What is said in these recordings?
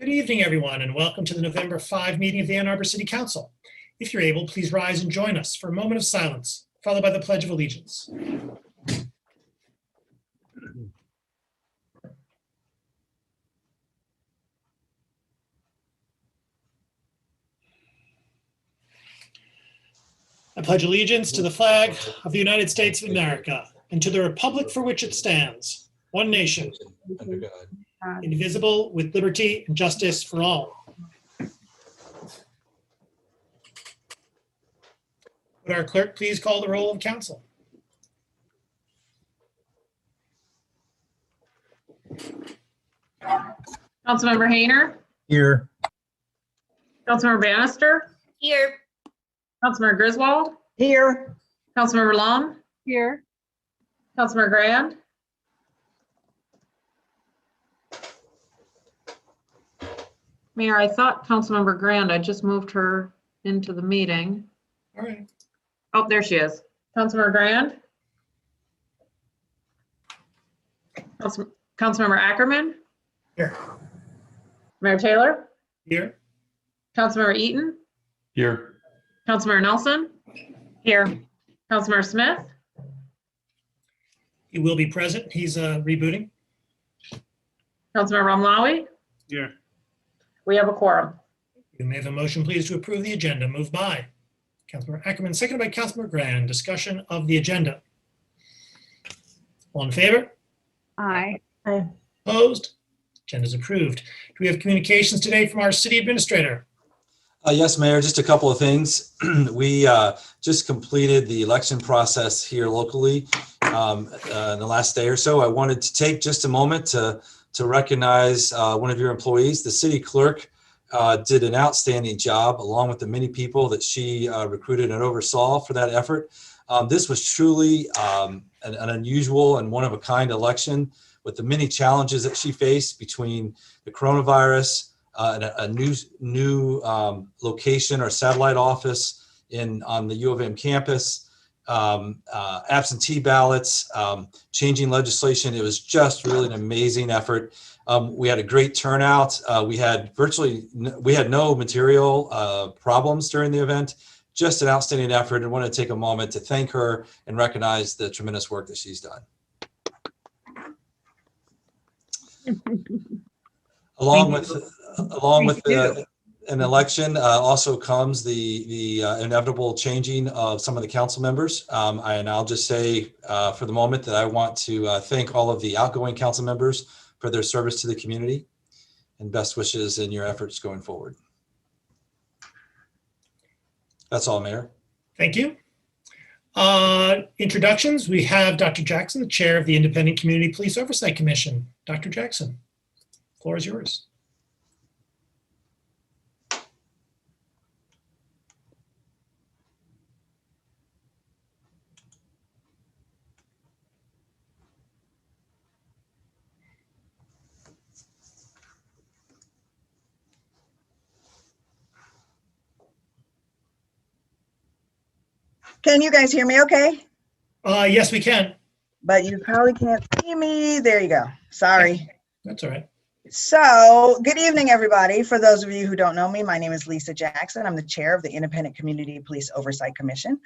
Good evening, everyone, and welcome to the November 5 meeting of the Ann Arbor City Council. If you're able, please rise and join us for a moment of silence, followed by the Pledge of Allegiance. I pledge allegiance to the flag of the United States of America and to the republic for which it stands, one nation, Under God. indivisible, with liberty and justice for all. Would our clerk please call the roll of council? Councilmember Hayner, Here. Councilmember Bannister, Here. Councilmember Griswold, Here. Councilmember Lum, Here. Councilmember Grand, Mayor, I thought Councilmember Grand, I just moved her into the meeting. All right. Oh, there she is. Councilmember Grand. Councilmember Ackerman, Here. Mayor Taylor, Here. Councilmember Eaton, Here. Councilmember Nelson, here. Councilmember Smith, He will be present. He's rebooting. Councilmember Ramlawi. Here. We have a quorum. You may have a motion, please, to approve the agenda. Moved by Councilmember Ackerman, seconded by Councilmember Grand. Discussion of the agenda. All in favor? Aye. Opposed? Agenda is approved. Do we have communications today from our city administrator? Yes, Mayor, just a couple of things. We just completed the election process here locally in the last day or so. I wanted to take just a moment to recognize one of your employees. The city clerk did an outstanding job, along with the many people that she recruited and oversaw for that effort. This was truly an unusual and one-of-a-kind election with the many challenges that she faced between the coronavirus, a new location or satellite office on the U of M campus, absentee ballots, changing legislation. It was just really an amazing effort. We had a great turnout. We had no material problems during the event. Just an outstanding effort, and I want to take a moment to thank her and recognize the tremendous work that she's done. Along with an election also comes the inevitable changing of some of the council members. And I'll just say for the moment that I want to thank all of the outgoing council members for their service to the community, and best wishes in your efforts going forward. That's all, Mayor. Thank you. Introductions. We have Dr. Jackson, the chair of the Independent Community Police Oversight Commission. Dr. Jackson, the floor is yours. Can you guys hear me okay? Yes, we can. But you probably can't see me. There you go. Sorry. That's all right. So, good evening, everybody. For those of you who don't know me, my name is Lisa Jackson. I'm the chair of the Independent Community Police Oversight Commission.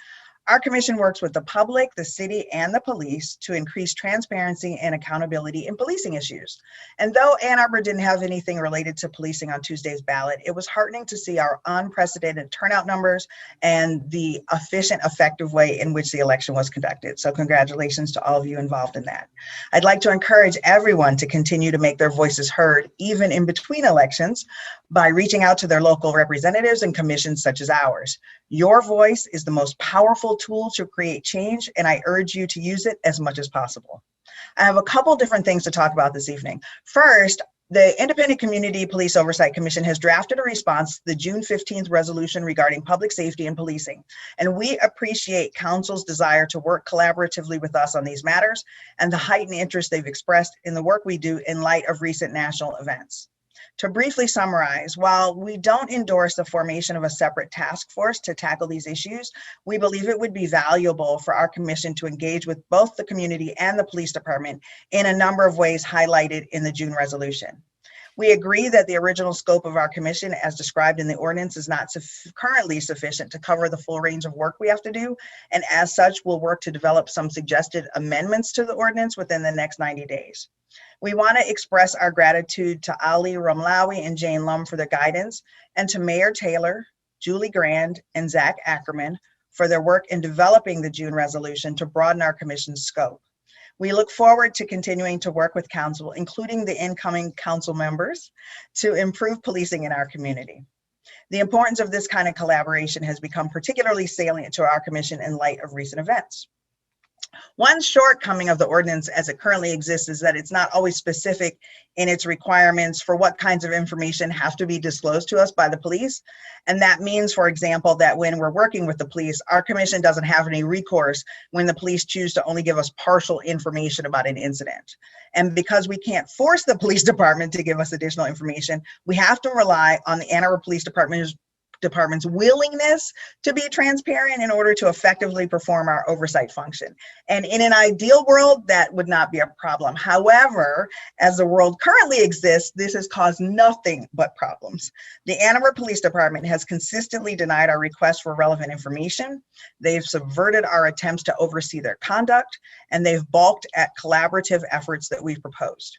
Our commission works with the public, the city, and the police to increase transparency and accountability in policing issues. And though Ann Arbor didn't have anything related to policing on Tuesday's ballot, it was heartening to see our unprecedented turnout numbers and the efficient, effective way in which the election was conducted. So congratulations to all of you involved in that. I'd like to encourage everyone to continue to make their voices heard, even in between elections, by reaching out to their local representatives and commissions such as ours. Your voice is the most powerful tool to create change, and I urge you to use it as much as possible. I have a couple different things to talk about this evening. First, the Independent Community Police Oversight Commission has drafted a response to the June 15th resolution regarding public safety and policing, and we appreciate Council's desire to work collaboratively with us on these matters and the heightened interest they've expressed in the work we do in light of recent national events. To briefly summarize, while we don't endorse the formation of a separate task force to tackle these issues, we believe it would be valuable for our commission to engage with both the community and the police department in a number of ways highlighted in the June resolution. We agree that the original scope of our commission as described in the ordinance is not currently sufficient to cover the full range of work we have to do. And as such, we'll work to develop some suggested amendments to the ordinance within the next 90 days. We want to express our gratitude to Ali Ramlawi and Jane Lum for their guidance, and to Mayor Taylor, Julie Grand, and Zach Ackerman for their work in developing the June resolution to broaden our commission's scope. We look forward to continuing to work with council, including the incoming council members, to improve policing in our community. The importance of this kind of collaboration has become particularly salient to our commission in light of recent events. One shortcoming of the ordinance as it currently exists is that it's not always specific in its requirements for what kinds of information have to be disclosed to us by the police. And that means, for example, that when we're working with the police, our commission doesn't have any recourse when the police choose to only give us partial information about an incident. And because we can't force the police department to give us additional information, we have to rely on the Ann Arbor Police Department's willingness to be transparent in order to effectively perform our oversight function. And in an ideal world, that would not be a problem. However, as the world currently exists, this has caused nothing but problems. The Ann Arbor Police Department has consistently denied our requests for relevant information. They've subverted our attempts to oversee their conduct, and they've balked at collaborative efforts that we've proposed.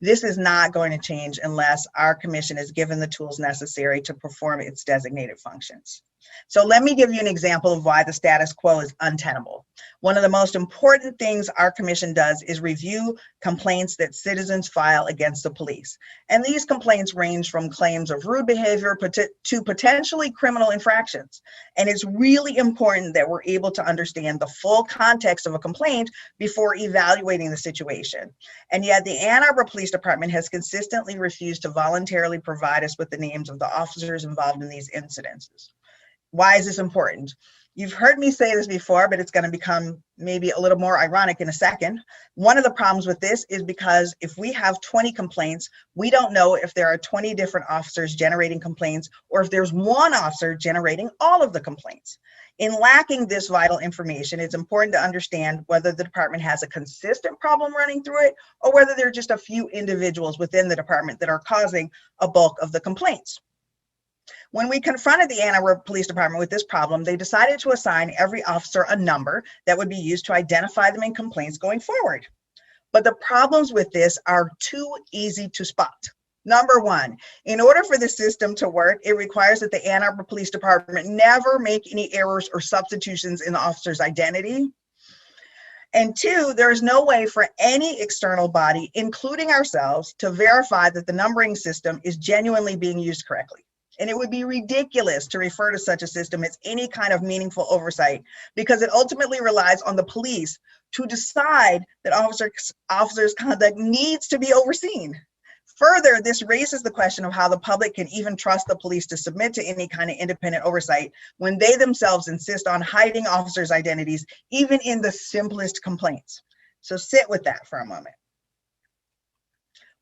This is not going to change unless our commission is given the tools necessary to perform its designated functions. So let me give you an example of why the status quo is untenable. One of the most important things our commission does is review complaints that citizens file against the police. And these complaints range from claims of rude behavior to potentially criminal infractions. And it's really important that we're able to understand the full context of a complaint before evaluating the situation. And yet the Ann Arbor Police Department has consistently refused to voluntarily provide us with the names of the officers involved in these incidences. Why is this important? You've heard me say this before, but it's going to become maybe a little more ironic in a second. One of the problems with this is because if we have 20 complaints, we don't know if there are 20 different officers generating complaints or if there's one officer generating all of the complaints. In lacking this vital information, it's important to understand whether the department has a consistent problem running through it or whether there are just a few individuals within the department that are causing a bulk of the complaints. When we confronted the Ann Arbor Police Department with this problem, they decided to assign every officer a number that would be used to identify them in complaints going forward. But the problems with this are too easy to spot. Number one, in order for the system to work, it requires that the Ann Arbor Police Department never make any errors or substitutions in the officer's identity. And two, there is no way for any external body, including ourselves, to verify that the numbering system is genuinely being used correctly. And it would be ridiculous to refer to such a system as any kind of meaningful oversight because it ultimately relies on the police to decide that officers' conduct needs to be overseen. Further, this raises the question of how the public can even trust the police to submit to any kind of independent oversight when they themselves insist on hiding officers' identities, even in the simplest complaints. So sit with that for a moment.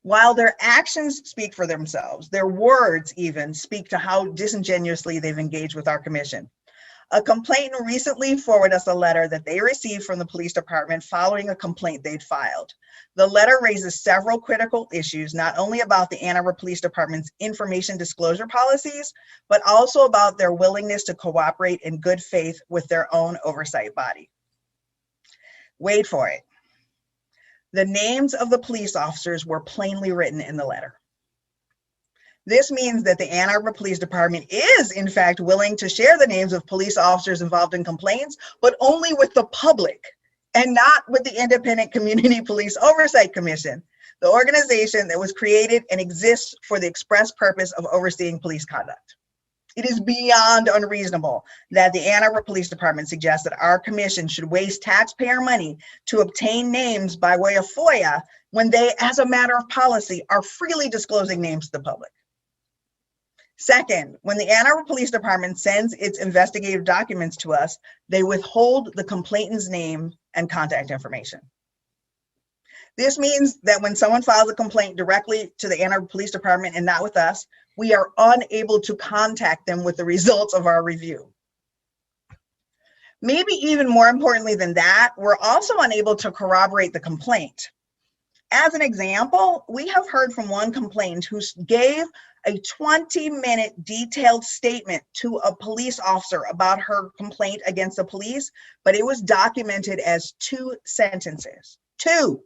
While their actions speak for themselves, their words even speak to how disingenuously they've engaged with our commission. A complainant recently forwarded us a letter that they received from the police department following a complaint they'd filed. The letter raises several critical issues, not only about the Ann Arbor Police Department's information disclosure policies, but also about their willingness to cooperate in good faith with their own oversight body. Wait for it. The names of the police officers were plainly written in the letter. This means that the Ann Arbor Police Department is, in fact, willing to share the names of police officers involved in complaints, but only with the public and not with the Independent Community Police Oversight Commission, the organization that was created and exists for the express purpose of overseeing police conduct. It is beyond unreasonable that the Ann Arbor Police Department suggests that our commission should waste taxpayer money to obtain names by way of FOIA when they, as a matter of policy, are freely disclosing names to the public. Second, when the Ann Arbor Police Department sends its investigative documents to us, they withhold the complainant's name and contact information. This means that when someone files a complaint directly to the Ann Arbor Police Department and not with us, we are unable to contact them with the results of our review. Maybe even more importantly than that, we're also unable to corroborate the complaint. As an example, we have heard from one complainant who gave a 20-minute detailed statement to a police officer about her complaint against the police, but it was documented as 2 sentences. 2.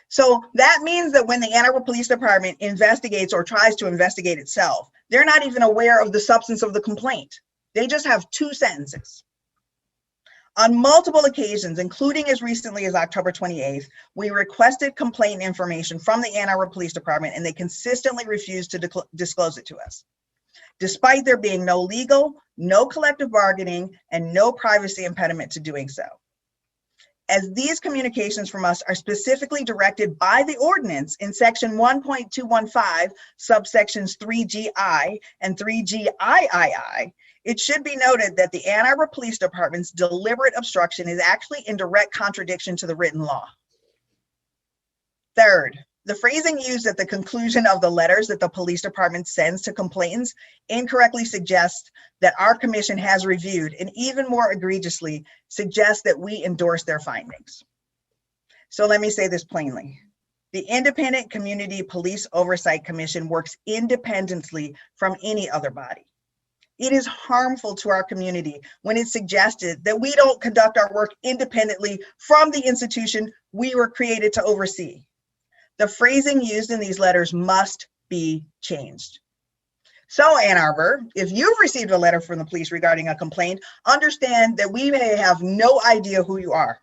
So that means that when the Ann Arbor Police Department investigates or tries to investigate itself, they're not even aware of the substance of the complaint. They just have 2 sentences. On multiple occasions, including as recently as October 28th, we requested complaint information from the Ann Arbor Police Department, and they consistently refused to disclose it to us, despite there being no legal, no collective bargaining, and no privacy impediment to doing so. As these communications from us are specifically directed by the ordinance in section 1.215, subsections 3GI and 3GIII, it should be noted that the Ann Arbor Police Department's deliberate obstruction is actually in direct contradiction to the written law. Third, the phrasing used at the conclusion of the letters that the police department sends to complainants incorrectly suggests that our commission has reviewed, and even more egregiously, suggests that we endorse their findings. So let me say this plainly. The Independent Community Police Oversight Commission works independently from any other body. It is harmful to our community when it's suggested that we don't conduct our work independently from the institution we were created to oversee. The phrasing used in these letters must be changed. So Ann Arbor, if you've received a letter from the police regarding a complaint, understand that we may have no idea who you are.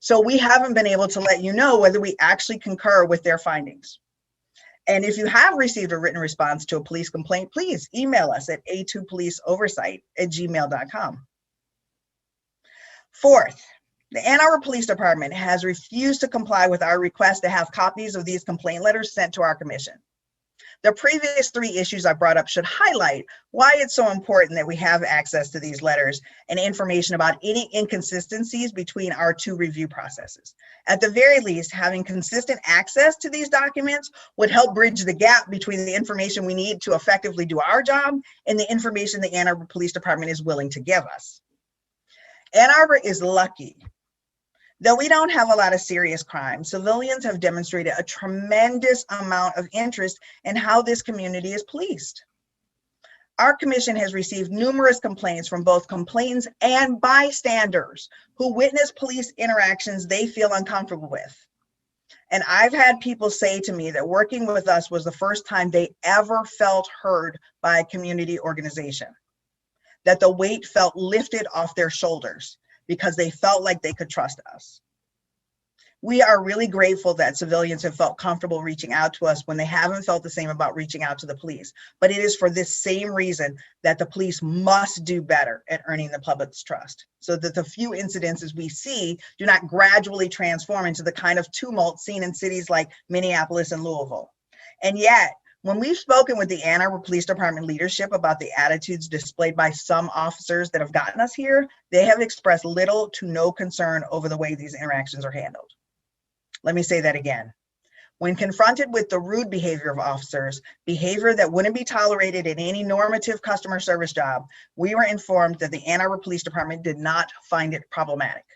So we haven't been able to let you know whether we actually concur with their findings. And if you have received a written response to a police complaint, please email us at a2policeoversight@gmail.com. Fourth, the Ann Arbor Police Department has refused to comply with our request to have copies of these complaint letters sent to our commission. The previous 3 issues I brought up should highlight why it's so important that we have access to these letters and information about any inconsistencies between our 2 review processes. At the very least, having consistent access to these documents would help bridge the gap between the information we need to effectively do our job and the information the Ann Arbor Police Department is willing to give us. Ann Arbor is lucky. Though we don't have a lot of serious crime, civilians have demonstrated a tremendous amount of interest in how this community is policed. Our commission has received numerous complaints from both complainants and bystanders who witness police interactions they feel uncomfortable with. And I've had people say to me that working with us was the first time they ever felt heard by a community organization, that the weight felt lifted off their shoulders, because they felt like they could trust us. We are really grateful that civilians have felt comfortable reaching out to us when they haven't felt the same about reaching out to the police. But it is for this same reason that the police must do better at earning the public's trust, so that the few incidences we see do not gradually transform into the kind of tumult seen in cities like Minneapolis and Louisville. And yet, when we've spoken with the Ann Arbor Police Department leadership about the attitudes displayed by some officers that have gotten us here, they have expressed little to no concern over the way these interactions are handled. Let me say that again. When confronted with the rude behavior of officers, behavior that wouldn't be tolerated in any normative customer service job, we were informed that the Ann Arbor Police Department did not find it problematic.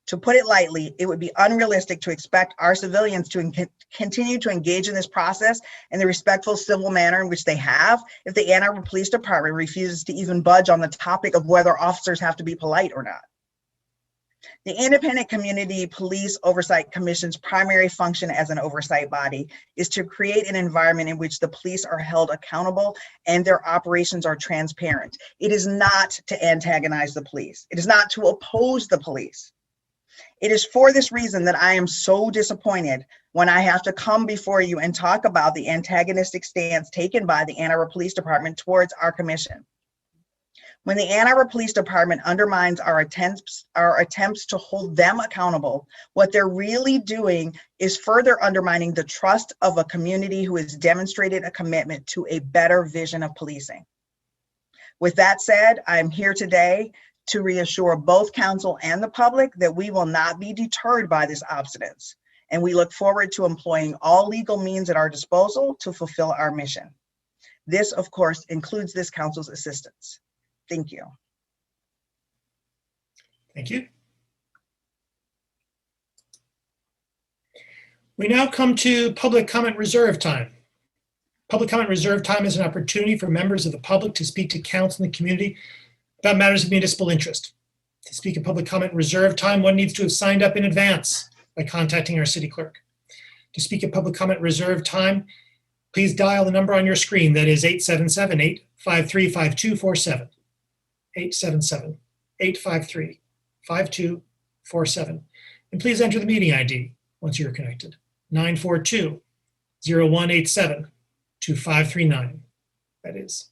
To put it lightly, it would be unrealistic to expect our civilians to continue to engage in this process in the respectful civil manner in which they have if the Ann Arbor Police Department refuses to even budge on the topic of whether officers have to be polite or not. The Independent Community Police Oversight Commission's primary function as an oversight body is to create an environment in which the police are held accountable and their operations are transparent. It is not to antagonize the police. It is not to oppose the police. It is for this reason that I am so disappointed when I have to come before you and talk about the antagonistic stance taken by the Ann Arbor Police Department towards our commission. When the Ann Arbor Police Department undermines our attempts to hold them accountable, what they're really doing is further undermining the trust of a community who has demonstrated a commitment to a better vision of policing. With that said, I'm here today to reassure both council and the public that we will not be deterred by this obstinance, and we look forward to employing all legal means at our disposal to fulfill our mission. This, of course, includes this council's assistance. Thank you. Thank you. We now come to public comment reserve time. Public comment reserve time is an opportunity for members of the public to speak to council and the community about matters of municipal interest. To speak at public comment reserve time, one needs to have signed up in advance by contacting our city clerk. To speak at public comment reserve time, please dial the number on your screen. That is 877-853-5247. 877-853-5247. And please enter the meeting ID once you're connected. 942-0187-2539. That is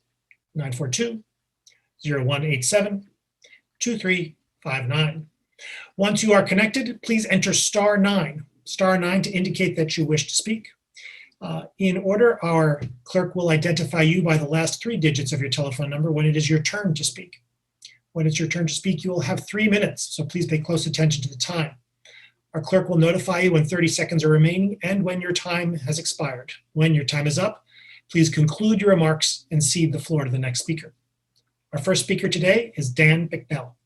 942-0187-2359. Once you are connected, please enter *9 to indicate that you wish to speak. In order, our clerk will identify you by the last 3 digits of your telephone number when it is your turn to speak. When it's your turn to speak, you will have 3 minutes, so please pay close attention to the time. Our clerk will notify you when 30 seconds are remaining and when your time has expired. When your time is up, please conclude your remarks and cede the floor to the next speaker. Our first speaker today is Dan Bicknell.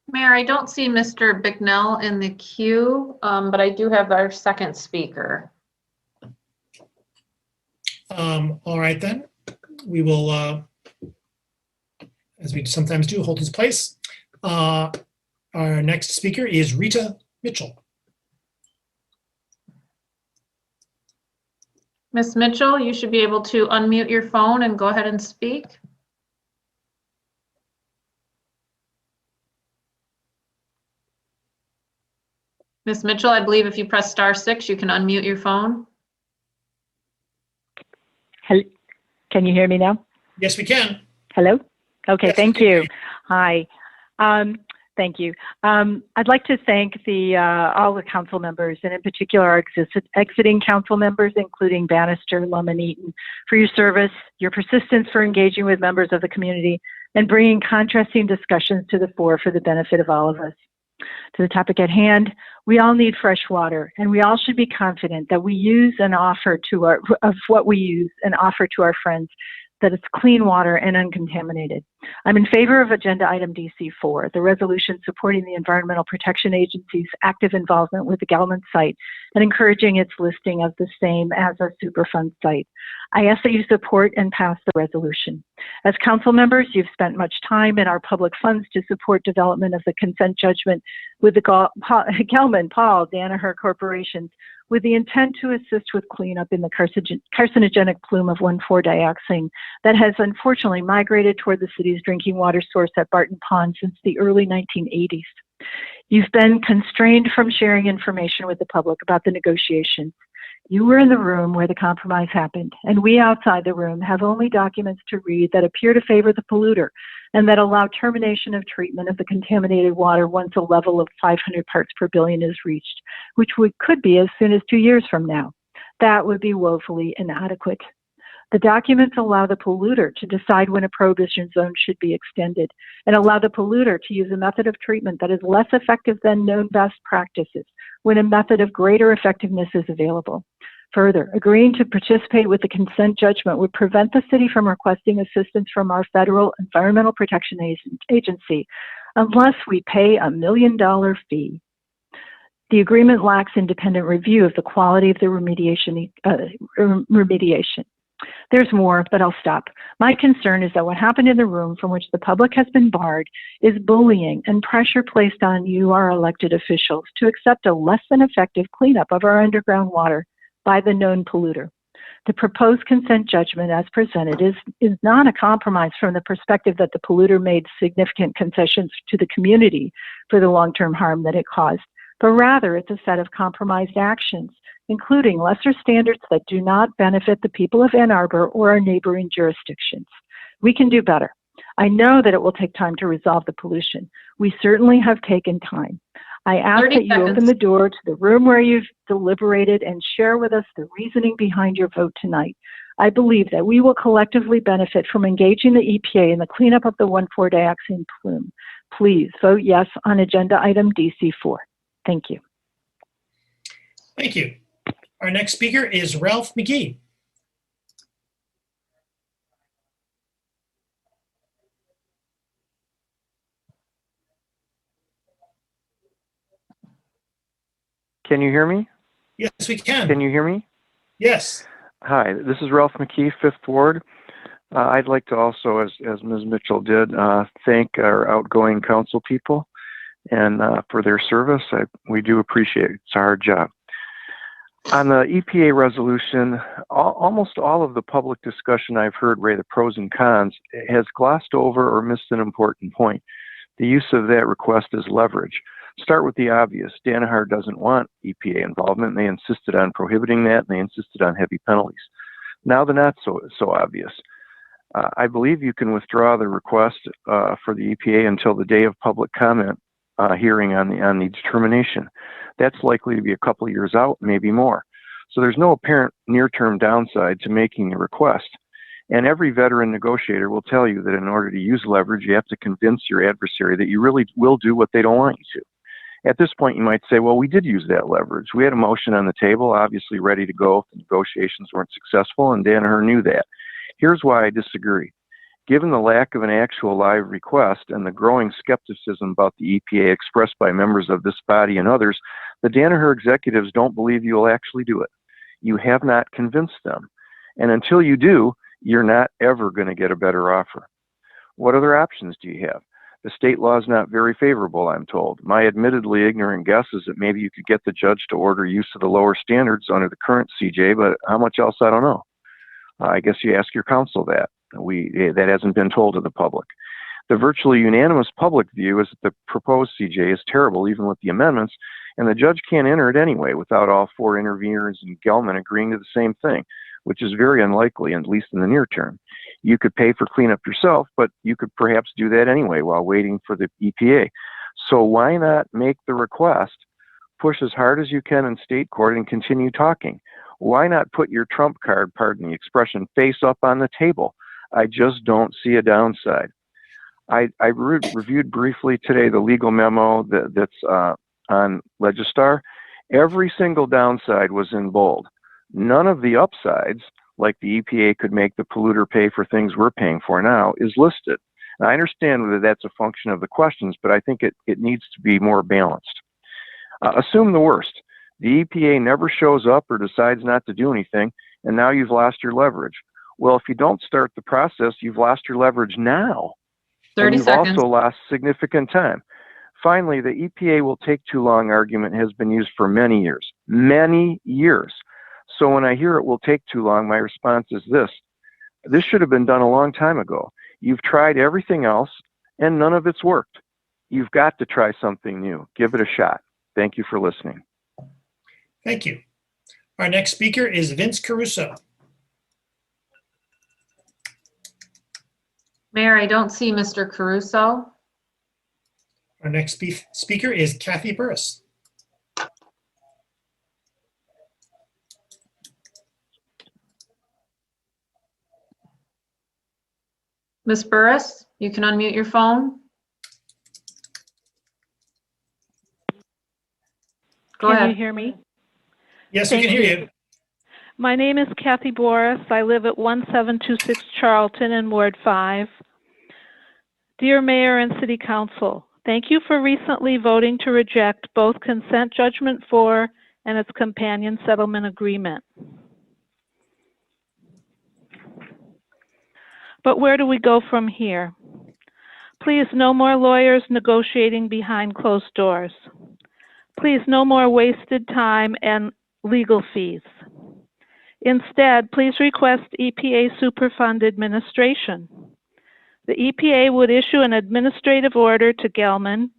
Mayor, I don't see Mr. Bicknell in the queue, but I do have our second speaker. All right then, we will, as we sometimes do, hold his place. Our next speaker is Rita Mitchell. Ms. Mitchell, you should be able to unmute your phone and go ahead and speak. Ms. Mitchell, I believe if you press *6, you can unmute your phone. Hello. Can you hear me now? Yes, we can. Hello? Okay, Yes, thank we can hear you. Hi. Thank you. I'd like to thank all the council members, and in particular our exiting council members, including Bannister, Lum, and Eaton, for your service, your persistence for engaging with members of the community, and bringing contrasting discussions to the fore for the benefit of all of us. To the topic at hand, we all need fresh water, and we all should be confident that we use and offer to our friends, that it's clean water and uncontaminated. I'm in favor of agenda item DC4, the resolution supporting the Environmental Protection Agency's active involvement with the Gelman site and encouraging its listing of the same as a Superfund site. I ask that you support and pass the resolution. As council members, you've spent much time in our public funds to support development of the consent judgment with the Gelman, Paul, Danaher corporations, with the intent to assist with cleanup in the carcinogenic plume of 1,4-dioxane that has unfortunately migrated toward the city's drinking water source at Barton Pond since the early 1980s. You've been constrained from sharing information with the public about the negotiations. You were in the room where the compromise happened, and we outside the room have only documents to read that appear to favor the polluter and that allow termination of treatment of the contaminated water once a level of 500 parts per billion is reached, which could be as soon as 2 years from now. That would be woefully inadequate. The documents allow the polluter to decide when a prohibition zone should be extended and allow the polluter to use a method of treatment that is less effective than known best practices when a method of greater effectiveness is available. Further, agreeing to participate with the consent judgment would prevent the city from requesting assistance from our federal Environmental Protection Agency unless we pay $1 million fee. The agreement lacks independent review of the quality of the remediation. There's more, but I'll stop. My concern is that what happened in the room from which the public has been barred is bullying and pressure placed on you, our elected officials, to accept a less than effective cleanup of our underground water by the known polluter. The proposed consent judgment as presented is not a compromise from the perspective that the polluter made significant concessions to the community for the long-term harm that it caused, but rather it's a set of compromised actions, including lesser standards that do not benefit the people of Ann Arbor or our neighboring jurisdictions. We can do better. I know that it will take time to resolve the pollution. We certainly have taken time. I ask that you open the door to the room where you've deliberated and share with us the reasoning behind your vote tonight. I believe that we will collectively benefit from engaging the EPA in the cleanup of the 1,4-dioxane plume. Please vote yes on agenda item DC4. Thank you. Thank you. Our next speaker is Ralph McGee. Can you hear me? Yes, we can. Can you hear me? Yes. Hi, this is Ralph McKee, 5th Ward. I'd like to also, as Ms. Mitchell did, thank our outgoing council people and for their service. We do appreciate it. It's a hard job. On the EPA resolution, almost all of the public discussion I've heard weigh the pros and cons has glossed over or missed an important point. The use of that request as leverage. Start with the obvious. Danaher doesn't want EPA involvement, and they insisted on prohibiting that, and they insisted on heavy penalties. Now the not so obvious. I believe you can withdraw the request for the EPA until the day of public comment hearing on the determination. That's likely to be a couple of years out, maybe more. So there's no apparent near-term downside to making the request. And every veteran negotiator will tell you that in order to use leverage, you have to convince your adversary that you really will do what they don't want you to. At this point, you might say, well, we did use that leverage. We had a motion on the table, obviously ready to go if the negotiations weren't successful, and Danaher knew that. Here's why I disagree. Given the lack of an actual live request and the growing skepticism about the EPA expressed by members of this body and others, the Danaher executives don't believe you will actually do it. You have not convinced them. And until you do, you're not ever going to get a better offer. What other options do you have? The state law is not very favorable, I'm told. My admittedly ignorant guess is that maybe you could get the judge to order use of the lower standards under the current CJ, but how much else, I don't know. I guess you ask your counsel that. That hasn't been told to the public. The virtually unanimous public view is that the proposed CJ is terrible, even with the amendments, and the judge can't enter it anyway without all four interveners and Gelman agreeing to the same thing, which is very unlikely, at least in the near term. You could pay for cleanup yourself, but you could perhaps do that anyway while waiting for the EPA. So why not make the request, push as hard as you can in state court, and continue talking? Why not put your trump card, pardon the expression, face up on the table? I just don't see a downside. I reviewed briefly today the legal memo that's on Legistar. Every single downside was in bold. None of the upsides, like the EPA could make the polluter pay for things we're paying for now, is listed. And I understand that that's a function of the questions, but I think it needs to be more balanced. Assume the worst. The EPA never shows up or decides not to do anything, and now you've lost your leverage. Well, if you don't start the process, you've lost your leverage now. 30 and seconds. You've also lost significant time. Finally, the EPA will take too long argument has been used for many years. Many years. So when I hear it will take too long, my response is this. This should have been done a long time ago. You've tried everything else, and none of it's worked. You've got to try something new. Give it a shot. Thank you for listening. Thank you. Our next speaker is Vince Caruso. Mayor, I don't see Mr. Caruso. Our next speaker is Kathy Burris. Ms. Burris, you can unmute your phone. Go Can ahead. you hear me? Yes, we Thank can hear you. My name is Kathy Boris. I live at 1726 Charlton in Ward 5. Dear Mayor and City Council, thank you for recently voting to reject both Consent Judgment 4 and its companion settlement agreement. But where do we go from here? Please, no more lawyers negotiating behind closed doors. Please, no more wasted time and legal fees. Instead, please request EPA Superfund administration. The EPA would issue an administrative order to Gelman,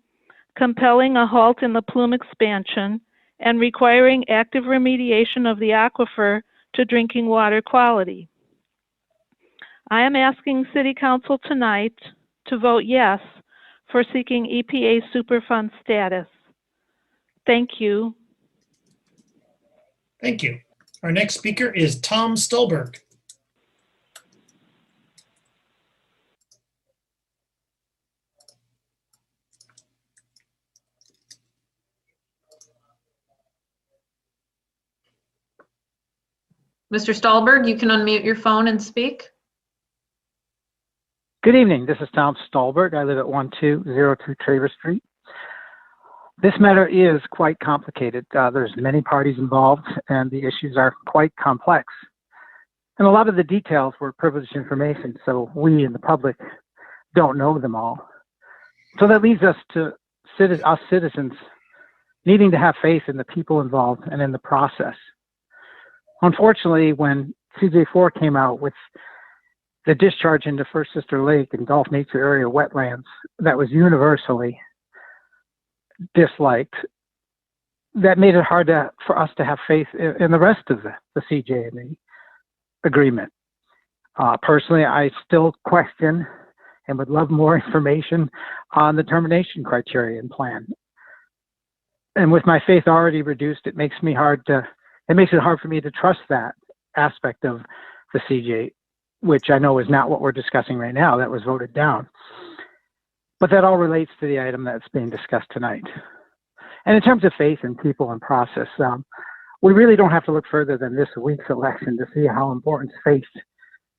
compelling a halt in the plume expansion and requiring active remediation of the aquifer to drinking water quality. I am asking City Council tonight to vote yes for seeking EPA Superfund status. Thank you. Thank you. Our next speaker is Tom Stolberg. Mr. Stolberg, you can unmute your phone and speak. Good evening. This is Tom Stolberg. I live at 1202 Traver Street. This matter is quite complicated. There's many parties involved, and the issues are quite complex. And a lot of the details were privileged information, so we in the public don't know them all. So that leads us to us citizens needing to have faith in the people involved and in the process. Unfortunately, when CJ4 came out with the discharge into First Sister Lake and Gulf Nature Area wetlands that was universally disliked, that made it hard for us to have faith in the rest of the CJ and the agreement. Personally, I still question and would love more information on the termination criteria and plan. And with my faith already reduced, it makes it hard for me to trust that aspect of the CJ, which I know is not what we're discussing right now. That was voted down. But that all relates to the item that's being discussed tonight. And in terms of faith in people and process, we really don't have to look further than this week's election to see how important faith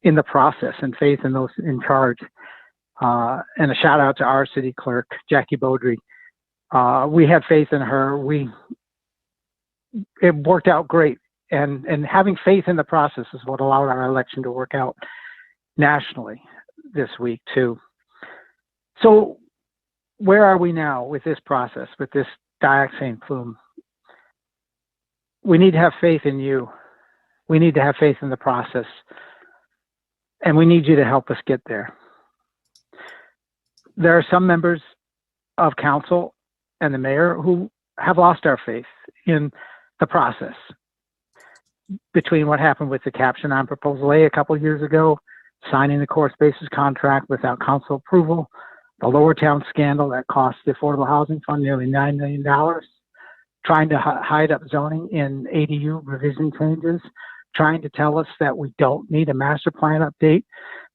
in the process and faith in those in charge. And a shout out to our city clerk, Jackie Beaudry. We had faith in her. It worked out great. And having faith in the process is what allowed our election to work out nationally this week too. So where are we now with this process, with this dioxane plume? We need to have faith in you. We need to have faith in the process. And we need you to help us get there. There are some members of council and the mayor who have lost our faith in the process. Between what happened with the caption on Proposal A a couple years ago, signing the core spaces contract without council approval, the Lower Town scandal that cost the Affordable Housing Fund nearly $9 million, trying to hide up zoning in ADU revision changes, trying to tell us that we don't need a master plan update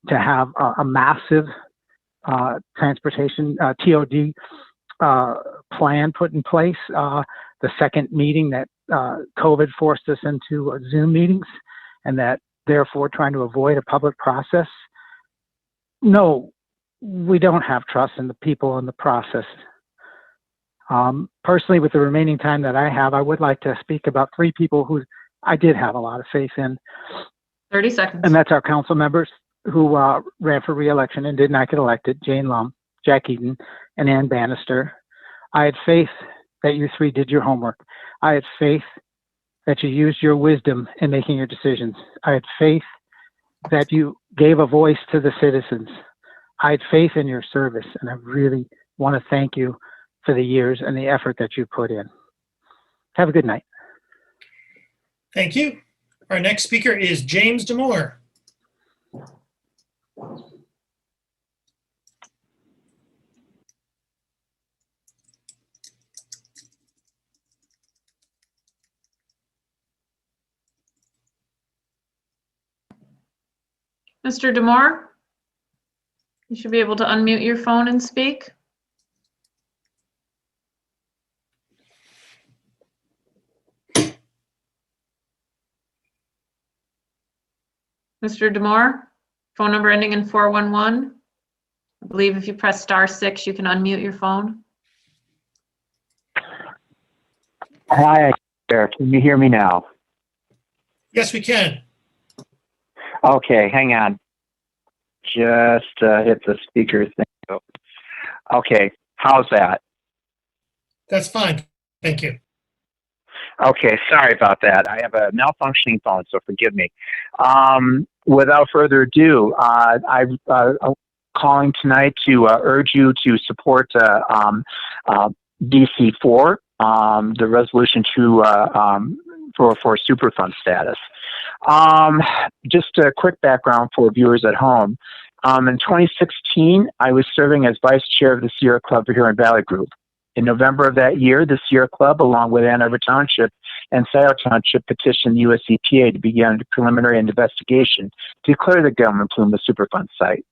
to have a massive transportation TOD plan put in place. The second meeting that COVID forced us into Zoom meetings, and that therefore trying to avoid a public process. No, we don't have trust in the people in the process. Personally, with the remaining time that I have, I would like to speak about 3 people who I did have a lot of faith in. 30 seconds. And that's our council members who ran for re-election and did not get elected: Jane Lum, Jack Eaton, and Ann Bannister. I had faith that you 3 did your homework. I had faith that you used your wisdom in making your decisions. I had faith that you gave a voice to the citizens. I had faith in your service, and I really want to thank you for the years and the effort that you put in. Have a good night. Thank you. Our next speaker is James Damore. Mr. Damore, you should be able to unmute your phone and speak. Mr. Damore, phone number ending in 411. I believe if you press *6, you can unmute your phone. Hi, there. Can you hear me now? Yes, we can. Okay, hang on. Just hit the speaker thing. Okay, how's that? That's fine. Thank you. Okay, sorry about that. I have a malfunctioning phone, so forgive me. Without further ado, I'm calling tonight to urge you to support DC4, the resolution for Superfund status. Just a quick background for viewers at home. In 2016, I was serving as vice chair of the Sierra Club for Huron Valley Group. In November of that year, the Sierra Club, along with Ann Arbor Township and Scioto Township, petitioned the U.S. EPA to begin a preliminary investigation to declare the government plume a Superfund site.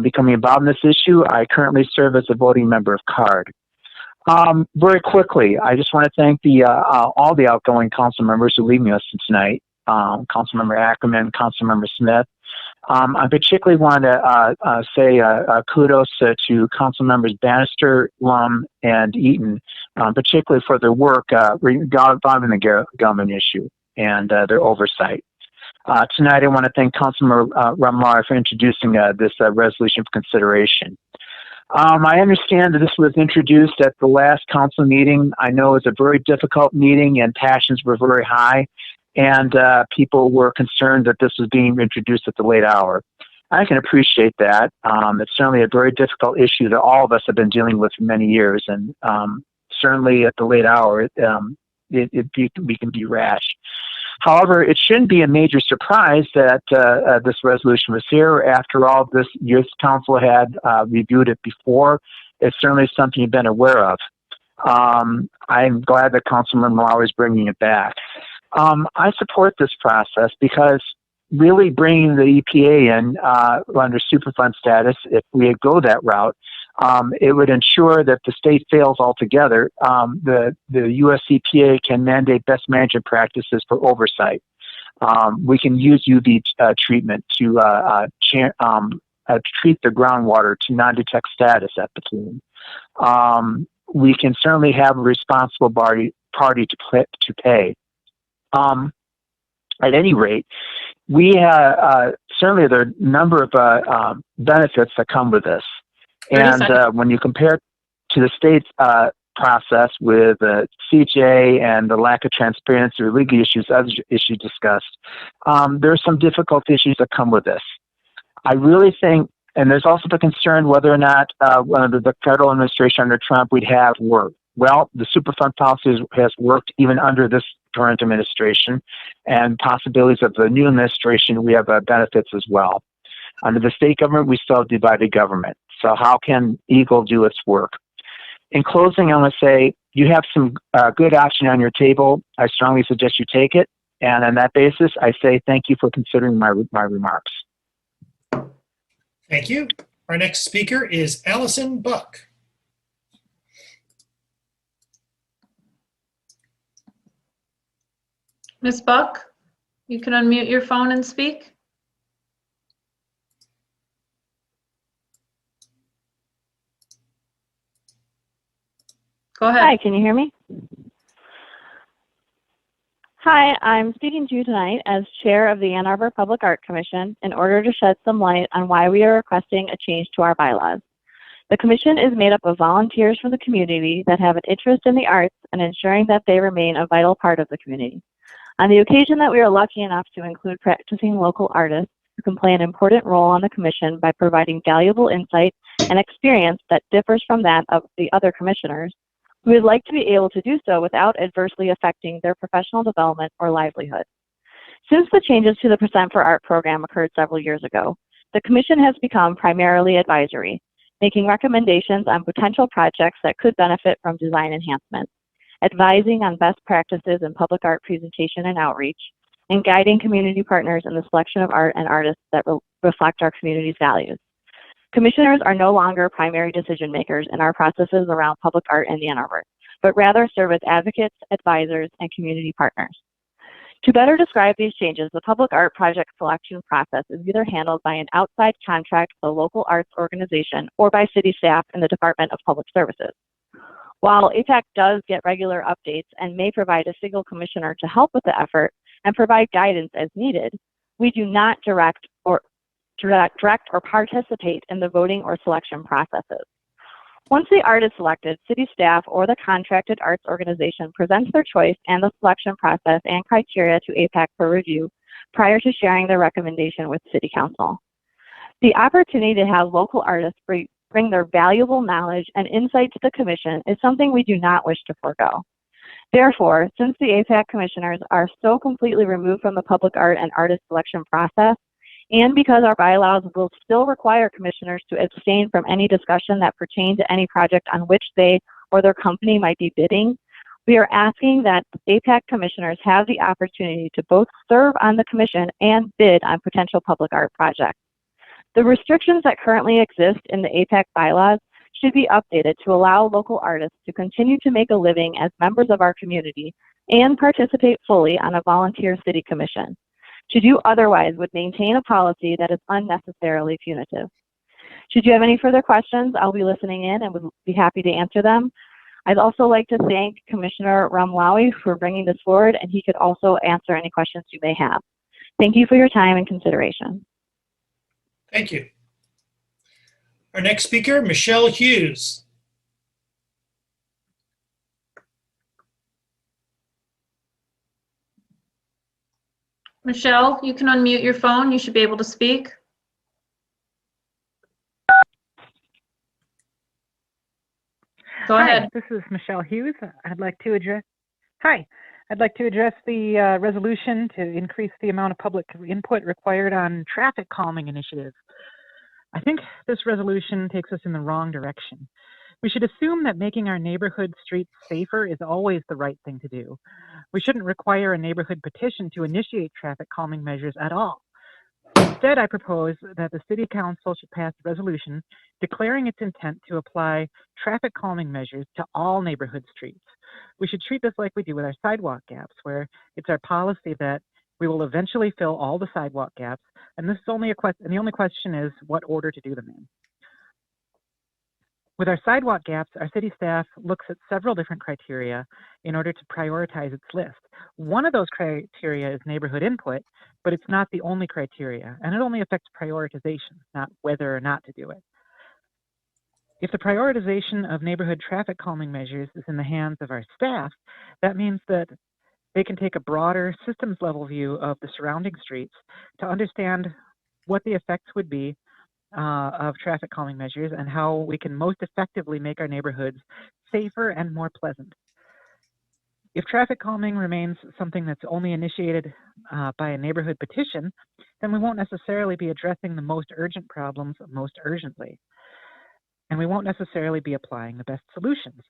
Becoming involved in this issue, I currently serve as a voting member of CARD. Very quickly, I just want to thank all the outgoing council members who leave me tonight. Councilmember Ackerman, Councilmember Smith, I particularly want to say kudos to Council Members Bannister, Lum, and Eaton, particularly for their work regarding the government issue and their oversight. Tonight, I want to thank Councilmember Remillard for introducing this resolution for consideration. I understand that this was introduced at the last council meeting. I know it was a very difficult meeting and passions were very high, and people were concerned that this was being introduced at the late hour. I can appreciate that. It's certainly a very difficult issue that all of us have been dealing with for many years, and certainly at the late hour, we can be rash. However, it shouldn't be a major surprise that this resolution was here. After all, this year's council had reviewed it before. It's certainly something you've been aware of. I'm glad that Councilman Malawi is bringing it back. I support this process because really bringing the EPA in under Superfund status, if we go that route, it would ensure that the state fails altogether. The US EPA can mandate best management practices for oversight. We can use UV treatment to treat the groundwater to non-detect status at the plume. We can certainly have a responsible party to pay. At any rate, we certainly there are a number of benefits that come with this. And when you compare to the state's process with CJ and the lack of transparency or legal issues, other issues discussed, there are some difficult issues that come with this. I really think, and there's also the concern whether or not under the federal administration under Trump we'd have work. Well, the Superfund policy has worked even under this current administration, and possibilities of the new administration, we have benefits as well. Under the state government, we still have divided government. So how can Eagle do its work? In closing, I want to say you have some good option on your table. I strongly suggest you take it. And on that basis, I say thank you for considering my remarks. Thank you. Our next speaker is Allison Buck. Ms. Buck, you can unmute your phone and speak. Go ahead. Hi, can you hear me? Hi, I'm speaking to you tonight as chair of the Ann Arbor Public Art Commission in order to shed some light on why we are requesting a change to our bylaws. The commission is made up of volunteers from the community that have an interest in the arts and ensuring that they remain a vital part of the community. On the occasion that we are lucky enough to include practicing local artists who can play an important role on the commission by providing valuable insight and experience that differs from that of the other commissioners, we would like to be able to do so without adversely affecting their professional development or livelihood. Since the changes to the Percent for Art program occurred several years ago, the commission has become primarily advisory, making recommendations on potential projects that could benefit from design enhancements, advising on best practices in public art presentation and outreach, and guiding community partners in the selection of art and artists that reflect our community's values. Commissioners are no longer primary decision makers in our processes around public art in Ann Arbor, but rather serve as advocates, advisors, and community partners. To better describe these changes, the public art project selection process is either handled by an outside contract with a local arts organization or by city staff in the Department of Public Services. While APAC does get regular updates and may provide a single commissioner to help with the effort and provide guidance as needed, we do not direct or participate in the voting or selection processes. Once the art is selected, city staff or the contracted arts organization presents their choice and the selection process and criteria to APAC for review prior to sharing their recommendation with City Council. The opportunity to have local artists bring their valuable knowledge and insight to the Commission is something we do not wish to forego. Therefore, since the APAC commissioners are so completely removed from the public art and artist selection process, and because our bylaws will still require commissioners to abstain from any discussion that pertain to any project on which they or their company might be bidding, we are asking that APAC commissioners have the opportunity to both serve on the commission and bid on potential public art projects. The restrictions that currently exist in the APAC bylaws should be updated to allow local artists to continue to make a living as members of our community and participate fully on a volunteer city commission. To do otherwise would maintain a policy that is unnecessarily punitive. Should you have any further questions, I'll be listening in and would be happy to answer them. I'd also like to thank Commissioner Ramlawi for bringing this forward, and he could also answer any questions you may have. Thank you for your time and consideration. Thank you. Our next speaker, Michelle Hughes. Michelle, you can unmute your phone. You should be able to speak. Go Hi, ahead. this is Michelle Hughes. I'd like to address the resolution to increase the amount of public input required on traffic calming initiatives. I think this resolution takes us in the wrong direction. We should assume that making our neighborhood streets safer is always the right thing to do. We shouldn't require a neighborhood petition to initiate traffic calming measures at all. Instead, I propose that the City Council should pass a resolution declaring its intent to apply traffic calming measures to all neighborhood streets. We should treat this like we do with our sidewalk gaps, where it's our policy that we will eventually fill all the sidewalk gaps, and this is only a question, and the only question is what order to do them in. With our sidewalk gaps, our city staff looks at several different criteria in order to prioritize its list. One of those criteria is neighborhood input, but it's not the only criteria, and it only affects prioritization, not whether or not to do it. If the prioritization of neighborhood traffic calming measures is in the hands of our staff, that means that they can take a broader systems level view of the surrounding streets to understand what the effects would be of traffic calming measures and how we can most effectively make our neighborhoods safer and more pleasant. If traffic calming remains something that's only initiated by a neighborhood petition, then we won't necessarily be addressing the most urgent problems most urgently. And we won't necessarily be applying the best solutions.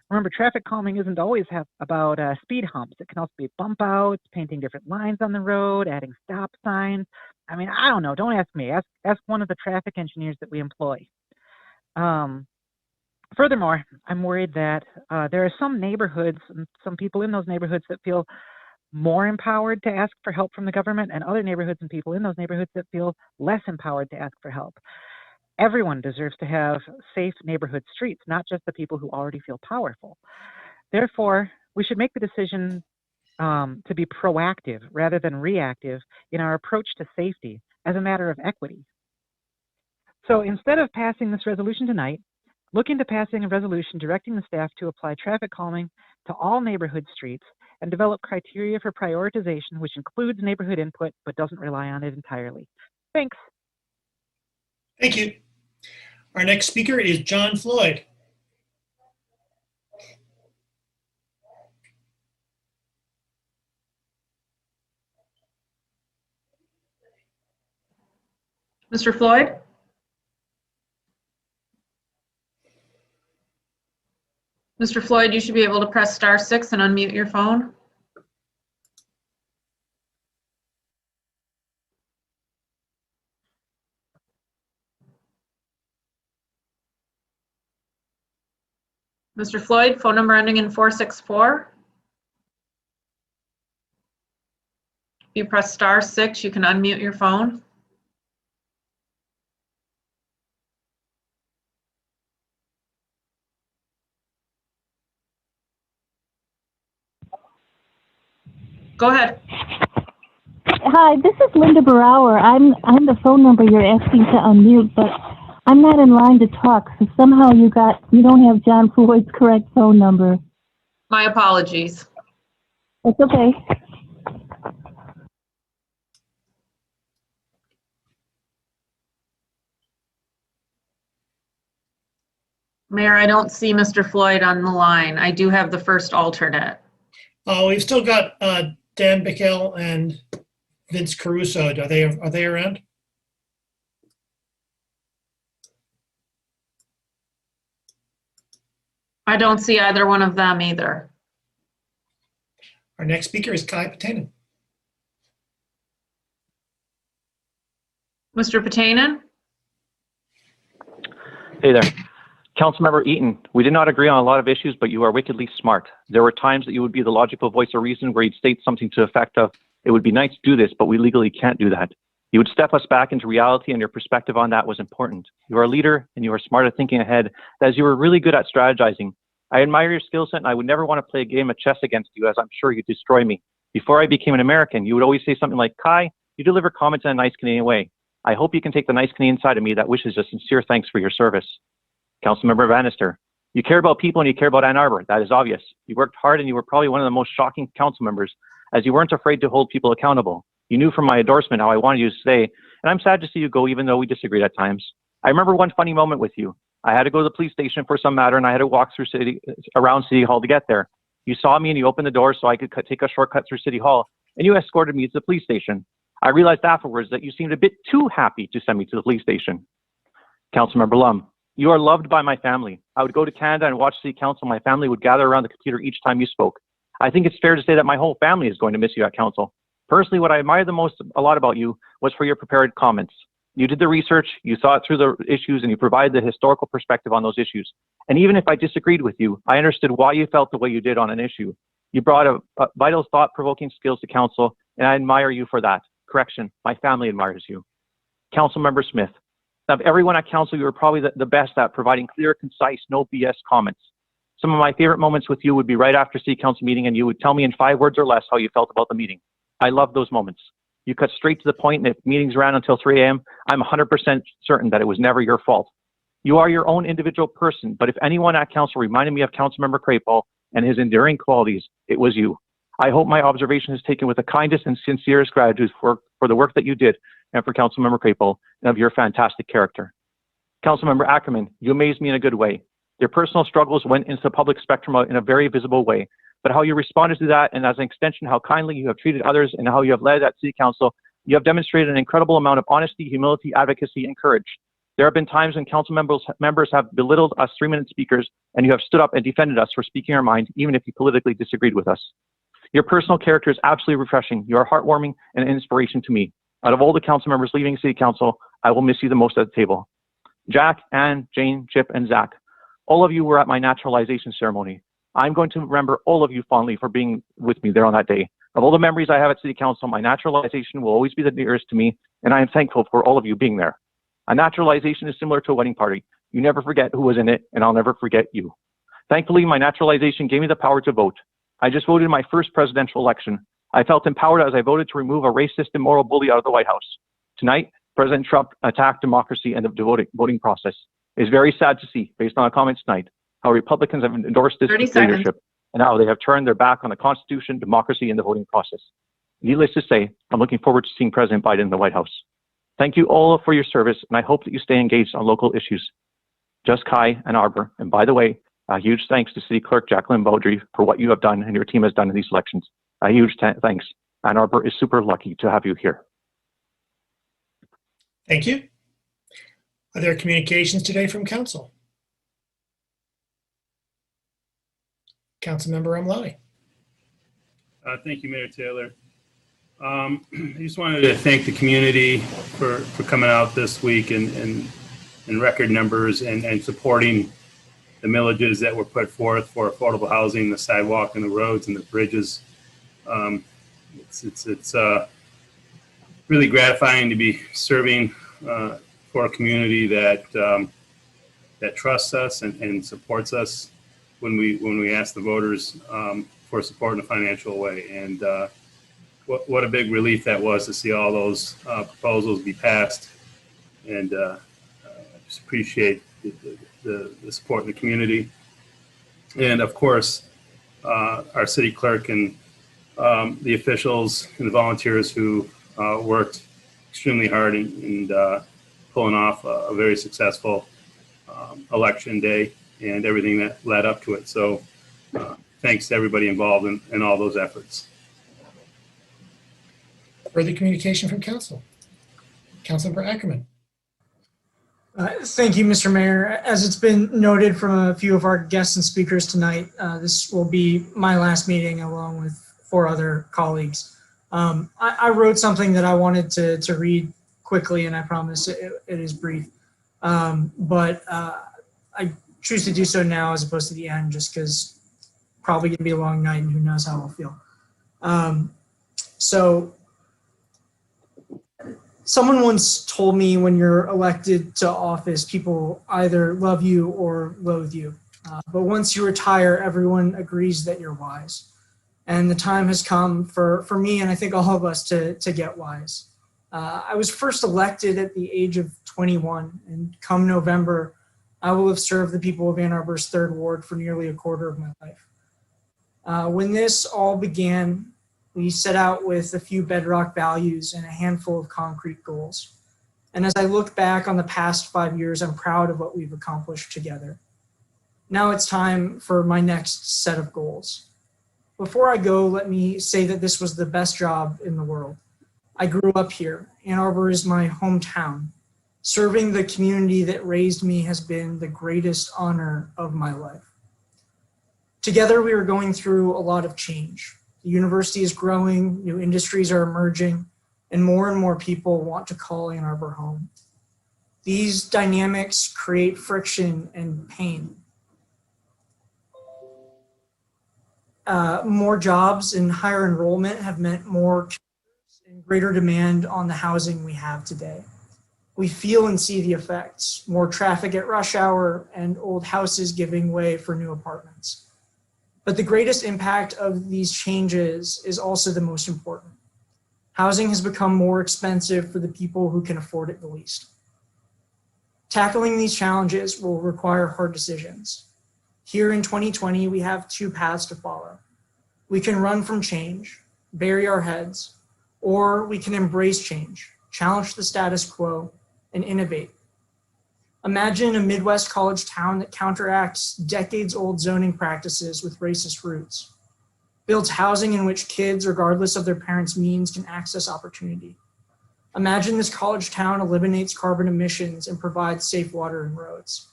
Remember, traffic calming isn't always about speed humps. It can also be bump outs, painting different lines on the road, adding stop signs. I mean, I don't know. Don't ask me. Ask one of the traffic engineers that we employ. Furthermore, I'm worried that there are some neighborhoods, and some people in those neighborhoods that feel more empowered to ask for help from the government, and other neighborhoods and people in those neighborhoods that feel less empowered to ask for help. Everyone deserves to have safe neighborhood streets, not just the people who already feel powerful. Therefore, we should make the decision to be proactive rather than reactive in our approach to safety as a matter of equity. So instead of passing this resolution tonight, look into passing a resolution directing the staff to apply traffic calming to all neighborhood streets and develop criteria for prioritization, which includes neighborhood input but doesn't rely on it entirely. Thanks. Thank you. Our next speaker is John Floyd. Mr. Floyd? Mr. Floyd, you should be able to press *6 and unmute your phone. Mr. Floyd, phone number ending in 464. If you press *6, you can unmute your phone. Go ahead. Hi, this is Linda Brower. I'm the phone number you're asking to unmute, but I'm not in line to talk, so somehow you don't have John Floyd's correct phone number. My apologies. It's okay. Mayor, I don't see Mr. Floyd on the line. I do have the first alternate. We've still got Dan Bickel and Vince Caruso. Are they around? I don't see either one of them either. Our next speaker is Kai Patanen. Mr. Patanen? Hey there. Councilmember Eaton, we did not agree on a lot of issues, but you are wickedly smart. There were times that you would be the logical voice of reason where you'd state something to the effect of, It would be nice to do this, but we legally can't do that. You would step us back into reality, and your perspective on that was important. You are a leader, and you are smart at thinking ahead, as you were really good at strategizing. I admire your skill set, and I would never want to play a game of chess against you, as I'm sure you'd destroy me. Before I became an American, you would always say something like, Kai, you deliver comments in a nice Canadian way. I hope you can take the nice Canadian side of me that wishes a sincere thanks for your service. Councilmember Bannister, you care about people and you care about Ann Arbor. That is obvious. You worked hard, and you were probably one of the most shocking council members, as you weren't afraid to hold people accountable. You knew from my endorsement how I wanted you to stay, and I'm sad to see you go, even though we disagreed at times. I remember one funny moment with you. I had to go to the police station for some matter, and I had to walk through around City Hall to get there. You saw me and you opened the door so I could take a shortcut through City Hall, and you escorted me to the police station. I realized afterwards that you seemed a bit too happy to send me to the police station. Councilmember Lum, you are loved by my family. I would go to Canada and watch City Council. My family would gather around the computer each time you spoke. I think it's fair to say that my whole family is going to miss you at Council. Personally, what I admire the most a lot about you was for your prepared comments. You did the research, you thought through the issues, and you provided the historical perspective on those issues. And even if I disagreed with you, I understood why you felt the way you did on an issue. You brought a vital, thought-provoking skills to Council, and I admire you for that. Correction, my family admires you. Councilmember Smith, of everyone at Council, you were probably the best at providing clear, concise, no BS comments. Some of my favorite moments with you would be right after City Council meeting, and you would tell me in 5 words or less how you felt about the meeting. I love those moments. You cut straight to the point, and if meetings ran until 3 a.m., I'm 100% certain that it was never your fault. You are your own individual person, but if anyone at Council reminded me of Councilmember Craypole and his enduring qualities, it was you. I hope my observation is taken with the kindest and sincerest gratitude for the work that you did and for Councilmember Craypole and of your fantastic character. Councilmember Ackerman, you amazed me in a good way. Your personal struggles went into the public spectrum in a very visible way, but how you responded to that, and as an extension, how kindly you have treated others and how you have led at City Council, you have demonstrated an incredible amount of honesty, humility, advocacy, and courage. There have been times when council members have belittled us 3-minute speakers, and you have stood up and defended us for speaking our mind, even if you politically disagreed with us. Your personal character is absolutely refreshing. You are heartwarming and an inspiration to me. Out of all the council members leaving City Council, I will miss you the most at the table. Jack, Ann, Jane, Chip, and Zach, all of you were at my naturalization ceremony. I'm going to remember all of you fondly for being with me there on that day. Of all the memories I have at City Council, my naturalization will always be the nearest to me, and I am thankful for all of you being there. A naturalization is similar to a wedding party. You never forget who was in it, and I'll never forget you. Thankfully, my naturalization gave me the power to vote. I just voted in my first presidential election. I felt empowered as I voted to remove a racist and moral bully out of the White House. Tonight, President Trump attacked democracy and the voting process. It is very sad to see, based on our comments tonight, how Republicans have endorsed this 30 seconds. dictatorship and how they have turned their back on the Constitution, democracy, and the voting process. Needless to say, I'm looking forward to seeing President Biden in the White House. Thank you all for your service, and I hope that you stay engaged on local issues. Just Kai and Arbor, and by the way, a huge thanks to City Clerk Jacqueline Baudry for what you have done and your team has done in these elections. A huge thanks. Ann Arbor is super lucky to have you here. Thank you. Are there communications today from Council? Councilmember Umlawi. Thank you, Mayor Taylor. I just wanted to thank the community for coming out this week in record numbers and supporting the millages that were put forth for affordable housing, the sidewalk and the roads and the bridges. It's really gratifying to be serving for a community that trusts us and supports us when we ask the voters for support in a financial way. And what a big relief that was to see all those proposals be passed. And I just appreciate the support in the community. And of course, our city clerk and the officials and the volunteers who worked extremely hard and pulling off a very successful election day and everything that led up to it. So thanks to everybody involved in all those efforts. Further communication from Council. Councilmember Ackerman. Thank you, Mr. Mayor. As it's been noted from a few of our guests and speakers tonight, this will be my last meeting along with 4 other colleagues. I wrote something that I wanted to read quickly, and I promise it is brief. But I choose to do so now as opposed to the end, just because probably going to be a long night and who knows how I'll feel. So Someone once told me when you're elected to office, people either love you or loathe you. But once you retire, everyone agrees that you're wise. And the time has come for me, and I think all of us, to get wise. I was first elected at the age of 21, and come November, I will have served the people of Ann Arbor's 3rd Ward for nearly a quarter of my life. When this all began, we set out with a few bedrock values and a handful of concrete goals. And as I look back on the past 5 years, I'm proud of what we've accomplished together. Now it's time for my next set of goals. Before I go, let me say that this was the best job in the world. I grew up here. Ann Arbor is my hometown. Serving the community that raised me has been the greatest honor of my life. Together, we are going through a lot of change. The university is growing, new industries are emerging, and more people want to call Ann Arbor home. These dynamics create friction and pain. More jobs and higher enrollment have meant more and greater demand on the housing we have today. We feel and see the effects: more traffic at rush hour and old houses giving way for new apartments. But the greatest impact of these changes is also the most important. Housing has become more expensive for the people who can afford it the least. Tackling these challenges will require hard decisions. Here in 2020, we have 2 paths to follow. We can run from change, bury our heads, or we can embrace change, challenge the status quo, and innovate. Imagine a Midwest college town that counteracts decades-old zoning practices with racist roots, builds housing in which kids, regardless of their parents' means, can access opportunity. Imagine this college town eliminates carbon emissions and provides safe water and roads.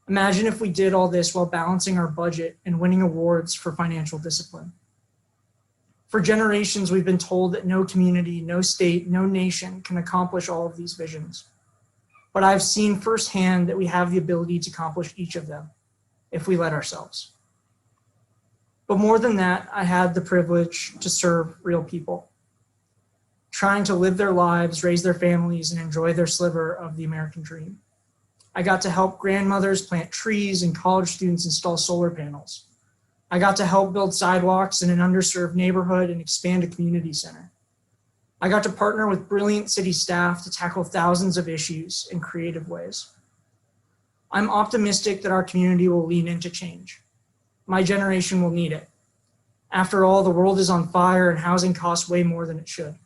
Imagine if we did all this while balancing our budget and winning awards for financial discipline. For generations, we've been told that no community, no state, no nation can accomplish all of these visions. But I've seen firsthand that we have the ability to accomplish each of them if we let ourselves. But more than that, I had the privilege to serve real people, trying to live their lives, raise their families, and enjoy their sliver of the American dream. I got to help grandmothers plant trees and college students install solar panels. I got to help build sidewalks in an underserved neighborhood and expand a community center. I got to partner with brilliant city staff to tackle thousands of issues in creative ways. I'm optimistic that our community will lean into change. My generation will need it. After all, the world is on fire and housing costs way more than it should.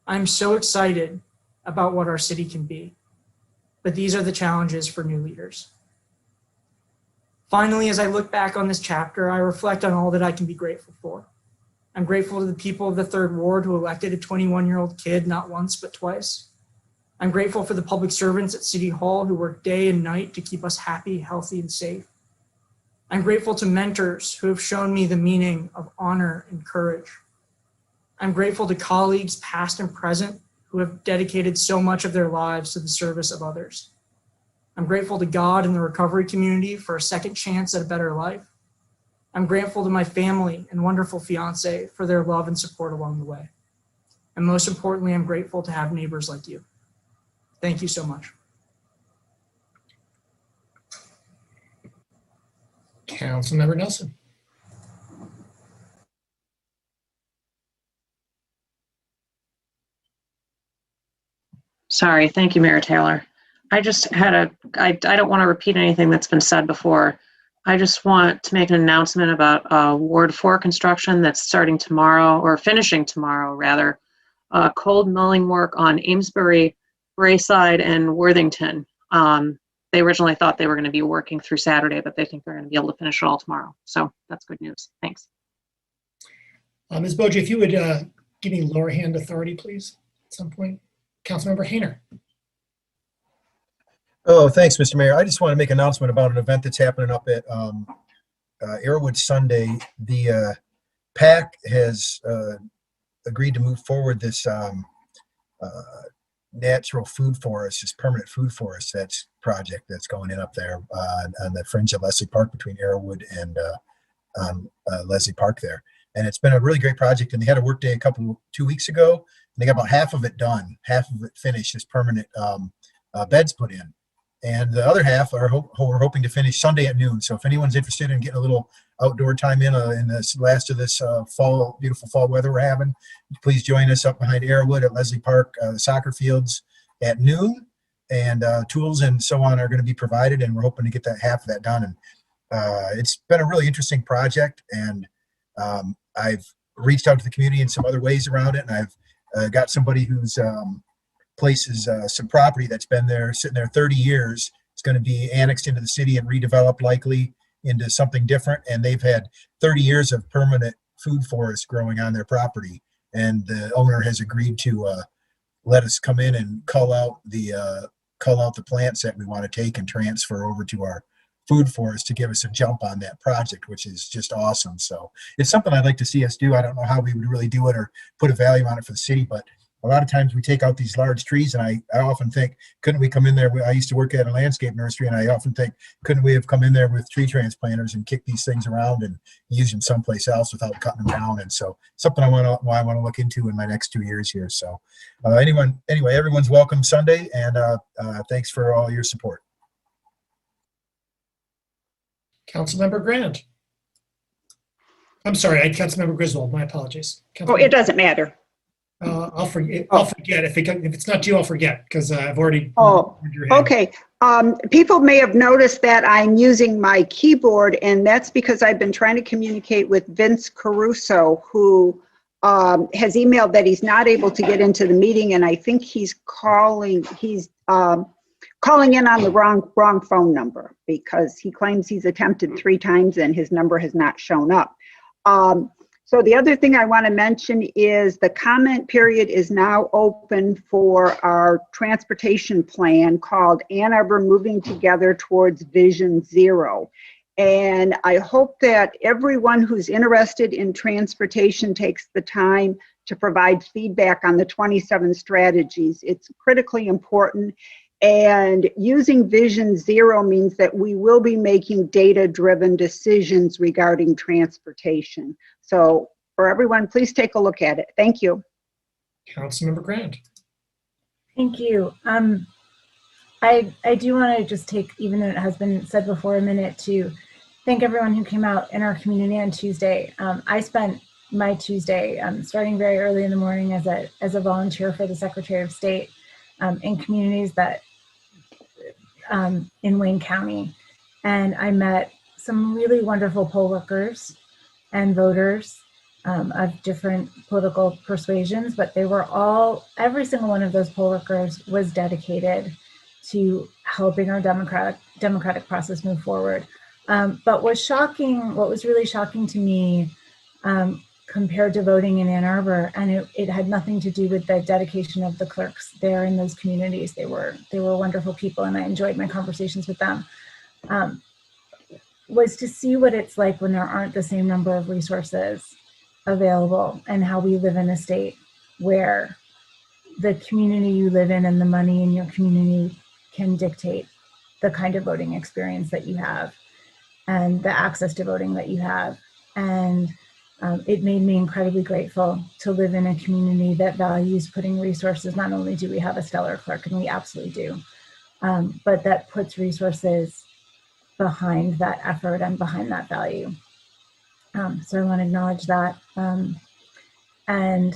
I'm so excited about what our city can be, but these are the challenges for new leaders. Finally, as I look back on this chapter, I reflect on all that I can be grateful for. I'm grateful to the people of the 3rd Ward who elected a 21-year-old kid not once but twice. I'm grateful for the public servants at City Hall who work day and night to keep us happy, healthy, and safe. I'm grateful to mentors who have shown me the meaning of honor and courage. I'm grateful to colleagues, past and present, who have dedicated so much of their lives to the service of others. I'm grateful to God and the recovery community for a second chance at a better life. I'm grateful to my family and wonderful fiance for their love and support along the way. And most importantly, I'm grateful to have neighbors like you. Thank you so much. Councilmember Nelson. Sorry, thank you, Mayor Taylor. I just had I don't want to repeat anything that's been said before. I just want to make an announcement about Ward 4 construction that's starting tomorrow, or finishing tomorrow, rather. Cold milling work on Amesbury, Braeside, and Worthington. They originally thought they were going to be working through Saturday, but they think they're going to be able to finish it all tomorrow. So that's good news. Thanks. Ms. Boji, if you would give me lower hand authority, please, at some point. Councilmember Hayner. Oh, thanks, Mr. Mayor. I just want to make an announcement about an event that's happening up at Airwood Sunday. The PAC has agreed to move forward this natural food forest, this permanent food forest project that's going in up there on the fringe of Leslie Park between Airwood and Leslie Park there. And it's been a really great project. And they had a work day 2 weeks ago, and they got about half of it done, half of it finished, as permanent beds put in. And the other half we're hoping to finish Sunday at noon. So if anyone's interested in getting a little outdoor time in this last of this beautiful fall weather we're having, please join us up behind Arrowwood at Leslie Park, the soccer fields at noon. And tools and so on are going to be provided, and we're hoping to get that half of that done. And it's been a really interesting project, and I've reached out to the community in some other ways around it, and I've got somebody who's places some property that's been there, sitting there 30 years. It's going to be annexed into the city and redeveloped likely into something different. And they've had 30 years of permanent food forest growing on their property. And the owner has agreed to let us come in and cull out the plants that we want to take and transfer over to our food forest to give us a jump on that project, which is just awesome. So it's something I'd like to see us do. I don't know how we would really do it or put a value on it for the city, but a lot of times we take out these large trees, and I often think, couldn't we come in there? I used to work at a landscape nursery, and I often think, couldn't we have come in there with tree transplanters and kicked these things around and use them someplace else without cutting them down? And so something I want to look into in my next 2 years here. So anyway, everyone's welcome Sunday, and thanks for all your support. Councilmember Grant. I'm sorry, Councilmember Griswold. My apologies. Oh, it doesn't matter. I'll forget. I'll forget if it's not you. I'll forget because I've already. Oh, okay. People may have noticed that I'm using my keyboard, and that's because I've been trying to communicate with Vince Caruso, who has emailed that he's not able to get into the meeting, and I think he's calling. He's calling in on the wrong phone number because he claims he's attempted 3 times and his number has not shown up. So the other thing I want to mention is the comment period is now open for our transportation plan called Ann Arbor Moving Together Towards Vision Zero. And I hope that everyone who's interested in transportation takes the time to provide feedback on the 27 strategies. It's critically important. And using Vision Zero means that we will be making data-driven decisions regarding transportation. So for everyone, please take a look at it. Thank you. Councilmember Grant. Thank you. I do want to just take, even though it has been said before, a minute to thank everyone who came out in our community on Tuesday. I spent my Tuesday starting very early in the morning as a volunteer for the Secretary of State in communities that in Wayne County. And I met some really wonderful poll workers and voters of different political persuasions, but they were every single one of those poll workers was dedicated to helping our democratic process move forward. But what was really shocking to me compared to voting in Ann Arbor, and it had nothing to do with the dedication of the clerks there in those communities. They were wonderful people, and I enjoyed my conversations with them, was to see what it's like when there aren't the same number of resources available, and how we live in a state where the community you live in and the money in your community can dictate the kind of voting experience that you have and the access to voting that you have. And it made me incredibly grateful to live in a community that values putting resources. Not only do we have a stellar clerk, and we absolutely do, but that puts resources behind that effort and behind that value. So I want to acknowledge that. And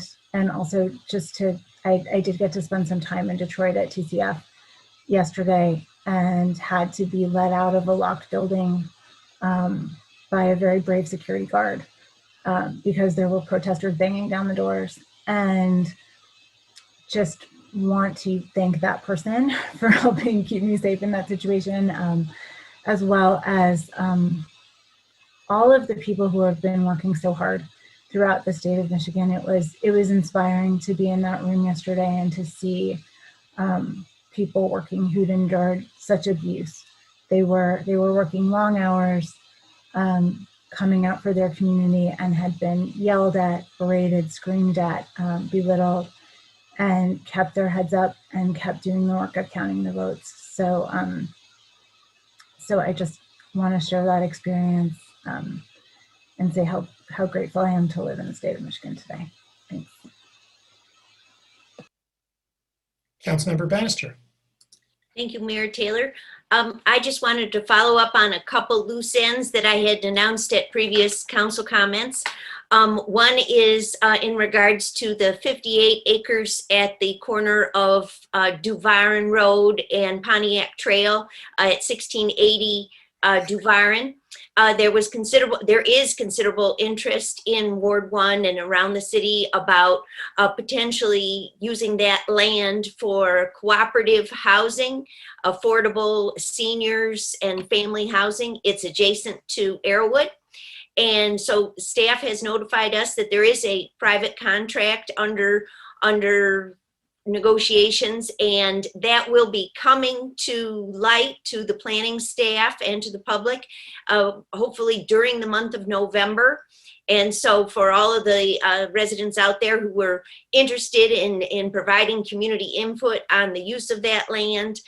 also just I did get to spend some time in Detroit at TCF yesterday and had to be let out of a locked building by a very brave security guard because there were protesters banging down the doors, and just want to thank that person for helping keep me safe in that situation, as well as all of the people who have been working so hard throughout the state of Michigan. It was inspiring to be in that room yesterday and to see people working who'd endured such abuse. They were working long hours, coming out for their community, and had been yelled at, berated, screamed at, belittled, and kept their heads up and kept doing the work of counting the votes. So I just want to share that experience and say how how grateful I am to live in the state of Michigan today. Thanks. Councilmember Bannister. Thank you, Mayor Taylor. I just wanted to follow up on a couple loose ends that I had announced at previous council comments. One is in regards to the 58 acres at the corner of Duvarin Road and Pontiac Trail at 1680 Duvarin. There is considerable interest in Ward 1 and around the city about potentially using that land for cooperative housing, affordable seniors and family housing. It's adjacent to Arrowwood. And so staff has notified us that there is a private contract under negotiations, and that will be coming to light to the planning staff and to the public, hopefully during the month of November. And so for all of the residents out there who were interested in providing community input on the use of that land,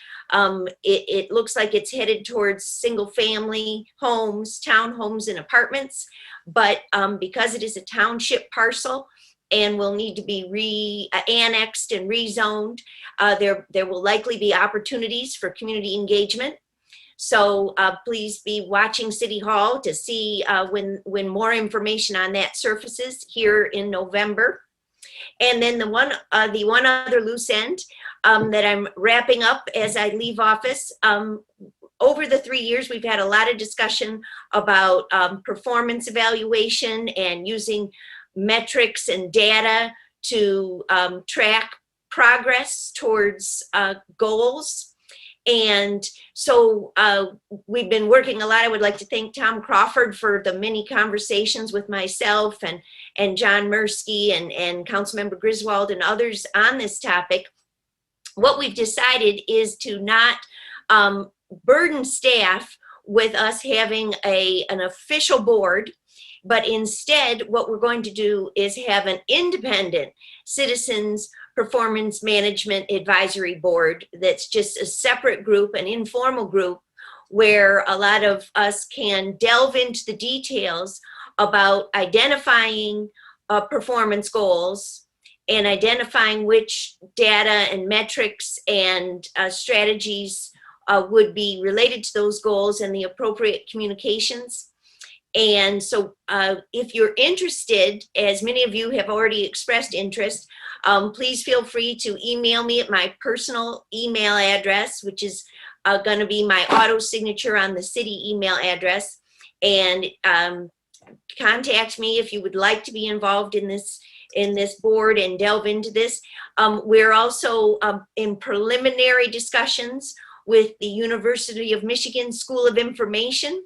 it looks like it's headed towards single family homes, townhomes and apartments. But because it is a township parcel, and will need to be annexed and rezoned, there will likely be opportunities for community engagement. So please be watching City Hall to see when more information on that surfaces here in November. And then the one other loose end that I'm wrapping up as I leave office. Over the 3 years, we've had a lot of discussion about performance evaluation and using metrics and data to track progress towards goals. And so we've been working a lot. I would like to thank Tom Crawford for the many conversations with myself and John Mursky and Councilmember Griswold and others on this topic. What we've decided is to not burden staff with us having an official board, but instead what we're going to do is have an independent citizens performance management advisory board that's just a separate group, an informal group, where a lot of us can delve into the details about identifying performance goals and identifying which data and metrics and strategies would be related to those goals and the appropriate communications. And so if you're interested, as many of you have already expressed interest, please feel free to email me at my personal email address, which is going to be my auto signature on the city email address, and contact me if you would like to be involved in this board and delve into this. We're also in preliminary discussions with the University of Michigan School of Information.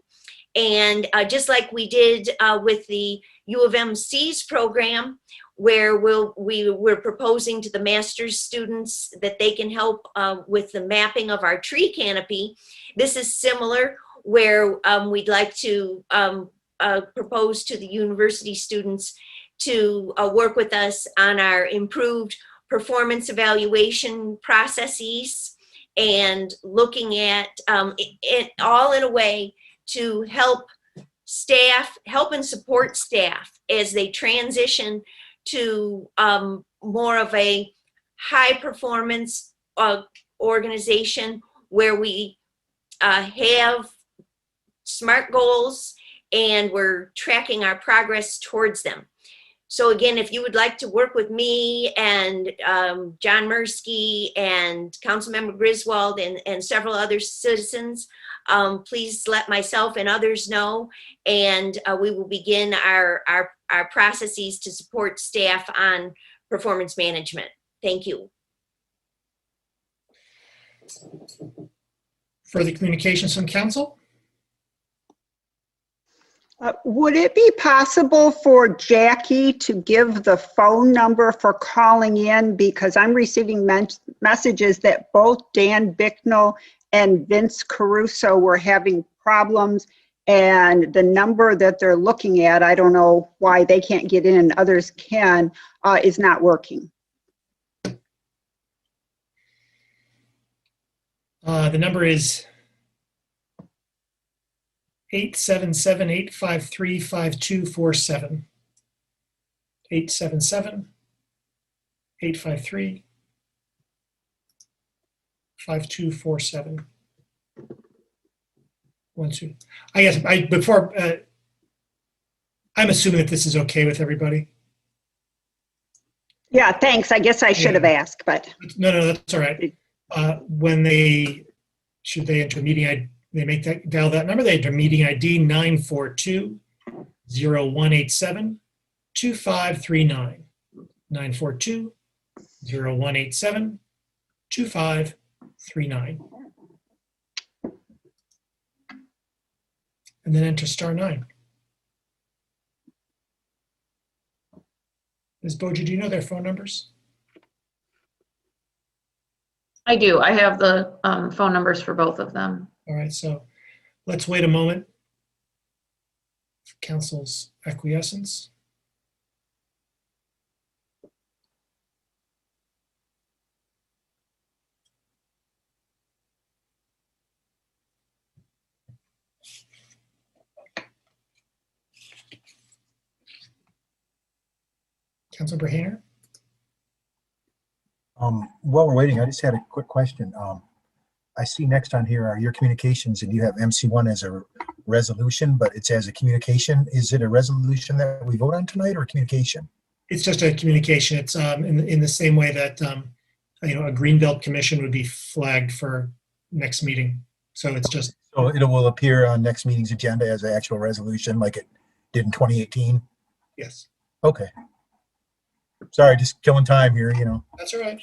And just like we did with the U of MC's program, where we're proposing to the master's students that they can help with the mapping of our tree canopy, this is similar, where we'd like to propose to the university students to work with us on our improved performance evaluation processes and looking at it all in a way to help and support staff as they transition to more of a high performance organization where we have SMART goals and we're tracking our progress towards them. So again, if you would like to work with me and John Mursky and Councilmember Griswold and several other citizens, please let myself and others know, and we will begin our processes to support staff on performance management. Thank you. Further communications from council? Would it be possible for Jackie to give the phone number for calling in? Because I'm receiving messages that both Dan Bicknell and Vince Caruso were having problems, and the number that they're looking at, I don't know why they can't get in and others can, is not working. The number is 877-853-5247. 877-853-5247. I guess I'm assuming that this is okay with everybody. Yeah, thanks. I guess I should have asked, but. No, that's all right. When should they enter a meeting, they dial that number, they enter meeting ID 942-0187-2539. 942-0187-2539. And then enter *9. Ms. Boji, do you know their phone numbers? I do. I have the phone numbers for both of them. All right, so let's wait a moment for council's acquiescence. Councilmember Hayner? While we're waiting, I just had a quick question. I see next on here are your communications, and you have MC1 as a resolution, but it's as a communication. Is it a resolution that we vote on tonight or a communication? It's just a communication. It's in the same way that a Greenbelt Commission would be flagged for next meeting. So it's just. So it will appear on next meeting's agenda as an actual resolution like it did in 2018? Yes. Okay. Sorry, just killing time here, That's all right.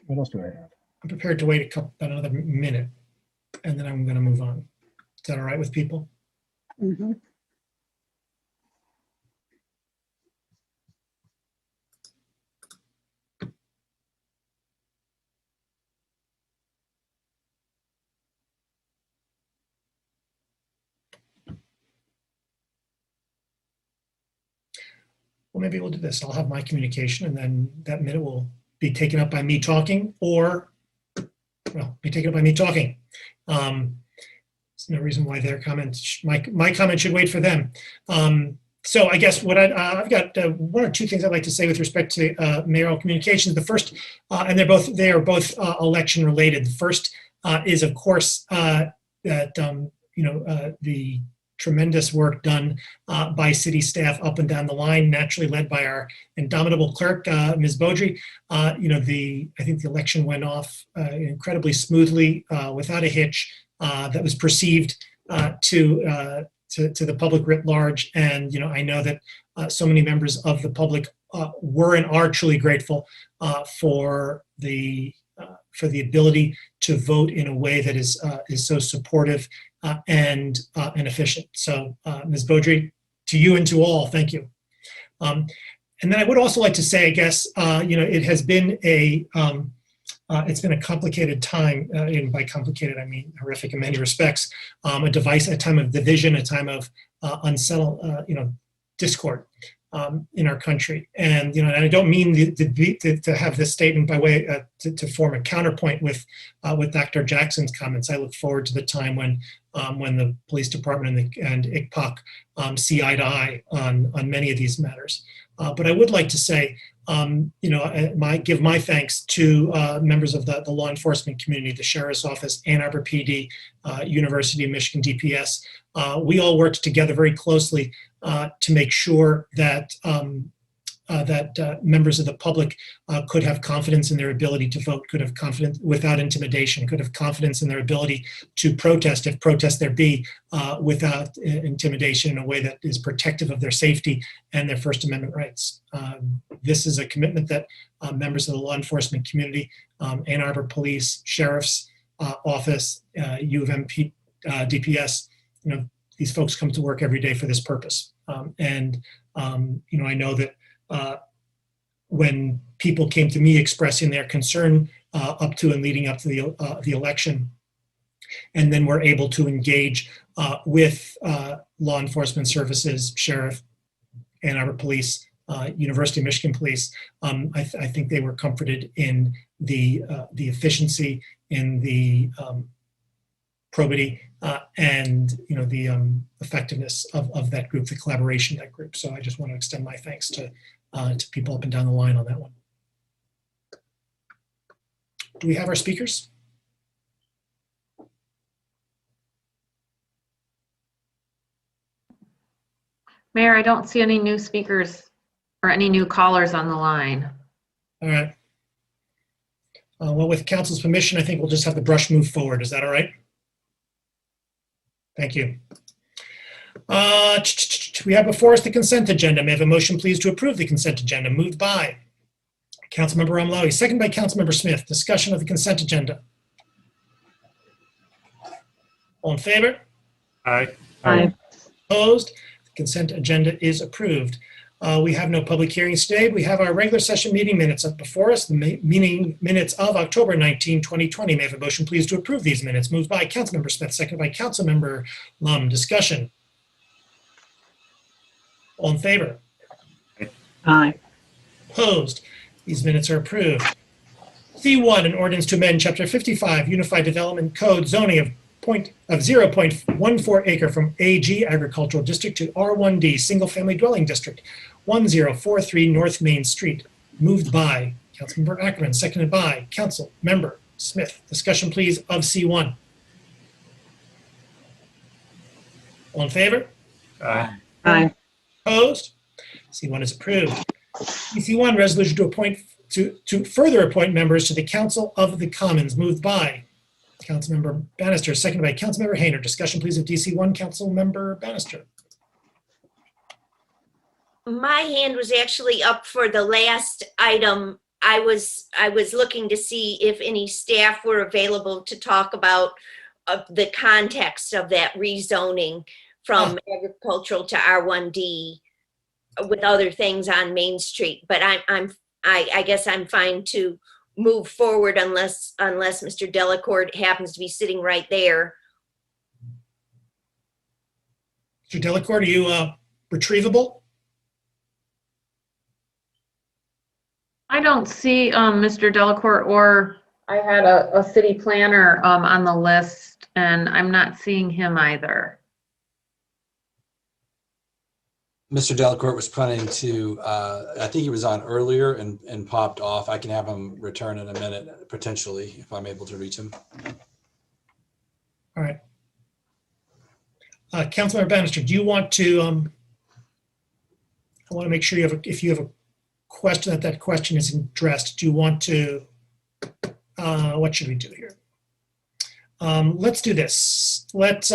What else do I have? I'm prepared to wait about another minute, and then I'm going to move on. Is that all right with people? Mm-hmm. Well, maybe we'll do this. I'll have my communication, and then that minute will be taken up by me talking, or, well, be taken up by me talking. There's no reason why their comments, my comment should wait for them. So I guess what I've got one or two things I'd like to say with respect to mayoral communications. The first, and they are both election related. The first is, of course, that the tremendous work done by city staff up and down the line, naturally led by our indomitable clerk, Ms. Beaudry. I think the election went off incredibly smoothly, without a hitch, that was perceived to the public writ large. And I know that so many members of the public were and are truly grateful for the ability to vote in a way that is so supportive and efficient. So, Ms. Beaudry, to you and to all, thank you. And then I would also like to say, I guess, it has been it's been a complicated time, and by complicated I mean horrific in many respects. A time of division, a time of unsettled, discord in our country. And and I don't mean to have this statement by way to form a counterpoint with Dr. Jackson's comments. I look forward to the time when the police department and ICPOC see eye to eye on many of these matters. But I would like to say, give my thanks to members of the law enforcement community, the Sheriff's Office, Ann Arbor PD, University of Michigan DPS. We all worked together very closely to make sure that members of the public could have confidence in their ability to vote, could have confidence without intimidation, could have confidence in their ability to protest, if protest there be, without intimidation, in a way that is protective of their safety and their First Amendment rights. This is a commitment that members of the law enforcement community, Ann Arbor Police, Sheriff's Office, U of M DPS, these folks come to work every day for this purpose. I know that when people came to me expressing their concern up to and leading up to the election, and then were able to engage with law enforcement services, sheriff, Ann Arbor Police, University of Michigan Police, I think they were comforted in the efficiency, in the probity, and the effectiveness of that group, the collaboration of that group. So I just want to extend my thanks to people up and down the line on that one. Do we have our speakers? Mayor, I don't see any new speakers or any new callers on the line. All right. Well, with council's permission, I think we'll just have the brush move forward. Is that all right? Thank you. We have before us the consent agenda. May I have a motion, please, to approve the consent agenda? Moved by Councilmember Ramlawi, second by Councilmember Smith. Discussion of the consent agenda. All in favor? Aye. Aye. Opposed? The consent agenda is approved. We have no public hearings today. We have our regular session meeting minutes up before us, the meeting minutes of October 19, 2020. May I have a motion, please, to approve these minutes? Moved by Councilmember Smith, second by Councilmember Lum. Discussion. All in favor? Aye. Opposed? These minutes are approved. C1, an ordinance to amend Chapter 55, Unified Development Code zoning of 0.14 acre from AG Agricultural District to R1D Single Family Dwelling District, 1043 North Main Street. Moved by Councilmember Ackerman, seconded by Councilmember Smith. Discussion, please, of C1. All in favor? Aye. Aye. Opposed? C1 is approved. C1, resolution to further appoint members to the Council of the Commons. Moved by Councilmember Bannister, seconded by Councilmember Hayner. Discussion, please, of DC1. Councilmember Bannister. My hand was actually up for the last item. I was looking to see if any staff were available to talk about the context of that rezoning from agricultural to R1D with other things on Main Street. But I guess I'm fine to move forward unless Mr. Delacourt happens to be sitting right there. Mr. Delacourt, are you retrievable? I don't see Mr. Delacourt, or I had a city planner on the list, and I'm not seeing him either. Mr. Delacourt was planning to, I think he was on earlier and popped off. I can have him return in a minute, potentially, if I'm able to reach him. All right. Councilmember Bannister, do you want to, I want to make sure you have, if you have a question, that question is addressed. Do you want to, what should we do here? Let's do this. Let's,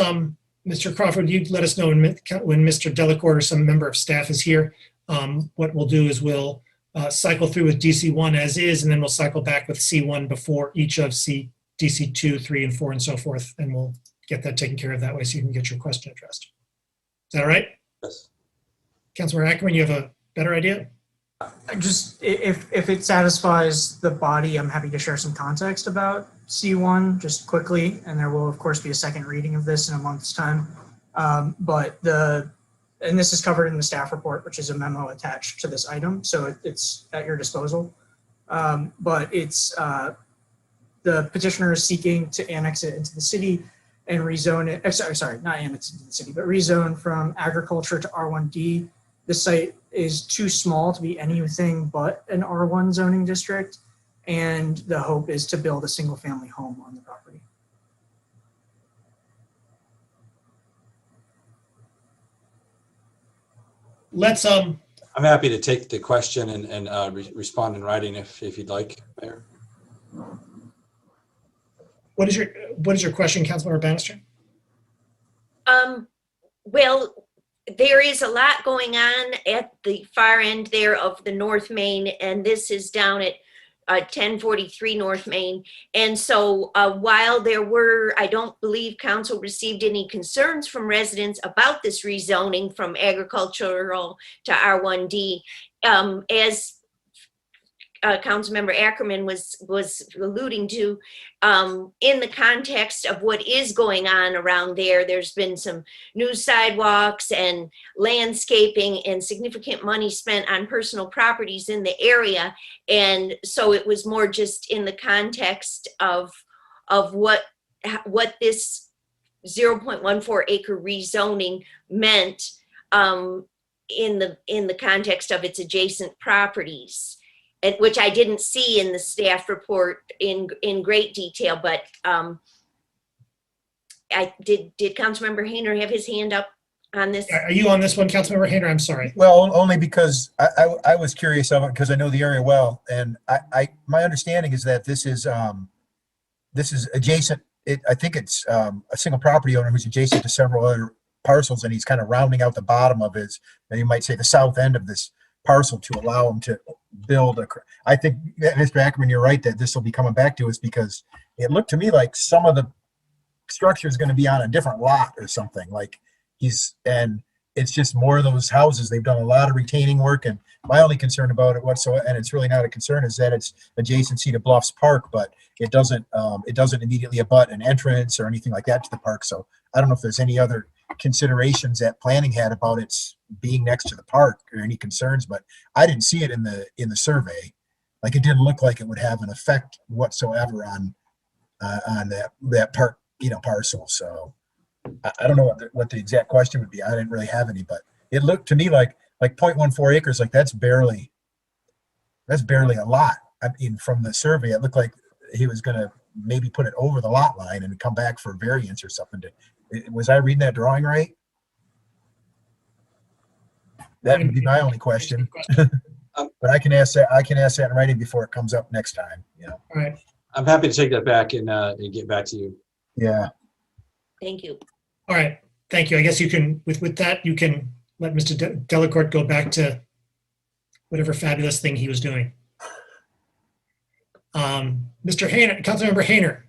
Mr. Crawford, you let us know when Mr. Delacourt or some member of staff is here. What we'll do is we'll cycle through with DC1 as is, and then we'll cycle back with C1 before each of DC2, 3, and 4, and so forth, and we'll get that taken care of that way so you can get your question addressed. Is that all right? Yes. Councilor Ackerman, you have a better idea? Just if it satisfies the body, I'm happy to share some context about C1 just quickly, and there will of course be a second reading of this in a month's time. And this is covered in the staff report, which is a memo attached to this item, so it's at your disposal. But it's the petitioner is seeking to annex it into the city and rezone it. Sorry, not annex it into the city, but rezone from agriculture to R1D. The site is too small to be anything but an R1 zoning district, and the hope is to build a single family home on the property. Let's I'm happy to take the question and respond in writing if you'd like, Mayor. What is your question, Councilmember Bannister? Well, there is a lot going on at the far end there of the North Main, and this is down at 1043 North Main. And so while there were, I don't believe council received any concerns from residents about this rezoning from agricultural to R1D, as Councilmember Ackerman was alluding to, in the context of what is going on around there. There's been some new sidewalks and landscaping and significant money spent on personal properties in the area. And so it was more just in the context of what this 0.14 acre rezoning meant, in the context of its adjacent properties, and which I didn't see in the staff report in great detail. But did Councilmember Hayner have his hand up on this? Are you on this one, Councilmember Hayner? I'm sorry. Well, only because I was curious of it because I know the area well, and my understanding is that this is adjacent. I think it's a single property owner who's adjacent to several other parcels, and he's kind of rounding out the bottom of his, and you might say the south end of this parcel to allow him to build I think, Mr. Ackerman, you're right that this will be coming back to us because it looked to me like some of the structure is going to be on a different lot or something. Like and it's just more of those houses. They've done a lot of retaining work, and my only concern about it whatsoever, and it's really not a concern, is that it's adjacency to Bluffs Park, but it doesn't immediately abut an entrance or anything like that to the park. So I don't know if there's any other considerations that planning had about its being next to the park or any concerns, but I didn't see it in the survey. Like it didn't look like it would have an effect whatsoever on that park, parcel. So I don't know what the exact question would be. I didn't really have any, but it looked to me like 0.14 acres, like that's barely a lot. I mean, from the survey, it looked like he was going to maybe put it over the lot line and come back for variance or something. Was I reading that drawing right? That would be my only question. But I can ask that in writing before it comes up next time. All right. I'm happy to take that back and get back to you. Yeah. Thank you. All right. Thank you. I guess you can, with that, you can let Mr. Delacourt go back to whatever fabulous thing he was doing. Mr. Hayner, Councilmember Hayner,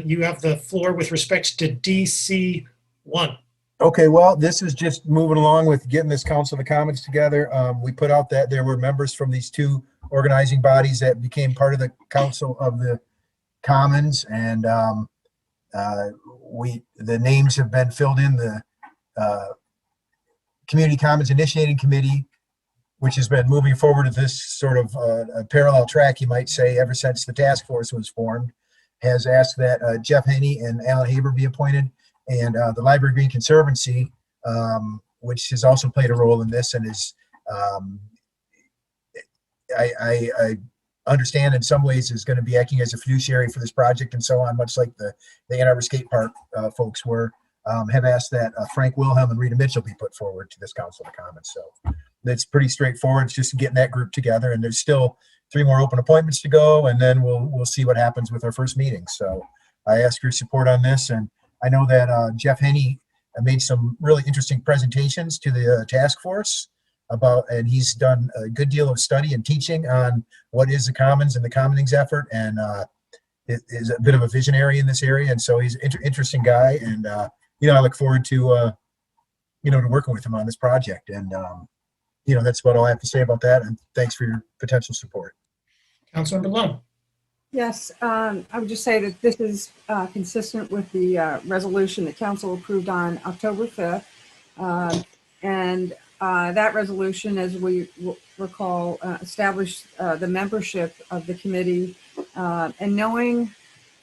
you have the floor with respect to DC 1. Okay, well, this is just moving along with getting this Council of Commons together. We put out that there were members from these two organizing bodies that became part of the Council of the Commons, and the names have been filled in. The Community Commons Initiating Committee, which has been moving forward to this sort of a parallel track, you might say, ever since the task force was formed, has asked that Jeff Henney and Alan Haber be appointed, and the Library Green Conservancy, which has also played a role in this, and is, I understand in some ways is going to be acting as a fiduciary for this project and so on, much like the Ann Arbor Skate Park folks were, have asked that Frank Wilhelm and Rita Mitchell be put forward to this Council of Commons. So that's pretty straightforward. It's just getting that group together, and there's still 3 more open appointments to go, and then we'll see what happens with our first meeting. So I ask your support on this, and I know that Jeff Henney made some really interesting presentations to the task force and he's done a good deal of study and teaching on what is the Commons and the Commonings effort, and is a bit of a visionary in this area, and so he's an interesting guy, and I look forward to to working with him on this project, and that's what all I have to say about that, and thanks for your potential support. Councilmember Lum. Yes, I would just say that this is consistent with the resolution that council approved on October 5th. And that resolution, as we recall, established the membership of the committee. And knowing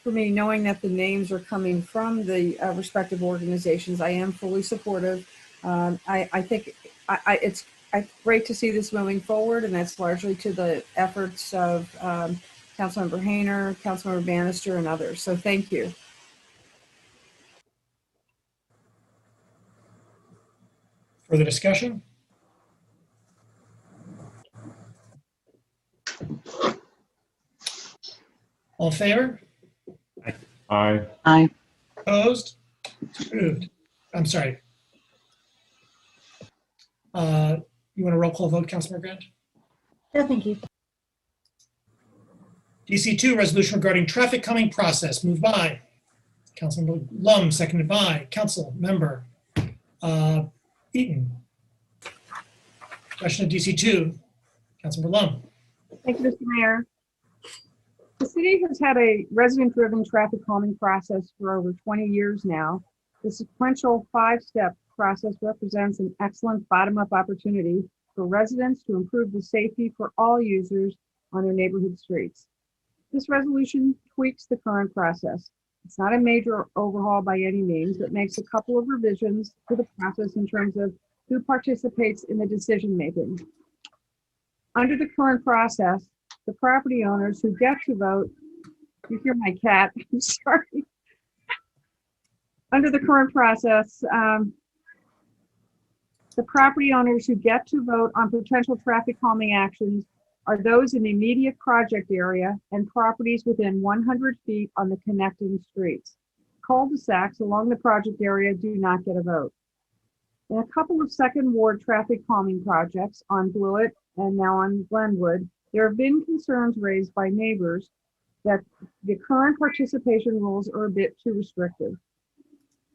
that the names are coming from the respective organizations, I am fully supportive. I think it's great to see this moving forward, and that's largely to the efforts of Councilmember Hayner, Councilmember Bannister, and others. So thank you. Further discussion? All in favor? Aye. Aye. Opposed? Approved. I'm sorry. You want a roll call vote, Councilmember Grant? No, thank you. DC 2, resolution regarding traffic calming process, moved by Councilmember Lum, seconded by Councilmember Eaton. Question of DC 2, Councilmember Lum. Thank you, Mr. Mayor. The city has had a resident-driven traffic calming process for over 20 years now. The sequential 5-step process represents an excellent bottom-up opportunity for residents to improve the safety for all users on their neighborhood streets. This resolution tweaks the current process. It's not a major overhaul by any means, but makes a couple of revisions to the process in terms of who participates in the decision-making. Under the current process, the property owners who get to vote, you hear my cat, I'm sorry. Under the current process, the property owners who get to vote on potential traffic calming actions are those in the immediate project area and properties within 100 feet on the connecting streets. Cul-de-sacs along the project area do not get a vote. In a couple of second ward traffic calming projects on Blewett and now on Glenwood, there have been concerns raised by neighbors that the current participation rules are a bit too restrictive.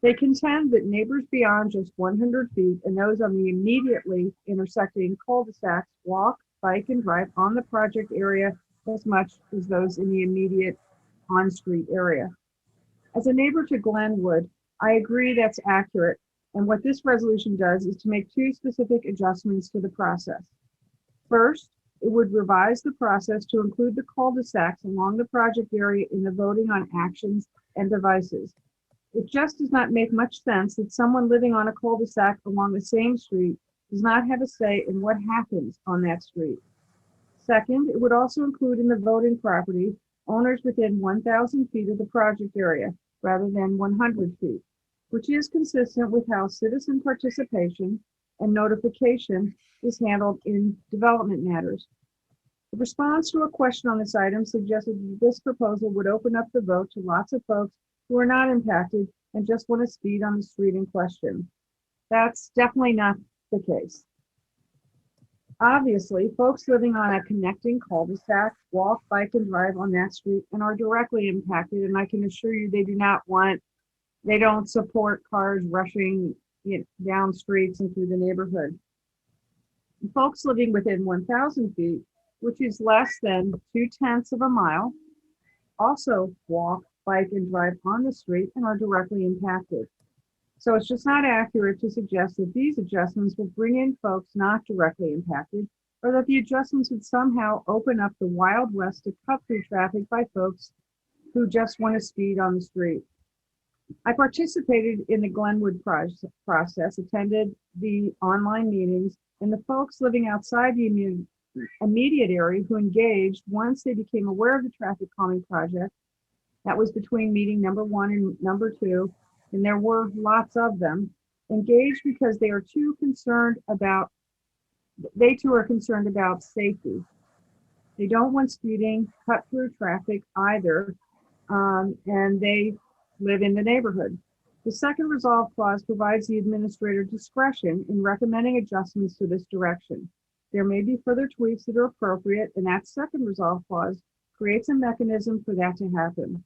They contend that neighbors beyond just 100 feet and those on the immediately intersecting cul-de-sacs walk, bike, and drive on the project area as much as those in the immediate on-street area. As a neighbor to Glenwood, I agree that's accurate, and what this resolution does is to make two specific adjustments to the process. First, it would revise the process to include the cul-de-sacs along the project area in the voting on actions and devices. It just does not make much sense that someone living on a cul-de-sac along the same street does not have a say in what happens on that street. Second, it would also include in the voting property owners within 1,000 feet of the project area rather than 100 feet, which is consistent with how citizen participation and notification is handled in development matters. The response to a question on this item suggested that this proposal would open up the vote to lots of folks who are not impacted and just want to speed on the street in question. That's definitely not the case. Obviously, folks living on a connecting cul-de-sac walk, bike, and drive on that street and are directly impacted, and I can assure you they don't support cars rushing down streets and through the neighborhood. Folks living within 1,000 feet, which is less than 0.2 of a mile, also walk, bike, and drive on the street and are directly impacted. So it's just not accurate to suggest that these adjustments will bring in folks not directly impacted, or that the adjustments would somehow open up the Wild West to cut through traffic by folks who just want to speed on the street. I participated in the Glenwood process, attended the online meetings, and the folks living outside the immediate area who engaged once they became aware of the traffic calming project. That was between meeting number 1 and number 2, and there were lots of them, engaged because they too are concerned about safety. They don't want speeding, cut through traffic either, and they live in the neighborhood. The second resolve clause provides the administrator discretion in recommending adjustments to this direction. There may be further tweaks that are appropriate, and that second resolve clause creates a mechanism for that to happen.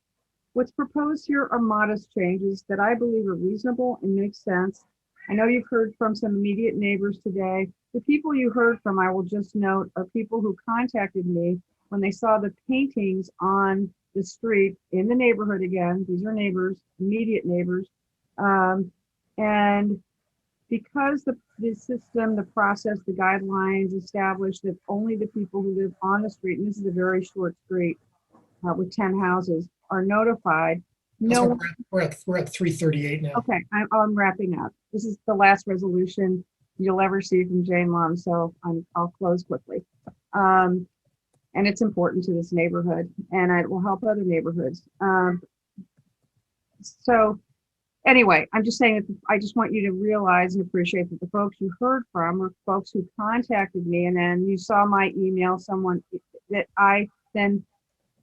What's proposed here are modest changes that I believe are reasonable and make sense. I know you've heard from some immediate neighbors today. The people you heard from, I will just note, are people who contacted me when they saw the paintings on the street in the neighborhood again. These are neighbors, immediate neighbors. And because the system, the process, the guidelines established that only the people who live on the street, and this is a very short street with 10 houses, are notified. No, we're at 3:38 now. Okay, I'm wrapping up. This is the last resolution you'll ever see from Jane Lum, so I'll close quickly. And it's important to this neighborhood, and it will help other neighborhoods. So anyway, I'm just saying that I just want you to realize and appreciate that the folks you heard from are folks who contacted me, and then you saw my email, someone that I then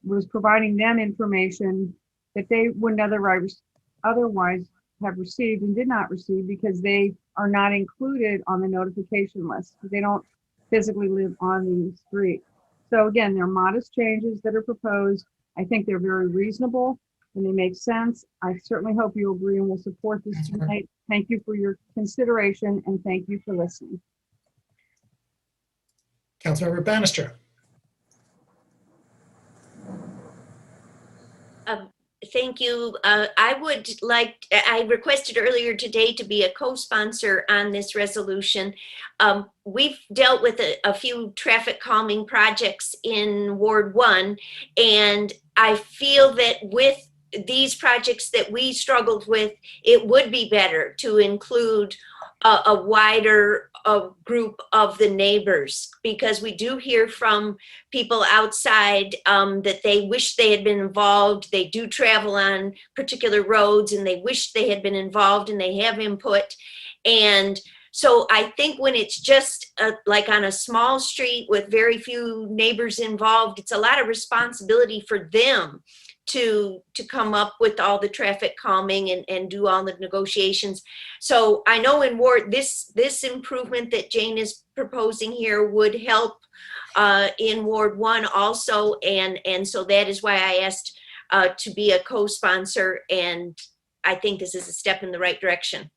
was providing them information that they wouldn't otherwise have received and did not receive because they are not included on the notification list. They don't physically live on the street. So again, they're modest changes that are proposed. I think they're very reasonable and they make sense. I certainly hope you agree and will support this tonight. Thank you for your consideration and thank you for listening. Councilmember Bannister. Thank you. I requested earlier today to be a co-sponsor on this resolution. We've dealt with a few traffic calming projects in Ward 1, and I feel that with these projects that we struggled with, it would be better to include a wider group of the neighbors, because we do hear from people outside that they wish they had been involved. They do travel on particular roads and they wish they had been involved, and they have input. And so I think when it's just like on a small street with very few neighbors involved, it's a lot of responsibility for them to come up with all the traffic calming and do all the negotiations. So I know in Ward, this improvement that Jane is proposing here would help in Ward 1 also. And so that is why I asked to be a co-sponsor, and I think this is a step in the right direction.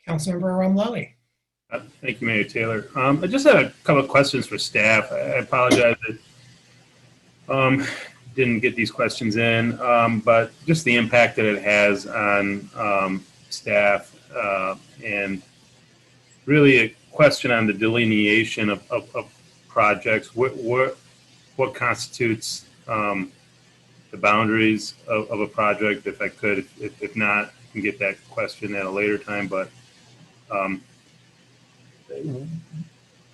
Councilmember Romali. Thank you, Mayor Taylor. I just had a couple of questions for staff. I apologize that didn't get these questions in, but just the impact that it has on staff, and really a question on the delineation of projects. What constitutes the boundaries of a project? If I could, if not, I can get that question at a later time. But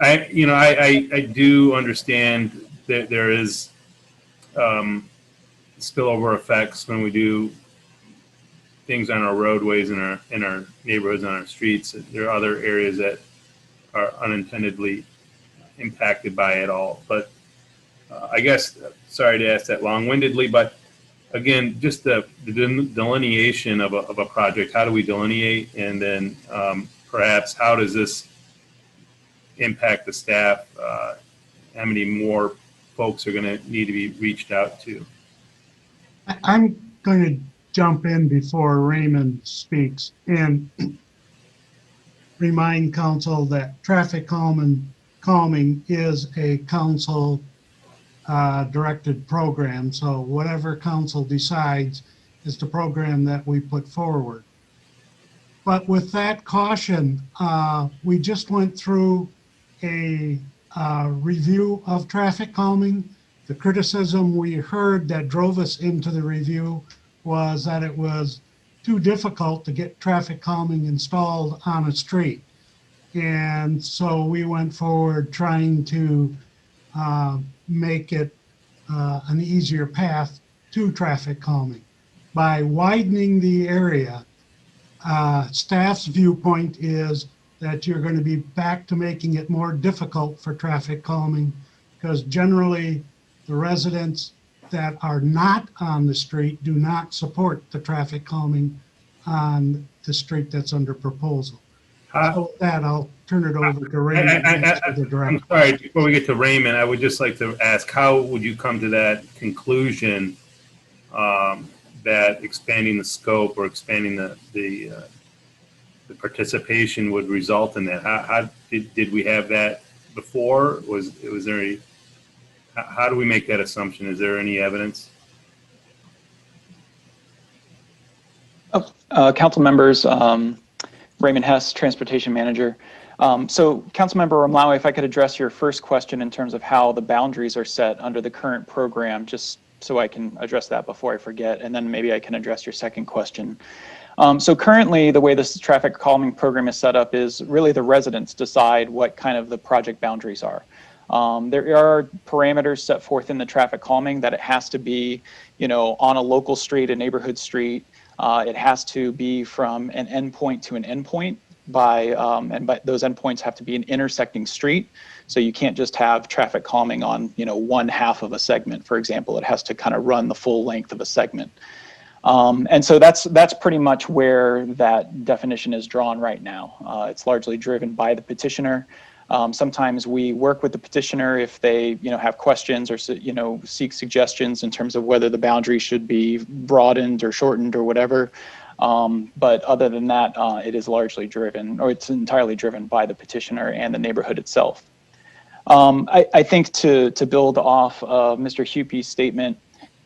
I do understand that there is spillover effects when we do things on our roadways, in our neighborhoods, on our streets. There are other areas that are unintendedly impacted by it all. But I guess, sorry to ask that long-windedly, but again, just the delineation of a project. How do we delineate? And then perhaps how does this impact the staff? How many more folks are going to need to be reached out to? I'm going to jump in before Raymond speaks and remind council that traffic calming is a council directed program. So whatever council decides is the program that we put forward. But with that caution, we just went through a review of traffic calming. The criticism we heard that drove us into the review was that it was too difficult to get traffic calming installed on a street. And so we went forward trying to make it an easier path to traffic calming. By widening the area, staff's viewpoint is that you're going to be back to making it more difficult for traffic calming, because generally the residents that are not on the street do not support the traffic calming on the street that's under proposal. So with that, I'll turn it over to Raymond. I'm sorry, before we get to Raymond, I would just like to ask, how would you come to that conclusion that expanding the scope or expanding the participation would result in that? How did we have that before? Was there any? How do we make that assumption? Is there any evidence? Council members, Raymond Hess, Transportation Manager. So Councilmember Romlawi, if I could address your first question in terms of how the boundaries are set under the current program, just so I can address that before I forget, and then maybe I can address your second question. So currently, the way this traffic calming program is set up is really the residents decide what kind of the project boundaries are. There are parameters set forth in the traffic calming that it has to be, on a local street, a neighborhood street. It has to be from an endpoint to an endpoint and those endpoints have to be an intersecting street. So you can't just have traffic calming on, one half of a segment, for example. It has to kind of run the full length of a segment. And so that's pretty much where that definition is drawn right now. It's largely driven by the petitioner. Sometimes we work with the petitioner if they, have questions or, seek suggestions in terms of whether the boundary should be broadened or shortened or whatever. But other than that, it is largely driven, or it's entirely driven by the petitioner and the neighborhood itself. I think to build off of Mr. Huppie's statement,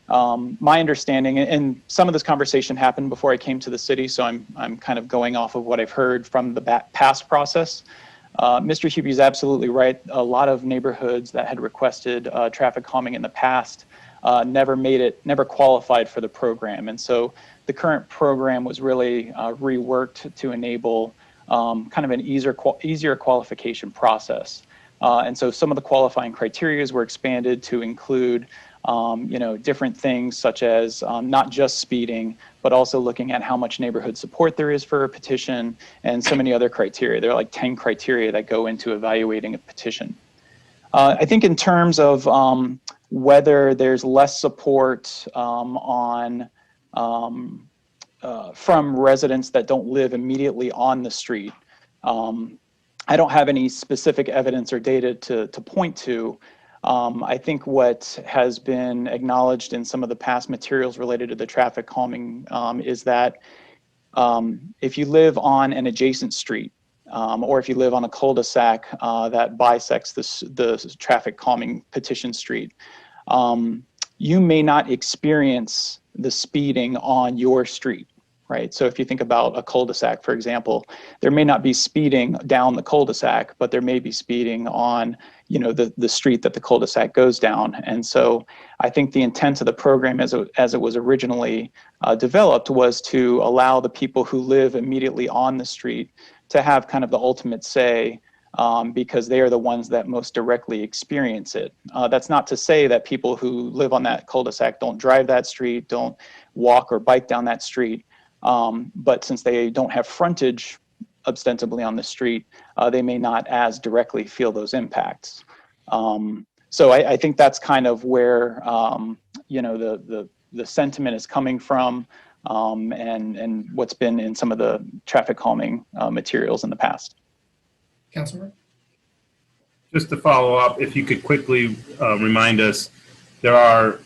My understanding, and some of this conversation happened before I came to the city, so I'm kind of going off of what I've heard from the past process. Mr. Hubie is absolutely right. A lot of neighborhoods that had requested traffic calming in the past never qualified for the program. And so the current program was really reworked to enable kind of an easier qualification process. And so some of the qualifying criteria were expanded to include different things such as not just speeding, but also looking at how much neighborhood support there is for a petition and so many other criteria. There are like 10 criteria that go into evaluating a petition. I think in terms of whether there's less support from residents that don't live immediately on the street, I don't have any specific evidence or data to point to. I think what has been acknowledged in some of the past materials related to the traffic calming is that if you live on an adjacent street, or if you live on a cul-de-sac that bisects the traffic calming petition street, you may not experience the speeding on your street, right? So if you think about a cul-de-sac, for example, there may not be speeding down the cul-de-sac, but there may be speeding on the street that the cul-de-sac goes down. And so I think the intent of the program as it was originally developed was to allow the people who live immediately on the street to have kind of the ultimate say, because they are the ones that most directly experience it. That's not to say that people who live on that cul-de-sac don't drive that street, don't walk or bike down that street, but since they don't have frontage ostensibly on the street, they may not as directly feel those impacts. So I think that's kind of where the sentiment is coming from, and what's been in some of the traffic calming materials in the past. Councilor? Just to follow up, if you could quickly remind us, there are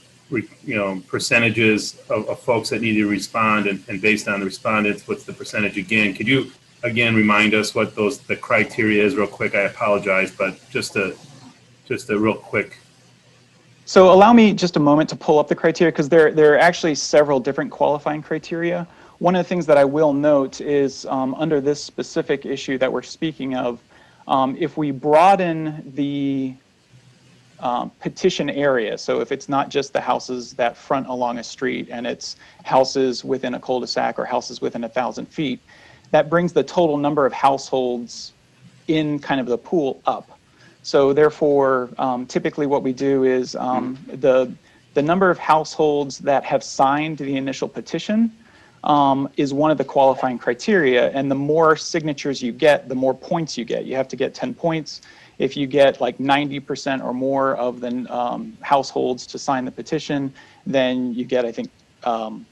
percentages of folks that need to respond, and based on the respondents, what's the percentage again? Could you again remind us what the criteria is real quick? I apologize, but just a real quick. So allow me just a moment to pull up the criteria, because there are actually several different qualifying criteria. One of the things that I will note is under this specific issue that we're speaking of, if we broaden the petition area, so if it's not just the houses that front along a street and it's houses within a cul-de-sac or houses within 1,000 feet, that brings the total number of households in kind of the pool up. So therefore, typically what we do is the number of households that have signed the initial petition is one of the qualifying criteria. And the more signatures you get, the more points you get. You have to get 10 points. If you get like 90% or more of the households to sign the petition, then you get, I think,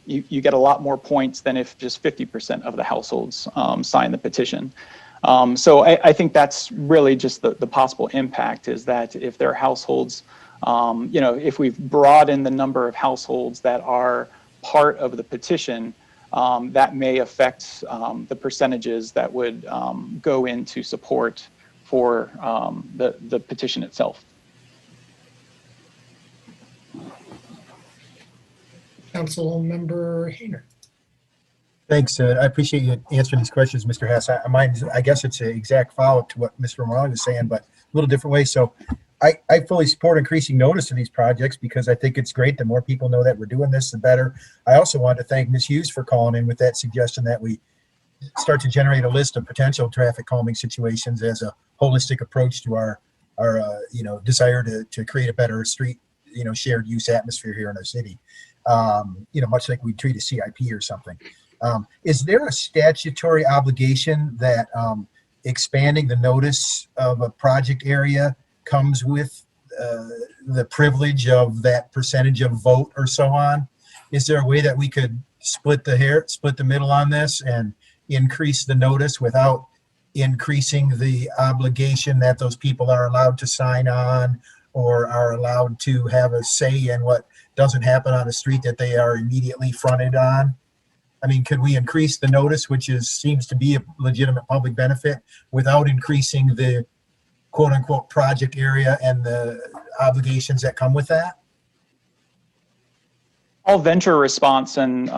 you get a lot more points than if just 50% of the households sign the petition. So I think that's really just the possible impact, is that if there are households, if we've broadened the number of households that are part of the petition, that may affect the percentages that would go into support for the petition itself. Councilmember Hayner. Thanks. I appreciate you answering these questions, Mr. Hess. I guess it's an exact follow-up to what Mr. Morale was saying, but a little different way. So I fully support increasing notice of these projects, because I think it's great. The more people know that we're doing this, the better. I also want to thank Ms. Hughes for calling in with that suggestion that we start to generate a list of potential traffic calming situations as a holistic approach to our desire to create a better street, shared use atmosphere here in our city. Much like we treat a CIP or something. Is there a statutory obligation that expanding the notice of a project area comes with the privilege of that percentage of vote or so on? Is there a way that we could split the middle on this and increase the notice without increasing the obligation that those people are allowed to sign on or are allowed to have a say in what doesn't happen on a street that they are immediately fronted on? I mean, could we increase the notice, which seems to be a legitimate public benefit, without increasing the quote unquote project area and the obligations that come with that? I'll venture a response, and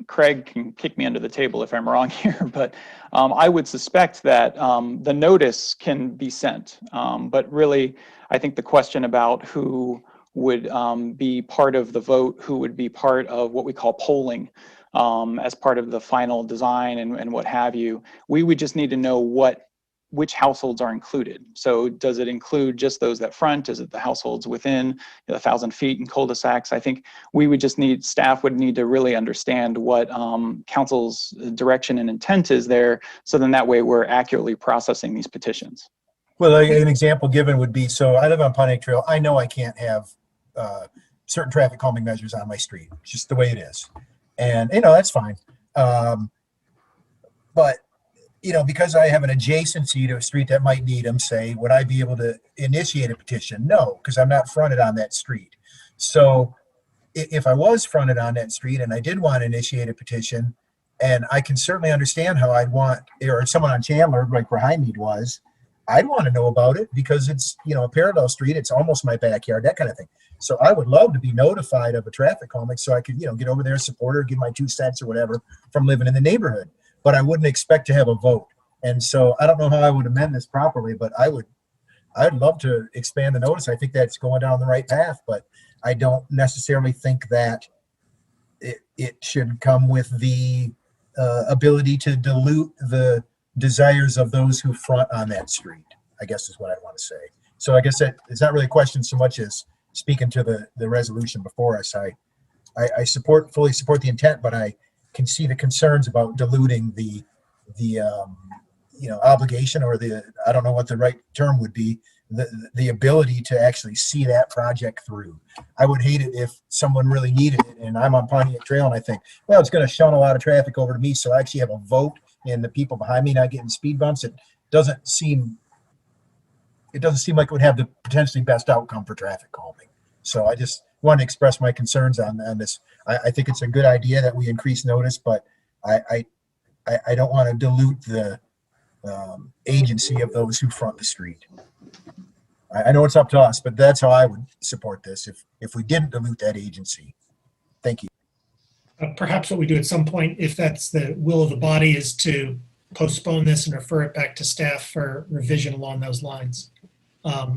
Craig can kick me under the table if I'm wrong here, but I would suspect that the notice can be sent. But really, I think the question about who would be part of the vote, who would be part of what we call polling as part of the final design and what have you, we would just need to know which households are included. So does it include just those that front? Is it the households within 1,000 feet in cul-de-sacs? I think we would just need, staff would need to really understand what council's direction and intent is there, so then that way we're accurately processing these petitions. Well, an example given would be, so I live on Pontiac Trail. I know I can't have certain traffic calming measures on my street. It's just the way it is. And, that's fine. But, because I have an adjacency to a street that might need them, say, would I be able to initiate a petition? No, because I'm not fronted on that street. So if I was fronted on that street and I did want to initiate a petition, and I can certainly understand how I'd want, or someone on Chandler, like where Highmead was, I'd want to know about it because it's, a parallel street. It's almost my backyard, that kind of thing. So I would love to be notified of a traffic calming so I could, get over there, support her, give my 2 cents or whatever from living in the neighborhood. But I wouldn't expect to have a vote. And so I don't know how I would amend this properly, but I'd love to expand the notice. I think that's going down the right path, but I don't necessarily think that it should come with the ability to dilute the desires of those who front on that street, I guess is what I want to say. So I guess that it's not really a question so much as speaking to the resolution before us. I fully support the intent, but I can see the concerns about diluting the obligation, or I don't know what the right term would be, the ability to actually see that project through. I would hate it if someone really needed it and I'm on Pontiac Trail and I think, well, it's going to shun a lot of traffic over to me, so I actually have a vote and the people behind me not getting speed bumps. It doesn't seem like it would have the potentially best outcome for traffic calming. So I just want to express my concerns on this. I think it's a good idea that we increase notice, but I don't want to dilute the agency of those who front the street. I know it's up to us, but that's how I would support this if we didn't dilute that agency. Thank you. Perhaps what we do at some point, if that's the will of the body, is to postpone this and refer it back to staff for revision along those lines,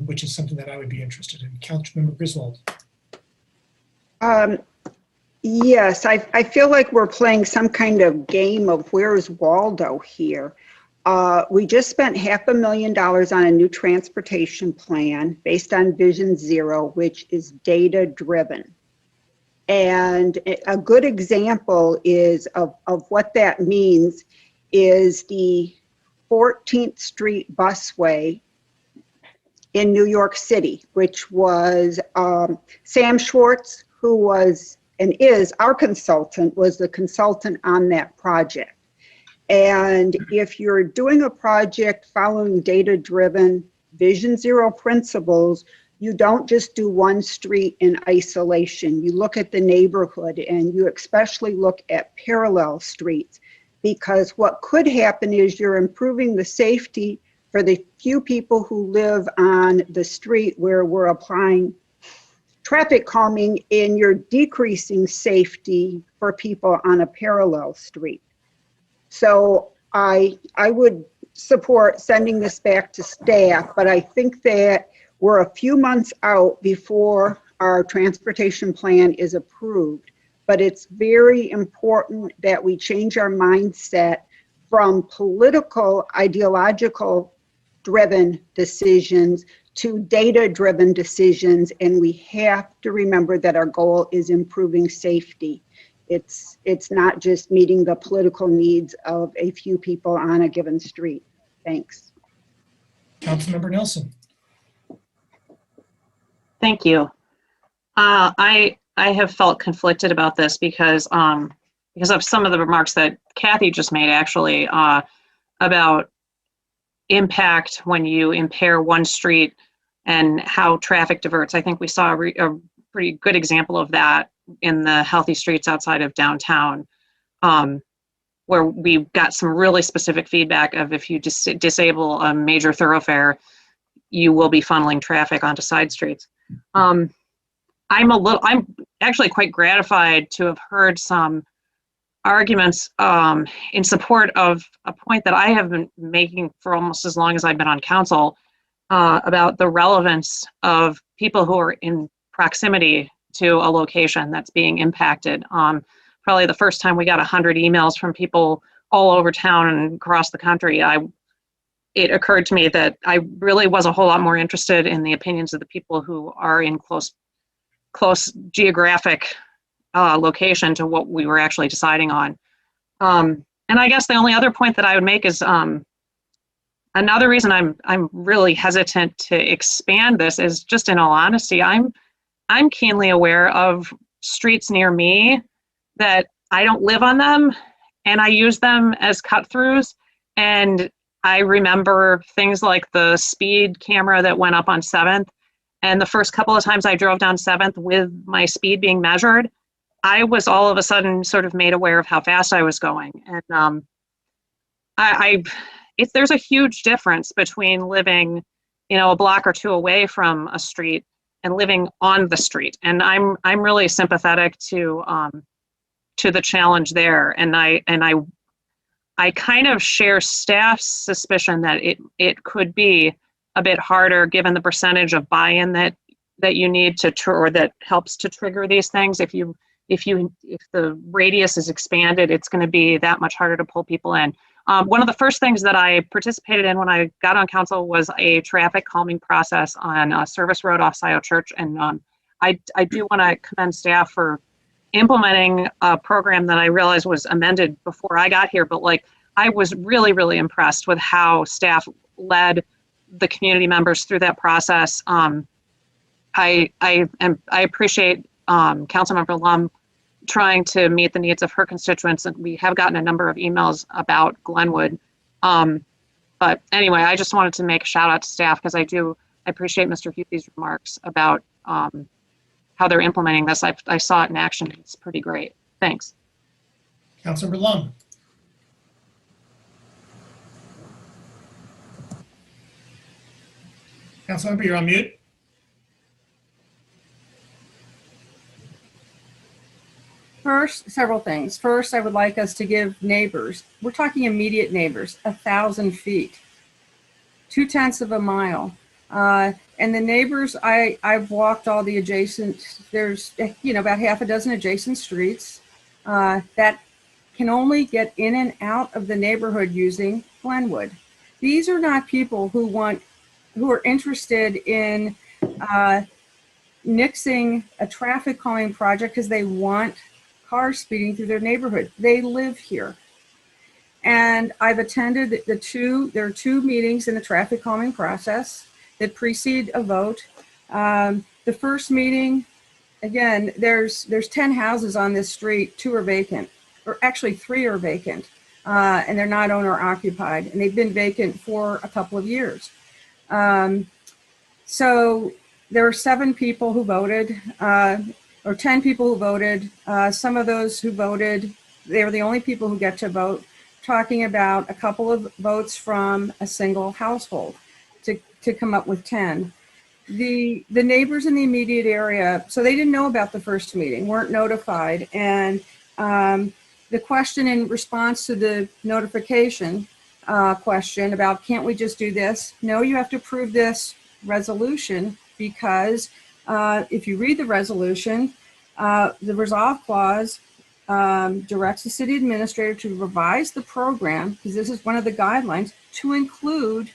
which is something that I would be interested in. Councilmember Griswold. Yes, I feel like we're playing some kind of game of where's Waldo here. We just spent $500,000 on a new transportation plan based on Vision Zero, which is data driven. And a good example is of what that means is the 14th Street busway in New York City, which was Sam Schwartz, who was and is our consultant, was the consultant on that project. And if you're doing a project following data-driven Vision Zero principles, you don't just do one street in isolation. You look at the neighborhood and you especially look at parallel streets, because what could happen is you're improving the safety for the few people who live on the street where we're applying traffic calming, and you're decreasing safety for people on a parallel street. So I would support sending this back to staff, but I think that we're a few months out before our transportation plan is approved. But it's very important that we change our mindset from political, ideological driven decisions to data-driven decisions, and we have to remember that our goal is improving safety. It's not just meeting the political needs of a few people on a given street. Thanks. Councilmember Nelson. Thank you. I have felt conflicted about this because of some of the remarks that Kathy just made, actually, about impact when you impair one street and how traffic diverts. I think we saw a pretty good example of that in the healthy streets outside of downtown, where we got some really specific feedback of if you disable a major thoroughfare, you will be funneling traffic onto side streets. I'm actually quite gratified to have heard some arguments in support of a point that I have been making for almost as long as I've been on council about the relevance of people who are in proximity to a location that's being impacted. Probably the first time we got 100 emails from people all over town and across the country, it occurred to me that I really was a whole lot more interested in the opinions of the people who are in close geographic location to what we were actually deciding on. And I guess the only other point that I would make is another reason I'm really hesitant to expand this is just in all honesty, I'm keenly aware of streets near me that I don't live on them and I use them as cut-throughs. And I remember things like the speed camera that went up on 7th. And the first couple of times I drove down 7th with my speed being measured, I was all of a sudden sort of made aware of how fast I was going. And there's a huge difference between living, a block or two away from a street and living on the street. And I'm really sympathetic to the challenge there. And I kind of share staff's suspicion that it could be a bit harder given the percentage of buy-in that you need or that helps to trigger these things. If the radius is expanded, it's going to be that much harder to pull people in. One of the first things that I participated in when I got on council was a traffic calming process on Service Road off Scioto Church. And I do want to commend staff for implementing a program that I realized was amended before I got here. But I was really, really impressed with how staff led the community members through that process. I appreciate Councilmember Lum trying to meet the needs of her constituents, and we have gotten a number of emails about Glenwood. But anyway, I just wanted to make a shout out to staff because I appreciate Mr. Hupy's remarks about how they're implementing this. I saw it in action. It's pretty great. Thanks. Councilmember Lum. Councilmember, you're on mute. First, several things. First, I would like us to give neighbors, we're talking immediate neighbors, 1,000 feet, 0.2 of a mile. And the neighbors, I've walked all the adjacent, there's, about half a dozen adjacent streets that can only get in and out of the neighborhood using Glenwood. These are not people who are interested in nixing a traffic calming project because they want cars speeding through their neighborhood. They live here. And I've attended there are 2 meetings in the traffic calming process that precede a vote. The first meeting, again, there's 10 houses on this street, 2 are vacant, or actually 3 are vacant, and they're not owner occupied, and they've been vacant for a couple of years. So there are 7 people who voted, or 10 people who voted. Some of those who voted, they were the only people who get to vote, talking about a couple of votes from a single household to come up with 10. The neighbors in the immediate area, so they didn't know about the first meeting, weren't notified. And the question in response to the notification question about can't we just do this? No, you have to approve this resolution because if you read the resolution, the resolve clause directs the city administrator to revise the program, because this is one of the guidelines, to include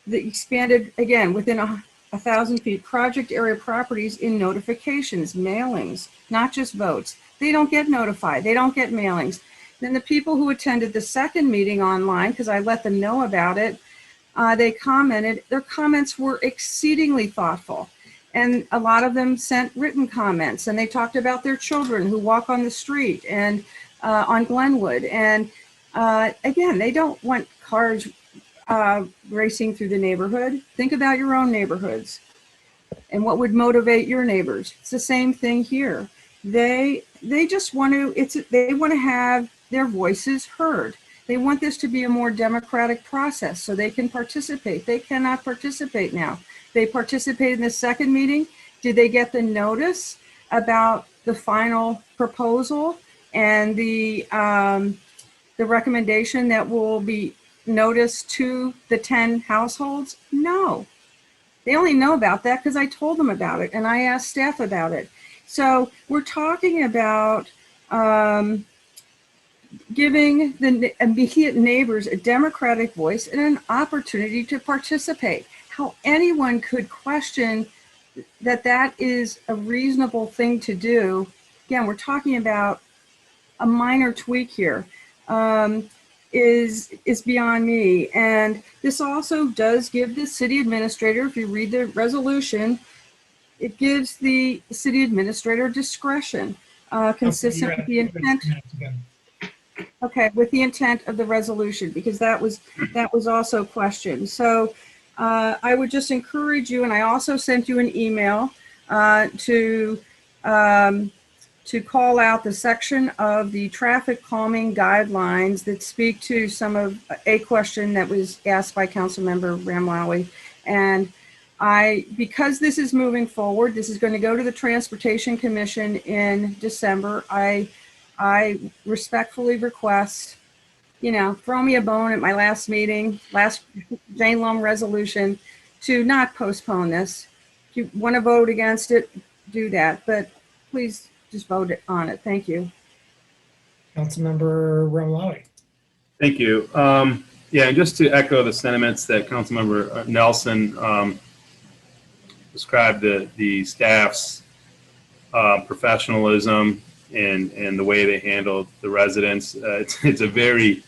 the expanded, again, within 1,000 feet project area properties in notifications, mailings, not just votes. They don't get notified. They don't get mailings. Then the people who attended the second meeting online, because I let them know about it, they commented. Their comments were exceedingly thoughtful. And a lot of them sent written comments, and they talked about their children who walk on the street and on Glenwood. And again, they don't want cars racing through the neighborhood. Think about your own neighborhoods and what would motivate your neighbors. It's the same thing here. They just want to, they want to have their voices heard. They want this to be a more democratic process so they can participate. They cannot participate now. They participated in the second meeting did they get the notice about the final proposal and the recommendation that will be noticed to the 10 households? No. They only know about that because I told them about it and I asked staff about it. So we're talking about giving the immediate neighbors a democratic voice and an opportunity to participate. How anyone could question that that is a reasonable thing to do. Again, we're talking about a minor tweak here. Is beyond me. And this also does give the city administrator, if you read the resolution, it gives the city administrator discretion consistent with the intent. Okay, with the intent of the resolution, because that was also questioned. So I would just encourage you, and I also sent you an email to call out the section of the traffic calming guidelines that speak to some of a question that was asked by Councilmember Ramlawi. And because this is moving forward, this is going to go to the Transportation Commission in December. I respectfully request, throw me a bone at my last meeting, last Jane Lum resolution, to not postpone this. If you want to vote against it, do that. But please just vote on it. Thank you. Councilmember Ramlawi. Thank you. Yeah, and just to echo the sentiments that Councilmember Nelson described, the staff's professionalism and the way they handled the residents. It's a very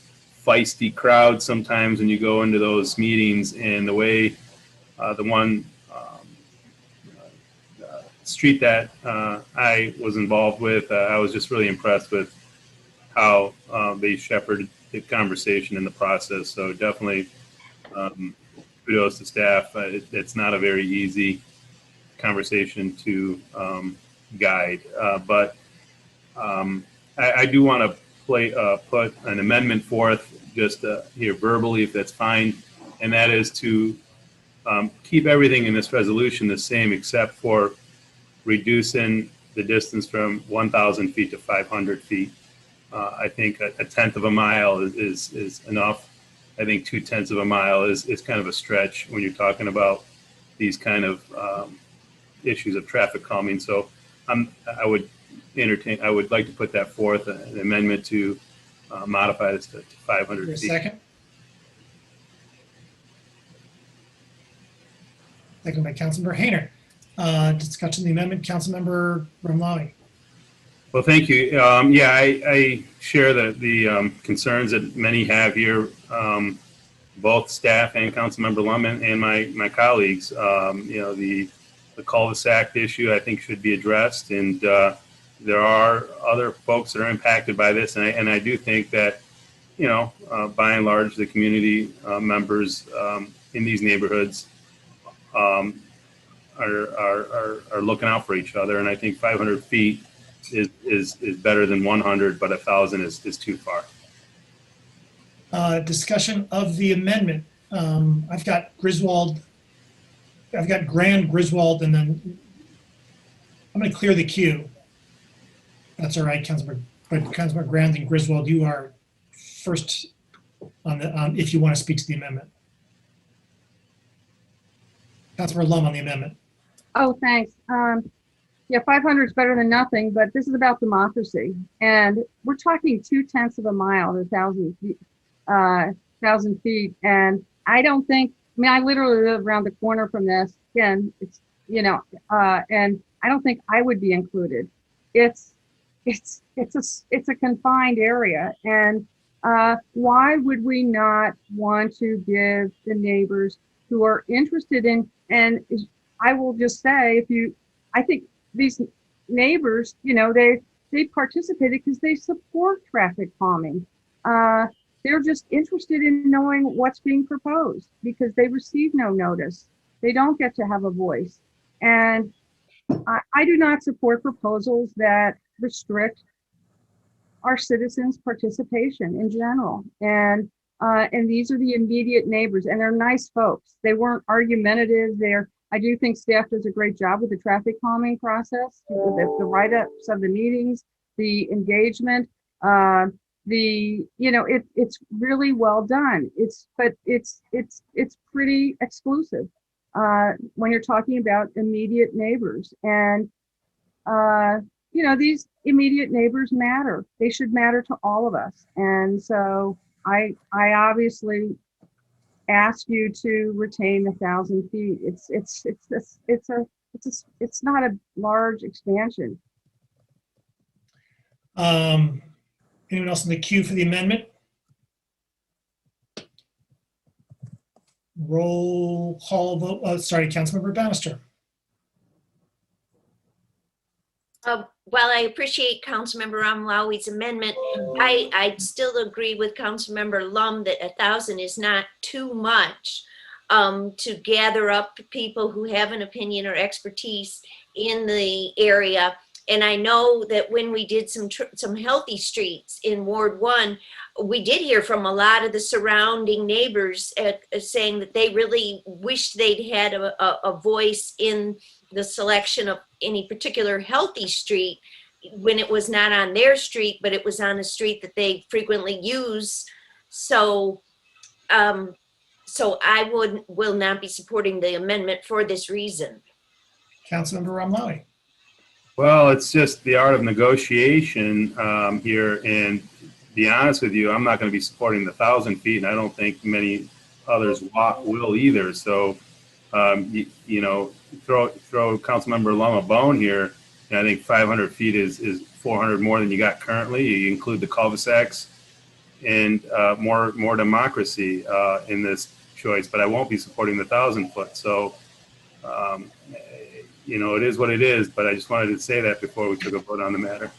feisty crowd sometimes when you go into those meetings, and the way the one street that I was involved with, I was just really impressed with how they shepherded the conversation in the process. So definitely kudos to staff. It's not a very easy conversation to guide, but I do want to put an amendment forth just here verbally, if that's fine, and that is to keep everything in this resolution the same except for reducing the distance from 1,000 feet to 500 feet. I think a tenth of a mile is enough. I think 2/10 of a mile is kind of a stretch when you're talking about these kind of issues of traffic calming. So I would like to put that forth, an amendment to modify this to 500 feet. Second. Second by Councilmember Hayner. Discussion of the amendment, Councilmember Ramlawi. Well, thank you. Yeah, I share the concerns that many have here, both staff and Councilmember Lum and my colleagues. The cul-de-sac issue, I think, should be addressed, and there are other folks that are impacted by this, and I do think that, by and large, the community members in these neighborhoods are looking out for each other, and I think 500 feet is better than 100, but 1,000 is too far. Discussion of the amendment. I've got Grand, Griswold, and then I'm going to clear the queue. That's all right, Councilmember Grand and Griswold, you are first if you want to speak to the amendment. Councilmember Lum on the amendment. Oh, thanks. Yeah, 500 is better than nothing, but this is about democracy. And we're talking 2/10 of a mile, 1,000 feet. And I don't think, I literally live around the corner from this. Again, it's, and I don't think I would be included. It's a confined area. And why would we not want to give the neighbors who are interested in, and I will just say, I think these neighbors, they participated because they support traffic calming. They're just interested in knowing what's being proposed because they receive no notice. They don't get to have a voice. And I do not support proposals that restrict our citizens' participation in general. And these are the immediate neighbors, and they're nice folks. They weren't argumentative. I do think staff does a great job with the traffic calming process, the write-ups of the meetings, the engagement, it's really well done. It's pretty exclusive when you're talking about immediate neighbors. And these immediate neighbors matter. They should matter to all of us. And so I obviously ask you to retain 1,000 feet. It's not a large expansion. Anyone else in the queue for the amendment? Roll call vote. Councilmember Bannister. While I appreciate Councilmember Amlawi's amendment, I still agree with Councilmember Lum that 1,000 is not too much to gather up people who have an opinion or expertise in the area. And I know that when we did some healthy streets in Ward 1, we did hear from a lot of the surrounding neighbors saying that they really wished they'd had a voice in the selection of any particular healthy street when it was not on their street, but it was on a street that they frequently use. So I will not be supporting the amendment for this reason. Councilmember Ramlawi. Well, it's just the art of negotiation here, and to be honest with you, I'm not going to be supporting the 1,000 feet, and I don't think many others will either. So, throw Councilmember Lum a bone here. And I think 500 feet is 400 more than you got currently. You include the cul-de-sacs and more democracy in this choice, but I won't be supporting the 1,000 foot. So, it is what it is, but I just wanted to say that before we took a vote on the matter.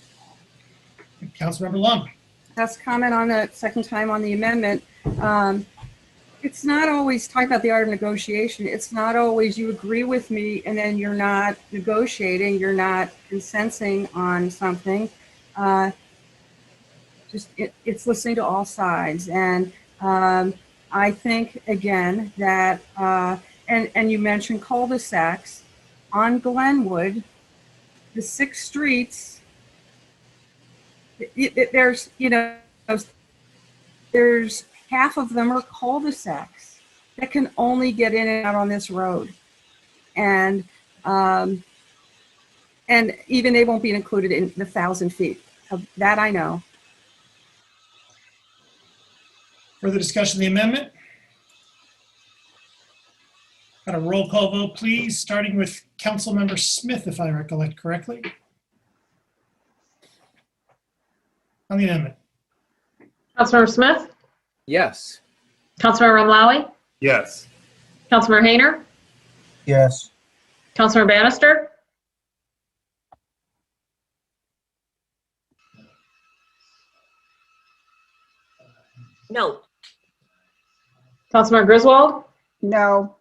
Councilmember Lum. Last comment on the second time on the amendment. It's not always talking about the art of negotiation. It's not always you agree with me and then you're not negotiating, you're not consenting on something. It's listening to all sides. And I think, again, that, and you mentioned cul-de-sacs. On Glenwood, the 6 streets, there's half of them are cul-de-sacs that can only get in and out on this road. And even they won't be included in the 1,000 feet. That I know. Further discussion of the amendment? Got a roll call vote, please, starting with Councilmember Smith, if I recollect correctly. On the amendment. Councilmember Smith? Yes. Councilmember Ramlawi? Yes. Councilmember Hayner? Yes. Councilmember Bannister? No. Councilmember Griswold? No.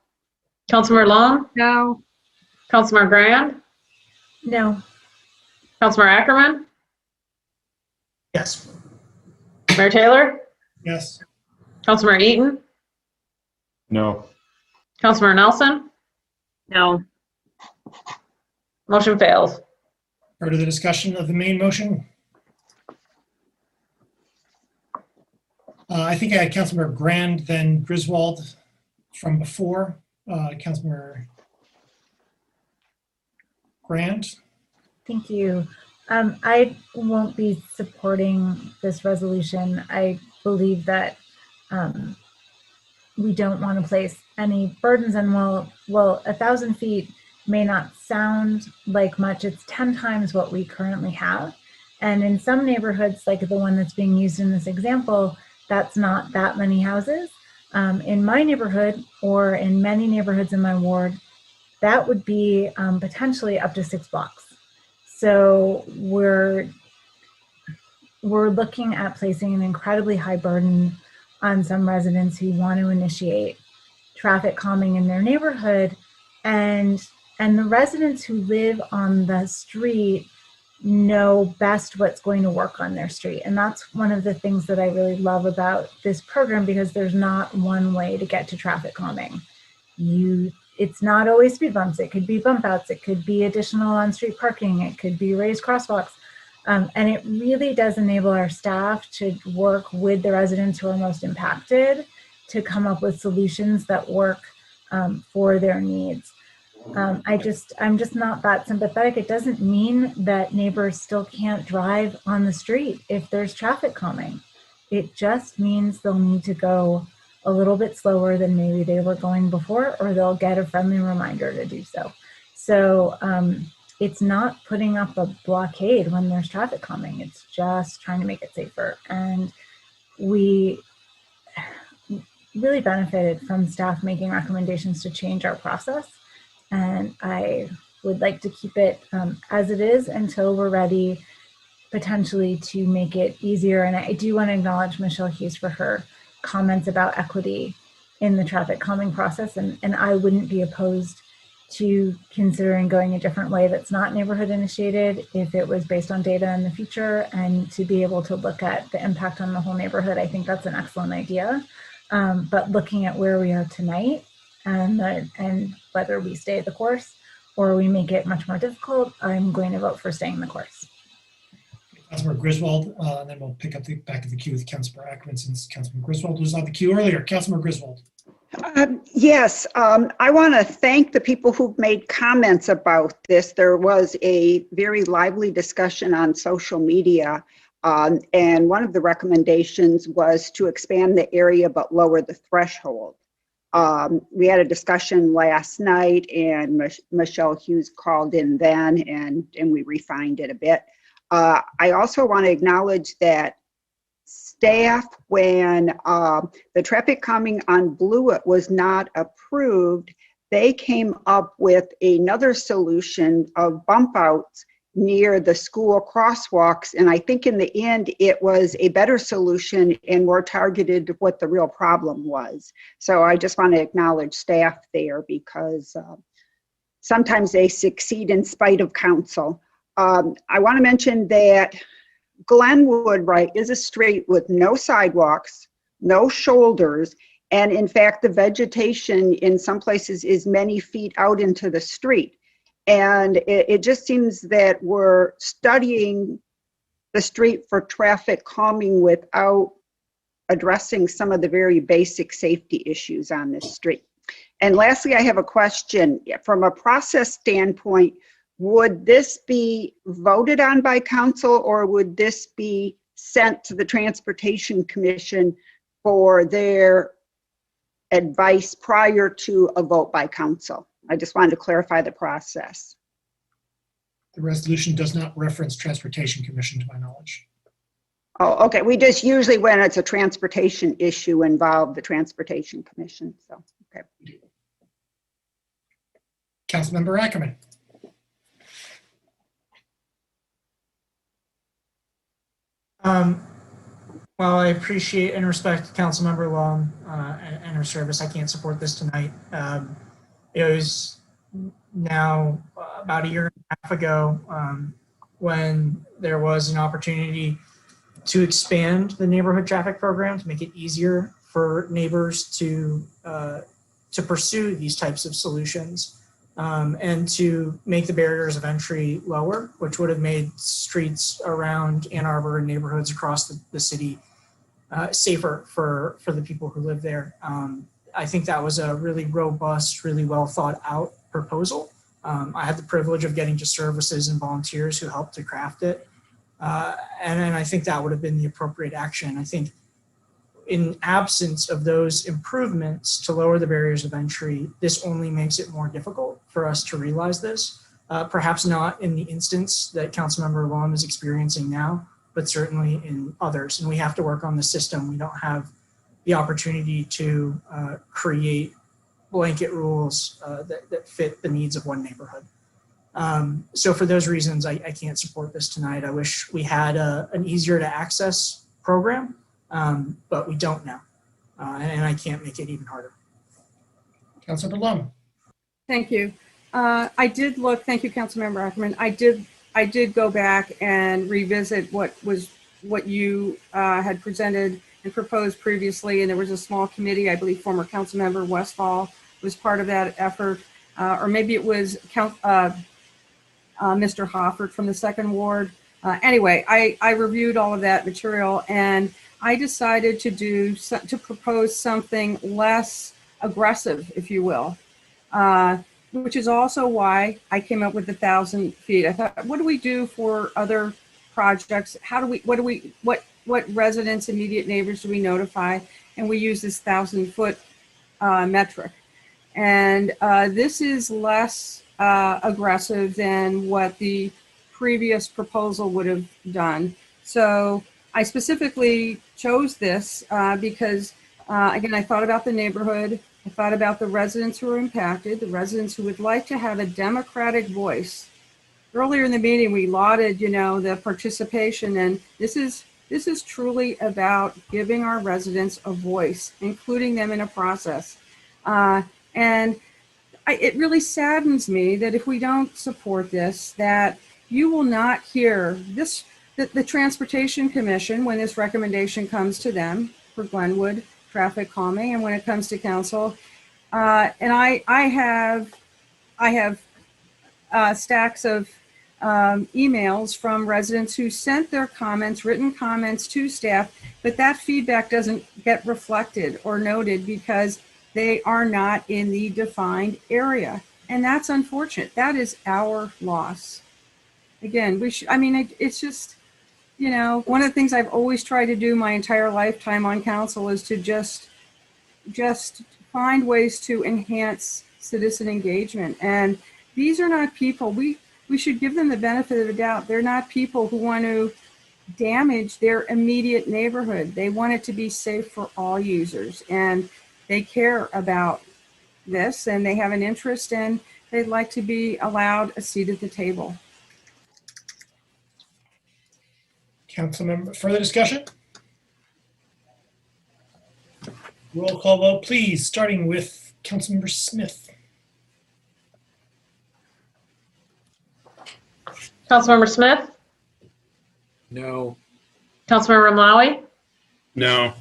Councilmember Long? No. Councilmember Grand? No. Councilmember Ackerman? Yes. Mayor Taylor? Yes. Councilmember Eaton? No. Councilmember Nelson? No. Motion fails. Further the discussion of the main motion? I think I had Councilmember Grand, then Griswold from before. Councilmember Grand. Thank you. I won't be supporting this resolution. I believe that we don't want to place any burdens, and while 1,000 feet may not sound like much, it's 10 times what we currently have. And in some neighborhoods, like the one that's being used in this example, that's not that many houses. In my neighborhood, or in many neighborhoods in my ward, that would be potentially up to 6 blocks. So we're looking at placing an incredibly high burden on some residents who want to initiate traffic calming in their neighborhood, and the residents who live on the street know best what's going to work on their street. And that's one of the things that I really love about this program, because there's not one way to get to traffic calming. it's not always speed bumps. It could be bump outs. It could be additional on-street parking. It could be raised crosswalks. And it really does enable our staff to work with the residents who are most impacted to come up with solutions that work for their needs. I'm just not that sympathetic. It doesn't mean that neighbors still can't drive on the street if there's traffic calming. It just means they'll need to go a little bit slower than maybe they were going before, or they'll get a friendly reminder to do so. So it's not putting up a blockade when there's traffic calming. It's just trying to make it safer. And we really benefited from staff making recommendations to change our process. And I would like to keep it as it is until we're ready potentially to make it easier. And I do want to acknowledge Michelle Hughes for her comments about equity in the traffic calming process. And I wouldn't be opposed to considering going a different way that's not neighborhood initiated if it was based on data in the future, and to be able to look at the impact on the whole neighborhood. I think that's an excellent idea. But looking at where we are tonight and whether we stay the course or we make it much more difficult, I'm going to vote for staying the course. Councilmember Griswold, and then we'll pick up the back of the queue with Councilmember Ackerman, since Councilmember Griswold was on the queue earlier. Councilmember Griswold. Yes, I want to thank the people who've made comments about this. There was a very lively discussion on social media, and one of the recommendations was to expand the area but lower the threshold. We had a discussion last night, and Michelle Hughes called in then, and we refined it a bit. I also want to acknowledge that staff, when the traffic calming on Blewett was not approved, they came up with another solution of bump outs near the school crosswalks. And I think in the end, it was a better solution and more targeted to what the real problem was. So I just want to acknowledge staff there, because sometimes they succeed in spite of council. I want to mention that Glenwood, right, is a street with no sidewalks, no shoulders, and in fact, the vegetation in some places is many feet out into the street. And it just seems that we're studying the street for traffic calming without addressing some of the very basic safety issues on this street. And lastly, I have a question. From a process standpoint, would this be voted on by council, or would this be sent to the Transportation Commission for their advice prior to a vote by council? I just wanted to clarify the process. The resolution does not reference Transportation Commission, to my knowledge. Oh, okay. We just usually, when it's a transportation issue, involve the Transportation Commission. So, okay. Councilmember Ackerman. Well, I appreciate and respect Councilmember Long and her service. I can't support this tonight. It was now about a year and a half ago when there was an opportunity to expand the neighborhood traffic program to make it easier for neighbors to pursue these types of solutions. And to make the barriers of entry lower, which would have made streets around Ann Arbor and neighborhoods across the city safer for the people who live there. I think that was a really robust, really well thought out proposal. I had the privilege of getting to services and volunteers who helped to craft it. And I think that would have been the appropriate action. I think in absence of those improvements to lower the barriers of entry, this only makes it more difficult for us to realize this. Perhaps not in the instance that Councilmember Lom is experiencing now, but certainly in others. And we have to work on the system. We don't have the opportunity to create blanket rules that fit the needs of one neighborhood. So for those reasons, I can't support this tonight. I wish we had an easier to access program. But we don't now, and I can't make it even harder. Councilmember Lum. Thank you. I did look. Thank you, Councilmember Ackerman. I did go back and revisit what you had presented and proposed previously, and there was a small committee. I believe former Councilmember Westfall was part of that effort, or maybe it was Mr. Hoffert from the 2nd Ward. Anyway, I reviewed all of that material, and I decided to propose something less aggressive, if you will, which is also why I came up with 1,000 feet. I thought, what do we do for other projects? What residents, immediate neighbors do we notify? And we use this 1,000-foot metric. And this is less aggressive than what the previous proposal would have done. So I specifically chose this because, again, I thought about the neighborhood. I thought about the residents who are impacted, the residents who would like to have a democratic voice. Earlier in the meeting, we lauded, the participation, and this is truly about giving our residents a voice, including them in a process. It really saddens me that if we don't support this, that you will not hear this, the Transportation Commission, when this recommendation comes to them for Glenwood traffic calming, and when it comes to council, and I have stacks of emails from residents who sent their comments, written comments to staff, but that feedback doesn't get reflected or noted because they are not in the defined area. And that's unfortunate. That is our loss. Again, it's just, one of the things I've always tried to do my entire lifetime on council is to just find ways to enhance citizen engagement. And these are not people, we should give them the benefit of the doubt. They're not people who want to damage their immediate neighborhood. They want it to be safe for all users. And they care about this, and they have an interest, and they'd like to be allowed a seat at the table. Councilmember, further discussion? Roll call vote, please, starting with Councilmember Smith. Councilmember Smith? No. Councilmember Mlawi? No.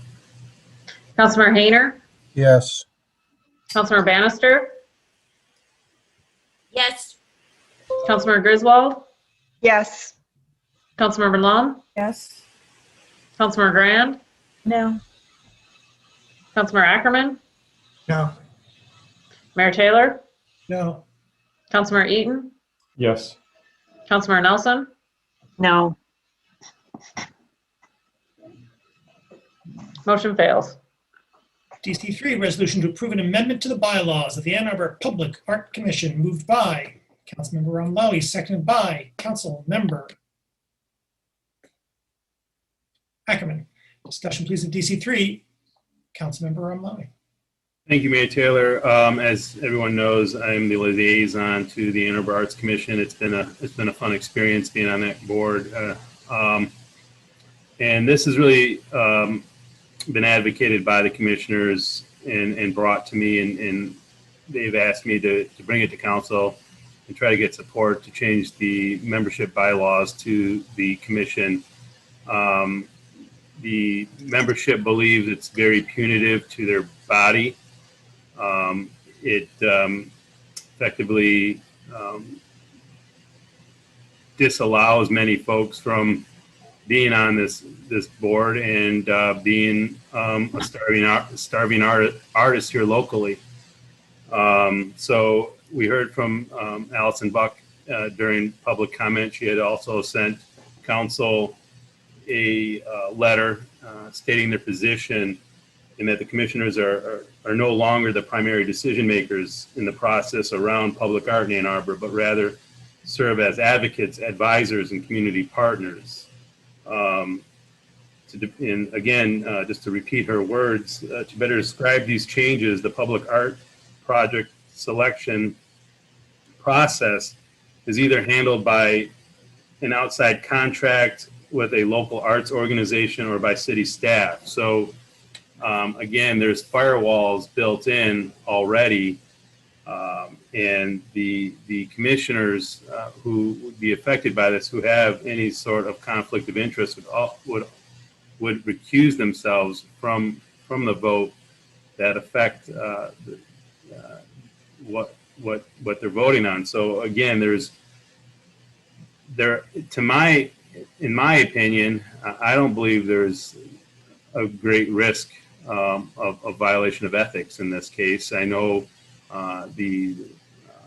Councilmember Hayner? Yes. Councilmember Bannister? Yes. Councilmember Griswold? Yes. Councilmember Lum? Yes. Councilmember Grand? No. Councilmember Ackerman? No. Mayor Taylor? No. Councilmember Eaton? Yes. Councilmember Nelson? No. Motion fails. DC3, resolution to approve an amendment to the bylaws of the Ann Arbor Public Art Commission, moved by Councilmember Ramlawi, seconded by Councilmember Ackerman. Discussion, please, at DC3. Councilmember Ramlawi. Thank you, Mayor Taylor. As everyone knows, I'm the liaison to the Ann Arbor Arts Commission. It's been a fun experience being on that board, and this has really been advocated by the commissioners and brought to me, and they've asked me to bring it to council and try to get support to change the membership bylaws to the commission. The membership believes it's very punitive to their body. It effectively disallows many folks from being on this board and being a starving artist here locally. So we heard from Allison Buck during public comment. She had also sent council a letter stating their position, and that the commissioners are no longer the primary decision makers in the process around public art in Ann Arbor, but rather serve as advocates, advisors, and community partners. And again, just to repeat her words, to better describe these changes, the public art project selection process is either handled by an outside contract with a local arts organization or by city staff. So again, there's firewalls built in already, and the commissioners who would be affected by this, who have any sort of conflict of interest, would recuse themselves from the vote that affect what they're voting on. So again, in my opinion, I don't believe there's a great risk of violation of ethics in this case. I know the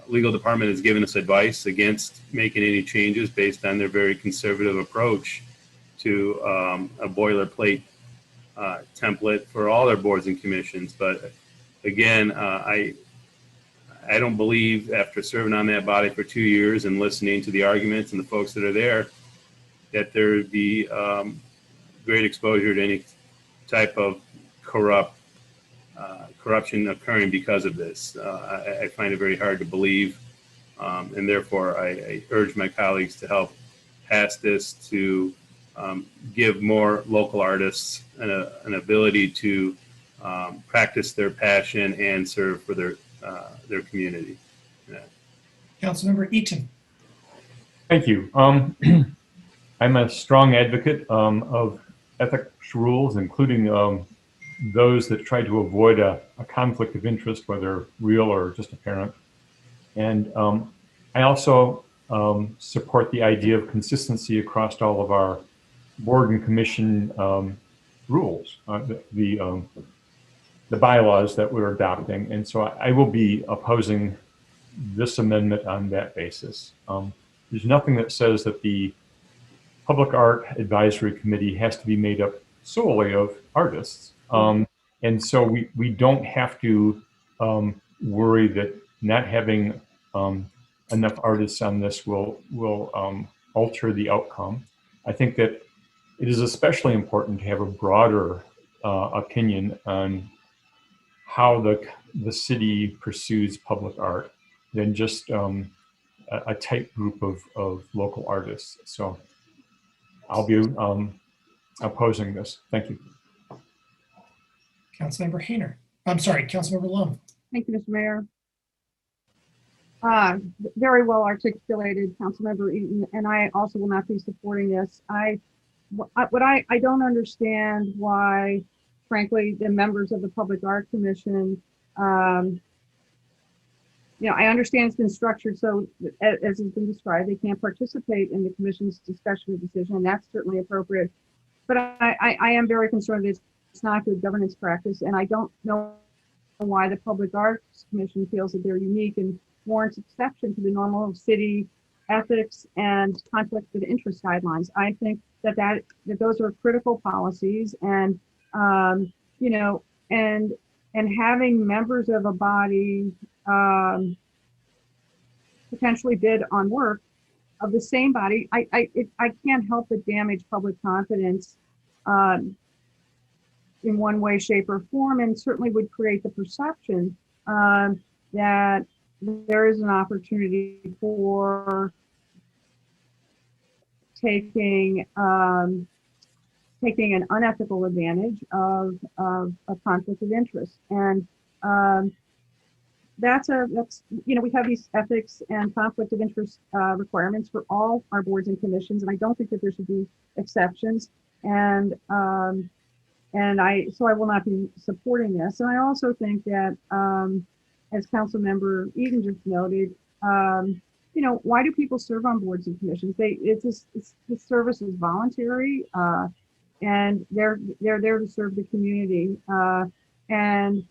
legal department has given us advice against making any changes based on their very conservative approach to a boilerplate template for all their boards and commissions. But again, I don't believe, after serving on that body for 2 years and listening to the arguments and the folks that are there, that there would be great exposure to any type of corruption occurring because of this. I find it very hard to believe, and therefore I urge my colleagues to help pass this to give more local artists an ability to practice their passion and serve for their community. Councilmember Eaton. Thank you. I'm a strong advocate of ethics rules, including those that try to avoid a conflict of interest, whether real or just apparent. And I also support the idea of consistency across all of our board and commission rules, the bylaws that we're adopting. And so I will be opposing this amendment on that basis. There's nothing that says that the Public Art Advisory Committee has to be made up solely of artists. And so we don't have to worry that not having enough artists on this will alter the outcome. I think that it is especially important to have a broader opinion on how the city pursues public art than just a tight group of local artists. So I'll be opposing this. Thank you. Councilmember Hayner. I'm sorry, Councilmember Lum. Thank you, Mr. Mayor. Very well articulated, Councilmember Eaton, and I also will not be supporting this. I don't understand why, frankly, the members of the Public Art Commission, I understand it's been structured so, as has been described, they can't participate in the commission's discussion or decision, and that's certainly appropriate. But I am very concerned that it's not good governance practice, and I don't know why the Public Arts Commission feels that they're unique and warrants exception to the normal city ethics and conflict of interest guidelines. I think that those are critical policies, and and having members of a body potentially bid on work of the same body, I can't help but damage public confidence in one way, shape, or form, and certainly would create the perception that there is an opportunity for taking an unethical advantage of a conflict of interest. And that's we have these ethics and conflict of interest requirements for all our boards and commissions, and I don't think that there should be exceptions. And so I will not be supporting this. And I also think that, as Councilmember Eden just noted, why do people serve on boards and commissions? The service is voluntary, and they're there to serve the community. And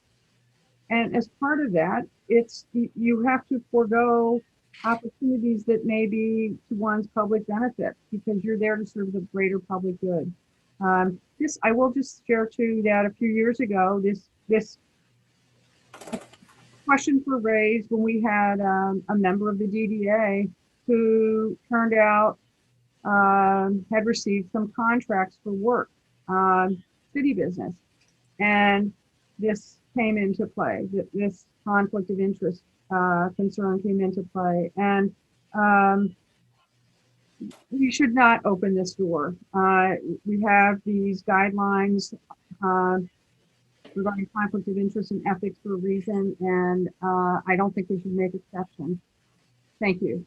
as part of that, you have to forego opportunities that may be to one's public benefit because you're there to serve the greater public good. I will just share too that a few years ago, this questions were raised when we had a member of the DDA who turned out had received some contracts for work, city business, and this came into play. This conflict of interest concern came into play, and we should not open this door. We have these guidelines regarding conflict of interest and ethics for a reason, and I don't think we should make exceptions. Thank you.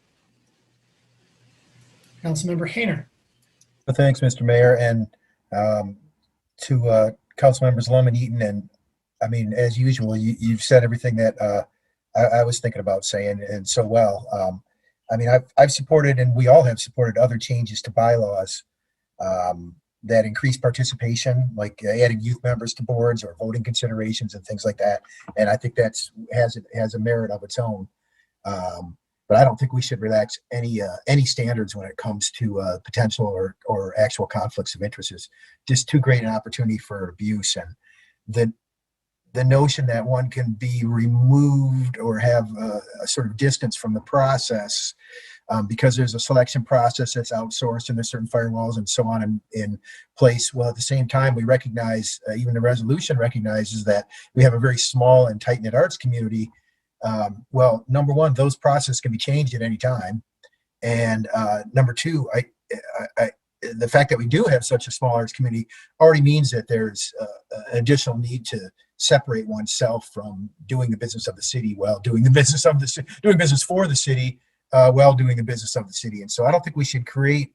Councilmember Hayner. Well, thanks, Mr. Mayor, and to Councilmembers Lum and Eaton. And I mean, as usual, you've said everything that I was thinking about saying, and so well. I mean, I've supported, and we all have supported other changes to bylaws that increase participation, like adding youth members to boards or voting considerations and things like that. And I think has a merit of its own. But I don't think we should relax any standards when it comes to potential or actual conflicts of interest. Is just too great an opportunity for abuse, and the notion that one can be removed or have a sort of distance from the process because there's a selection process that's outsourced and there's certain firewalls and so on in place. Well, at the same time, we recognize, even the resolution recognizes that we have a very small and tight-knit arts community. Well, number one, those processes can be changed at any time. And number two, the fact that we do have such a small arts community already means that there's an additional need to separate oneself from doing the business of the city while doing the business of the city, doing business for the city while doing the business of the city. And so I don't think we should create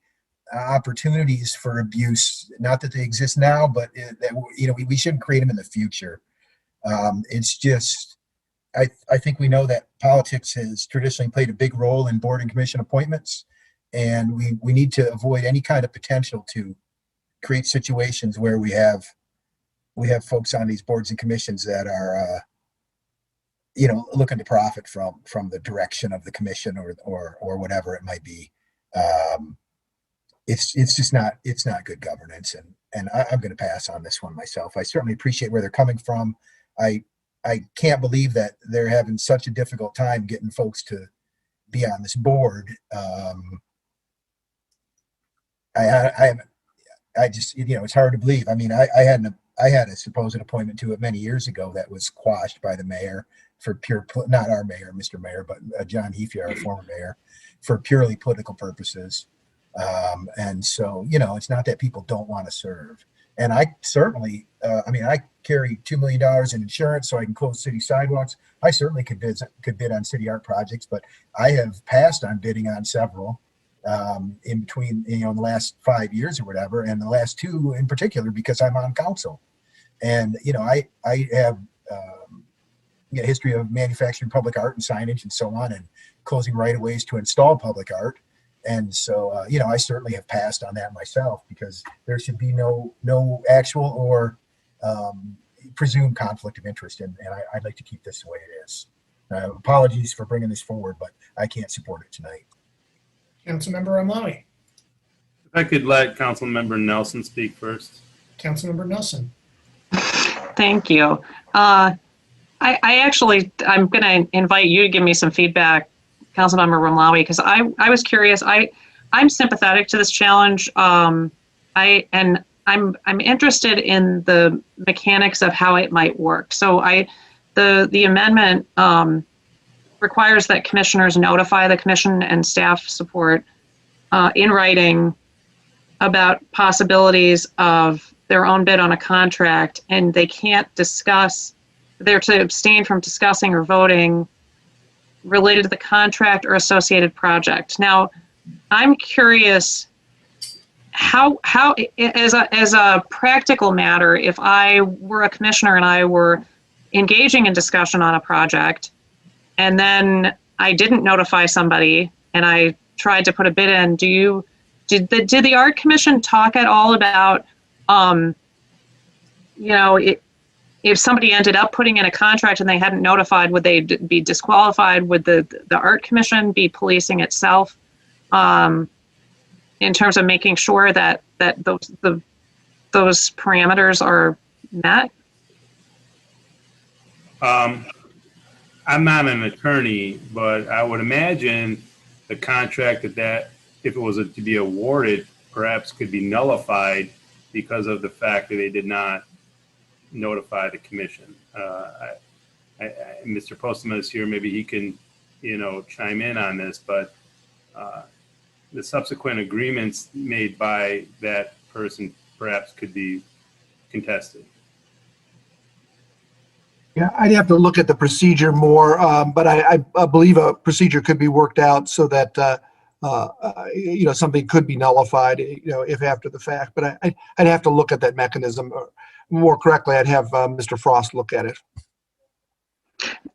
opportunities for abuse. Not that they exist now, but we shouldn't create them in the future. It's just, I think we know that politics has traditionally played a big role in board and commission appointments, and we need to avoid any kind of potential to create situations where we have folks on these boards and commissions that are looking to profit from the direction of the commission or whatever it might be. It's just not good governance, and I'm going to pass on this one myself. I certainly appreciate where they're coming from. I can't believe that they're having such a difficult time getting folks to be on this board. I just, it's hard to believe. I mean, I had a supposed appointment to it many years ago that was quashed by the mayor for not our mayor, Mr. Mayor, but John Heafy, our former mayor, for purely political purposes. And so, it's not that people don't want to serve. And I certainly, I carry $2 million in insurance so I can close city sidewalks. I certainly could bid on city art projects, but I have passed on bidding on several in between, in the last 5 years or whatever, and the last 2 in particular because I'm on council. And, I have a history of manufacturing public art and signage and so on, and closing right-of-ways to install public art. And so, I certainly have passed on that myself because there should be no actual or presumed conflict of interest. And I'd like to keep this the way it is. Apologies for bringing this forward, but I can't support it tonight. Councilmember Amlawi. If I could let Councilmember Nelson speak first. Councilmember Nelson. Thank you. I'm going to invite you to give me some feedback, Councilmember Ramlawi, because I was curious. I'm sympathetic to this challenge. I'm interested in the mechanics of how it might work. So the amendment requires that commissioners notify the commission and staff support in writing about possibilities of their own bid on a contract, and they can't discuss. They're to abstain from discussing or voting related to the contract or associated project. Now, I'm curious how as a practical matter, if I were a commissioner and I were engaging in discussion on a project, and then I didn't notify somebody and I tried to put a bid in, did the Art Commission talk at all about, if somebody ended up putting in a contract and they hadn't notified, would they be disqualified? Would the Art Commission be policing itself in terms of making sure that those parameters are met? I'm not an attorney, but I would imagine the contract that if it was to be awarded, perhaps could be nullified because of the fact that they did not notify the commission. Mr. Postma is here. Maybe he can, chime in on this. But the subsequent agreements made by that person perhaps could be contested. Yeah, I'd have to look at the procedure more, but I believe a procedure could be worked out so that something could be nullified, if after the fact. But I'd have to look at that mechanism more correctly. I'd have Mr. Frost look at it.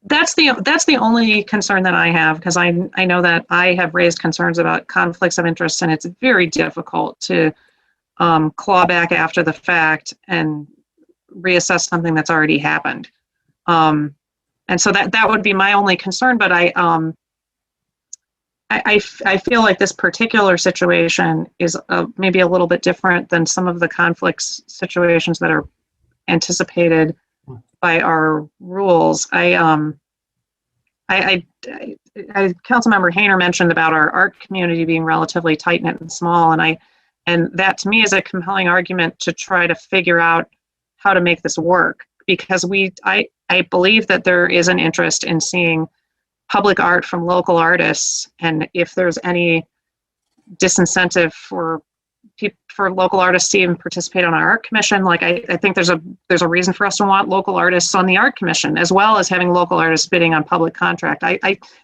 That's the only concern that I have, because I know that I have raised concerns about conflicts of interest, and it's very difficult to claw back after the fact and reassess something that's already happened. And so that would be my only concern. But I feel like this particular situation is maybe a little bit different than some of the conflicts situations that are anticipated by our rules. Councilmember Hayner mentioned about our art community being relatively tight-knit and small, and that to me is a compelling argument to try to figure out how to make this work, because I believe that there is an interest in seeing public art from local artists, and if there's any disincentive for local artists to even participate on our art commission, like I think there's a reason for us to want local artists on the art commission, as well as having local artists bidding on public contract.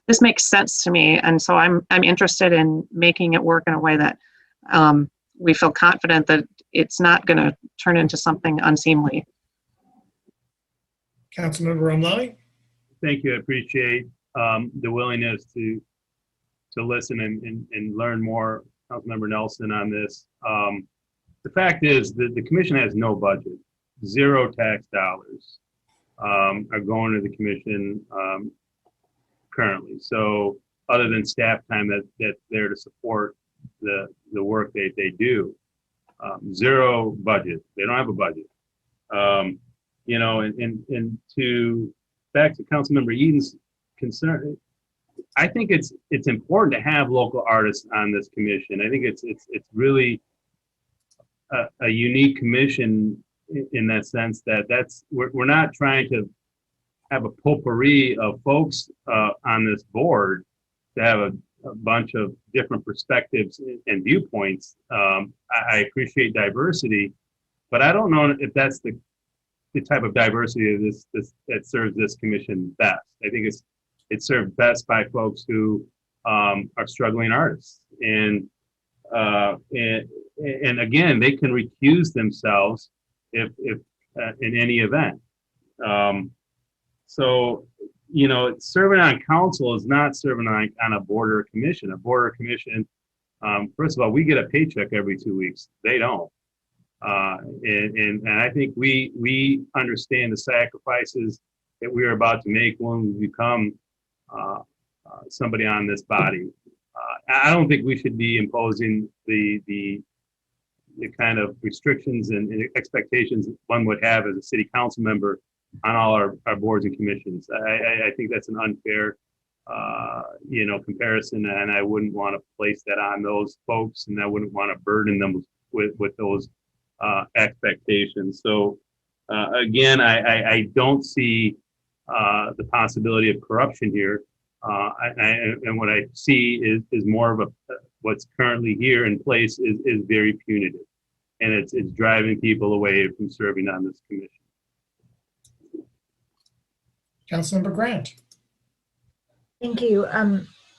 This makes sense to me, and so I'm interested in making it work in a way that we feel confident that it's not going to turn into something unseemly. Councilmember Omlai? Thank you. I appreciate the willingness to listen and learn more, Councilmember Nelson, on this. The fact is that the commission has no budget. 0 tax dollars are going to the commission currently. So other than staff time that's there to support the work they do, 0 budget. They don't have a budget. You know, and to back to Councilmember Eden's concern, I think it's important to have local artists on this commission. I think it's really a unique commission in that sense that we're not trying to have a potpourri of folks on this board to have a bunch of different perspectives and viewpoints. I appreciate diversity, but I don't know if that's the type of diversity of this that serves this commission best. I think it's served best by folks who are struggling artists, and again, they can recuse themselves if in any event. So, you know, serving on council is not serving on a board or a commission. A board or commission, first of all, we get a paycheck every 2 weeks. They don't. And I think we understand the sacrifices that we are about to make when we become somebody on this body. I don't think we should be imposing the kind of restrictions and expectations one would have as a city council member on all our boards and commissions. I think that's an unfair you know, comparison, and I wouldn't want to place that on those folks, and I wouldn't want to burden them with those expectations. So again, I don't see the possibility of corruption here. And what I see is more of what's currently here in place is very punitive, and it's driving people away from serving on this commission. Councilmember Grant. Thank you.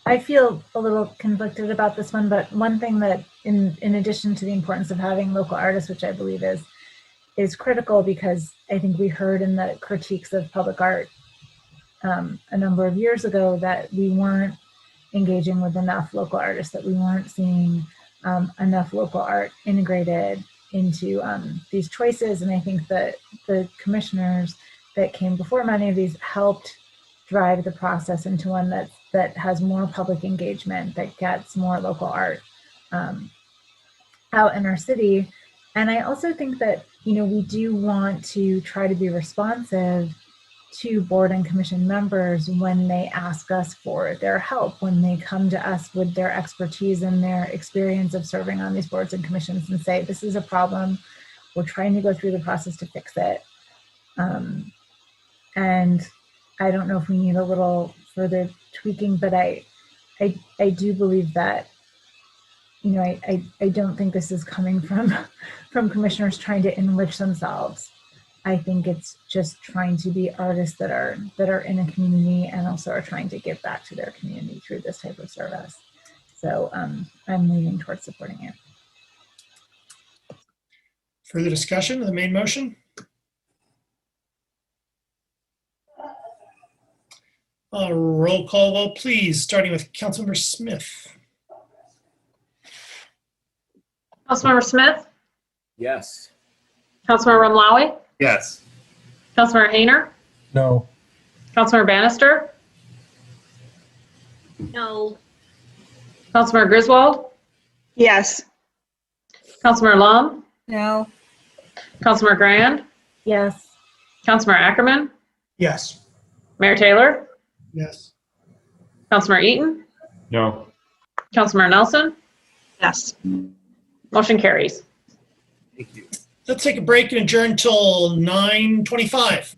I feel a little conflicted about this one, but one thing that in addition to the importance of having local artists, which I believe is critical, because I think we heard in the critiques of public art a number of years ago that we weren't engaging with enough local artists, that we weren't seeing enough local art integrated into these choices. And I think that the commissioners that came before many of these helped drive the process into one that has more public engagement, that gets more local art out in our city. And I also think that, you know, we do want to try to be responsive to board and commission members when they ask us for their help, when they come to us with their expertise and their experience of serving on these boards and commissions and say, this is a problem, we're trying to go through the process to fix it. And I don't know if we need a little further tweaking, but I do believe that, you know, I don't think this is coming from commissioners trying to enrich themselves. I think it's just trying to be artists that are in a community and also are trying to give back to their community through this type of service. So I'm leaning towards supporting it. Further discussion of the main motion? Roll call vote, please, starting with Councilmember Smith. Councilmember Smith, Yes. Councilmember Ramlawi, Yes. Councilmember Hayner, No. Councilmember Bannister, No. Councilmember Griswold, Yes. Councilmember Lum, No. Councilmember Grand, Yes. Councilmember Ackerman, Yes. Mayor Taylor, Yes. Councilmember Eaton, No. Councilmember Nelson, Yes. motion carries. Thank you. Let's take a break and adjourn till 9:25.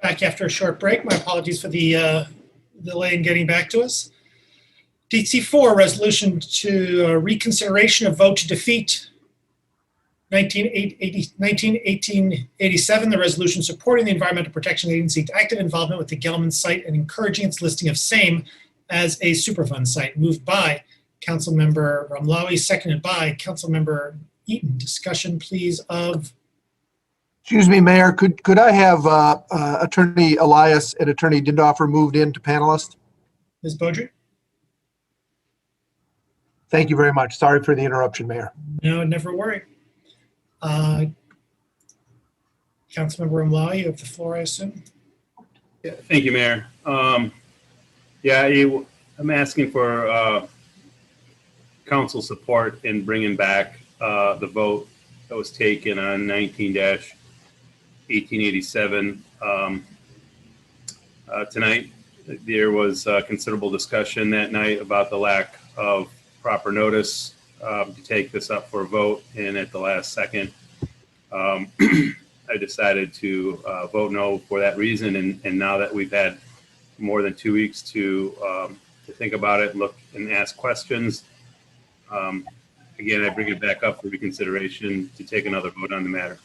back after a short break. My apologies for the delay in getting back to us. DC4, resolution to reconsideration of vote to defeat 1887, the resolution supporting the Environmental Protection Agency's active involvement with the Gelman site and encouraging its listing of same as a Superfund site. Moved by Councilmember Ramlawi, seconded by Councilmember Eaton. Discussion, please, of... Excuse me, Mayor, could I have Attorney Elias and Attorney Dindoffer moved into panelist? Ms. Beaudry? Thank you very much. Sorry for the interruption, Mayor. No, never worry. Councilmember Ramlawi, you have the floor, I assume. Yeah, thank you, Mayor. I'm asking for council support in bringing back the vote that was taken on 19-1887 tonight. There was considerable discussion that night about the lack of proper notice to take this up for a vote, and at the last second, I decided to vote no for that reason. And now that we've had more than 2 weeks to think about it, look and ask questions, again, I bring it back up for reconsideration to take another vote on the matter.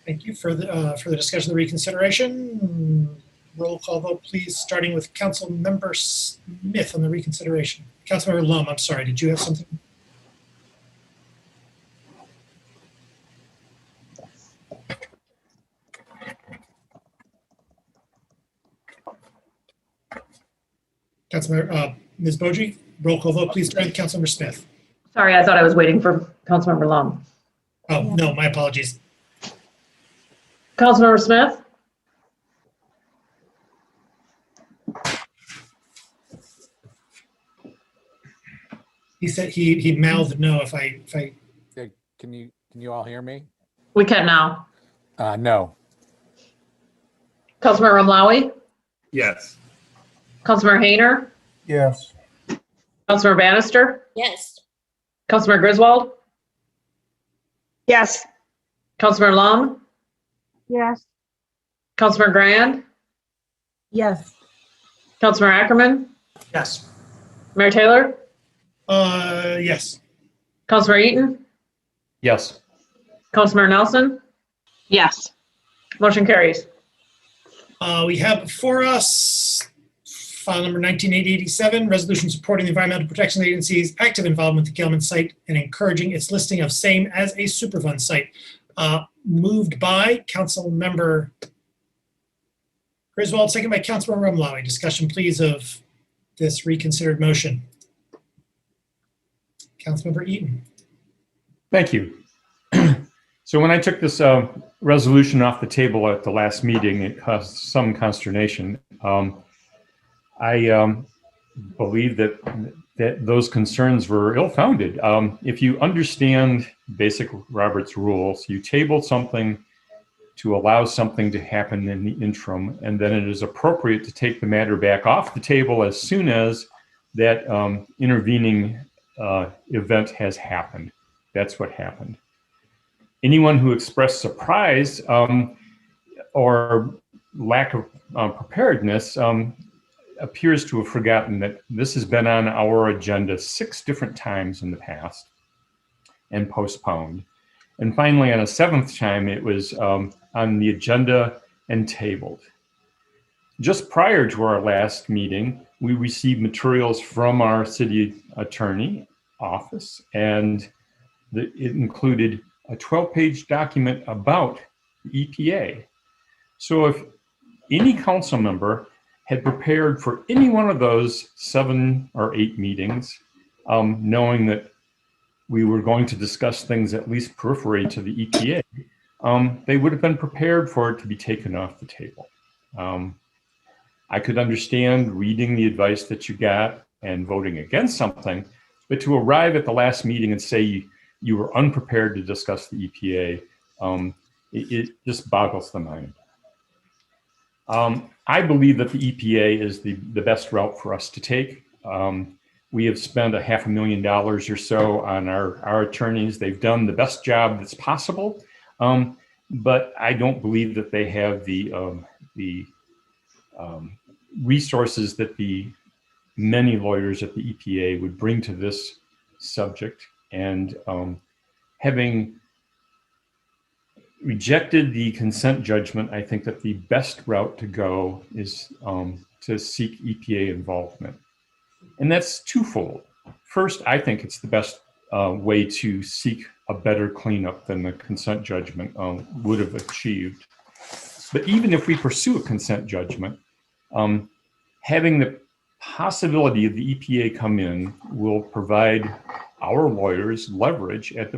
Thank you for the discussion of the reconsideration. Roll call vote, please, starting with Councilmember Smith on the reconsideration. Councilmember Lum, I'm sorry, did you have something? Councilmember, Ms. Beaudry, roll call vote, please, starting with Councilmember Smith. Sorry, I thought I was waiting for Councilmember Lum. Oh, no, my apologies. Councilmember Smith? He said he mouthed no if I. Yeah, can you all hear me? We can now. No. Councilmember Ramlawi? Yes. Councilmember Hayner? Yes. Councilmember Bannister? Yes. Councilmember Griswold? Yes. Councilmember Lum? Yes. Councilmember Grand? Yes. Councilmember Ackerman? Yes. Mayor Taylor? Yes. Councilmember Eaton? Yes. Councilmember Nelson? Yes. Motion carries. We have before us file number 19-887, resolution supporting the Environmental Protection Agency's active involvement with the Gelman site and encouraging its listing of same as a Superfund site. Moved by Councilmember Griswold, second by Councilmember Ramlawi. Discussion, please, of this reconsidered motion. Councilmember Eaton. Thank you. So when I took this resolution off the table at the last meeting, it caused some consternation. I believe that those concerns were ill-founded. If you understand basic Robert's rules, you table something to allow something to happen in the interim, and then it is appropriate to take the matter back off the table as soon as that intervening event has happened. That's what happened. Anyone who expressed surprise or lack of preparedness appears to have forgotten that this has been on our agenda 6 different times in the past and postponed. And finally, on a 7th time, it was on the agenda and tabled. Just prior to our last meeting, we received materials from our city attorney office, and it included a 12-page document about the EPA. So if any council member had prepared for any one of those 7 or 8 meetings, knowing that we were going to discuss things at least periphery to the EPA, they would have been prepared for it to be taken off the table. I could understand reading the advice that you got and voting against something, but to arrive at the last meeting and say you were unprepared to discuss the EPA, it just boggles the mind. I believe that the EPA is the best route for us to take. We have spent $500,000 or so on our attorneys. They've done the best job that's possible, but I don't believe that they have the the resources that the many lawyers at the EPA would bring to this subject, and having rejected the consent judgment, I think that the best route to go is to seek EPA involvement. And that's twofold. First, I think it's the best way to seek a better cleanup than the consent judgment would have achieved. But even if we pursue a consent judgment, having the possibility of the EPA come in will provide our lawyers leverage at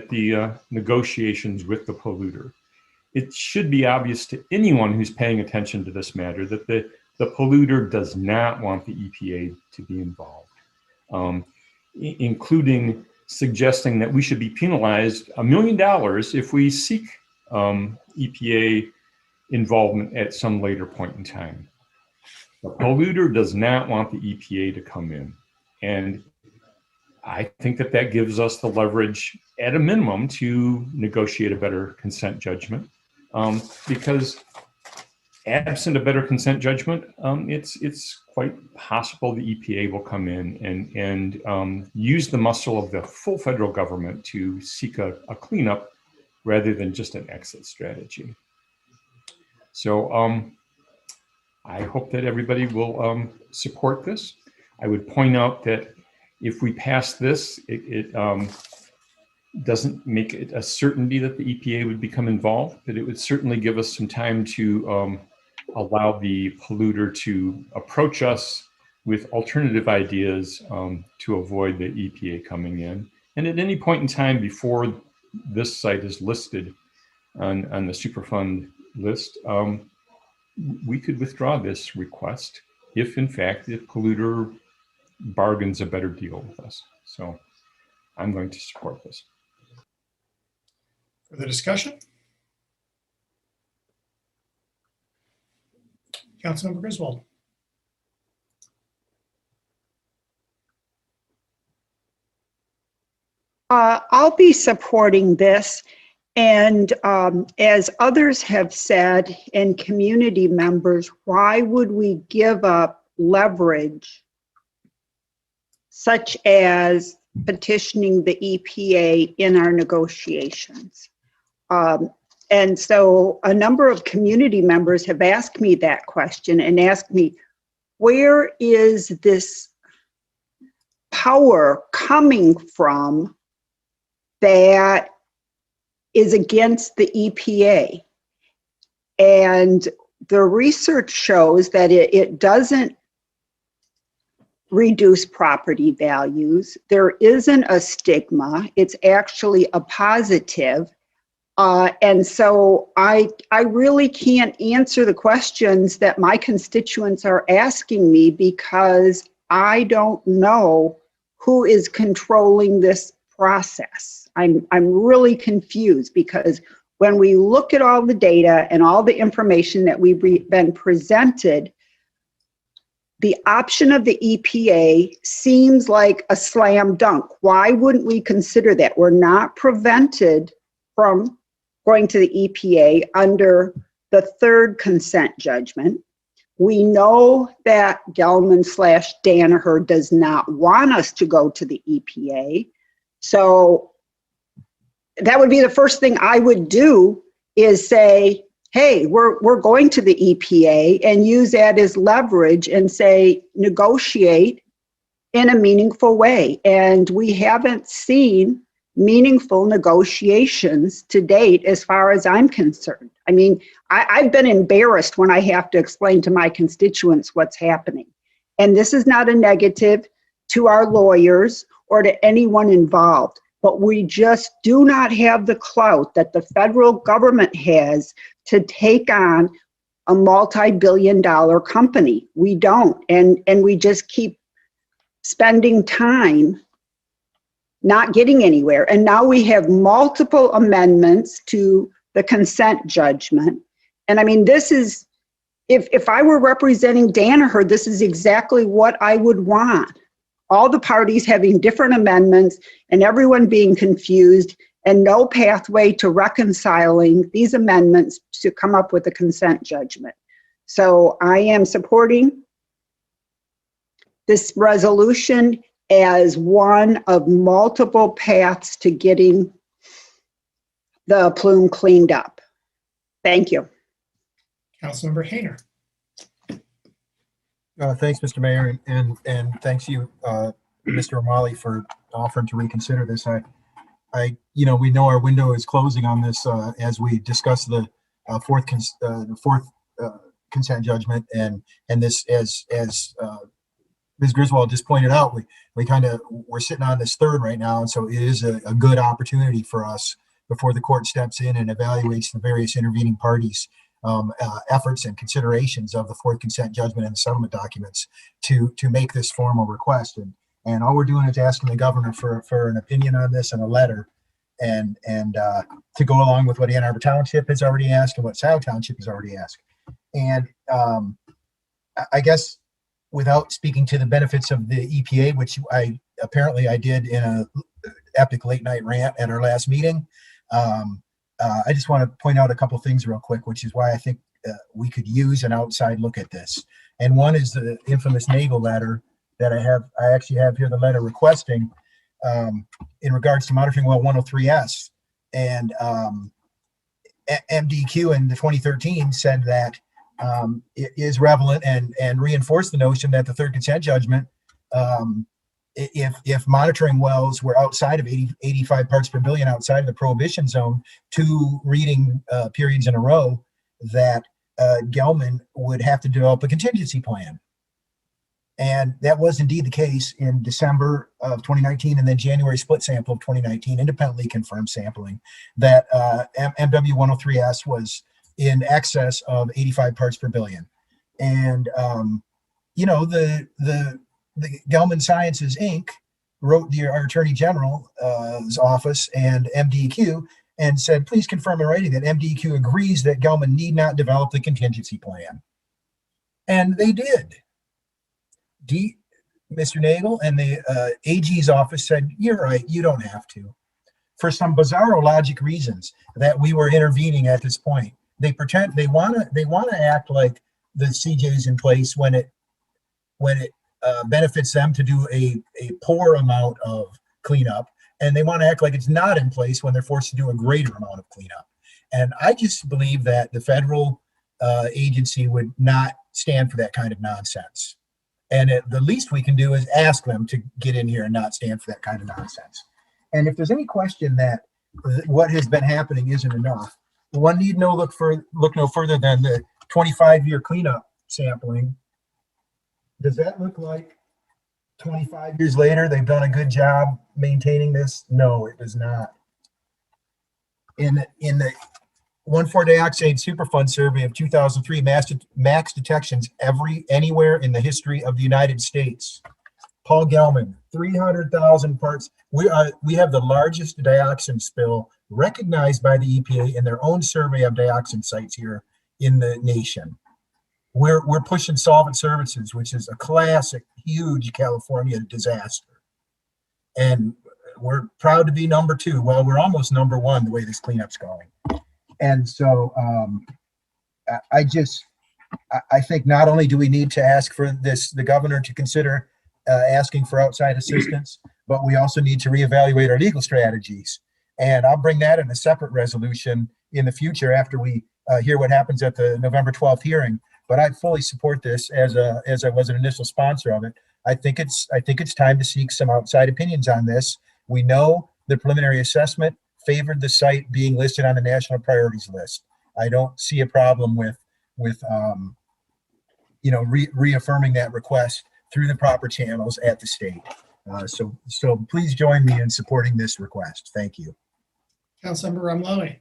the negotiations with the polluter. It should be obvious to anyone who's paying attention to this matter that the polluter does not want the EPA to be involved, including suggesting that we should be penalized $1 million if we seek EPA involvement at some later point in time. The polluter does not want the EPA to come in. And I think that that gives us the leverage at a minimum to negotiate a better consent judgment, because absent a better consent judgment, it's quite possible the EPA will come in and use the muscle of the full federal government to seek a cleanup rather than just an exit strategy. So I hope that everybody will support this. I would point out that if we pass this, it doesn't make it a certainty that the EPA would become involved, but it would certainly give us some time to allow the polluter to approach us with alternative ideas to avoid the EPA coming in. And at any point in time before this site is listed on the Superfund list, we could withdraw this request if, in fact, the polluter bargains a better deal with us. So I'm going to support this. Further discussion? Councilmember Griswold. I'll be supporting this. And as others have said, and community members, why would we give up leverage such as petitioning the EPA in our negotiations? And so a number of community members have asked me that question and asked me, where is this power coming from that is against the EPA? And the research shows that it doesn't reduce property values. There isn't a stigma. It's actually a positive. And so I really can't answer the questions that my constituents are asking me because I don't know who is controlling this process. I'm really confused because when we look at all the data and all the information that we've been presented, the option of the EPA seems like a slam dunk. Why wouldn't we consider that? We're not prevented from going to the EPA under the third consent judgment. We know that Gelman/Danaher does not want us to go to the EPA. So that would be the first thing I would do, is say, hey, we're going to the EPA, and use that as leverage and say, negotiate in a meaningful way. And we haven't seen meaningful negotiations to date as far as I'm concerned. I mean, I've been embarrassed when I have to explain to my constituents what's happening. And this is not a negative to our lawyers or to anyone involved, but we just do not have the clout that the federal government has to take on a multi-billion-dollar company. We don't, and we just keep spending time not getting anywhere. And now we have multiple amendments to the consent judgment. And I mean, this is, if I were representing Danaher, this is exactly what I would want. All the parties having different amendments and everyone being confused and no pathway to reconciling these amendments to come up with a consent judgment. So I am supporting this resolution as one of multiple paths to getting the plume cleaned up. Thank you. Councilmember Hayner. Thanks, Mr. Mayor, and thanks you, Mr. O'Malley, for offering to reconsider this. We know our window is closing on this as we discuss the fourth consent judgment, and this, as Ms. Griswold just pointed out, we're sitting on this third right now, and so it is a good opportunity for us before the court steps in and evaluates the various intervening parties' efforts and considerations of the fourth consent judgment and the settlement documents to make this formal request. And all we're doing is asking the governor for an opinion on this and a letter, and to go along with what Ann Arbor Township has already asked and what Scioto Township has already asked. And I guess, without speaking to the benefits of the EPA, which I did in a epic late night rant at our last meeting, I just want to point out a couple things real quick, which is why I think we could use an outside look at this. And one is the infamous Nagel letter that I actually have here, the letter requesting in regards to monitoring well 103S. And MDQ in the 2013 said that it is relevant and reinforced the notion that the third consent judgment, if monitoring wells were outside of 85 parts per billion outside of the prohibition zone, 2 reading periods in a row, that Gelman would have to develop a contingency plan. And that was indeed the case in December of 2019, and then January split sample of 2019, independently confirmed sampling, that MW103S was in excess of 85 parts per billion. And, the Gelman Sciences, Inc. wrote our Attorney General's office and MDEQ and said, please confirm in writing that MDEQ agrees that Gelman need not develop the contingency plan. And they did. Mr. Nagel and the AG's office said, you're right, you don't have to. For some bizarro logic reasons that we were intervening at this point. They want to act like the CJ is in place when it benefits them to do a poor amount of cleanup, and they want to act like it's not in place when they're forced to do a greater amount of cleanup. And I just believe that the federal agency would not stand for that kind of nonsense. And the least we can do is ask them to get in here and not stand for that kind of nonsense. And if there's any question that what has been happening isn't enough, one need look no further than the 25-year cleanup sampling. Does that look like 25 years later they've done a good job maintaining this? No, it does not. In the 1,4-dioxane Superfund survey of 2003, max detections anywhere in the history of the United States. Paul Gelman, 300,000 parts. We have the largest dioxin spill recognized by the EPA in their own survey of dioxin sites here in the nation. We're pushing solvent services, which is a classic, huge California disaster. And we're proud to be number 2. Well, we're almost number 1 the way this cleanup's going. And so I think not only do we need to ask for the governor to consider asking for outside assistance, but we also need to reevaluate our legal strategies. And I'll bring that in a separate resolution in the future after we hear what happens at the November 12th hearing. But I fully support this as I was an initial sponsor of it. I think it's time to seek some outside opinions on this. We know the preliminary assessment favored the site being listed on the national priorities list. I don't see a problem with reaffirming that request through the proper channels at the state. So please join me in supporting this request. Thank you. Councilmember Ramlawi.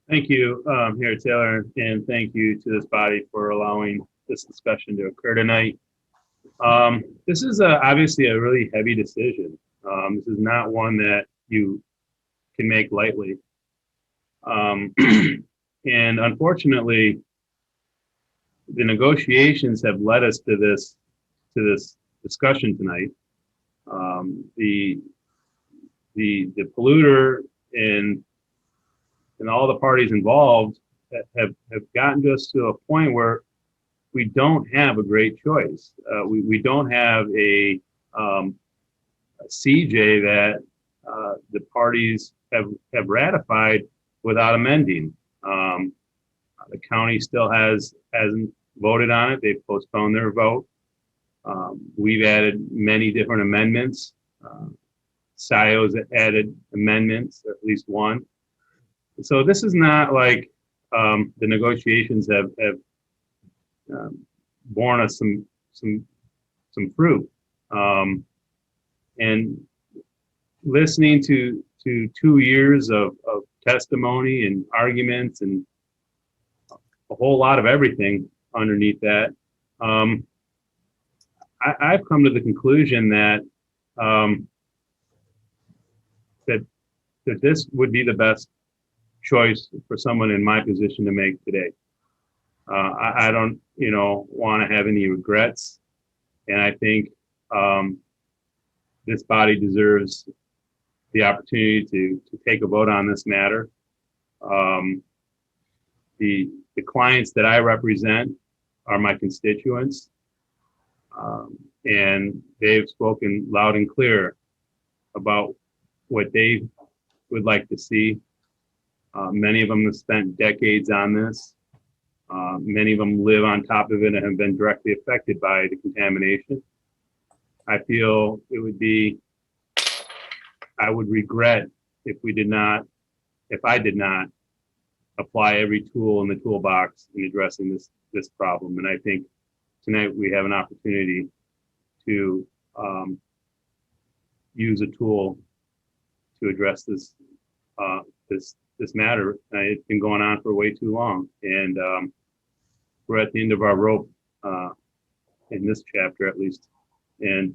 Thank you, Mayor Taylor, and thank you to this body for allowing this discussion to occur tonight. This is obviously a really heavy decision. This is not one that you can make lightly. And unfortunately, the negotiations have led us to this discussion tonight. The polluter and all the parties involved have gotten us to a point where we don't have a great choice. We don't have a CJ that the parties have ratified without amending. The county still hasn't voted on it. They've postponed their vote. We've added many different amendments. SIO's added amendments, at least one. So this is not like the negotiations have borne us some fruit. And listening to 2 years of testimony and arguments and a whole lot of everything underneath that, I've come to the conclusion that that this would be the best choice for someone in my position to make today. I don't, want to have any regrets, and I think this body deserves the opportunity to take a vote on this matter. The clients that I represent are my constituents, and they've spoken loud and clear about what they would like to see. Many of them have spent decades on this. Many of them live on top of it and have been directly affected by the contamination. I feel it would be, I would regret if I did not apply every tool in the toolbox in addressing this problem. And I think tonight we have an opportunity to use a tool to address this matter. It's been going on for way too long, and we're at the end of our rope in this chapter, at least. And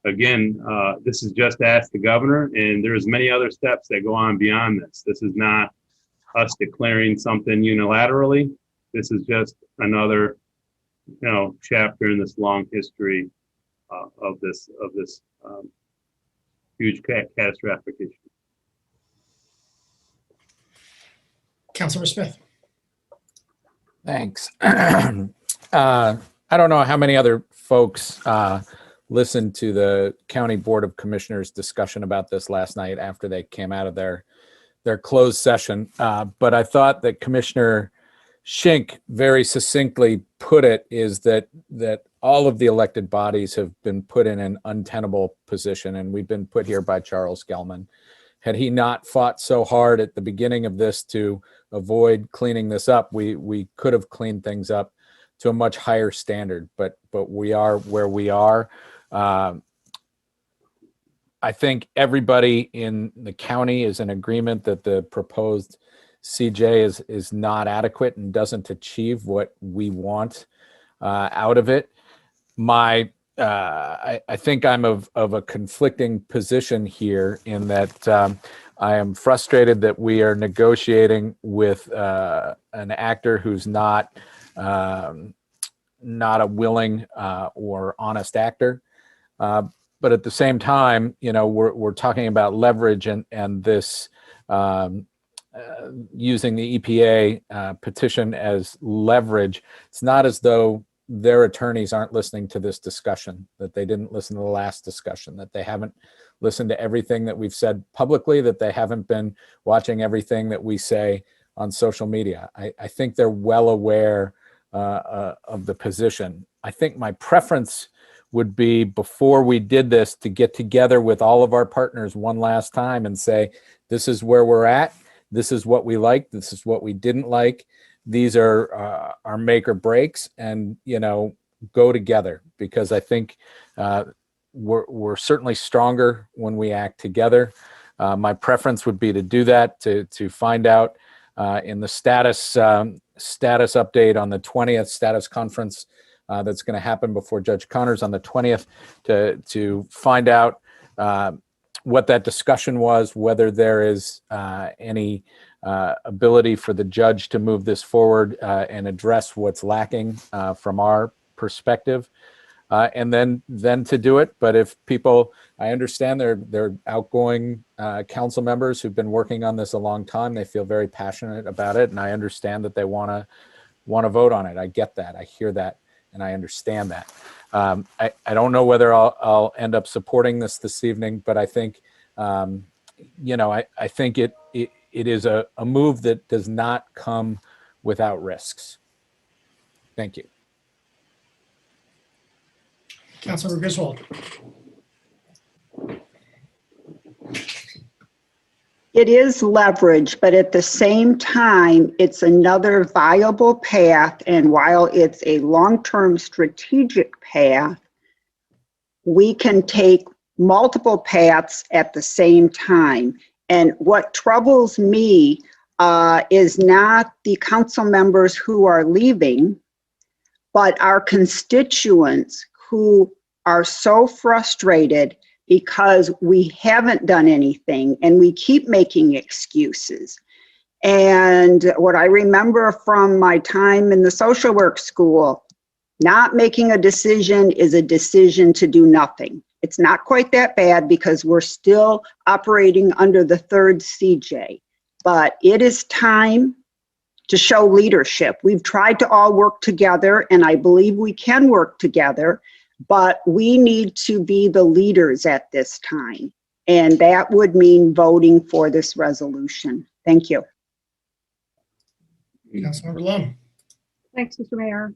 again, this is just ask the governor, and there's many other steps that go on beyond this. This is not us declaring something unilaterally. This is just another, chapter in this long history of this huge catastrophic issue. Councilor Smith. Thanks. I don't know how many other folks listened to the County Board of Commissioners discussion about this last night after they came out of their closed session. But I thought that Commissioner Schenck very succinctly put it is that all of the elected bodies have been put in an untenable position, and we've been put here by Charles Gelman. Had he not fought so hard at the beginning of this to avoid cleaning this up, we could have cleaned things up to a much higher standard, but we are where we are. I think everybody in the county is in agreement that the proposed CJ is not adequate and doesn't achieve what we want out of it. I think I'm of a conflicting position here in that I am frustrated that we are negotiating with an actor who's not a willing or honest actor. But at the same time, we're talking about leverage and this using the EPA petition as leverage. It's not as though their attorneys aren't listening to this discussion, that they didn't listen to the last discussion, that they haven't listened to everything that we've said publicly, that they haven't been watching everything that we say on social media. I think they're well aware of the position. I think my preference would be, before we did this, to get together with all of our partners one last time and say, this is where we're at. This is what we liked. This is what we didn't like. These are our make or breaks, and go together, because I think we're certainly stronger when we act together. My preference would be to do that, to find out in the status update on the 20th, status conference that's going to happen before Judge Connors on the 20th, to find out what that discussion was, whether there is any ability for the judge to move this forward and address what's lacking from our perspective, and then to do it. But if people, I understand they're outgoing council members who've been working on this a long time. They feel very passionate about it, and I understand that they want to vote on it. I get that. I hear that. and I understand that. I don't know whether I'll end up supporting this evening, but I think, I think it is a move that does not come without risks. Thank you. Councilmember Griswold. It is leverage, but at the same time, it's another viable path. And while it's a long-term strategic path, we can take multiple paths at the same time. And what troubles me is not the council members who are leaving, but our constituents who are so frustrated because we haven't done anything and we keep making excuses. And what I remember from my time in the social work school, not making a decision is a decision to do nothing. It's not quite that bad because we're still operating under the third CJ, but it is time to show leadership. We've tried to all work together, and I believe we can work together, but we need to be the leaders at this time. And that would mean voting for this resolution. Thank you. Councilmember Lum. Thanks, Mr. Mayor.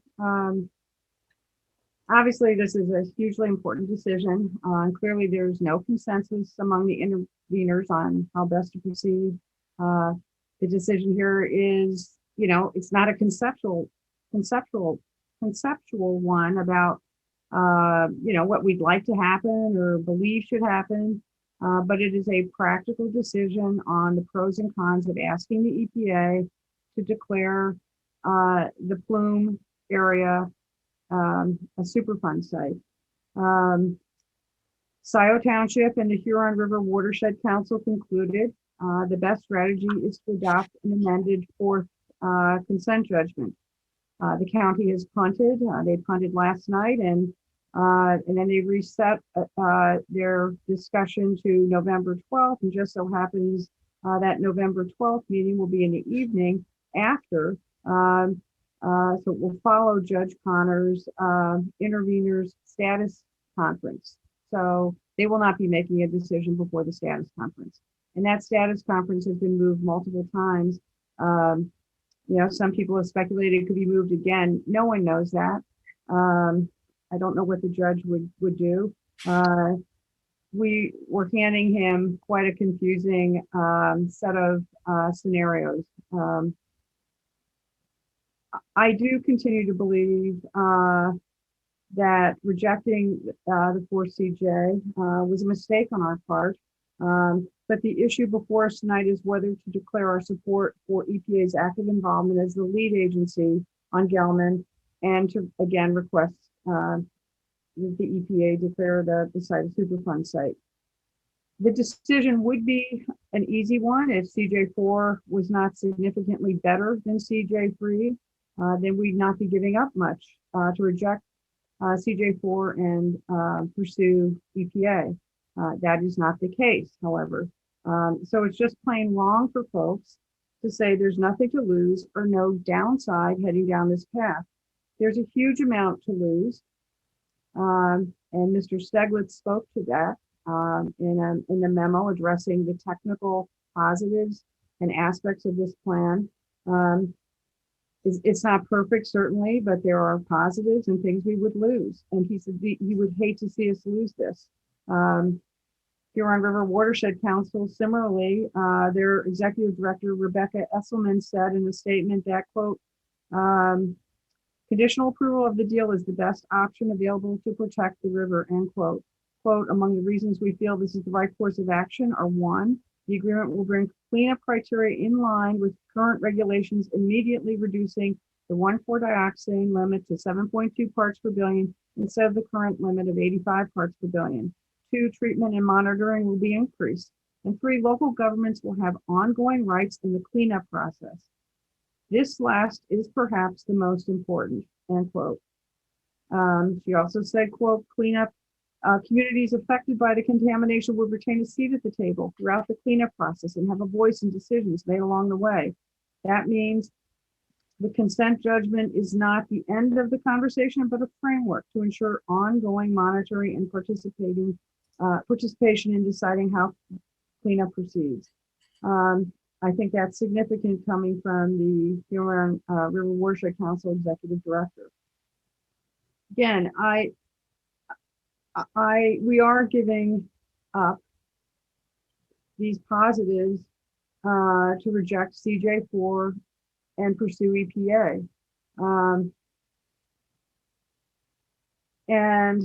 Obviously, this is a hugely important decision. Clearly, there's no consensus among the interveners on how best to proceed. The decision here is, it's not a conceptual one about, what we'd like to happen or believe should happen, but it is a practical decision on the pros and cons of asking the EPA to declare the plume area a Superfund site. Scioto Township and the Huron River Watershed Council concluded the best strategy is to adopt an amended fourth consent judgment. The county has punted. They punted last night, and then they reset their discussion to November 12th. And just so happens that November 12th meeting will be in the evening after. So it will follow Judge Connor's interveners status conference. So they will not be making a decision before the status conference. And that status conference has been moved multiple times. Some people have speculated it could be moved again. No one knows that. I don't know what the judge would do. We were handing him quite a confusing set of scenarios. I do continue to believe that rejecting the 4CJ was a mistake on our part. But the issue before us tonight is whether to declare our support for EPA's active involvement as the lead agency on Gelman, and to again request that the EPA declare the site a Superfund site. The decision would be an easy one if CJ4 was not significantly better than CJ3. Then we'd not be giving up much to reject CJ4 and pursue EPA. That is not the case, however. So it's just plain wrong for folks to say there's nothing to lose or no downside heading down this path. There's a huge amount to lose. And Mr. Steglitz spoke to that in the memo addressing the technical positives and aspects of this plan. It's not perfect, certainly, but there are positives and things we would lose. And he said he would hate to see us lose this. Huron River Watershed Council, similarly, their executive director, Rebecca Esselman, said in a statement that, quote, conditional approval of the deal is the best option available to protect the river, end quote. Quote, among the reasons we feel this is the right course of action are: one, the agreement will bring cleanup criteria in line with current regulations, immediately reducing the 1,4-dioxane limit to 7.2 parts per billion instead of the current limit of 85 parts per billion. Two, treatment and monitoring will be increased. And three, local governments will have ongoing rights in the cleanup process. This last is perhaps the most important, end quote. She also said, quote, cleanup communities affected by the contamination will retain a seat at the table throughout the cleanup process and have a voice in decisions made along the way. That means The consent judgment is not the end of the conversation, but a framework to ensure ongoing monitoring and participation in deciding how cleanup proceeds. I think that's significant coming from the Huron River Watershed Council Executive Director. Again, we are giving up these positives to reject CJ4 and pursue EPA. And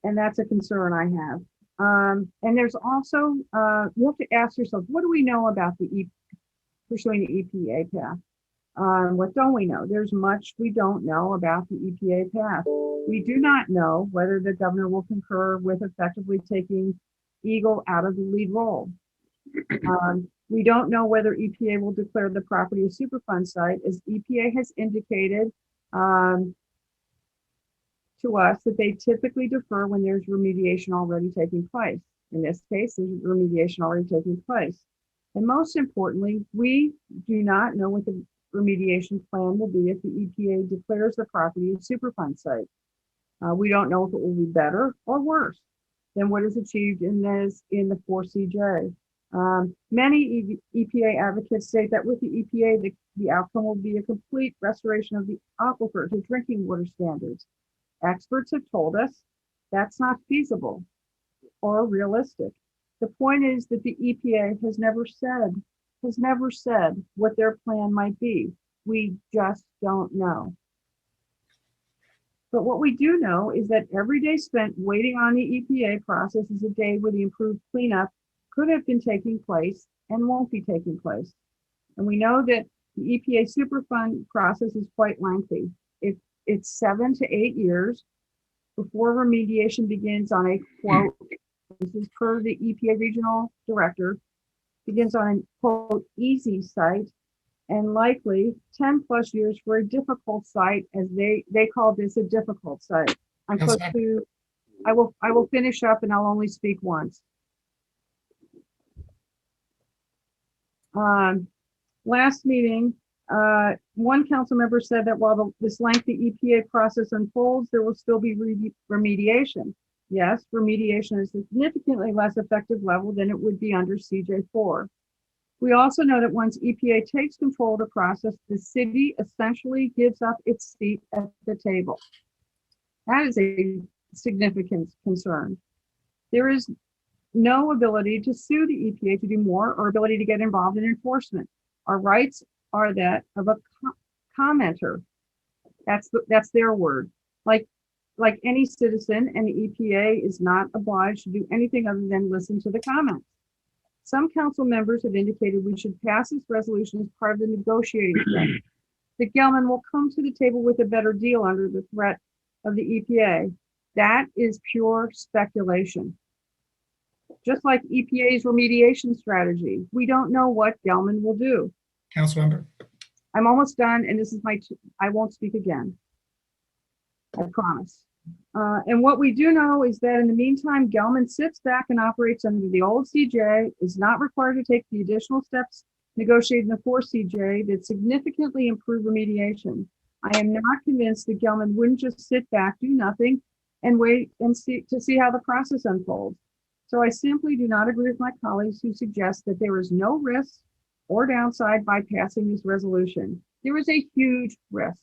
that's a concern I have. And there's also, you have to ask yourself, what do we know about pursuing the EPA path? What don't we know? There's much we don't know about the EPA path. We do not know whether the governor will concur with effectively taking Eagle out of the lead role. We don't know whether EPA will declare the property a Superfund site, as EPA has indicated to us that they typically defer when there's remediation already taking place. In this case, there's remediation already taking place. And most importantly, we do not know what the remediation plan will be if the EPA declares the property a Superfund site. We don't know if it will be better or worse than what is achieved in the 4CJ. Many EPA advocates state that with the EPA, the outcome will be a complete restoration of the aquifer to drinking water standards. Experts have told us that's not feasible or realistic. The point is that the EPA has never said what their plan might be. We just don't know. But what we do know is that every day spent waiting on the EPA process is a day where the improved cleanup could have been taking place and won't be taking place. And we know that the EPA Superfund process is quite lengthy. It's 7 to 8 years before remediation begins on a quote, this is per the EPA regional director, begins on a quote, easy site, and likely 10 plus years for a difficult site, as they call this a difficult site. I'm close to, I will finish up and I'll only speak once. Last meeting, one council member said that while this lengthy EPA process unfolds, there will still be remediation. Yes, remediation is significantly less effective level than it would be under CJ4. We also know that once EPA takes control of the process, the city essentially gives up its seat at the table. That is a significant concern. There is no ability to sue the EPA to do more or ability to get involved in enforcement. Our rights are that of a commenter. That's their word. Like any citizen, and the EPA is not obliged to do anything other than listen to the comments. Some council members have indicated we should pass this resolution as part of the negotiating step. That Gelman will come to the table with a better deal under the threat of the EPA. That is pure speculation. Just like EPA's remediation strategy, we don't know what Gelman will do. Councilmember. I'm almost done, and this is I won't speak again. I promise. And what we do know is that in the meantime, Gelman sits back and operates under the old CJ, is not required to take the additional steps negotiated in the 4CJ that significantly improve remediation. I am not convinced that Gelman wouldn't just sit back, do nothing, and wait and see how the process unfolds. So I simply do not agree with my colleagues who suggest that there is no risk or downside by passing this resolution. There is a huge risk.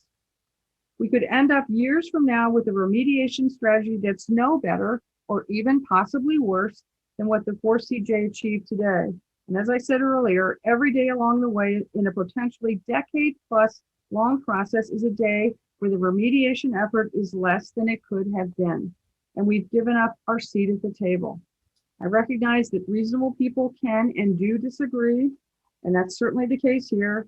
We could end up years from now with a remediation strategy that's no better or even possibly worse than what the 4CJ achieved today. And as I said earlier, every day along the way in a potentially decade plus long process is a day where the remediation effort is less than it could have been. And we've given up our seat at the table. I recognize that reasonable people can and do disagree, and that's certainly the case here.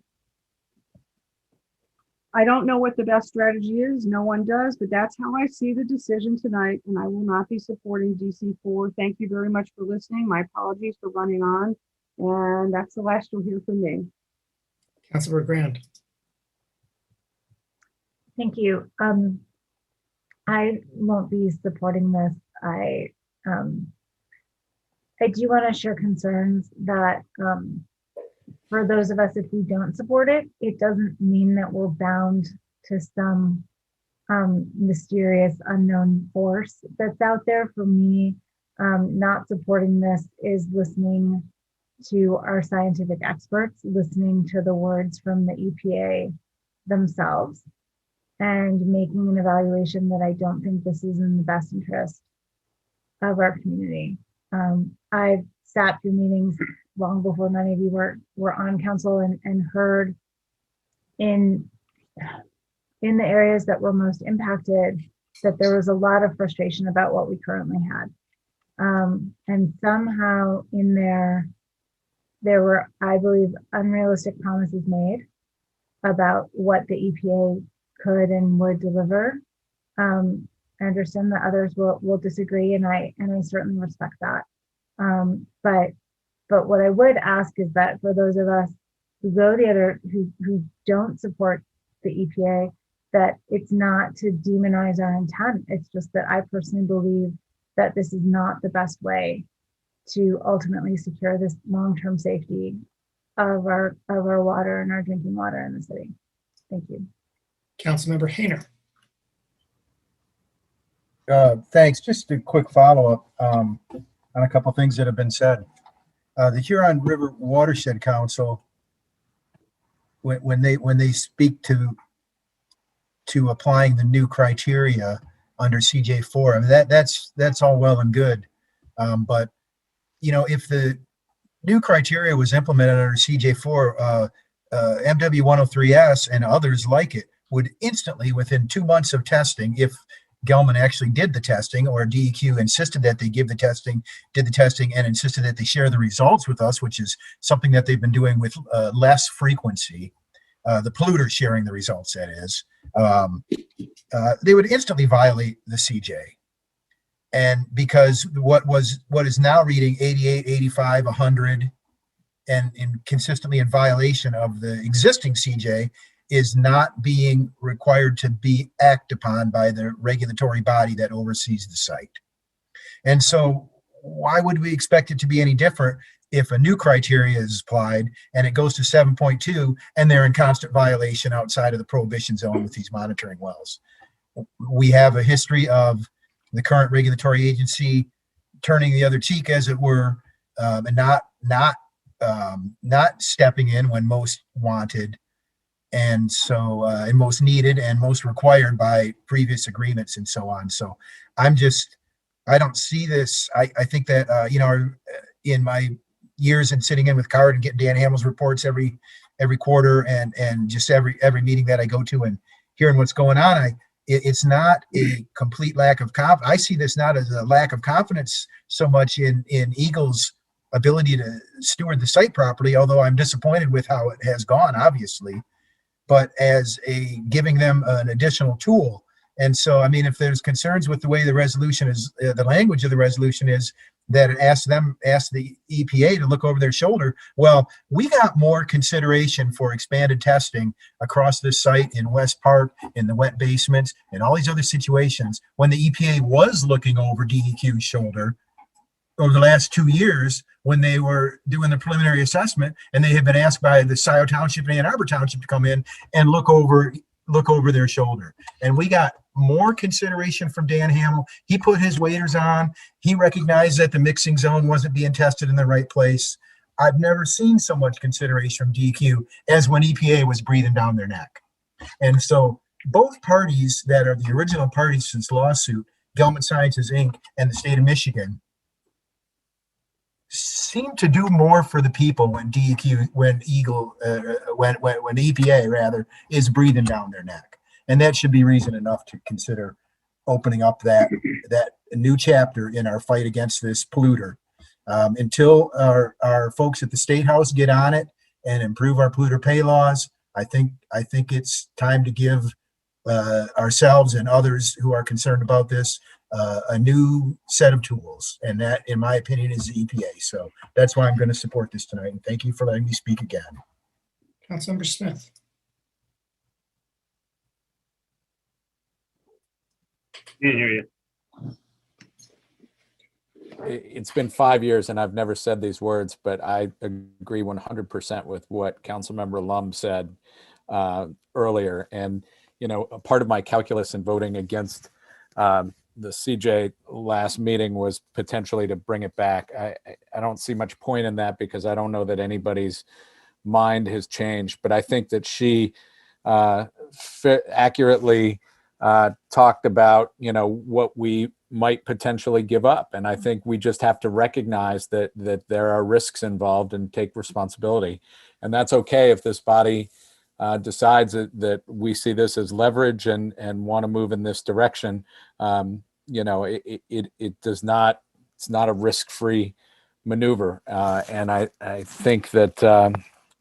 I don't know what the best strategy is. No one does, but that's how I see the decision tonight, and I will not be supporting DC4. Thank you very much for listening. My apologies for running on, and that's the last you'll hear from me. Councilor Grand. Thank you. I won't be supporting this. I do want to share concerns that for those of us, if we don't support it, it doesn't mean that we're bound to some mysterious unknown force that's out there. For me, not supporting this is listening to our scientific experts, listening to the words from the EPA themselves, and making an evaluation that I don't think this is in the best interest of our community. I've sat through meetings long before many of you were on council and heard in the areas that were most impacted that there was a lot of frustration about what we currently had. And somehow in there were, I believe, unrealistic promises made about what the EPA could and would deliver. I understand that others will disagree, and I certainly respect that. But what I would ask is that for those of us who go the other, who don't support the EPA, that it's not to demonize our intent. It's just that I personally believe that this is not the best way to ultimately secure this long-term safety of our water and our drinking water in the city. Thank you. Councilmember Hayner. Thanks. Just a quick follow-up on a couple things that have been said. The Huron River Watershed Council, when they speak to applying the new criteria under CJ4, I mean that's all well and good, but you know, if the new criteria was implemented under CJ4, MW 103S and others like it would instantly, within 2 months of testing, if Gelman actually did the testing, or DEQ insisted that they give the testing, did the testing, and insisted that they share the results with us, which is something that they've been doing with less frequency. The polluter sharing the results, that is, they would instantly violate the CJ. And because what is now reading 88, 85, 100, and consistently in violation of the existing CJ, is not being required to be acted upon by the regulatory body that oversees the site. And so why would we expect it to be any different if a new criteria is applied and it goes to 7.2 and they're in constant violation outside of the prohibition zone with these monitoring wells? We have a history of the current regulatory agency turning the other cheek, as it were, and not stepping in when most wanted, and so and most needed and most required by previous agreements and so on. So I don't see this. I think that you know, in my years in sitting in with Card and getting Dan Hamill's reports every quarter, and just every meeting that I go to and hearing what's going on, it's not a complete lack of confidence. I see this not as a lack of confidence so much in Eagle's ability to steward the site properly, although I'm disappointed with how it has gone, obviously, but as giving them an additional tool. And so, I mean, if there's concerns with the way the resolution is, the language of the resolution is that it asks the EPA to look over their shoulder. Well, we got more consideration for expanded testing across this site in West Park, in the wet basements, and all these other situations when the EPA was looking over DEQ's shoulder over the last 2 years when they were doing the preliminary assessment, and they had been asked by the Scioto Township and Ann Arbor Township to come in and look over their shoulder. And we got more consideration from Dan Hamill. He put his waders on. He recognized that the mixing zone wasn't being tested in the right place. I've never seen so much consideration from DEQ as when EPA was breathing down their neck. And so both parties that are the original parties to this lawsuit, Gelman Sciences Inc. and the state of Michigan, seem to do more for the people when when EPA rather is breathing down their neck, and that should be reason enough to consider opening up that new chapter in our fight against this polluter. Until our folks at the State House get on it and improve our polluter pay laws, I think it's time to give ourselves and others who are concerned about this a new set of tools, and that, in my opinion, is the EPA. So that's why I'm going to support this tonight, and thank you for letting me speak again. Councilmember Smith. Can't hear you. it's been 5 years and I've never said these words, but I agree 100% with what Councilmember Lum said earlier. And, you know, a part of my calculus in voting against the CJ last meeting was potentially to bring it back. I don't see much point in that because I don't know that anybody's mind has changed, but I think that she accurately talked about, you know, what we might potentially give up. And I think we just have to recognize that there are risks involved and take responsibility. And that's okay if this body decides that we see this as leverage and want to move in this direction. You know, it does not, it's not a risk-free maneuver. And I think that,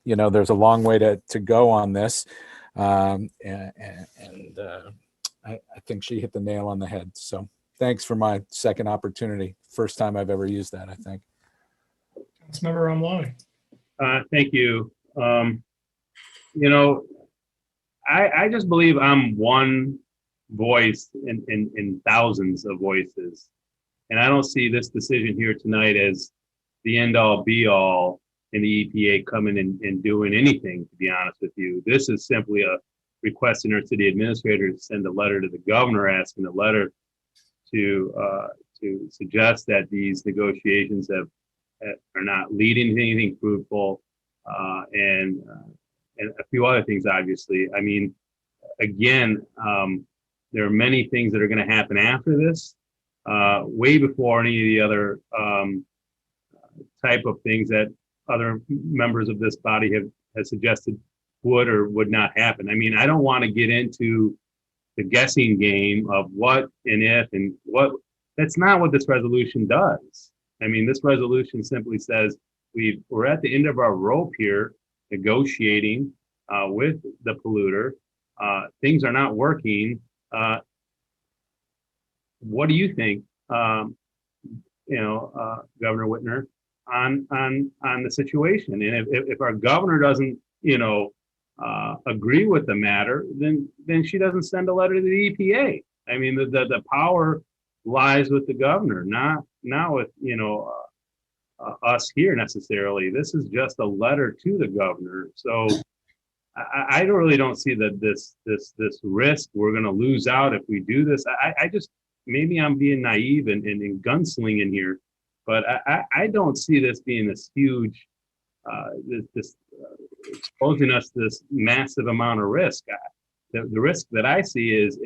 you know, there's a long way to go on this. I think she hit the nail on the head. So thanks for my second opportunity. First time I've ever used that, I think. Councilmember Romali. Thank you. You know, I just believe I'm one voice in thousands of voices. And I don't see this decision here tonight as the end all be all in the EPA coming and doing anything, to be honest with you. This is simply a requesting our city administrator to send a letter to the governor asking the letter to suggest that these negotiations are not leading to anything fruitful, and a few other things, obviously. I mean, again, there are many things that are going to happen after this, way before any of the other type of things that other members of this body have suggested would or would not happen. I mean, I don't want to get into the guessing game of what and if and what. That's not what this resolution does. I mean, this resolution simply says we're at the end of our rope here, negotiating with the polluter. Things are not working. What do you think, Governor Whitner, on the situation? And if our governor doesn't, agree with the matter, then she doesn't send a letter to the EPA. I mean, the power lies with the governor, not with us here necessarily. This is just a letter to the governor. So I really don't see that this risk we're going to lose out if we do this. I just, maybe I'm being naive and gunslinging here, but I don't see this being this huge, exposing us to this massive amount of risk. The risk that I see is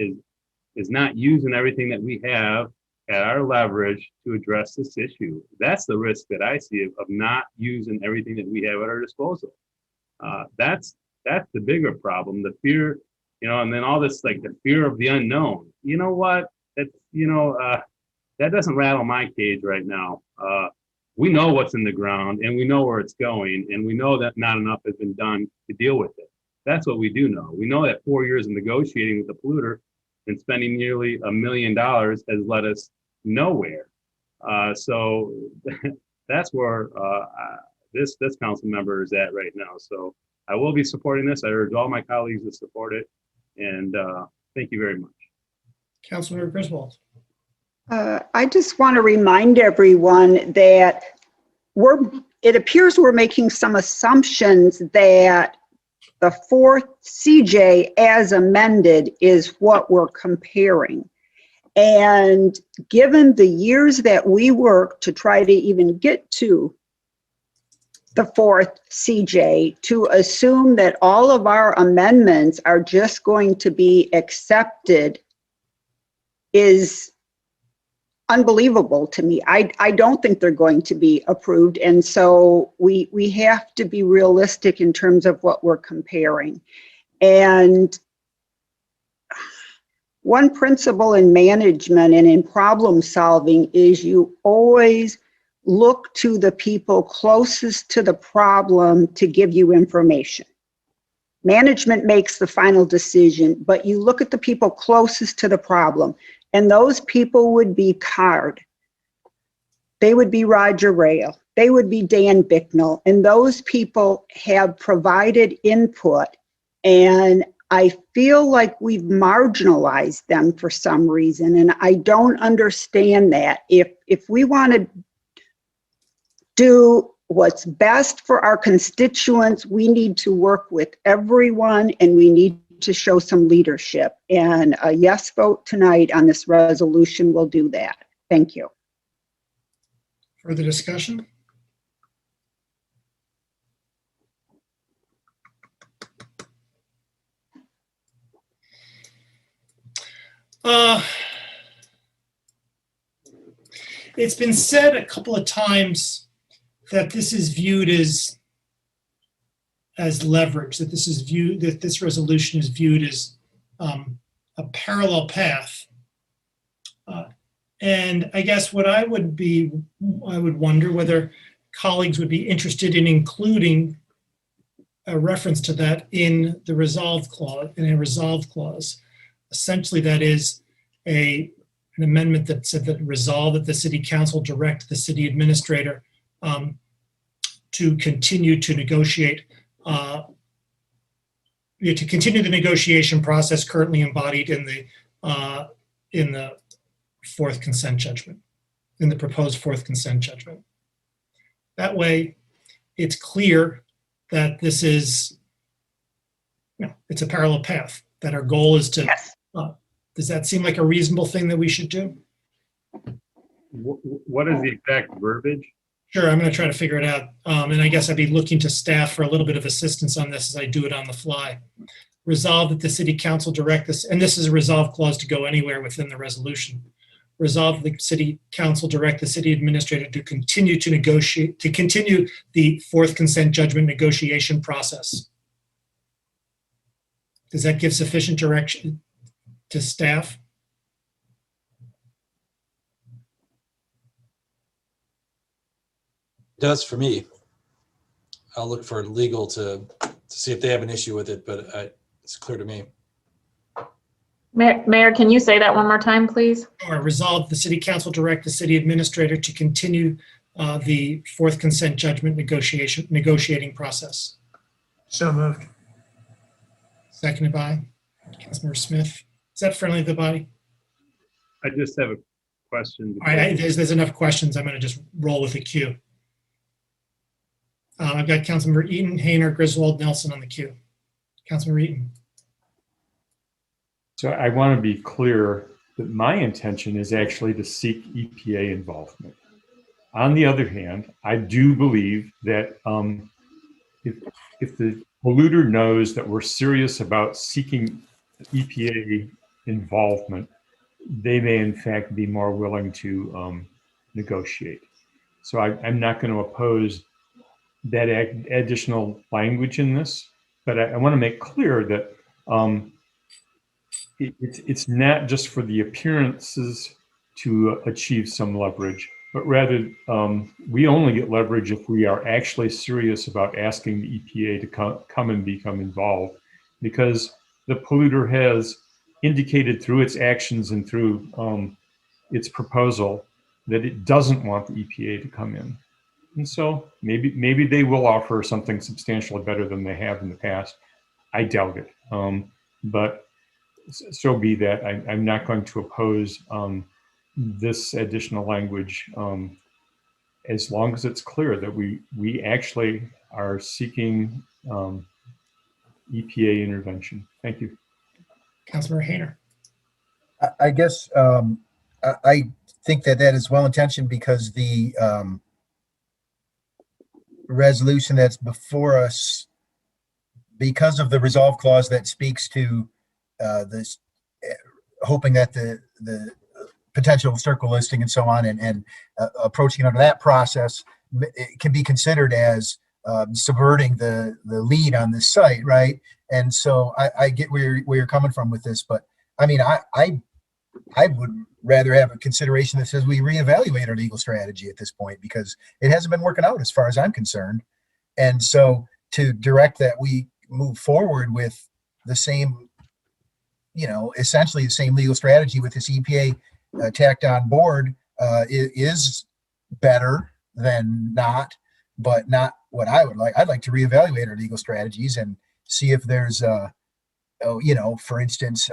not using everything that we have at our leverage to address this issue. That's the risk that I see of not using everything that we have at our disposal. That's the bigger problem, the fear, and then all this, like the fear of the unknown. You know what? That's, that doesn't rattle my cage right now. We know what's in the ground and we know where it's going, and we know that not enough has been done to deal with it. That's what we do know. We know that 4 years of negotiating with the polluter and spending nearly $1 million has led us nowhere. So that's where this council member is at right now. So I will be supporting this. I urge all my colleagues to support it. And thank you very much. Councilmember Griswold. I just want to remind everyone that it appears we're making some assumptions that the fourth CJ as amended is what we're comparing. And given the years that we worked to try to even get to the fourth CJ, to assume that all of our amendments are just going to be accepted is unbelievable to me. I don't think they're going to be approved. And so we have to be realistic in terms of what we're comparing. And one principle in management and in problem solving is you always look to the people closest to the problem to give you information. Management makes the final decision, but you look at the people closest to the problem. And those people would be CARD. They would be Roger Rail. They would be Dan Bicknell. And those people have provided input. And I feel like we've marginalized them for some reason, and I don't understand that. If we want to do what's best for our constituents, we need to work with everyone, and we need to show some leadership. And a yes vote tonight on this resolution will do that. Thank you. Further discussion? It's been said a couple of times that this is viewed as leverage, that this resolution is viewed as a parallel path. And I guess what I would wonder whether colleagues would be interested in including a reference to that in the resolve clause, Essentially, that is an amendment that said that resolve that the city council direct the city administrator to continue to negotiate, to continue the negotiation process currently embodied in the fourth consent judgment, in the proposed fourth consent judgment. That way, it's clear that this is, it's a parallel path, that our goal is to, yes. Does that seem like a reasonable thing that we should do? What is the exact verbiage? Sure, I'm going to try to figure it out. And I guess I'd be looking to staff for a little bit of assistance on this as I do it on the fly. Resolve that the city council direct this, and this is a resolve clause to go anywhere within the resolution. Resolve the city council direct the city administrator to continue to negotiate, to continue the fourth consent judgment negotiation process. Does that give sufficient direction to staff? It does for me. I'll look for legal to see if they have an issue with it, but it's clear to me. Mayor, can you say that one more time, please? Or resolve the city council direct the city administrator to continue the fourth consent judgment negotiating process. So moved. Seconded by Councilmember Smith. Is that friendly to the body? I just have a question. All right, there's enough questions. I'm going to just roll with the queue. I've got Councilmember Eaton, Hayner, Griswold, Nelson on the queue. Councilmember Eaton. So I want to be clear that my intention is actually to seek EPA involvement. On the other hand, I do believe that if the polluter knows that we're serious about seeking EPA involvement, they may in fact be more willing to negotiate. So I'm not going to oppose that additional language in this, but I want to make clear that it's not just for the appearances to achieve some leverage, but rather we only get leverage if we are actually serious about asking the EPA to come and become involved, because the polluter has indicated through its actions and through its proposal that it doesn't want the EPA to come in. And so maybe they will offer something substantially better than they have in the past. I doubt it, but so be that. I'm not going to oppose this additional language as long as it's clear that we actually are seeking EPA intervention. Thank you. Councilmember Hayner. I guess I think that is well intentioned because the resolution that's before us, because of the resolve clause that speaks to this, hoping that the potential circle listing and so on, and approaching under that process, it can be considered as subverting the lead on this site, right? And so I get where you're coming from with this, but I mean, I would rather have a consideration that says we reevaluate our legal strategy at this point, because it hasn't been working out as far as I'm concerned. And so to direct that we move forward with the same, essentially the same legal strategy with this EPA tacked on board is better than not, but not what I would like. I'd like to reevaluate our legal strategies and see if there's for instance,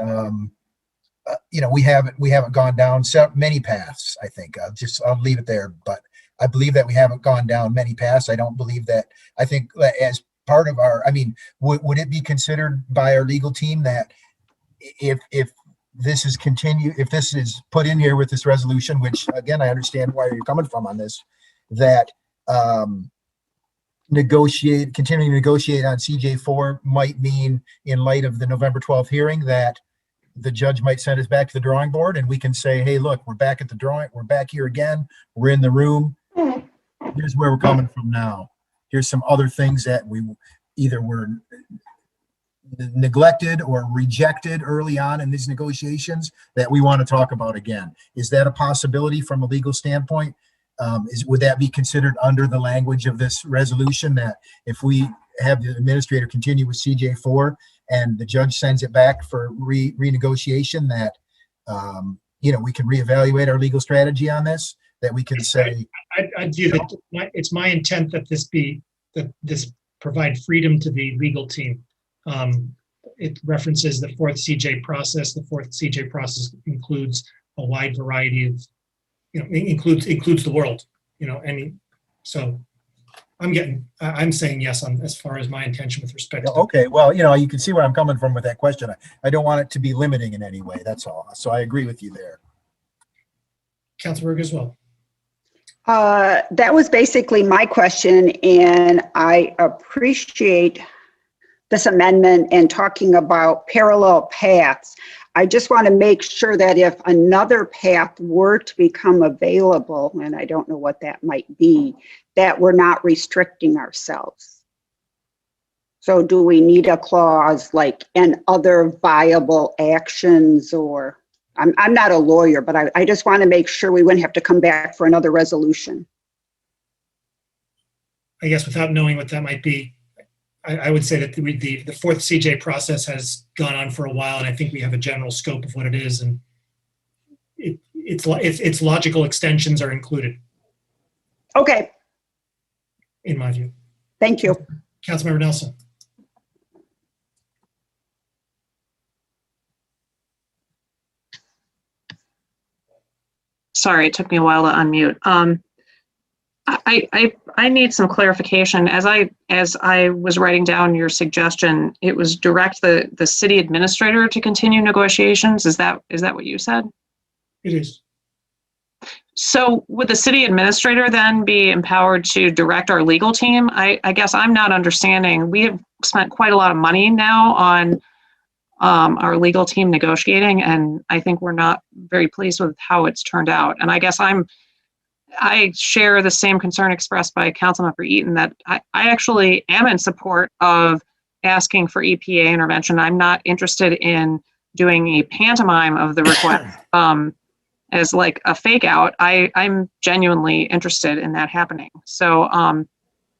we haven't gone down many paths. I think I'll leave it there. But I believe that we haven't gone down many paths. I don't believe that. I think that as part of our, would it be considered by our legal team that if this is if this is put in here with this resolution, which again, I understand where you're coming from on this, that continuing to negotiate on CJ4 might mean, in light of the November 12th hearing, that the judge might send us back to the drawing board and we can say, hey, look, we're back here again. We're in the room. Here's where we're coming from now. Here's some other things that we either were neglected or rejected early on in these negotiations that we want to talk about again. Is that a possibility from a legal standpoint? Would that be considered under the language of this resolution, that if we have the administrator continue with CJ4 and the judge sends it back for renegotiation, that we can reevaluate our legal strategy on this, that we can say, I view that it's my intent that this provide freedom to the legal team. It references the fourth CJ process. The fourth CJ process includes a wide variety of, includes the world, so I'm saying yes on as far as my intention with respect to. Okay, well, you can see where I'm coming from with that question. I don't want it to be limiting in any way. That's all. So I agree with you there. Councilor Berg as well. That was basically my question, and I appreciate this amendment and talking about parallel paths. I just want to make sure that if another path were to become available, and I don't know what that might be, that we're not restricting ourselves. So do we need a clause like "and other viable actions," or I'm not a lawyer, but I just want to make sure we wouldn't have to come back for another resolution. I guess without knowing what that might be, I would say that the fourth CJ process has gone on for a while, and I think we have a general scope of what it is, and its logical extensions are included. Okay. In my view. Thank you. Councilmember Nelson. Sorry, it took me a while to unmute. I need some clarification. As I was writing down your suggestion, it was direct the city administrator to continue negotiations. Is that what you said? It is. So would the city administrator then be empowered to direct our legal team? I guess I'm not understanding. We have spent quite a lot of money now on our legal team negotiating, and I think we're not very pleased with how it's turned out. And I guess I share the same concern expressed by Councilmember Eaton, that I actually am in support of asking for EPA intervention. I'm not interested in doing a pantomime of the request as like a fake out. I'm genuinely interested in that happening. So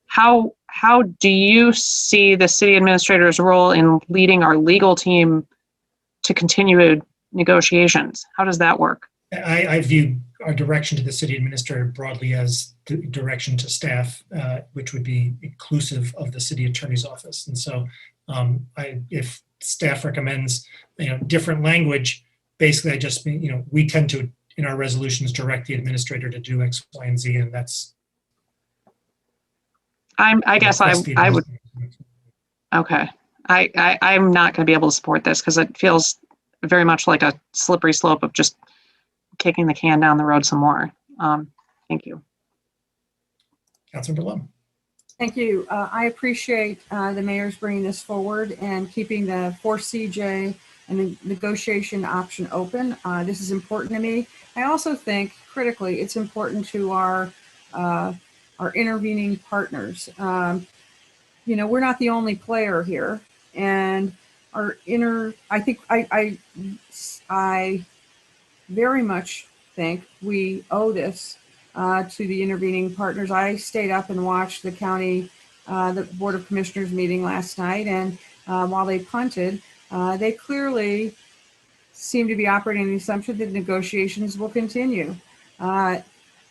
how do you see the city administrator's role in leading our legal team to continued negotiations? How does that work? I view our direction to the city administrator broadly as direction to staff, which would be inclusive of the city attorney's office. And so if staff recommends different language, basically I just we tend to, in our resolutions, direct the administrator to do X, Y, and Z, and that's. I guess I would. Okay, I'm not going to be able to support this because it feels very much like a slippery slope of just kicking the can down the road some more. Thank you. Councilmember Lum. Thank you. I appreciate the mayor's bringing this forward and keeping the 4CJ and the negotiation option open. This is important to me. I also think critically it's important to our intervening partners. We're not the only player here, and I very much think we owe this to the intervening partners. I stayed up and watched the county, the Board of Commissioners meeting last night, and while they punted, they clearly seem to be operating on the assumption that negotiations will continue.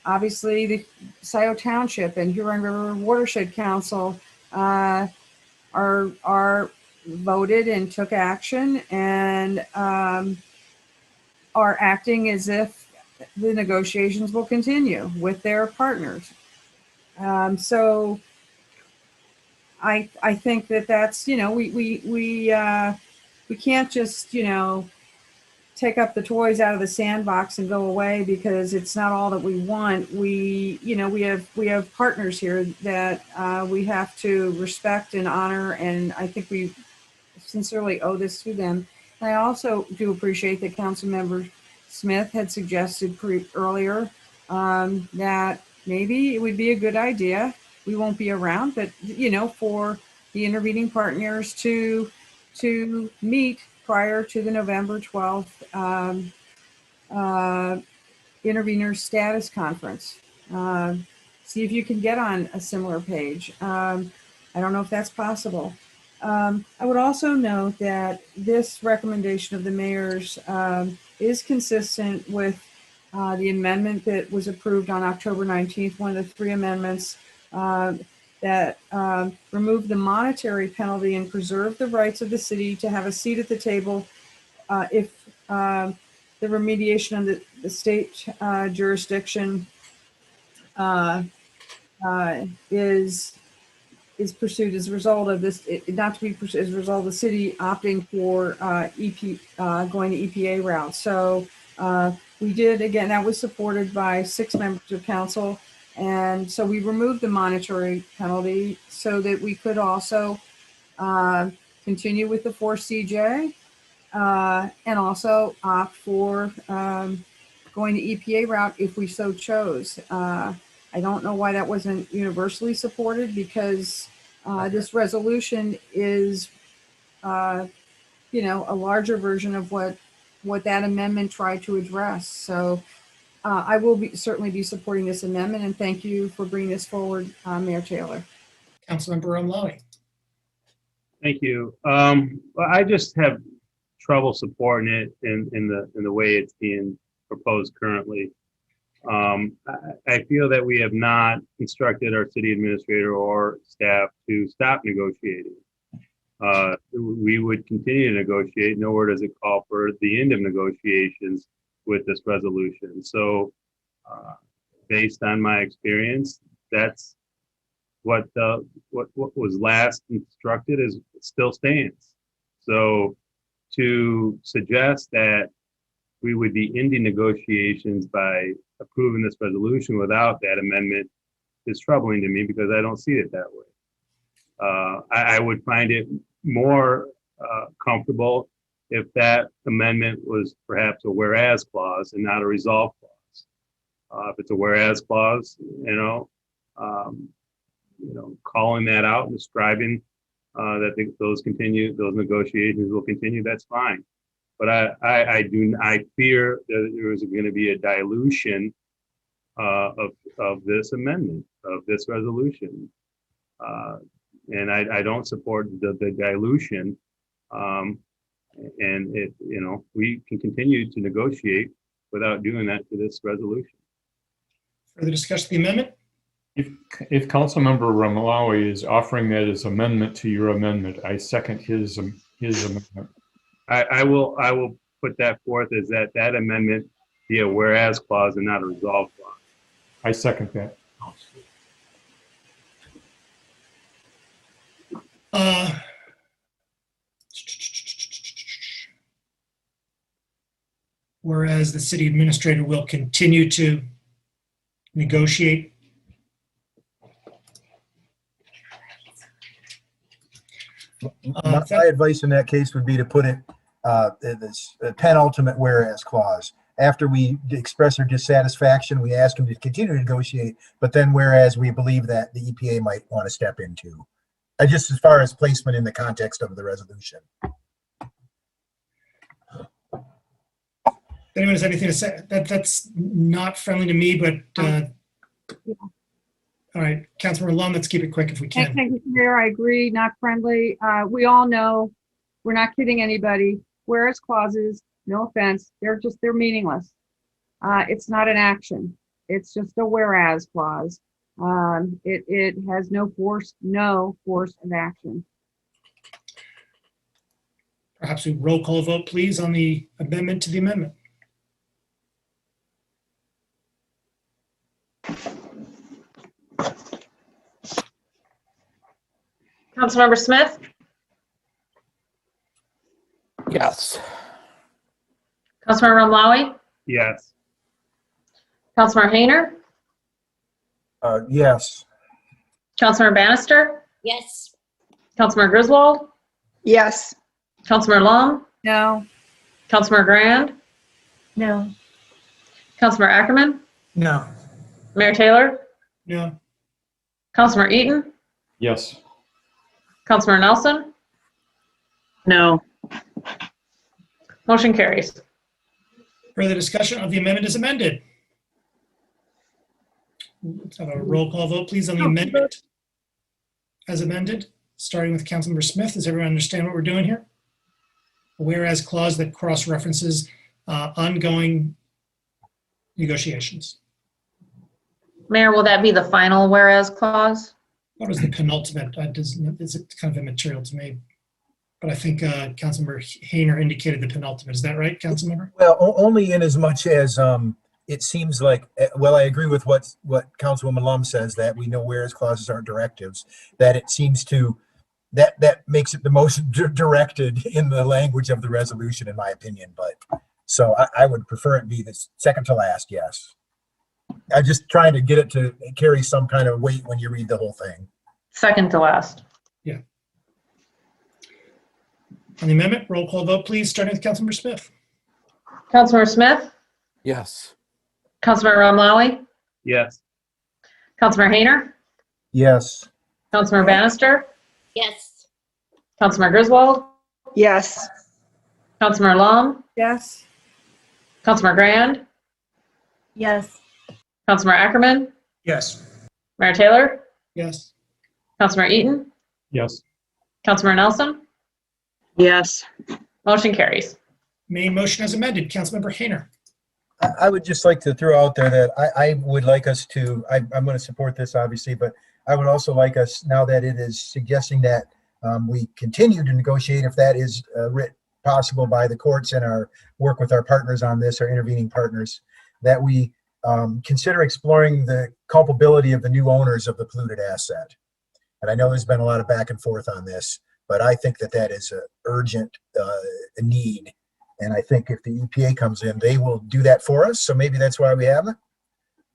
Obviously, the Scioto Township and Huron River Watershed Council are voted and took action and are acting as if the negotiations will continue with their partners. So I think that's, you know, we can't just, you know, take up the toys out of the sandbox and go away because it's not all that we want. We, you know, we have partners here that we have to respect and honor, and I think we sincerely owe this to them. And I also do appreciate that Councilmember Smith had suggested earlier that maybe it would be a good idea. We won't be around, but you know, for the intervening partners to meet prior to the November 12th intervener status conference. See if you can get on a similar page. I don't know if that's possible. I would also note that this recommendation of the mayor's is consistent with the amendment that was approved on October 19th, one of the 3 amendments that remove the monetary penalty and preserve the rights of the city to have a seat at the table if the remediation of the state jurisdiction is pursued as a result of this, not to be pursued as a result of the city opting for going the EPA route. So we did, again, that was supported by 6 members of council. And so we removed the monetary penalty so that we could also continue with the 4CJ and also opt for going the EPA route if we so chose. I don't know why that wasn't universally supported because this resolution is, you know, a larger version of what that amendment tried to address. So I will certainly be supporting this amendment, and thank you for bringing this forward, Mayor Taylor. Councilmember Omlawi. Thank you. Well, I just have trouble supporting it in the way it's being proposed currently. I feel that we have not instructed our city administrator or staff to stop negotiating. We would continue to negotiate. Nowhere does it call for the end of negotiations with this resolution. So based on my experience, that's what was last instructed is still stands. So to suggest that we would be ending negotiations by approving this resolution without that amendment is troubling to me because I don't see it that way. I would find it more comfortable if that amendment was perhaps a whereas clause and not a resolve clause. If it's a whereas clause, calling that out and describing that those negotiations will continue, that's fine. But I fear that there is going to be a dilution of this amendment, of this resolution. And I don't support the dilution. And we can continue to negotiate without doing that to this resolution. Further discussion of the amendment? If Councilmember Ramalawi is offering that as amendment to your amendment, I second his amendment. I will put that forth as that amendment be a whereas clause and not a resolve clause. I second that. Whereas the city administrator will continue to negotiate. My advice in that case would be to put it this penultimate whereas clause. After we express our dissatisfaction, we ask them to continue to negotiate, but then whereas we believe that the EPA might want to step into. Just as far as placement in the context of the resolution. Anyone has anything to say? That's not friendly to me, but all right, Councilmember Lund, let's keep it quick if we can. Thank you, Mayor. I agree, not friendly. We all know we're not kidding anybody. Whereas clauses, no offense, they're meaningless. It's not an action. It's just a whereas clause. It has no force of action. perhaps we roll call vote, please, on the amendment to the amendment. Councilmember Smith, Yes. Councilmember Romlawi, Yes. Councilmember Hayner, Yes. Councilmember Bannister, Yes. Councilmember Griswold, Yes. Councilmember Long, No. Councilmember Grand, No. Councilmember Ackerman, No. Mayor Taylor, No. Councilmember Eaton, Yes. Councilmember Nelson, No. motion carries. Further discussion of the amendment is amended. Let's have a roll call vote, please, on the amendment as amended, starting with Councilmember Smith. Does everyone understand what we're doing here? A whereas clause that cross-references ongoing negotiations. Mayor, will that be the final whereas clause? What was the penultimate? It's kind of immaterial to me. But I think Councilmember Hayner indicated the penultimate. Is that right, Councilmember? Well, only in as much as it seems like, well, I agree with what Councilwoman Lum says, that we know whereas clauses aren't directives, that it seems to, that makes it the most directed in the language of the resolution, in my opinion. But so I would prefer it be the second to last, yes. I'm just trying to get it to carry some kind of weight when you read the whole thing. Second to last. Yeah. On the amendment, roll call vote, please, starting with Councilmember Smith. Councilmember Smith, Yes. Councilmember Romlawi, Yes. Councilmember Hayner, Yes. Councilmember Bannister, Yes. Councilmember Griswold, Yes. Councilmember Long, Yes. Councilmember Grand, Yes. Councilmember Ackerman, Yes. Mayor Taylor, Yes. Councilmember Eaton, Yes. Councilmember Nelson, Yes. motion carries. Main motion as amended, Councilmember Hayner. I would just like to throw out there that I would like us to, I'm going to support this obviously, but I would also like us, now that it is suggesting that we continue to negotiate, if that is possible by the courts and our work with our partners on this, our intervening partners, that we consider exploring the culpability of the new owners of the polluted asset. And I know there's been a lot of back and forth on this, but I think that that is an urgent need. And I think if the EPA comes in, they will do that for us. So maybe that's why we have it.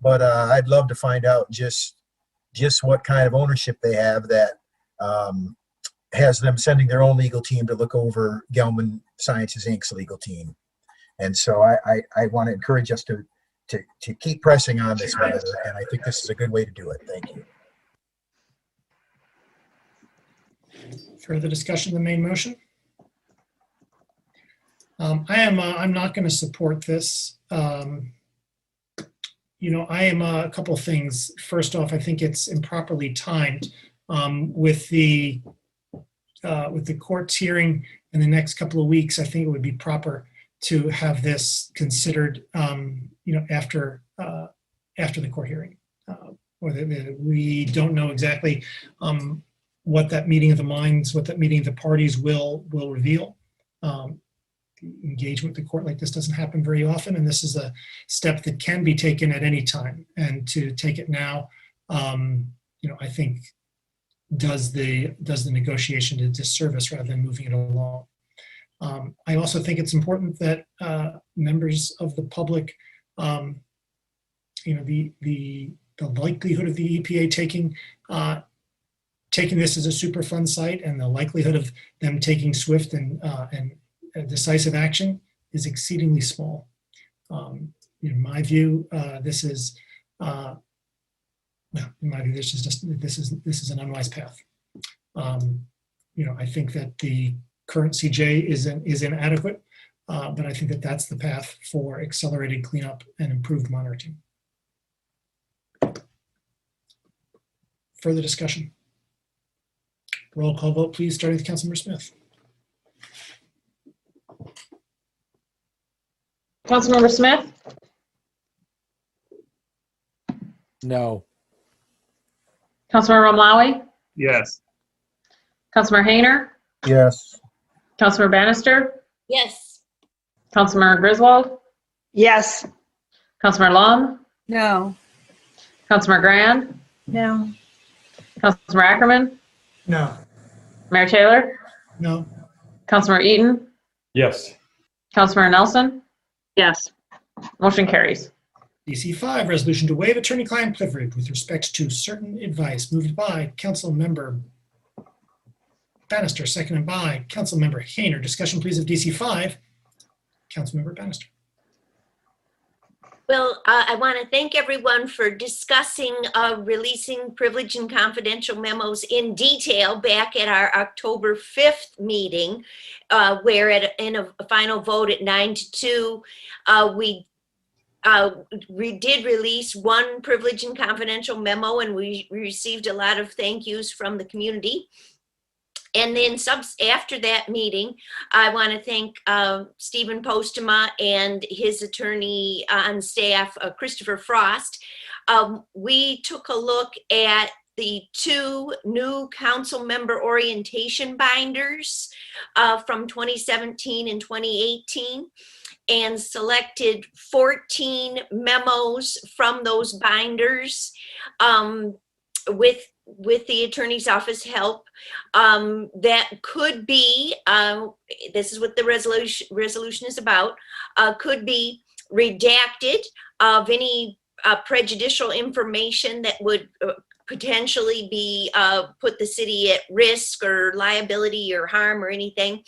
But I'd love to find out just what kind of ownership they have that has them sending their own legal team to look over Gelman Sciences Inc.'s legal team. And so I want to encourage us to keep pressing on this matter. And I think this is a good way to do it. Thank you. Further discussion of the main motion? I'm not going to support this. I am a couple of things. First off, I think it's improperly timed with the court's hearing in the next couple of weeks. I think it would be proper to have this considered, after the court hearing. We don't know exactly what that meeting of the minds, what that meeting of the parties will reveal. Engagement with the court like this doesn't happen very often, and this is a step that can be taken at any time. And to take it now, I think does the negotiation a disservice rather than moving it along. I also think it's important that members of the public, the likelihood of the EPA taking this as a Superfund site and the likelihood of them taking swift and decisive action is exceedingly small. In my view, this is an unwise path. I think that the current CJ is inadequate, but I think that that's the path for accelerated cleanup and improved monitoring. Further discussion? Roll call vote, please, starting with Councilmember Smith. Councilmember Smith, No. Councilmember Romlawi, Yes. Councilmember Hayner, Yes. Councilmember Bannister, Yes. Councilmember Griswold, Yes. Councilmember Lum, No. Councilmember Grand, No. Councilmember Ackerman, No. Mayor Taylor, No. Councilmember Eaton, Yes. Councilmember Nelson, Yes. motion carries. DC 5, resolution to waive attorney-client privilege with respect to certain advice, moved by Councilmember Bannister, seconded by Councilmember Hayner. Discussion, please, of DC 5. Councilmember Bannister. Well, I want to thank everyone for discussing releasing privilege and confidential memos in detail back at our October 5th meeting, where in a final vote at 9-2, we did release one privilege and confidential memo, and we received a lot of thank yous from the community. And then after that meeting, I want to thank Stephen Postema and his attorney on staff, Christopher Frost. We took a look at the 2 new council member orientation binders from 2017 and 2018, and selected 14 memos from those binders with the attorney's office help, that could be, this is what the resolution is about, could be redacted of any prejudicial information that would potentially be put the city at risk or liability or harm or anything.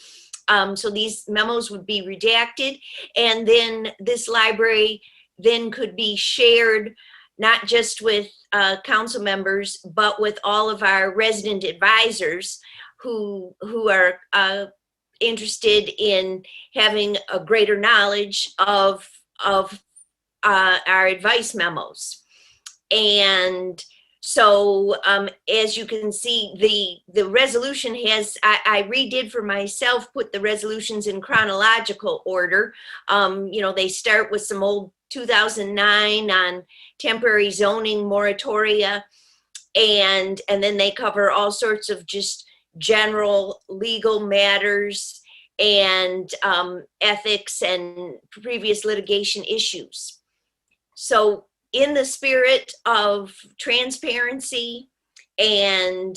So these memos would be redacted, and then this library then could be shared not just with council members, but with all of our resident advisors who are interested in having a greater knowledge of our advice memos. And so as you can see, the resolution has, I redid for myself, put the resolutions in chronological order. They start with some old 2009 on temporary zoning moratoria, and then they cover all sorts of just general legal matters and ethics and previous litigation issues. So in the spirit of transparency and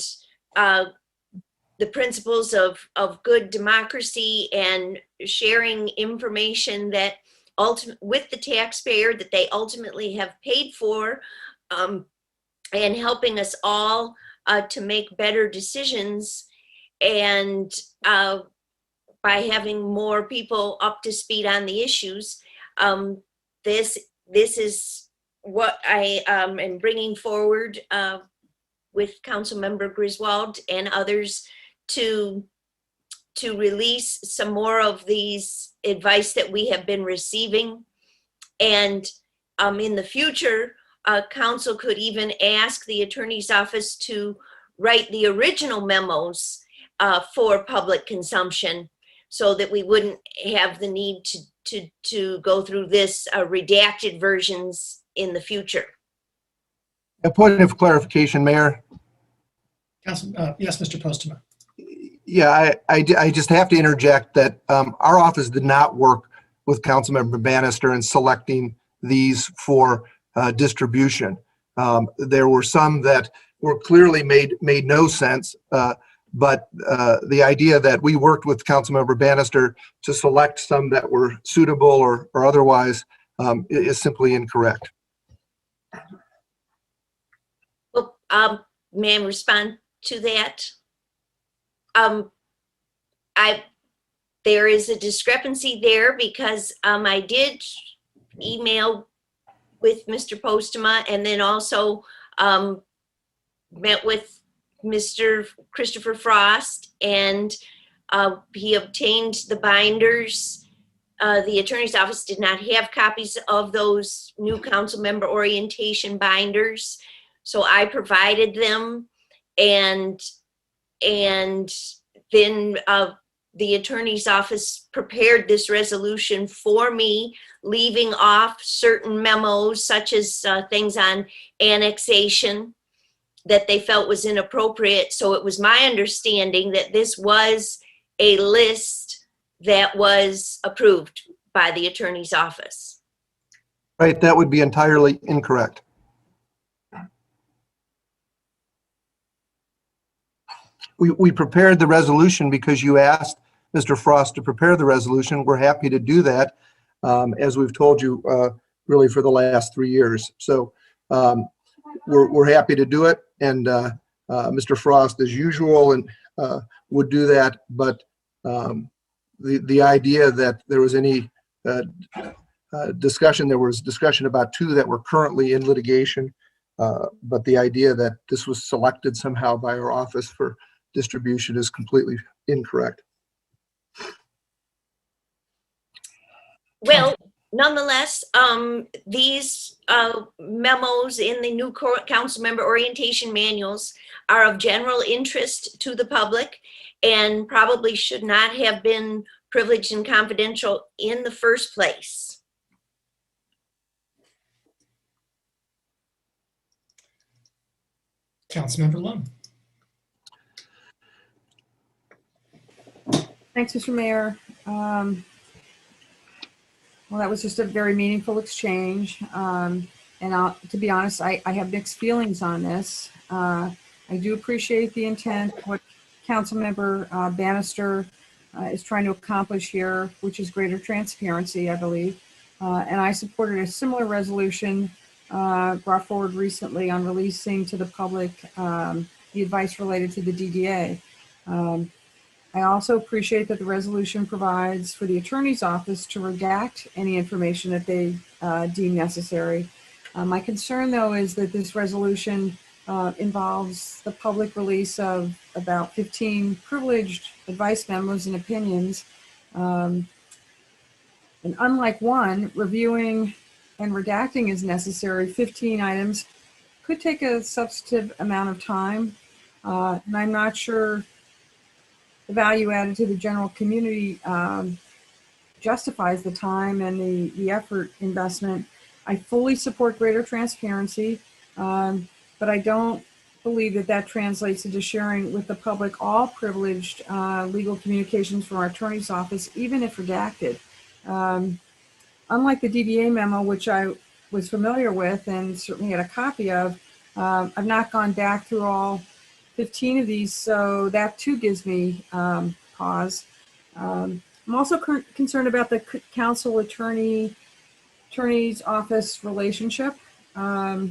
the principles of good democracy and sharing information that with the taxpayer that they ultimately have paid for, and helping us all to make better decisions, and by having more people up to speed on the issues, this is what I am bringing forward with Councilmember Griswold and others to release some more of these advice that we have been receiving. And in the future, council could even ask the attorney's office to write the original memos for public consumption, so that we wouldn't have the need to go through this redacted versions in the future. A point of clarification, Mayor. Yes, Mr. Postema. Yeah, I just have to interject that our office did not work with Councilmember Bannister in selecting these for distribution. There were some that were clearly made no sense, but the idea that we worked with Councilmember Bannister to select some that were suitable or otherwise is simply incorrect. Well, may I respond to that? There is a discrepancy there because I did email with Mr. Postema, and then also met with Mr. Christopher Frost, and he obtained the binders. The attorney's office did not have copies of those new council member orientation binders, so I provided them, and then the attorney's office prepared this resolution for me, leaving off certain memos, such as things on annexation that they felt was inappropriate. So it was my understanding that this was a list that was approved by the attorney's office. Right, that would be entirely incorrect. We prepared the resolution because you asked Mr. Frost to prepare the resolution. We're happy to do that, as we've told you really for the last 3 years. So we're happy to do it, and Mr. Frost, as usual, and would do that. But the idea that there was any discussion, there was discussion about 2 that were currently in litigation, but the idea that this was selected somehow by our office for distribution is completely incorrect. Well, nonetheless, these memos in the new council member orientation manuals are of general interest to the public and probably should not have been privileged and confidential in the first place. Councilmember Lund. Thanks, Mr. Mayor. Well, that was just a very meaningful exchange. And to be honest, I have mixed feelings on this. I do appreciate the intent, what Councilmember Bannister is trying to accomplish here, which is greater transparency, I believe. And I supported a similar resolution brought forward recently on releasing to the public the advice related to the DDA. I also appreciate that the resolution provides for the attorney's office to redact any information that they deem necessary. My concern, though, is that this resolution involves the public release of about 15 privileged advice memos and opinions. And unlike one, reviewing and redacting is necessary, 15 items could take a substantive amount of time. And I'm not sure the value added to the general community justifies the time and the effort investment. I fully support greater transparency, but I don't believe that that translates into sharing with the public all privileged legal communications from our attorney's office, even if redacted. Unlike the DDA memo, which I was familiar with and certainly had a copy of, I've not gone back through all 15 of these, so that too gives me pause. I'm also concerned about the council attorney's office relationship. I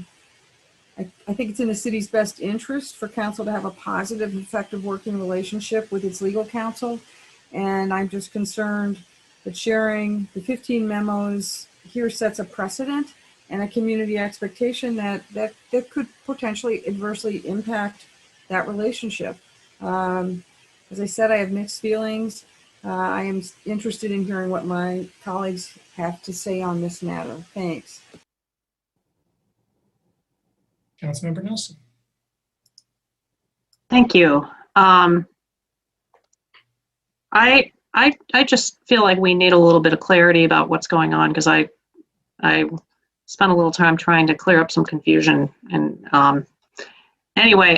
think it's in the city's best interest for council to have a positive, effective working relationship with its legal counsel. And I'm just concerned that sharing the 15 memos here sets a precedent and a community expectation that could potentially adversely impact that relationship. As I said, I have mixed feelings. I am interested in hearing what my colleagues have to say on this matter. Thanks. Councilmember Nelson. Thank you. I just feel like we need a little bit of clarity about what's going on, because I spent a little time trying to clear up some confusion. And anyway,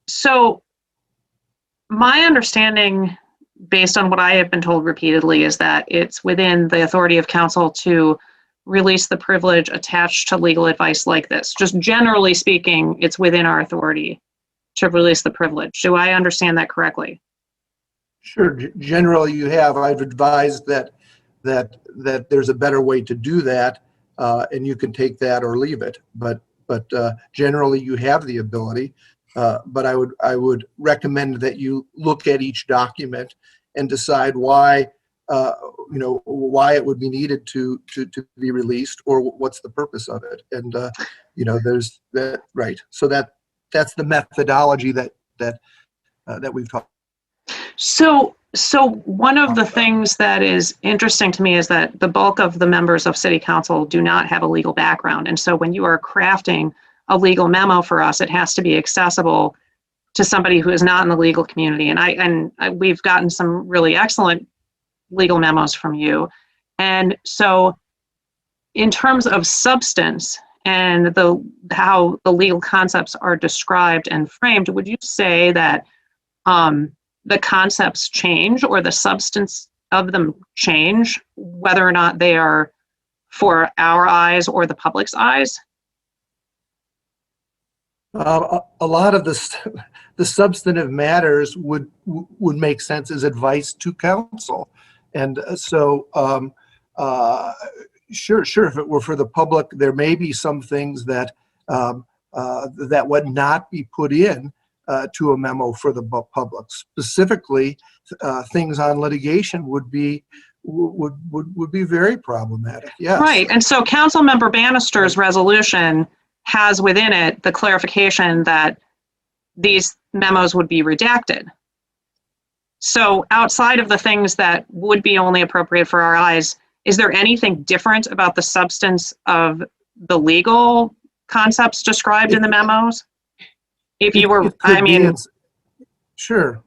so my understanding, based on what I have been told repeatedly, is that it's within the authority of council to release the privilege attached to legal advice like this. Just generally speaking, it's within our authority to release the privilege. Do I understand that correctly? Sure. Generally, you have. I've advised that there's a better way to do that, and you can take that or leave it. But generally, you have the ability. But I would recommend that you look at each document and decide why why it would be needed to be released, or what's the purpose of it. And there's that, right. So that's the methodology that we've talked. So one of the things that is interesting to me is that the bulk of the members of City Council do not have a legal background. And so when you are crafting a legal memo for us, it has to be accessible to somebody who is not in the legal community. And we've gotten some really excellent legal memos from you. And so in terms of substance and how the legal concepts are described and framed, would you say that the concepts change or the substance of them change, whether or not they are for our eyes or the public's eyes? A lot of the substantive matters would make sense as advice to council, and sure, if it were for the public, there may be some things that that would not be put in to a memo for the public. Specifically, things on litigation would be very problematic. Yes. Right, and so Councilmember Bannister's resolution has within it the clarification that these memos would be redacted. So outside of the things that would be only appropriate for our eyes, is there anything different about the substance of the legal concepts described in the memos? If you were, I mean, sure.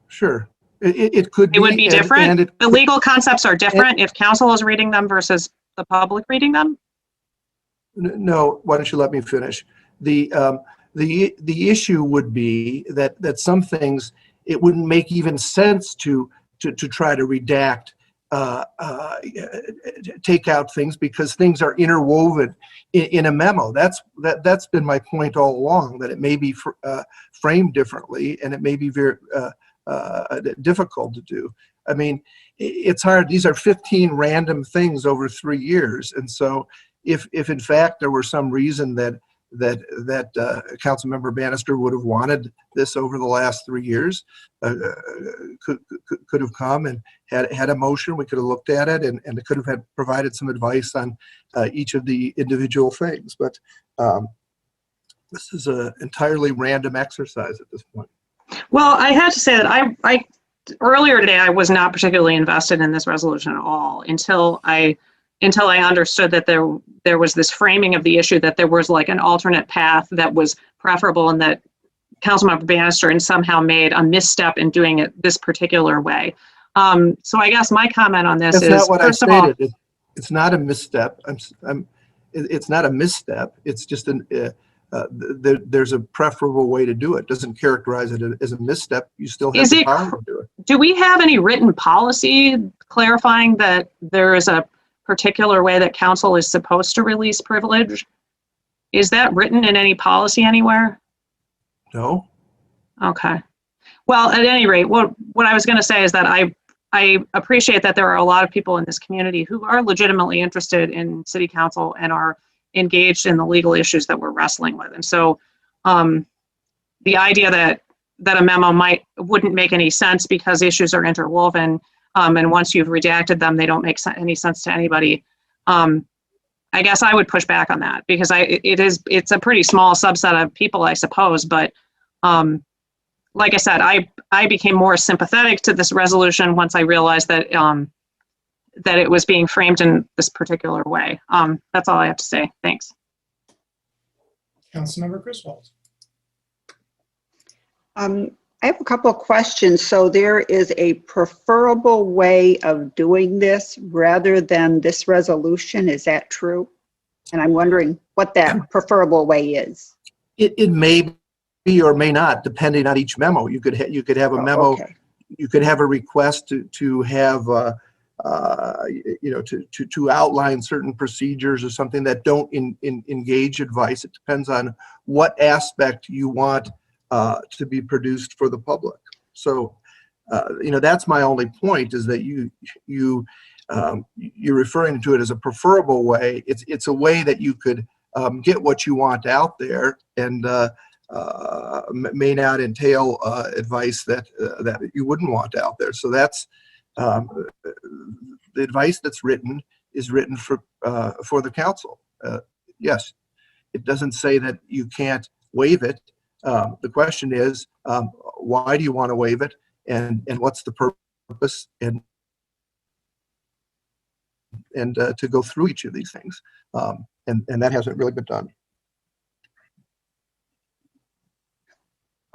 It could be. It would be different? The legal concepts are different if council is reading them versus the public reading them? No, why don't you let me finish? The issue would be that some things, it wouldn't make even sense to try to redact, take out things, because things are interwoven in a memo. That's been my point all along, that it may be framed differently, and it may be very difficult to do. I mean, it's hard. These are 15 random things over 3 years, and so if in fact there were some reason that Councilmember Bannister would have wanted this over the last 3 years, could have come and had a motion. We could have looked at it, and it could have provided some advice on each of the individual things. But this is an entirely random exercise at this point. Well, I had to say that I earlier today, I was not particularly invested in this resolution at all until I understood that there was this framing of the issue, that there was like an alternate path that was preferable, and that Councilmember Bannister somehow made a misstep in doing it this particular way. So I guess my comment on this is, not what first I stated. It's not a misstep. It's not a misstep. It's just there's a preferable way to do it. Doesn't characterize it as a misstep. You still have the power to do it. Do we have any written policy clarifying that there is a particular way that council is supposed to release privilege? Is that written in any policy anywhere? No. Okay. Well, at any rate, what I was going to say is that I appreciate that there are a lot of people in this community who are legitimately interested in city council and are engaged in the legal issues that we're wrestling with. And so the idea that a memo wouldn't make any sense because issues are interwoven, and once you've redacted them, they don't make any sense to anybody. I guess I would push back on that, because it's a pretty small subset of people, I suppose. But like I said, I became more sympathetic to this resolution once I realized that that it was being framed in this particular way. That's all I have to say. Thanks. Councilmember Griswold. I have a couple of questions. So there is a preferable way of doing this rather than this resolution. Is that true? And I'm wondering what that preferable way is. It may be or may not, depending on each memo. You could have a memo. Okay. You could have a request to have to outline certain procedures or something that don't engage advice. It depends on what aspect you want to be produced for the public. So, that's my only point, is that you're referring to it as a preferable way. It's a way that you could get what you want out there, and may not entail advice that you wouldn't want out there. So that's the advice that's written is written for the council. Yes, it doesn't say that you can't waive it. The question is, why do you want to waive it, and what's the purpose, and to go through each of these things, and that hasn't really been done.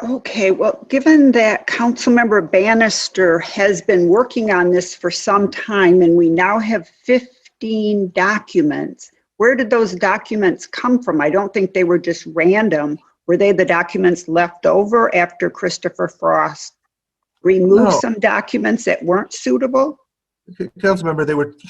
Okay, well, given that Councilmember Bannister has been working on this for some time, and we now have 15 documents, where did those documents come from? I don't think they were just random. Were they the documents left over after Christopher Frost remove No. some documents that weren't suitable? Councilmember,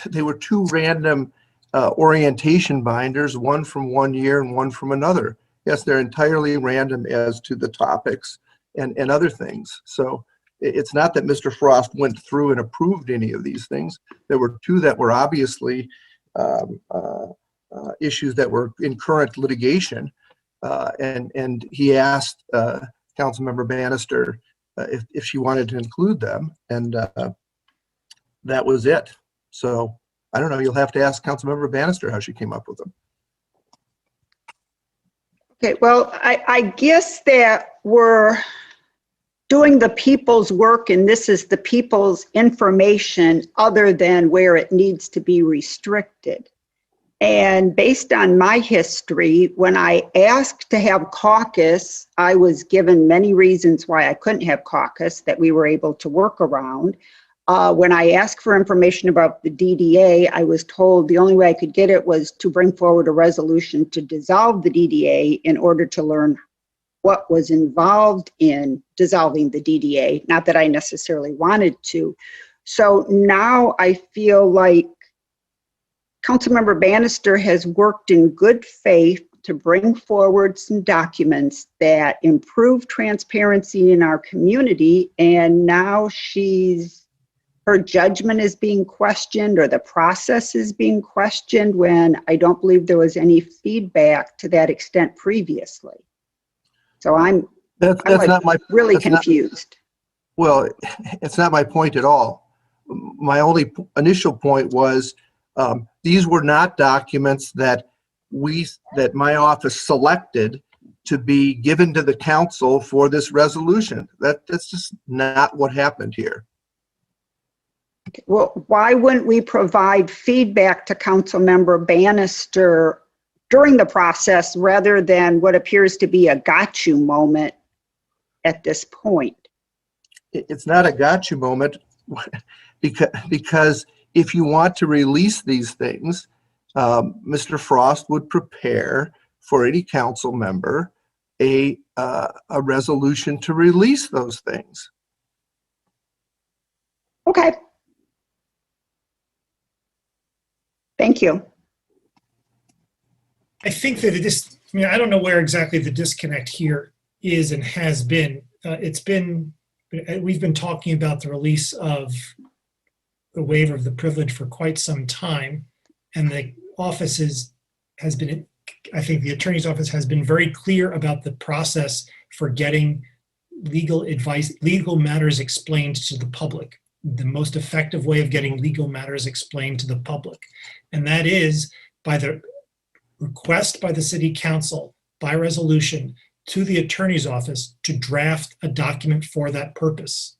they were two random orientation binders, one from one year and one from another. Yes, they're entirely random as to the topics and other things. So it's not that Mr. Frost went through and approved any of these things. There were two that were obviously issues that were in current litigation. And he asked Councilmember Bannister if she wanted to include them, and that was it. So I don't know, you'll have to ask Councilmember Bannister how she came up with them. Okay, well, I guess that we're doing the people's work and this is the people's information other than where it needs to be restricted. And based on my history, when I asked to have caucus, I was given many reasons why I couldn't have caucus that we were able to work around. When I asked for information about the DDA, I was told the only way I could get it was to bring forward a resolution to dissolve the DDA in order to learn what was involved in dissolving the DDA. Not that I necessarily wanted to. So now I feel like Councilmember Bannister has worked in good faith to bring forward some documents that improve transparency in our community, and now her judgment is being questioned or the process is being questioned when I don't believe there was any feedback to that extent previously. So I'm really confused. Well, it's not my point at all. My only initial point was these were not documents that my office selected to be given to the council for this resolution. That's just not what happened here. Well, why wouldn't we provide feedback to Councilmember Bannister during the process rather than what appears to be a got you moment at this point? It's not a got you moment because if you want to release these things, Mr. Frost would prepare for any council member a resolution to release those things. Okay. Thank you. I think that I don't know where exactly the disconnect here is and has been. We've been talking about the release of the waiver of the privilege for quite some time, and the office has been, I think the attorney's office has been very clear about the process for getting legal advice, legal matters explained to the public. The most effective way of getting legal matters explained to the public. And that is by the request by the city council by resolution to the attorney's office to draft a document for that purpose.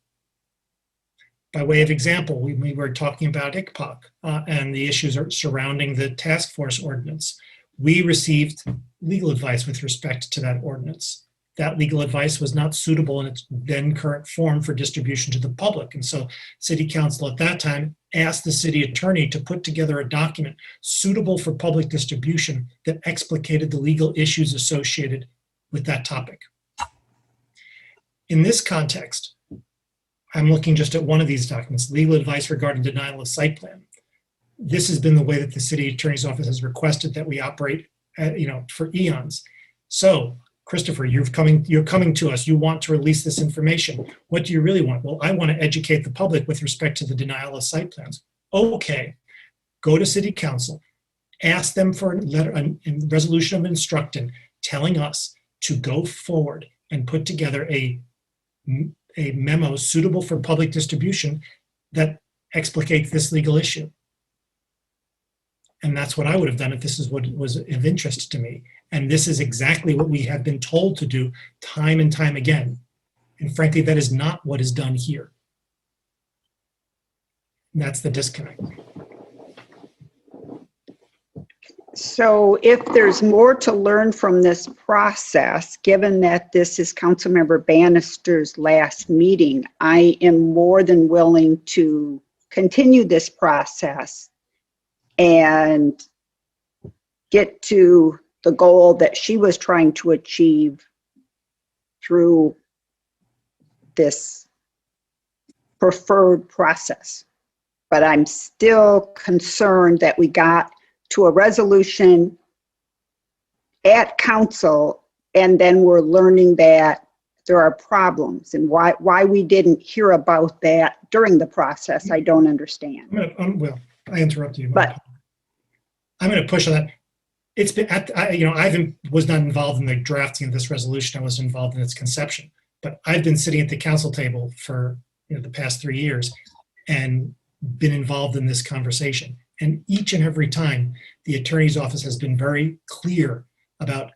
By way of example, we were talking about ICPOC and the issues surrounding the task force ordinance. We received legal advice with respect to that ordinance. That legal advice was not suitable in its then current form for distribution to the public. And so city council at that time asked the city attorney to put together a document suitable for public distribution that explicated the legal issues associated with that topic. In this context, I'm looking just at one of these documents, legal advice regarding denial of site plan. This has been the way that the city attorney's office has requested that we operate, for eons. So, Christopher, you're coming to us. You want to release this information. What do you really want? Well, I want to educate the public with respect to the denial of site plans. Okay, go to city council, ask them for a resolution of instruction telling us to go forward and put together a memo suitable for public distribution that explicates this legal issue. And that's what I would have done if this is what was of interest to me. And this is exactly what we have been told to do time and time again. And frankly, that is not what is done here. And that's the disconnect. So if there's more to learn from this process, given that this is Councilmember Bannister's last meeting, I am more than willing to continue this process and get to the goal that she was trying to achieve through this preferred process. But I'm still concerned that we got to a resolution at council and then we're learning that there are problems, and why we didn't hear about that during the process, I don't understand. Well, I interrupted you. But I'm going to push on that. It's been, was not involved in the drafting of this resolution. I was involved in its conception. But I've been sitting at the council table for the past 3 years and been involved in this conversation. And each and every time, the attorney's office has been very clear about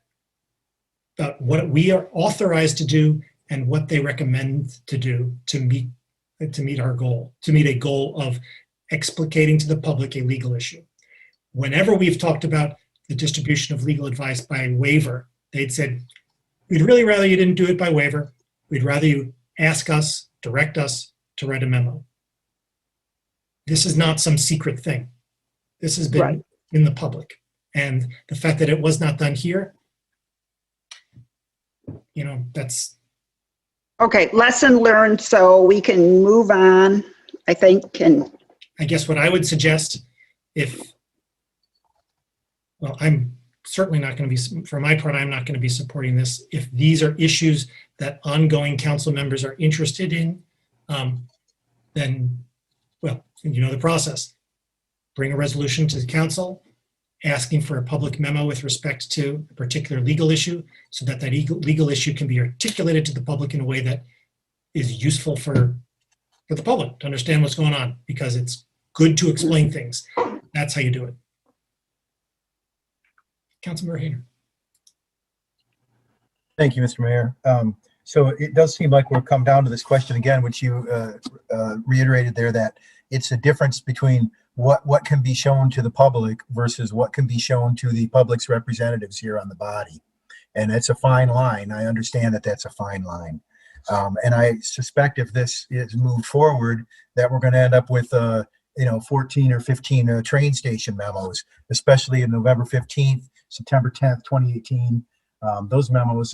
what we are authorized to do and what they recommend to do to meet our goal, to meet a goal of explicating to the public a legal issue. Whenever we've talked about the distribution of legal advice by waiver, they'd said, we'd really rather you didn't do it by waiver. We'd rather you ask us, direct us to write a memo. This is not some secret thing. This has been in the public. And the fact that it was not done here, that's... Okay, lesson learned, so we can move on, I think. And I guess what I would suggest, I'm certainly not going to be, for my part, I'm not going to be supporting this. If these are issues that ongoing council members are interested in, then, the process. Bring a resolution to the council, asking for a public memo with respect to a particular legal issue, so that legal issue can be articulated to the public in a way that is useful for the public to understand what's going on, because it's good to explain things. That's how you do it. Councilmember Hayner. Thank you, Mr. Mayor. So it does seem like we'll come down to this question again, which you reiterated there, that it's a difference between what can be shown to the public versus what can be shown to the public's representatives here on the body. And it's a fine line. I understand that that's a fine line. And I suspect if this is moved forward, that we're going to end up with 14 or 15 train station memos, especially in November 15th, September 10th, 2018. Those memos,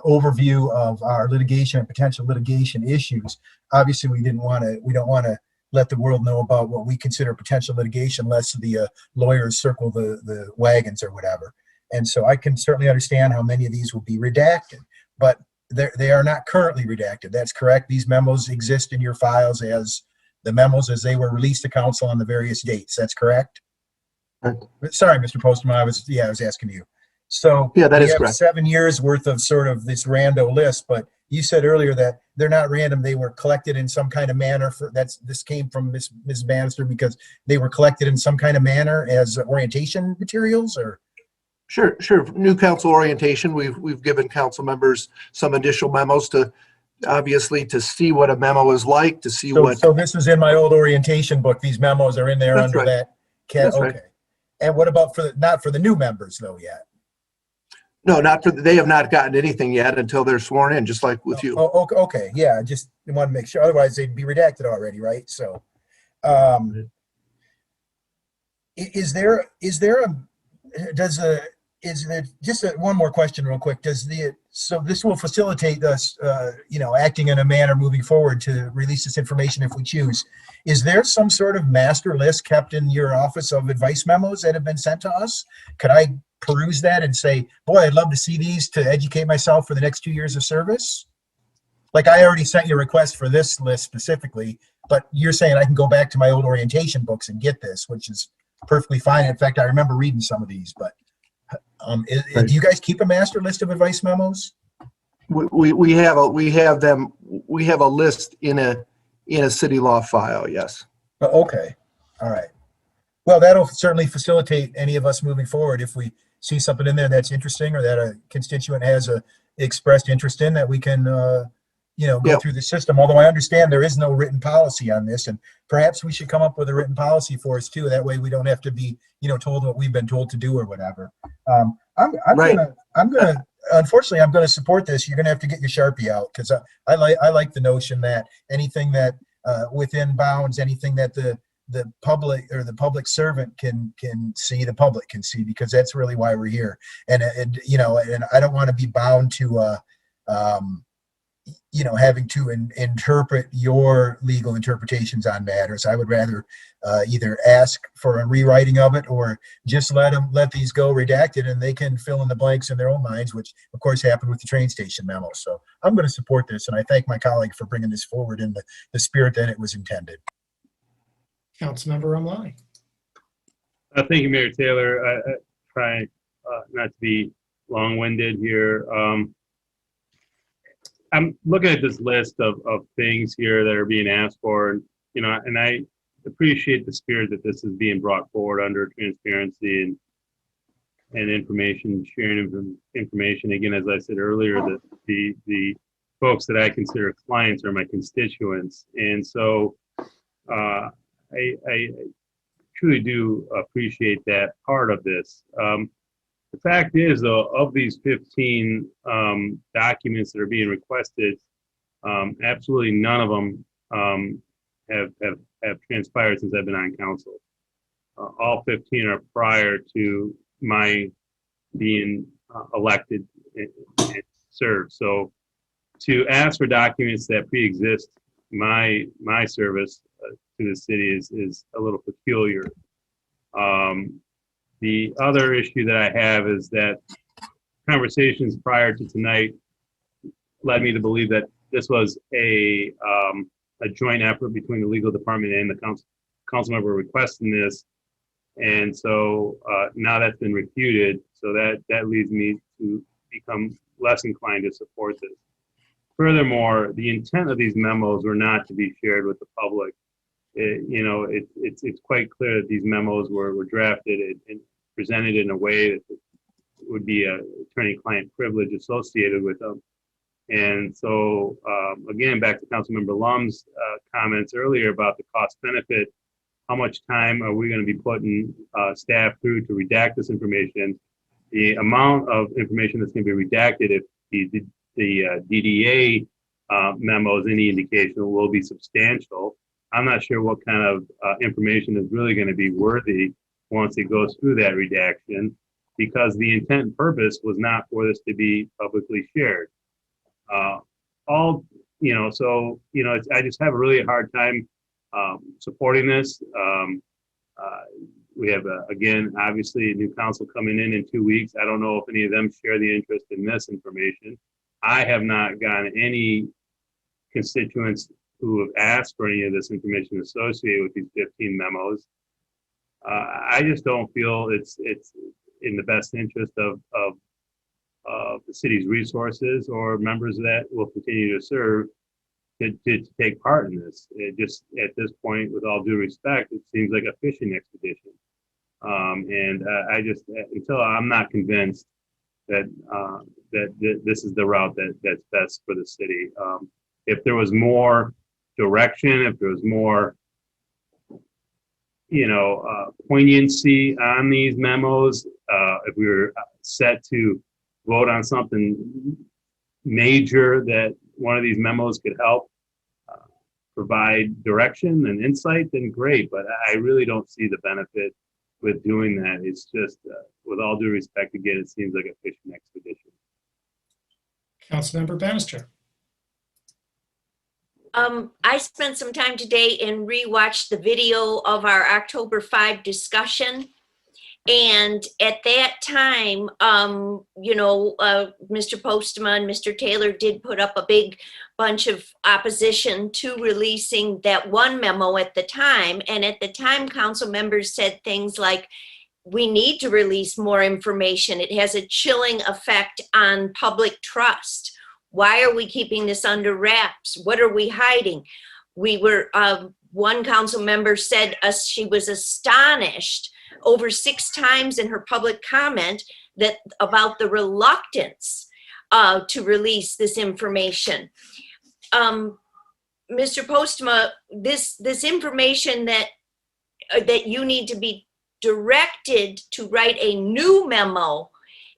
overview of our litigation and potential litigation issues. Obviously, we don't want to let the world know about what we consider potential litigation, lest the lawyers circle the wagons or whatever. And so I can certainly understand how many of these will be redacted, but they are not currently redacted. That's correct. These memos exist in your files as the memos as they were released to council on the various dates. That's correct? Sorry, Mr. Postman, I was asking you. So yeah, that we is have correct. 7 years worth of sort of this rando list, but you said earlier that they're not random. They were collected in some kind of manner. This came from Ms. Bannister because they were collected in some kind of manner as orientation materials, or? Sure. New council orientation. We've given council members some additional memos to see what a memo is like, to see what. So this is in my old orientation book. These memos are in there That's under right. that. That's okay. right. And what about not for the new members though yet? No, not for. They have not gotten anything yet until they're sworn in, just like with you. Oh, okay. Yeah, I just want to make sure. Otherwise, they'd be redacted already, right? So, is there one more question real quick? So this will facilitate us, acting in a manner moving forward to release this information if we choose. Is there some sort of master list kept in your office of advice memos that have been sent to us? Could I peruse that and say, boy, I'd love to see these to educate myself for the next 2 years of service? Like I already sent you a request for this list specifically, but you're saying I can go back to my old orientation books and get this, which is perfectly fine. In fact, I remember reading some of these, but do you guys keep a master list of advice memos? We have a list in a city law file. Yes. Okay. All right. Well, that'll certainly facilitate any of us moving forward if we see something in there that's interesting or that a constituent has a expressed interest in, that we can go through the system. Although I understand there is no written policy on this, and perhaps we should come up with a written policy for us too. That way we don't have to be told what we've been told to do or whatever. Unfortunately, I'm gonna support this. You're gonna have to get your Sharpie out, because I like the notion that anything that within bounds, anything that the public or the public servant can see, the public can see, because that's really why we're here. And I don't want to be bound to having to interpret your legal interpretations on matters. I would rather either ask for a rewriting of it or just let these go redacted and they can fill in the blanks in their own minds, which of course happened with the train station memo. So I'm going to support this, and I thank my colleague for bringing this forward in the spirit that it was intended. Councilmember Umlai. Thank you, Mayor Taylor. I try not to be long-winded here. I'm looking at this list of things here that are being asked for, and I appreciate the spirit that this is being brought forward under transparency and information sharing of information. Again, as I said earlier, that the folks that I consider clients are my constituents, and so I truly do appreciate that part of this. The fact is, though, of these 15 documents that are being requested, absolutely none of them have transpired since I've been on council. All 15 are prior to my being elected and served. So to ask for documents that pre-exist my service to the city is a little peculiar. The other issue that I have is that conversations prior to tonight led me to believe that this was a joint effort between the legal department and the council member requesting this. And so now that's been refuted, so that leads me to become less inclined to support this. Furthermore, the intent of these memos were not to be shared with the public. It's quite clear that these memos were drafted and presented in a way that would be a attorney-client privilege associated with them. And so, again, back to Councilmember Lum's comments earlier about the cost benefit, how much time are we going to be putting staff through to redact this information? The amount of information that's going to be redacted, if the DDA memo is any indication, will be substantial. I'm not sure what kind of information is really going to be worthy once it goes through that redaction, because the intent and purpose was not for this to be publicly shared. I just have a really hard time supporting this. We have, again, obviously a new council coming in 2 weeks. I don't know if any of them share the interest in this information. I have not gotten any constituents who have asked for any of this information associated with these 15 memos. I just don't feel it's in the best interest of the city's resources or members that will continue to serve to take part in this. It just, at this point, with all due respect, it seems like a fishing expedition. I just, until I'm not convinced that this is the route that's best for the city. If there was more direction, if there was more poignancy on these memos, if we were set to vote on something major that one of these memos could help provide direction and insight, then great. But I really don't see the benefit with doing that. It's just, with all due respect, again, it seems like a fishing expedition. Councilmember Bannister. I spent some time today and rewatched the video of our October 5 discussion. And at that time, Mr. Postma and Mr. Taylor did put up a big bunch of opposition to releasing that one memo at the time. And at the time, council members said things like, we need to release more information. It has a chilling effect on public trust. Why are we keeping this under wraps? What are we hiding? We were, one council member said she was astonished over 6 times in her public comment that about the reluctance to release this information. Mr. Postma, this information that you need to be directed to write a new memo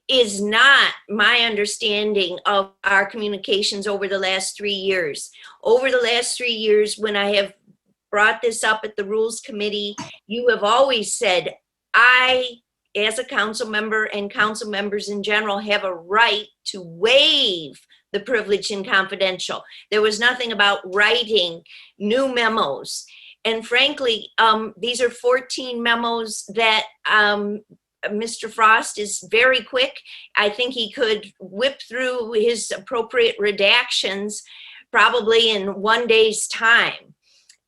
is not my understanding of our communications over the last 3 years. Over the last 3 years, when I have brought this up at the Rules Committee, you have always said, I, as a council member and council members in general, have a right to waive the privileged and confidential. There was nothing about writing new memos. And frankly, these are 14 memos that Mr. Frost is very quick. I think he could whip through his appropriate redactions probably in one day's time.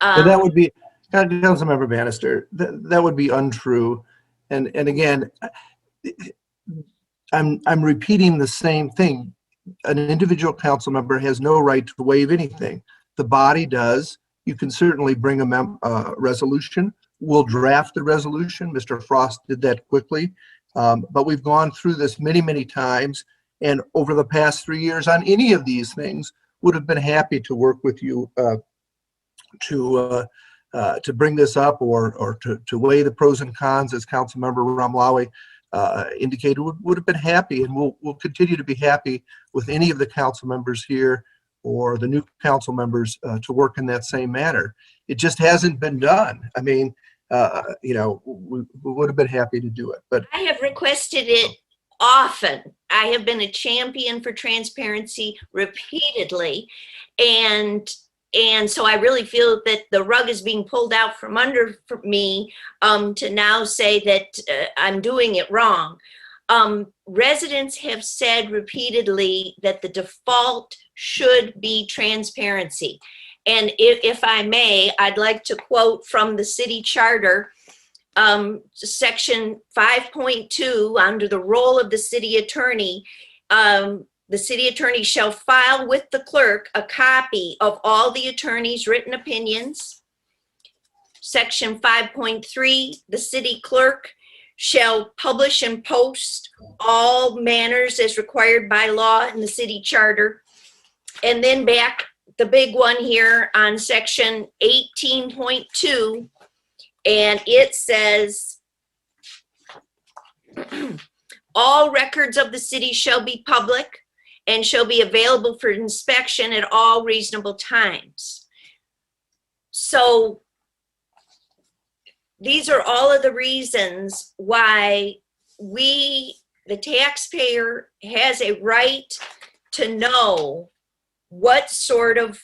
But that would be, Councilmember Bannister, that would be untrue. And again, I'm repeating the same thing. An individual council member has no right to waive anything. The body does. You can certainly bring a resolution. We'll draft the resolution. Mr. Frost did that quickly. But we've gone through this many, many times. And over the past 3 years on any of these things, would have been happy to work with you to bring this up or to weigh the pros and cons, as Councilmember Ramlawi indicated. Would have been happy, and we'll continue to be happy with any of the council members here or the new council members to work in that same manner. It just hasn't been done. I mean, we would have been happy to do it, but I have requested it often. I have been a champion for transparency repeatedly, and so I really feel that the rug is being pulled out from under me to now say that I'm doing it wrong. Residents have said repeatedly that the default should be transparency. And if I may, I'd like to quote from the city charter, section 5.2, under the role of the city attorney. The city attorney shall file with the clerk a copy of all the attorney's written opinions. Section 5.3, the city clerk shall publish and post all manners as required by law in the city charter. And then back, the big one here on section 18.2, and it says, all records of the city shall be public and shall be available for inspection at all reasonable times. So these are all of the reasons why we, the taxpayer, has a right to know what sort of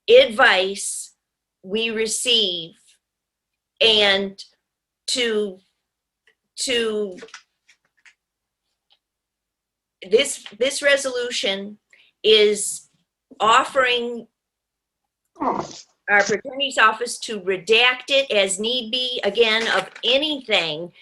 advice we receive, and to this resolution is offering our attorney's office to redact it as need be, again, of anything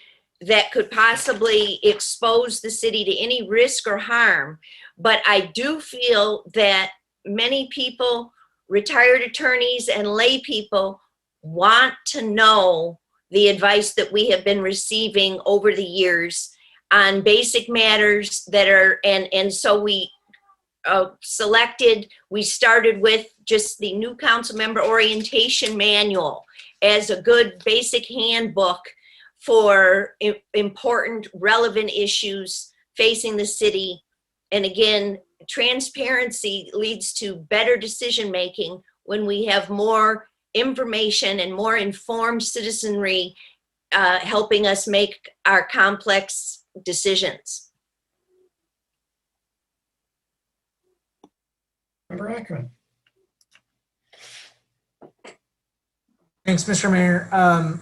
that could possibly expose the city to any risk or harm. But I do feel that many people, retired attorneys and lay people, want to know the advice that we have been receiving over the years on basic matters that are, and so we we started with just the new council member orientation manual as a good basic handbook for important, relevant issues facing the city. And again, transparency leads to better decision-making when we have more information and more informed citizenry helping us make our complex decisions. Member Ackerman. Thanks, Mr. Mayor.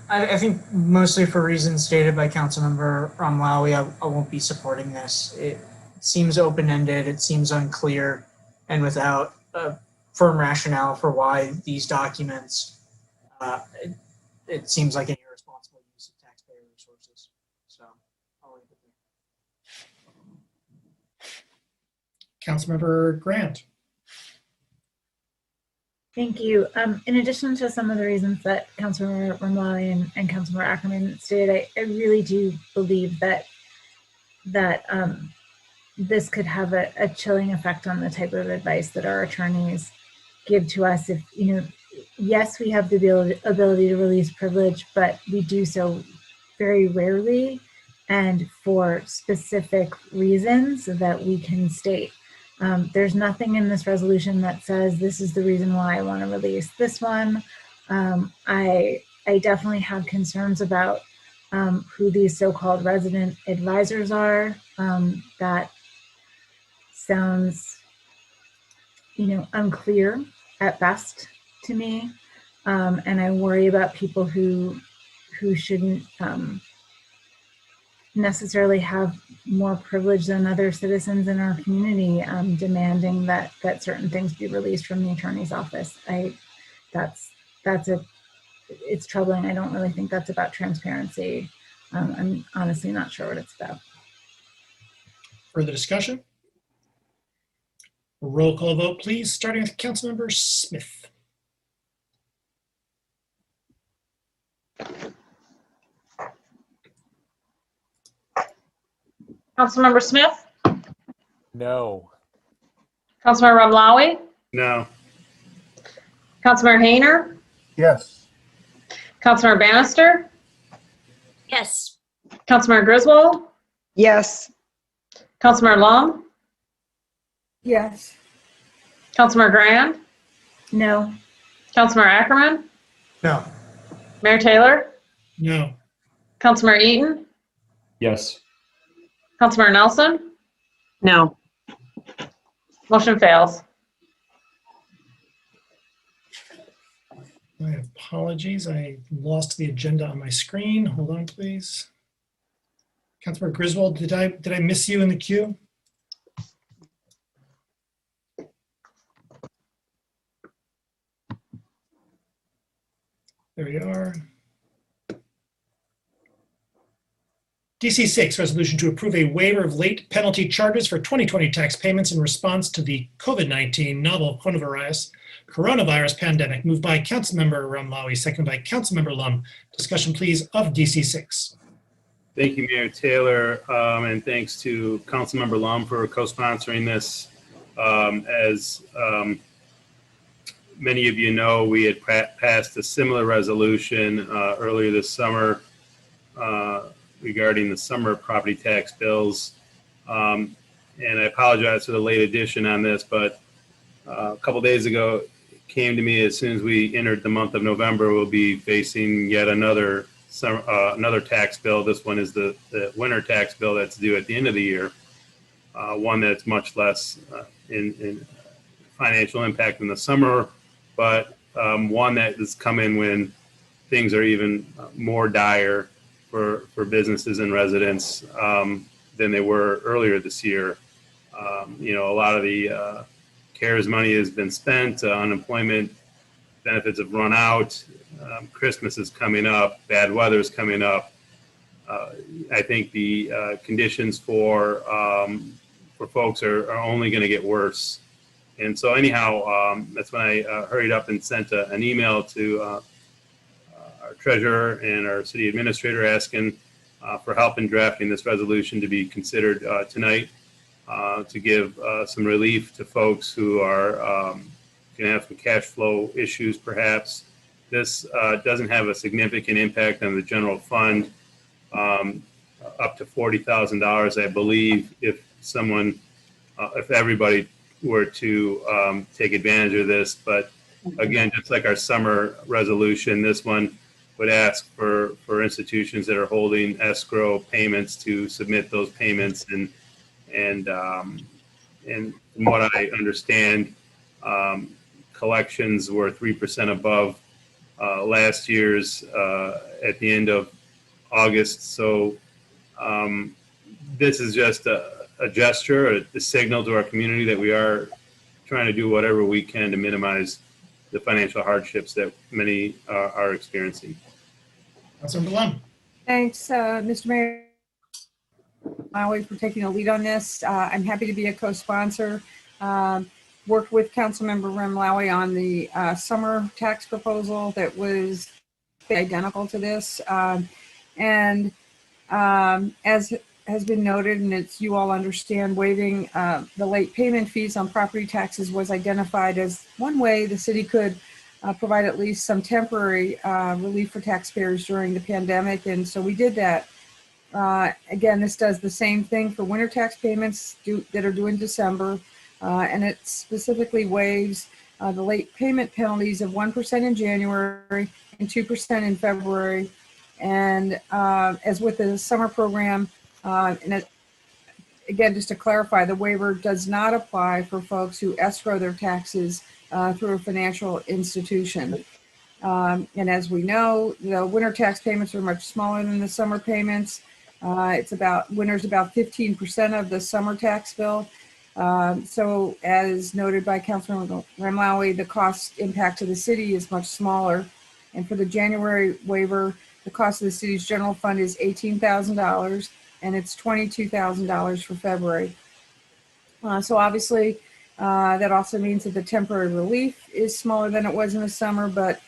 I think mostly for reasons stated by Councilmember Ramlawi, I won't be supporting this. It seems open-ended, it seems unclear, and without a firm rationale for why these documents, it seems like an irresponsible use of taxpayer resources. So I'll leave it there. Councilmember Grant. Thank you. In addition to some of the reasons that Councilmember Ramlawi and Councilmember Ackerman stated, I really do believe that this could have a chilling effect on the type of advice that our attorneys give to us. If, yes, we have the ability to release privilege, but we do so very rarely and for specific reasons that we can state. There's nothing in this resolution that says this is the reason why I want to release this one. I definitely have concerns about who these so-called resident advisors are. That sounds unclear at best to me. And I worry about people who shouldn't necessarily have more privilege than other citizens in our community, demanding that certain things be released from the attorney's office. It's troubling. I don't really think that's about transparency. I'm honestly not sure what it's about. Further discussion? Roll call vote, please, starting with Councilmember Smith. Councilmember Smith, No. Councilmember Ramlawi, No. Councilmember Hayner, Yes. Councilmember Bannister, Yes. Councilmember Griswold, Yes. Councilmember Lum, Yes. Councilmember Grand, No. Councilmember Ackerman, No. Mayor Taylor, No. Councilmember Eaton, Yes. Councilmember Nelson, No. motion fails. My apologies. I lost the agenda on my screen. Hold on, please. Councilmember Griswold, did I miss you in the queue? There you are. DC 6, resolution to approve a waiver of late penalty charges for 2020 tax payments in response to the COVID-19 novel coronavirus pandemic, moved by Councilmember Ramlawi, seconded by Councilmember Lum. Discussion, please, of DC 6. Thank you, Mayor Taylor, and thanks to Councilmember Lum for co-sponsoring this. As many of you know, we had passed a similar resolution earlier this summer regarding the summer property tax bills. And I apologize for the late addition on this, but a couple days ago, it came to me as soon as we entered the month of November, we'll be facing yet another tax bill. This one is the winter tax bill that's due at the end of the year. One that's much less in financial impact in the summer, but one that has come in when things are even more dire for businesses and residents than they were earlier this year. A lot of the CARES money has been spent, unemployment benefits have run out, Christmas is coming up, bad weather is coming up. I think the conditions for folks are only going to get worse. And so anyhow, that's when I hurried up and sent an email to our treasurer and our city administrator asking for help in drafting this resolution to be considered tonight to give some relief to folks who are going to have some cash flow issues perhaps. This doesn't have a significant impact on the general fund, up to $40,000, I believe, if everybody were to take advantage of this. But again, just like our summer resolution, this one would ask for institutions that are holding escrow payments to submit those payments. And from what I understand, collections were 3% above last year's at the end of August. So this is just a gesture, a signal to our community that we are trying to do whatever we can to minimize the financial hardships that many are experiencing. Councilmember Lum. Thanks, Mr. Mayor, for taking the lead on this. I'm happy to be a co-sponsor. Worked with Councilmember Ramlawi on the summer tax proposal that was identical to this. And as has been noted, and it's you all understand, waiving the late payment fees on property taxes was identified as one way the city could provide at least some temporary relief for taxpayers during the pandemic. And so we did that. Again, this does the same thing for winter tax payments that are due in December. And it specifically waives the late payment penalties of 1% in January and 2% in February. And as with the summer program, and again, just to clarify, the waiver does not apply for folks who escrow their taxes through a financial institution. And as we know, the winter tax payments are much smaller than the summer payments. Winter's about 15% of the summer tax bill. So as noted by Councilman Ramlawi, the cost impact to the city is much smaller. And for the January waiver, the cost of the city's general fund is $18,000 and it's $22,000 for February. So obviously that also means that the temporary relief is smaller than it was in the summer, but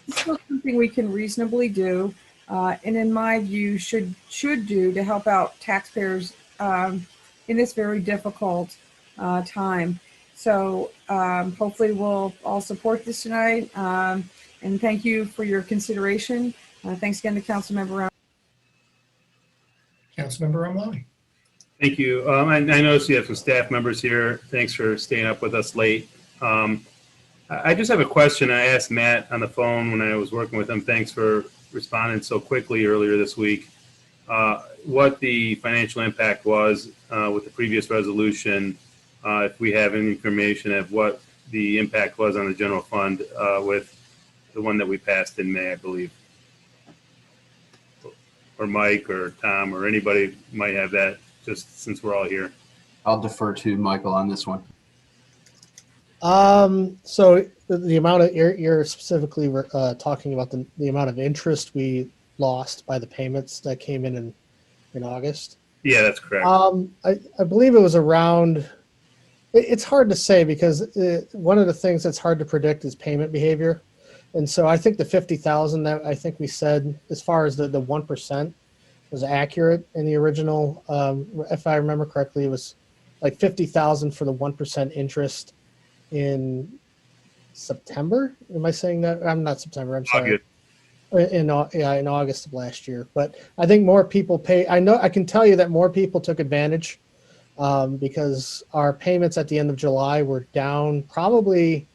it's still something we can reasonably do. And in my view, should do to help out taxpayers in this very difficult time. So hopefully we'll all support this tonight. And thank you for your consideration. Thanks again to Councilmember Ramlawi. Thank you. I noticed you have some staff members here. Thanks for staying up with us late. I just have a question. I asked Matt on the phone when I was working with him. Thanks for responding so quickly earlier this week. What the financial impact was with the previous resolution, if we have any information of what the impact was on the general fund with the one that we passed in May, I believe. Or Mike or Tom or anybody might have that, just since we're all here. I'll defer to Michael on this one. So the amount of you're specifically talking about the amount of interest we lost by the payments that came in August. Yeah, that's correct. I believe it was around. It's hard to say because one of the things that's hard to predict is payment behavior, and so I think the 50,000 that I think we said as far as the 1% was accurate in the original. If I remember correctly, it was like 50,000 for the 1% interest in September. Am I saying that? I'm not September. I'm sorry. In August of last year. But I think more people pay. I can tell you that more people took advantage because our payments at the end of July were down probably,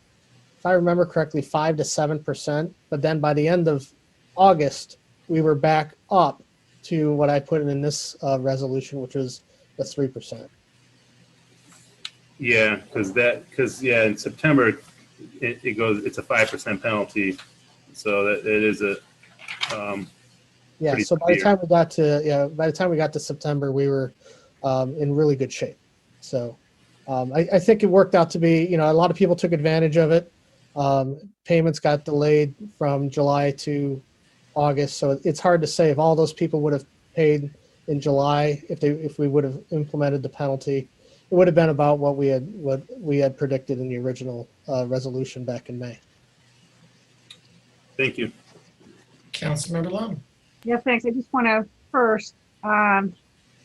if I remember correctly, 5 to 7%. But then by the end of August, we were back up to what I put in this resolution, which was the 3%. Yeah, because in September it's a 5% penalty, so that it is a so by the time we got to September, we were in really good shape. So I think it worked out to be, a lot of people took advantage of it. Payments got delayed from July to August, so it's hard to say if all those people would have paid in July if we would have implemented the penalty. It would have been about what we had predicted in the original resolution back in May. Thank you. Councilmember Long. Yeah, thanks. I just want to first,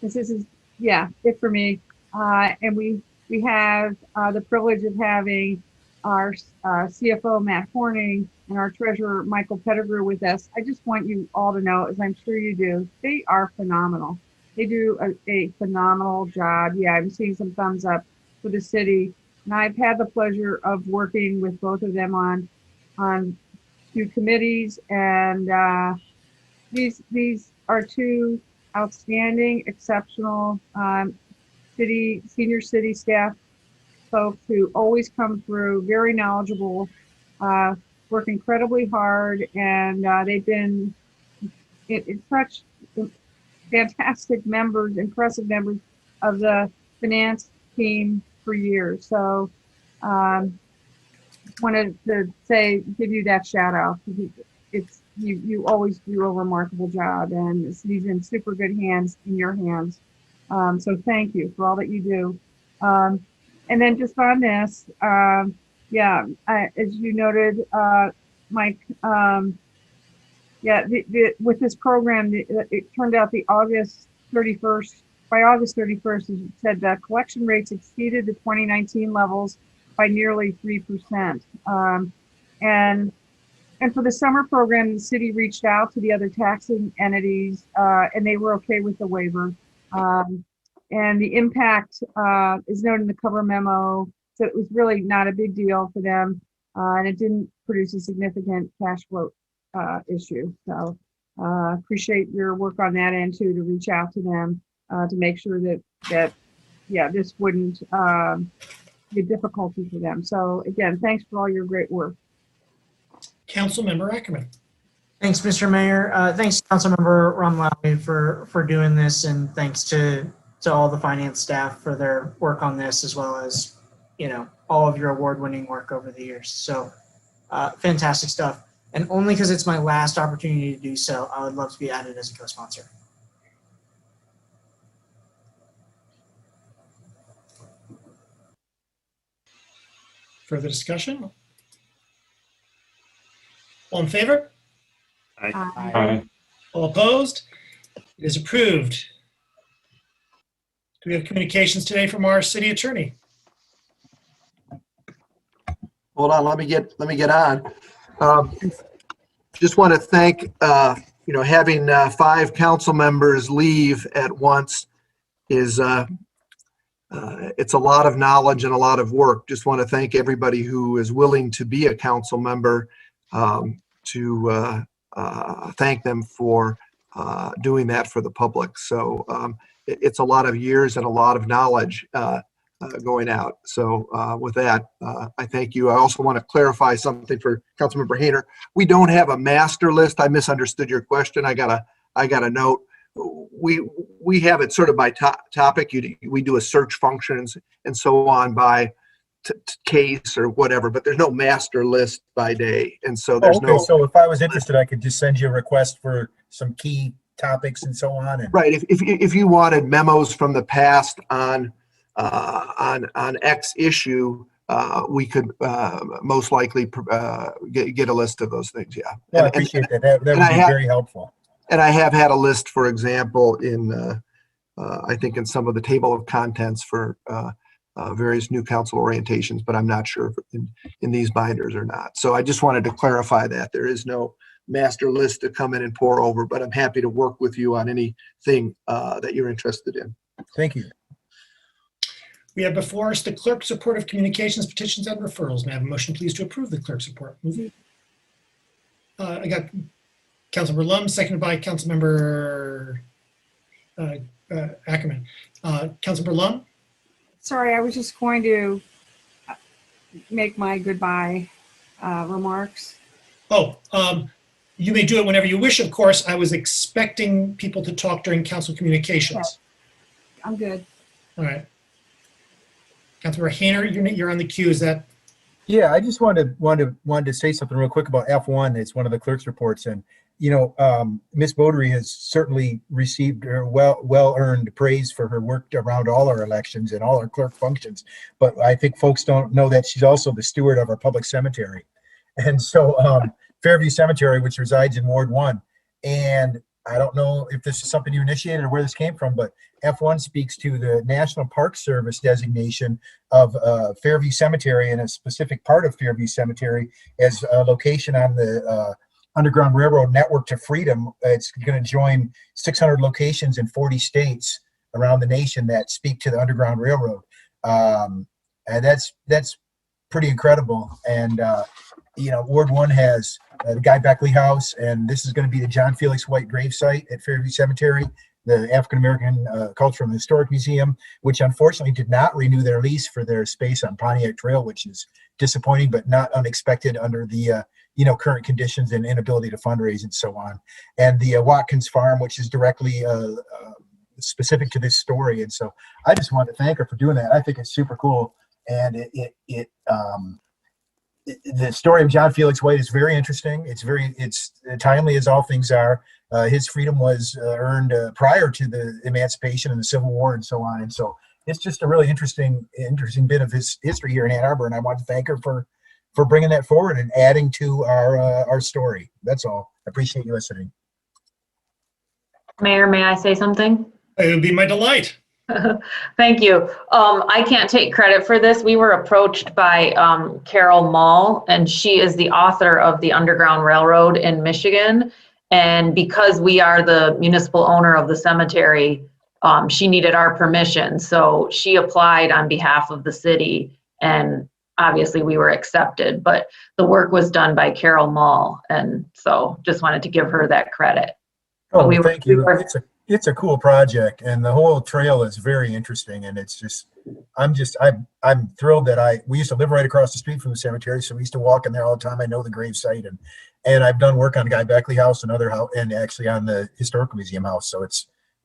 this is it for me, and we have the privilege of having our CFO Matt Horning and our treasurer Michael Pettigrew with us. I just want you all to know, as I'm sure you do, they are phenomenal. They do a phenomenal job. Yeah, I'm seeing some thumbs up for the city. And I've had the pleasure of working with both of them on two committees. And these are two outstanding, exceptional senior city staff folks who always come through, very knowledgeable, work incredibly hard. And they've been it's such fantastic members, impressive members of the finance team for years. So wanted to give you that shout out. You always do a remarkable job, and the city's in super good hands, in your hands. So thank you for all that you do. And then just on this, as you noted, Mike, with this program, it turned out by August 31st, as you said, the collection rates exceeded the 2019 levels by nearly 3%. And for the summer program, the city reached out to the other taxing entities, and they were okay with the waiver. And the impact is noted in the cover memo, so it was really not a big deal for them, and it didn't produce a significant cash flow issue. So appreciate your work on that end too, to reach out to them to make sure that yeah, this wouldn't be a difficulty for them. So again, thanks for all your great work. Councilmember Ackerman. Thanks, Mr. Mayor. Thanks, Councilmember Romlawi, for doing this, and thanks to all the finance staff for their work on this, as well as, you know, all of your award-winning work over the years. So fantastic stuff. And only because it's my last opportunity to do so, I would love to be added as a co-sponsor. Further discussion? All in favor? Aye. All opposed? It is approved. Do we have communications today from our city attorney? Hold on, let me get on. Just want to thank, having 5 council members leave at once is, it's a lot of knowledge and a lot of work. Just want to thank everybody who is willing to be a council member, to thank them for doing that for the public. So it's a lot of years and a lot of knowledge going out. So with that, I thank you. I also want to clarify something for Councilmember Hayner. We don't have a master list. I misunderstood your question. I got a note. We have it sort of by topic. We do a search functions and so on by case or whatever, but there's no master list by day. And so there's okay, so if I was interested, I could just send you a request for some key topics and so on. Right. If you wanted memos from the past on X issue, we could most likely get a list of those things. Yeah. Well, I appreciate that. That would be very helpful. And I have had a list, for example, in I think in some of the table of contents for various new council orientations, but I'm not sure if in these binders or not. So I just wanted to clarify that there is no master list to come in and pour over, but I'm happy to work with you on anything that you're interested in. Thank you. We have before us the clerk's report of communications, petitions, and referrals. May I have a motion, please, to approve the clerk's report? I got Councilmember Lum, seconded by Councilmember Ackerman. Councilmember Lum? Sorry, I was just going to make my goodbye remarks. Oh, you may do it whenever you wish, of course. I was expecting people to talk during council communications. Okay. I'm good. All right. Councilmember Hayner, you're on the queue. Is that? Yeah, I just wanted to say something real quick about F1. It's one of the clerk's reports, and Ms. Bodery has certainly received her well-earned praise for her work around all our elections and all our clerk functions. But I think folks don't know that she's also the steward of our public cemetery, and so Fairview Cemetery, which resides in Ward 1, and I don't know if this is something you initiated or where this came from, but F1 speaks to the National Park Service designation of Fairview Cemetery and a specific part of Fairview Cemetery as a location on the Underground Railroad network to freedom. It's going to join 600 locations in 40 states around the nation that speak to the Underground Railroad. And that's pretty incredible. And, Ward 1 has the Guy Beckley House, and this is going to be the John Felix White gravesite at Fairview Cemetery, the African American Cultural and Historic Museum, which unfortunately did not renew their lease for their space on Pontiac Trail, which is disappointing, but not unexpected under the current conditions and inability to fundraise and so on. And the Watkins Farm, which is directly specific to this story. And so I just wanted to thank her for doing that. I think it's super cool. And the story of John Felix White is very interesting. It's timely as all things are. His freedom was earned prior to the emancipation and the Civil War and so on. And so it's just a really interesting bit of his history here in Ann Arbor. And I want to thank her for bringing that forward and adding to our story. That's all. I appreciate you listening. Mayor, may I say something? It would be my delight. Thank you. I can't take credit for this. We were approached by Carol Mall, and she is the author of the Underground Railroad in Michigan. And because we are the municipal owner of the cemetery, she needed our permission. So she applied on behalf of the city, and obviously we were accepted, but the work was done by Carol Mall. And so just wanted to give her that credit. Oh, thank you. it's a cool project, and the whole trail is very interesting. And it's just, I'm thrilled that we used to live right across the street from the cemetery, so we used to walk in there all the time. I know the grave site, and I've done work on Guy Beckley House and other house, and actually on the Historical Museum house. So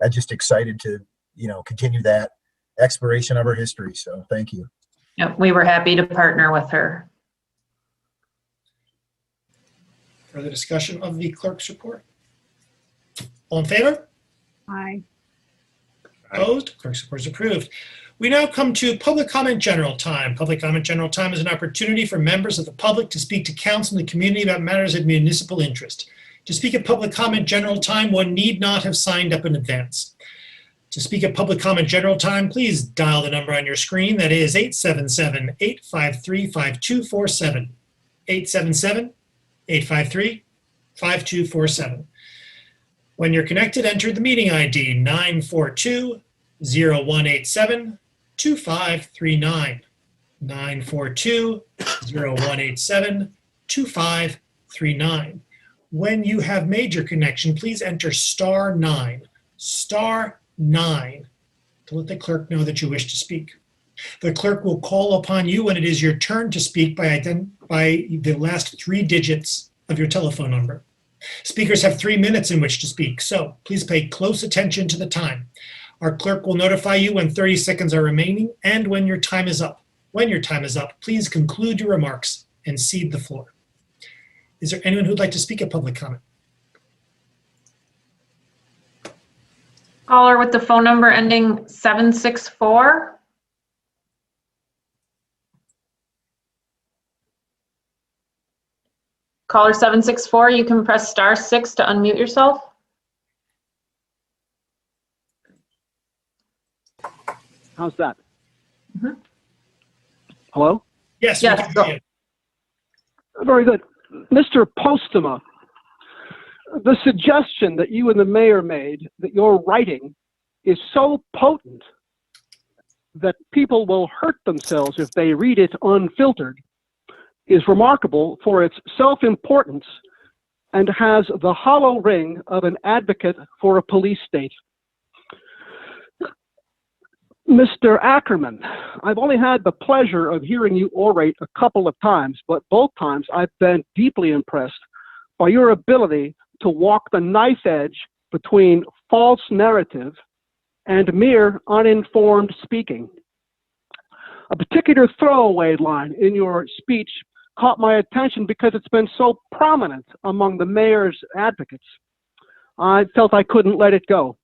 I'm just excited to, continue that exploration of our history. So thank you. Yep, we were happy to partner with her. Further discussion of the clerk's report? All in favor? Aye. Opposed? Clerk's report is approved. We now come to public comment general time. Public comment general time is an opportunity for members of the public to speak to council and the community about matters of municipal interest. To speak at public comment general time, one need not have signed up in advance. To speak at public comment general time, please dial the number on your screen. That is 877-853-5247. 877-853-5247. When you're connected, enter the meeting ID 942-0187-2539. 942-0187-2539. When you have made your connection, please enter *9, *9 to let the clerk know that you wish to speak. The clerk will call upon you when it is your turn to speak by the last 3 digits of your telephone number. Speakers have 3 minutes in which to speak, so please pay close attention to the time. Our clerk will notify you when 30 seconds are remaining and when your time is up. When your time is up, please conclude your remarks and cede the floor. Is there anyone who'd like to speak at public comment? Caller with the phone number ending 764. Caller 764, you can press *6 to unmute yourself. How's that? Hello? Yes. Yes. We can hear you. Very good. Mr. Postuma, the suggestion that you and the mayor made that your writing is so potent that people will hurt themselves if they read it unfiltered is remarkable for its self-importance and has the hollow ring of an advocate for a police state. Mr. Ackerman, I've only had the pleasure of hearing you orate a couple of times, but both times I've been deeply impressed by your ability to walk the knife edge between false narrative and mere uninformed speaking. A particular throwaway line in your speech caught my attention because it's been so prominent among the mayor's advocates. I felt I couldn't let it go.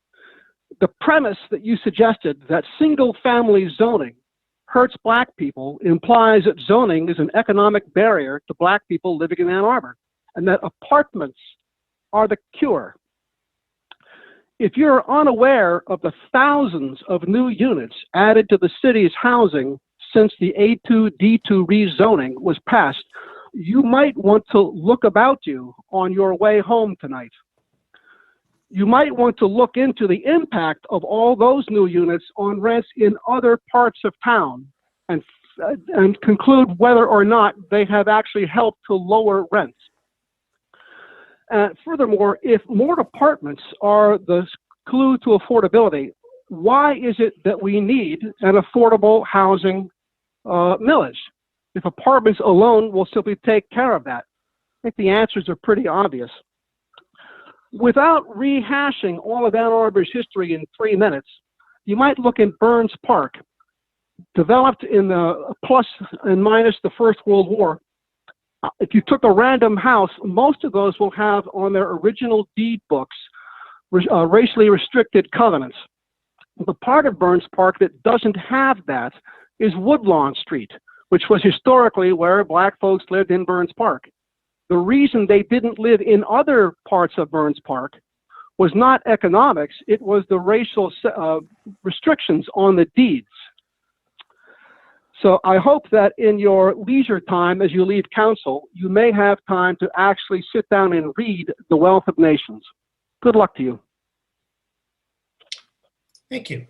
The premise that you suggested that single-family zoning hurts Black people implies that zoning is an economic barrier to Black people living in Ann Arbor, and that apartments are the cure. If you're unaware of the thousands of new units added to the city's housing since the A2D2 rezoning was passed, you might want to look about you on your way home tonight. You might want to look into the impact of all those new units on rents in other parts of town and conclude whether or not they have actually helped to lower rents. Furthermore, if more apartments are the clue to affordability, why is it that we need an affordable housing millage? If apartments alone will simply take care of that? I think the answers are pretty obvious. Without rehashing all of Ann Arbor's history in 3 minutes, you might look in Burns Park, developed in the plus and minus the First World War. If you took a random house, most of those will have on their original deed books racially restricted covenants. The part of Burns Park that doesn't have that is Woodlawn Street, which was historically where Black folks lived in Burns Park. The reason they didn't live in other parts of Burns Park was not economics, it was the racial restrictions on the deeds. So I hope that in your leisure time as you leave council, you may have time to actually sit down and read The Wealth of Nations. Good luck to you. Thank you.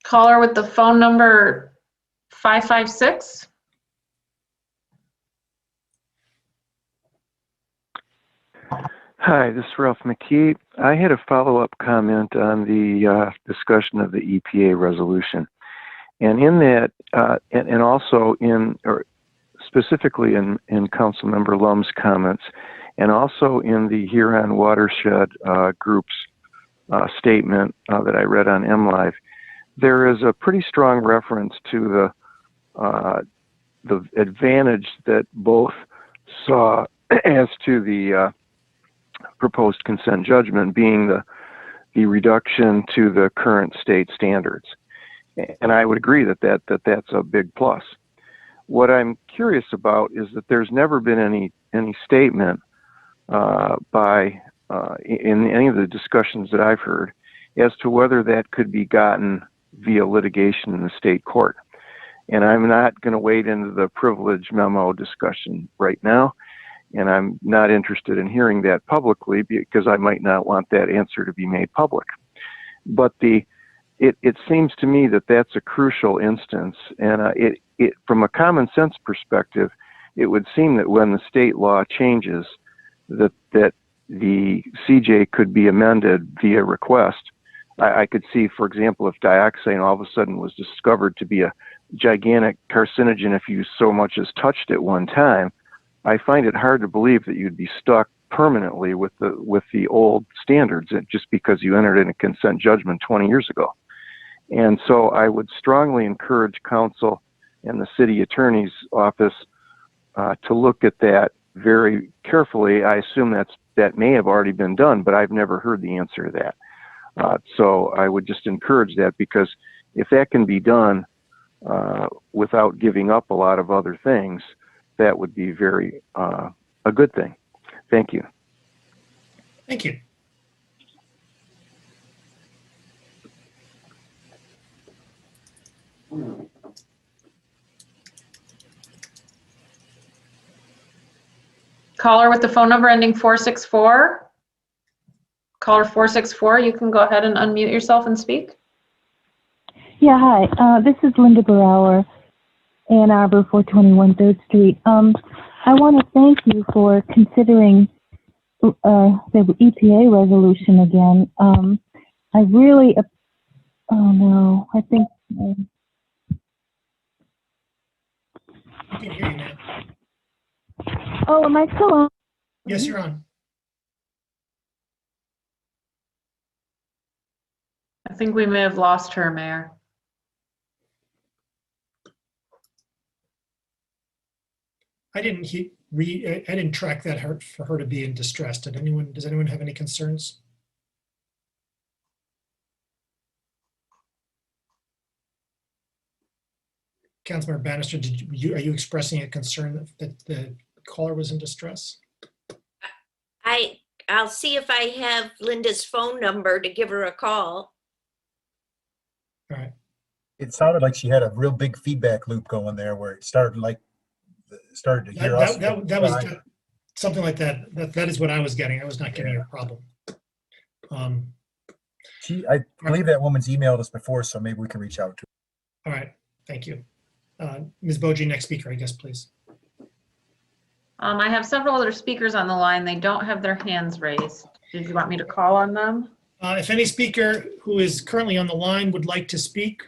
Caller with the phone number 556. Hi, this is Ralph McKee. I had a follow-up comment on the discussion of the EPA resolution. And in that, and also in, or specifically in Councilmember Lum's comments, and also in the Huron Watershed Group's statement that I read on MLive, there is a pretty strong reference to the advantage that both saw as to the proposed consent judgment being the reduction to the current state standards. And I would agree that's a big plus. What I'm curious about is that there's never been any statement in any of the discussions that I've heard as to whether that could be gotten via litigation in the state court. And I'm not going to wade into the privilege memo discussion right now. And I'm not interested in hearing that publicly because I might not want that answer to be made public. But it seems to me that that's a crucial instance. And from a common sense perspective, it would seem that when the state law changes, that the CJ could be amended via request. I could see, for example, if dioxane all of a sudden was discovered to be a gigantic carcinogen if you so much as touched it one time, I find it hard to believe that you'd be stuck permanently with the old standards just because you entered in a consent judgment 20 years ago. And so I would strongly encourage council and the city attorney's office to look at that very carefully. I assume that may have already been done, but I've never heard the answer to that. So I would just encourage that, because if that can be done without giving up a lot of other things, that would be very a good thing. Thank you. Thank you. Caller with the phone number ending 464. Caller 464, you can go ahead and unmute yourself and speak. Yeah, hi. This is Linda Brower, Ann Arbor, 421 3rd Street. I want to thank you for considering the EPA resolution again. I really, oh no, I think. I can hear you now. Oh, am I still on? Yes, you're on. I think we may have lost her, Mayor. I didn't track that for her to be in distress. Does anyone have any concerns? Councilmember Bannister, are you expressing a concern that the caller was in distress? I'll see if I have Linda's phone number to give her a call. All right. It sounded like she had a real big feedback loop going there where it started to hear us. That was something like that. That is what I was getting. I was not getting a problem. I believe that woman's emailed us before, so maybe we can reach out to her. All right. Thank you. Ms. Boji, next speaker, I guess, please. I have several other speakers on the line. They don't have their hands raised. Did you want me to call on them? If any speaker who is currently on the line would like to speak,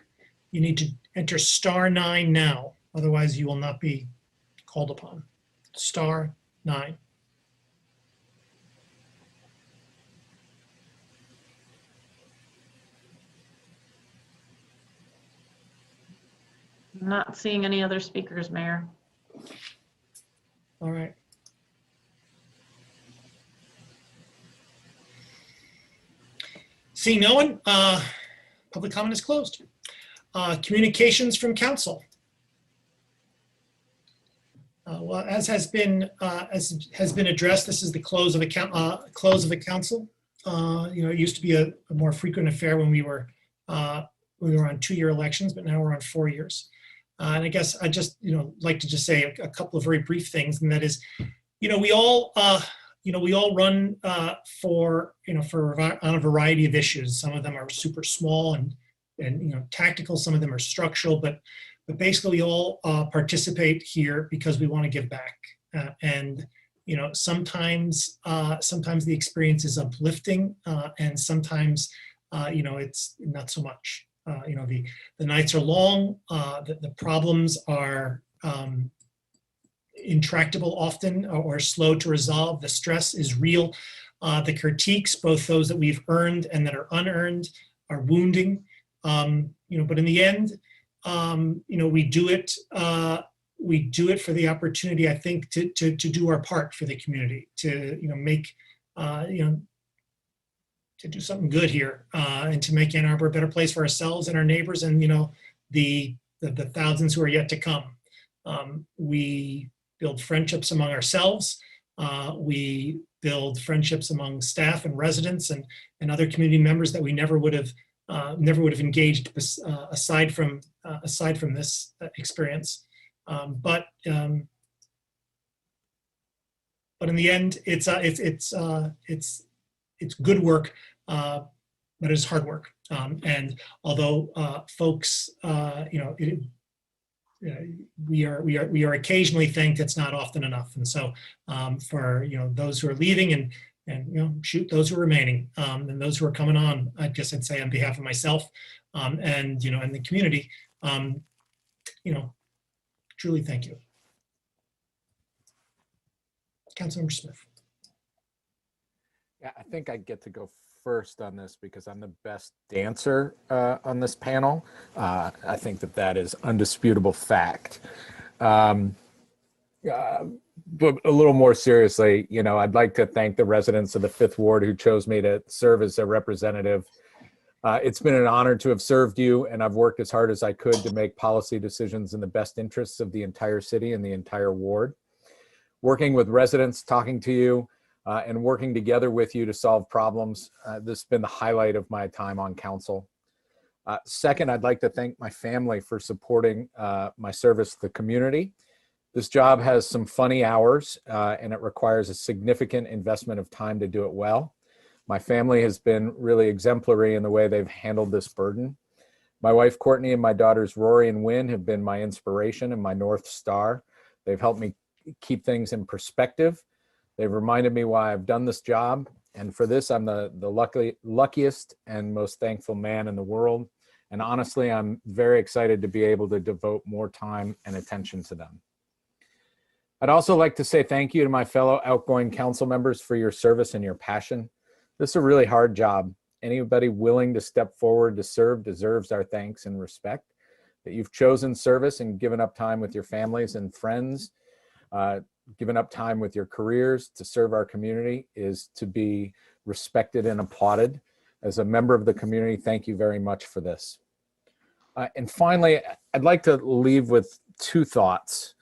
you need to enter *9 now. Otherwise, you will not be called upon. *9. I'm not seeing any other speakers, Mayor. All right. Seeing no one, public comment is closed. Communications from council. Well, as has been addressed, this is the close of a council. It used to be a more frequent affair when we were on 2-year elections, but now we're on 4 years. And I guess I just like to just say a couple of very brief things, and that is, we all run for on a variety of issues. Some of them are super small and tactical. Some of them are structural, but basically we all participate here because we want to give back. And sometimes the experience is uplifting, and sometimes, it's not so much. The nights are long, the problems are intractable often, or slow to resolve. The stress is real. The critiques, both those that we've earned and that are unearned, are wounding. But in the end, we do it. We do it for the opportunity, I think, to do our part for the community, to make to do something good here, and to make Ann Arbor a better place for ourselves and our neighbors, and the thousands who are yet to come. We build friendships among ourselves. We build friendships among staff and residents and other community members that we never would have engaged aside from this experience. But in the end, it's good work, but it's hard work. And although folks, we are occasionally thanked, it's not often enough. And so for those who are leaving and shoot, those who are remaining, and those who are coming on, I guess I'd say on behalf of myself, and and the community, truly thank you. Councilmember Smith. Yeah, I think I get to go first on this because I'm the best dancer on this panel. I think that is undisputable fact. But a little more seriously, I'd like to thank the residents of the 5th Ward who chose me to serve as a representative. It's been an honor to have served you, and I've worked as hard as I could to make policy decisions in the best interests of the entire city and the entire ward. Working with residents, talking to you, and working together with you to solve problems, this has been the highlight of my time on council. Second, I'd like to thank my family for supporting my service to the community. This job has some funny hours, and it requires a significant investment of time to do it well. My family has been really exemplary in the way they've handled this burden. My wife, Courtney, and my daughters, Rory and Wynn, have been my inspiration and my North Star. They've helped me keep things in perspective. They've reminded me why I've done this job. And for this, I'm the luckiest and most thankful man in the world. And honestly, I'm very excited to be able to devote more time and attention to them. I'd also like to say thank you to my fellow outgoing council members for your service and your passion. This is a really hard job. Anybody willing to step forward to serve deserves our thanks and respect. That you've chosen service and given up time with your families and friends, given up time with your careers to serve our community is to be respected and applauded. As a member of the community, thank you very much for this. And finally, I'd like to leave with 2 thoughts,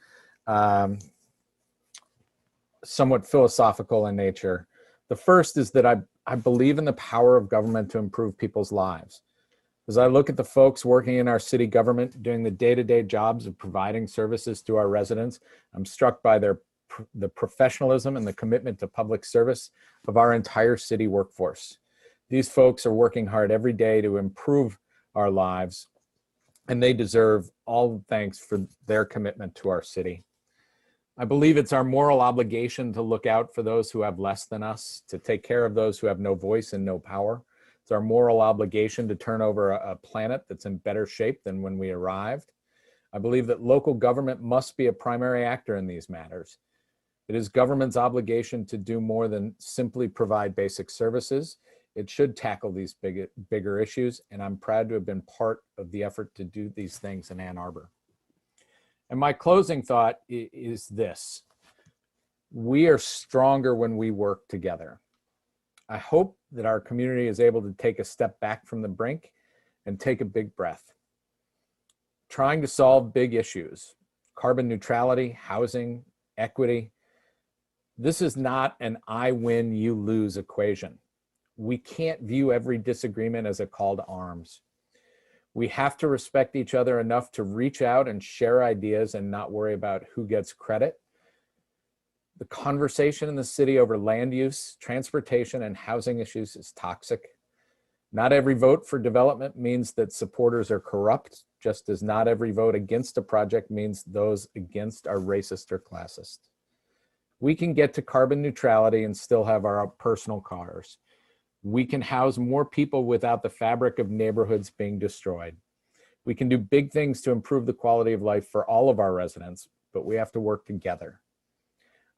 somewhat philosophical in nature. The first is that I believe in the power of government to improve people's lives. As I look at the folks working in our city government, doing the day-to-day jobs of providing services to our residents, I'm struck by the professionalism and the commitment to public service of our entire city workforce. These folks are working hard every day to improve our lives, and they deserve all thanks for their commitment to our city. I believe it's our moral obligation to look out for those who have less than us, to take care of those who have no voice and no power. It's our moral obligation to turn over a planet that's in better shape than when we arrived. I believe that local government must be a primary actor in these matters. It is government's obligation to do more than simply provide basic services. It should tackle these bigger issues, and I'm proud to have been part of the effort to do these things in Ann Arbor. And my closing thought is this: we are stronger when we work together. I hope that our community is able to take a step back from the brink and take a big breath. Trying to solve big issues, carbon neutrality, housing, equity, this is not an I win, you lose equation. We can't view every disagreement as a call to arms. We have to respect each other enough to reach out and share ideas and not worry about who gets credit. The conversation in the city over land use, transportation, and housing issues is toxic. Not every vote for development means that supporters are corrupt, just as not every vote against a project means those against are racist or classist. We can get to carbon neutrality and still have our personal cars. We can house more people without the fabric of neighborhoods being destroyed. We can do big things to improve the quality of life for all of our residents, but we have to work together.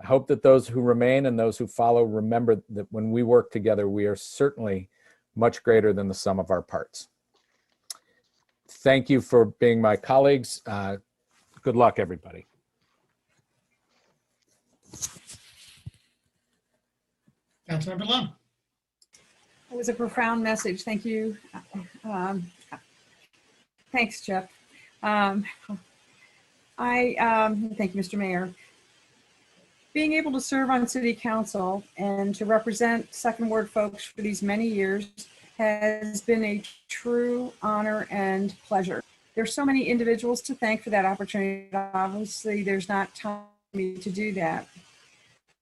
I hope that those who remain and those who follow remember that when we work together, we are certainly much greater than the sum of our parts. Thank you for being my colleagues. Good luck, everybody. Councilmember Lum. It was a profound message. Thank you. Thanks, Chip. Thank you, Mr. Mayor. Being able to serve on City Council and to represent Second Ward folks for these many years has been a true honor and pleasure. There's so many individuals to thank for that opportunity. Obviously, there's not time for me to do that.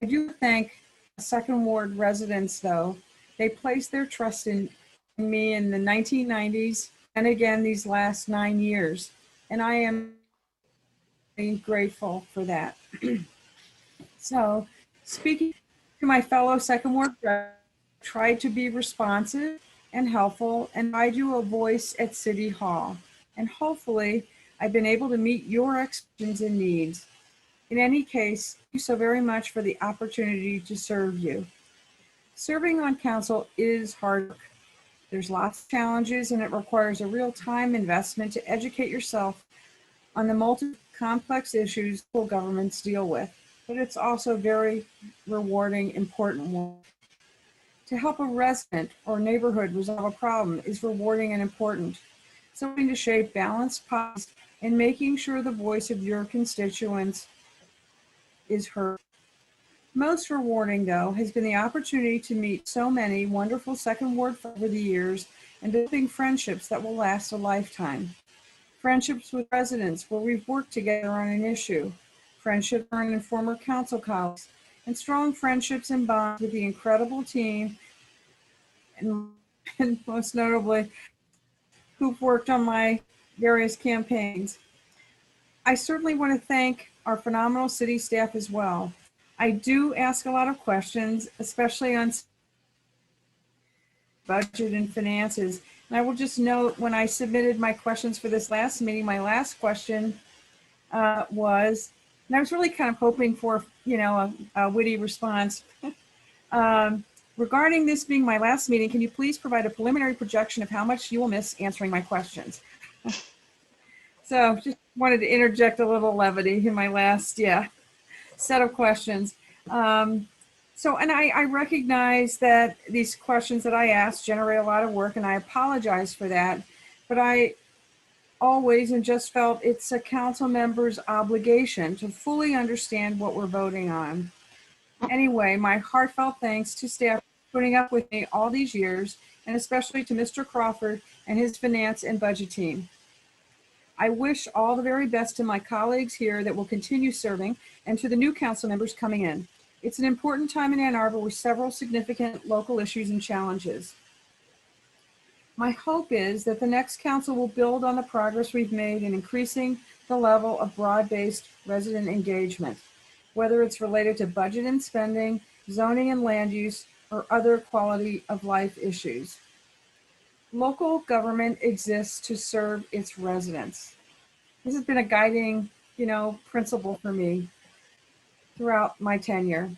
I do thank Second Ward residents, though. They placed their trust in me in the 1990s and again these last 9 years, and I am grateful for that. So, speaking to my fellow Second Ward, try to be responsive and helpful and provide you a voice at City Hall. And hopefully, I've been able to meet your expectations and needs. In any case, thank you so very much for the opportunity to serve you. Serving on council is hard work. There's lots of challenges and it requires a real time investment to educate yourself on the multiple complex issues local governments deal with. But it's also very rewarding, important work. To help a resident or neighborhood resolve a problem is rewarding and important. Something to shape balanced policy and making sure the voice of your constituents is heard. Most rewarding, though, has been the opportunity to meet so many wonderful Second Ward over the years and developing friendships that will last a lifetime. Friendships with residents where we've worked together on an issue. Friendships and former council colleagues, and strong friendships and bonds with the incredible team, and most notably, who've worked on my various campaigns. I certainly want to thank our phenomenal city staff as well. I do ask a lot of questions, especially on budget and finances. And I will just note, when I submitted my questions for this last meeting, my last question was, and I was really kind of hoping for, a witty response. Regarding this being my last meeting, can you please provide a preliminary projection of how much you will miss answering my questions? So just wanted to interject a little levity in my last, set of questions. And I recognize that these questions that I asked generate a lot of work, and I apologize for that. But I always and just felt it's a council member's obligation to fully understand what we're voting on. Anyway, my heartfelt thanks to staff for putting up with me all these years, and especially to Mr. Crawford and his finance and budget team. I wish all the very best to my colleagues here that will continue serving, and to the new council members coming in. It's an important time in Ann Arbor with several significant local issues and challenges. My hope is that the next council will build on the progress we've made in increasing the level of broad-based resident engagement, whether it's related to budget and spending, zoning and land use, or other quality of life issues. Local government exists to serve its residents. This has been a guiding, principle for me throughout my tenure.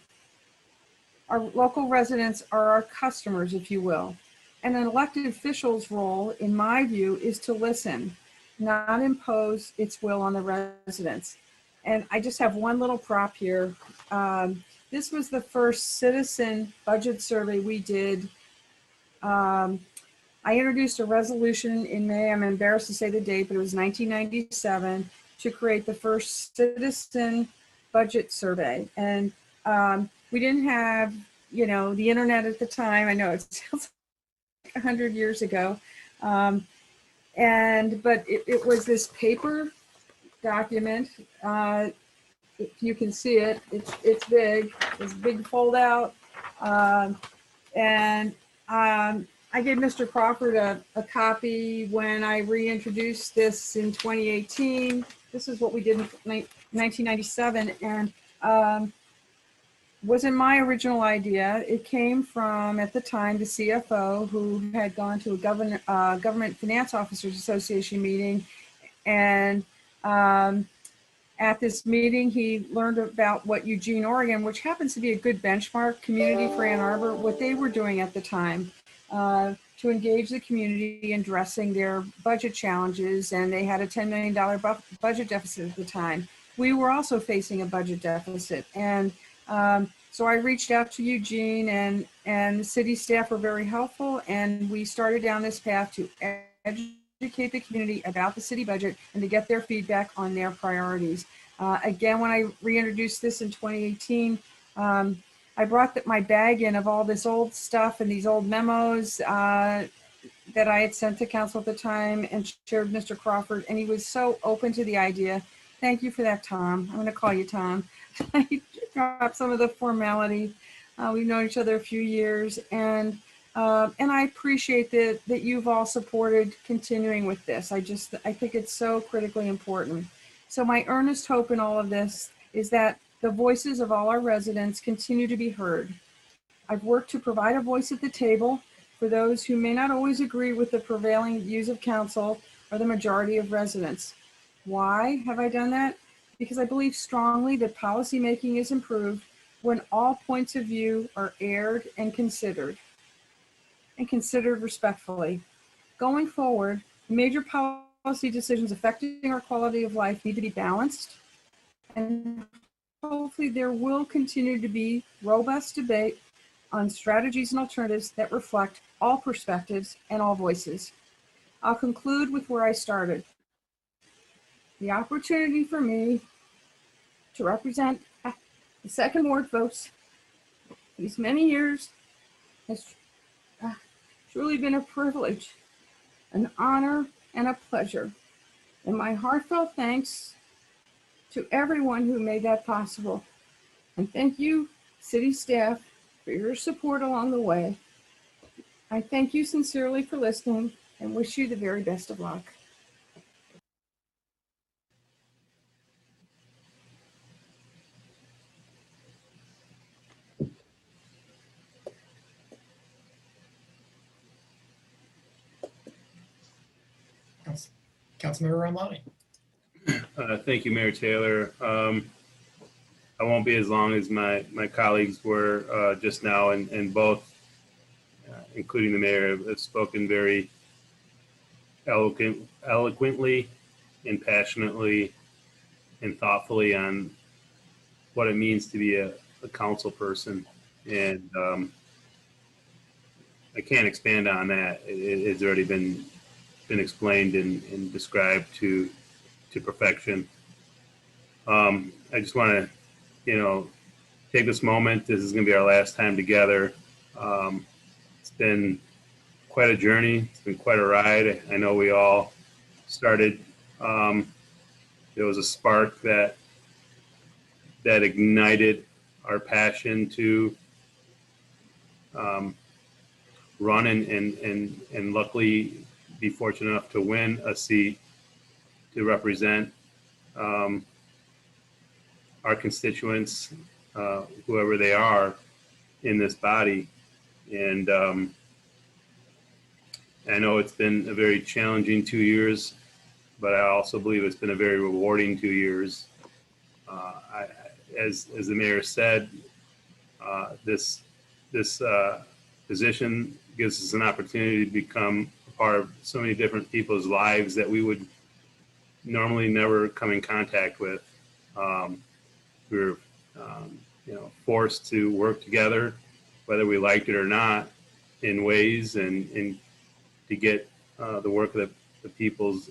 Our local residents are our customers, if you will. And an elected official's role, in my view, is to listen, not impose its will on the residents. And I just have one little prop here. This was the first citizen budget survey we did. I introduced a resolution in May, I'm embarrassed to say the date, but it was 1997, to create the first citizen budget survey. And we didn't have, the internet at the time. I know it sounds 100 years ago. But it was this paper document. If you can see it, it's big. It's a big fold out. I gave Mr. Crawford a copy when I reintroduced this in 2018. This is what we did in 1997. And wasn't my original idea. It came from, at the time, the CFO, who had gone to a Government Finance Officers Association meeting. And at this meeting, he learned about what Eugene, Oregon, which happens to be a good benchmark community for Ann Arbor, what they were doing at the time to engage the community in addressing their budget challenges. And they had a $10 million budget deficit at the time. We were also facing a budget deficit. And so I reached out to Eugene, and the city staff were very helpful. And we started down this path to educate the community about the city budget and to get their feedback on their priorities. Again, when I reintroduced this in 2018, I brought my bag in of all this old stuff and these old memos that I had sent to council at the time and shared with Mr. Crawford, and he was so open to the idea. Thank you for that, Tom. I'm going to call you Tom. I dropped some of the formality. We've known each other a few years, and I appreciate that you've all supported continuing with this. I think it's so critically important. So my earnest hope in all of this is that the voices of all our residents continue to be heard. I've worked to provide a voice at the table for those who may not always agree with the prevailing views of council or the majority of residents. Why have I done that? Because I believe strongly that policymaking is improved when all points of view are aired and considered respectfully. Going forward, major policy decisions affecting our quality of life need to be balanced, and hopefully there will continue to be robust debate on strategies and alternatives that reflect all perspectives and all voices. I'll conclude with where I started. The opportunity for me to represent the Second Ward folks these many years has truly been a privilege, an honor, and a pleasure. And my heartfelt thanks to everyone who made that possible. And thank you, city staff, for your support along the way. I thank you sincerely for listening and wish you the very best of luck. Councilmember Romali. Thank you, Mayor Taylor. I won't be as long as my colleagues were just now, and both, including the mayor, have spoken very eloquently and passionately and thoughtfully on what it means to be a council person. And I can't expand on that. It's already been explained and described to perfection. I just want to, take this moment. This is going to be our last time together. It's been quite a journey. It's been quite a ride. I know we all started. There was a spark that ignited our passion to run and luckily be fortunate enough to win a seat to represent our constituents, whoever they are, in this body. And I know it's been a very challenging 2 years, but I also believe it's been a very rewarding 2 years. As the mayor said, this position gives us an opportunity to become a part of so many different people's lives that we would normally never come in contact with. We were, forced to work together, whether we liked it or not, in ways and to get the work of the people's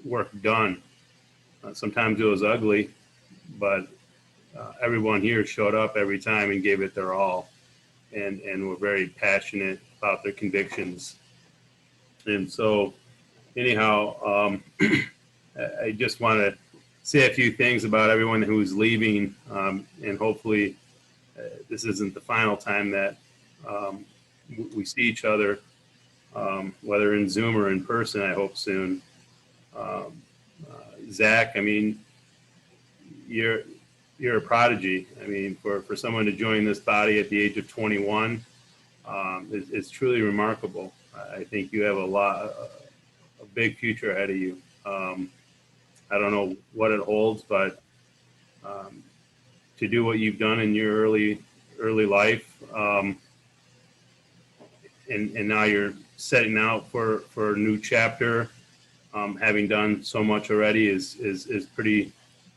work done. Sometimes it was ugly, but everyone here showed up every time and gave it their all, and were very passionate about their convictions. And so, anyhow, I just want to say a few things about everyone who's leaving, and hopefully this isn't the final time that we see each other, whether in Zoom or in person, I hope soon. Zach, I mean, you're a prodigy. I mean, for someone to join this body at the age of 21, it's truly remarkable. I think you have a big future ahead of you. I don't know what it holds, but to do what you've done in your early life, and now you're setting out for a new chapter, having done so much already is pretty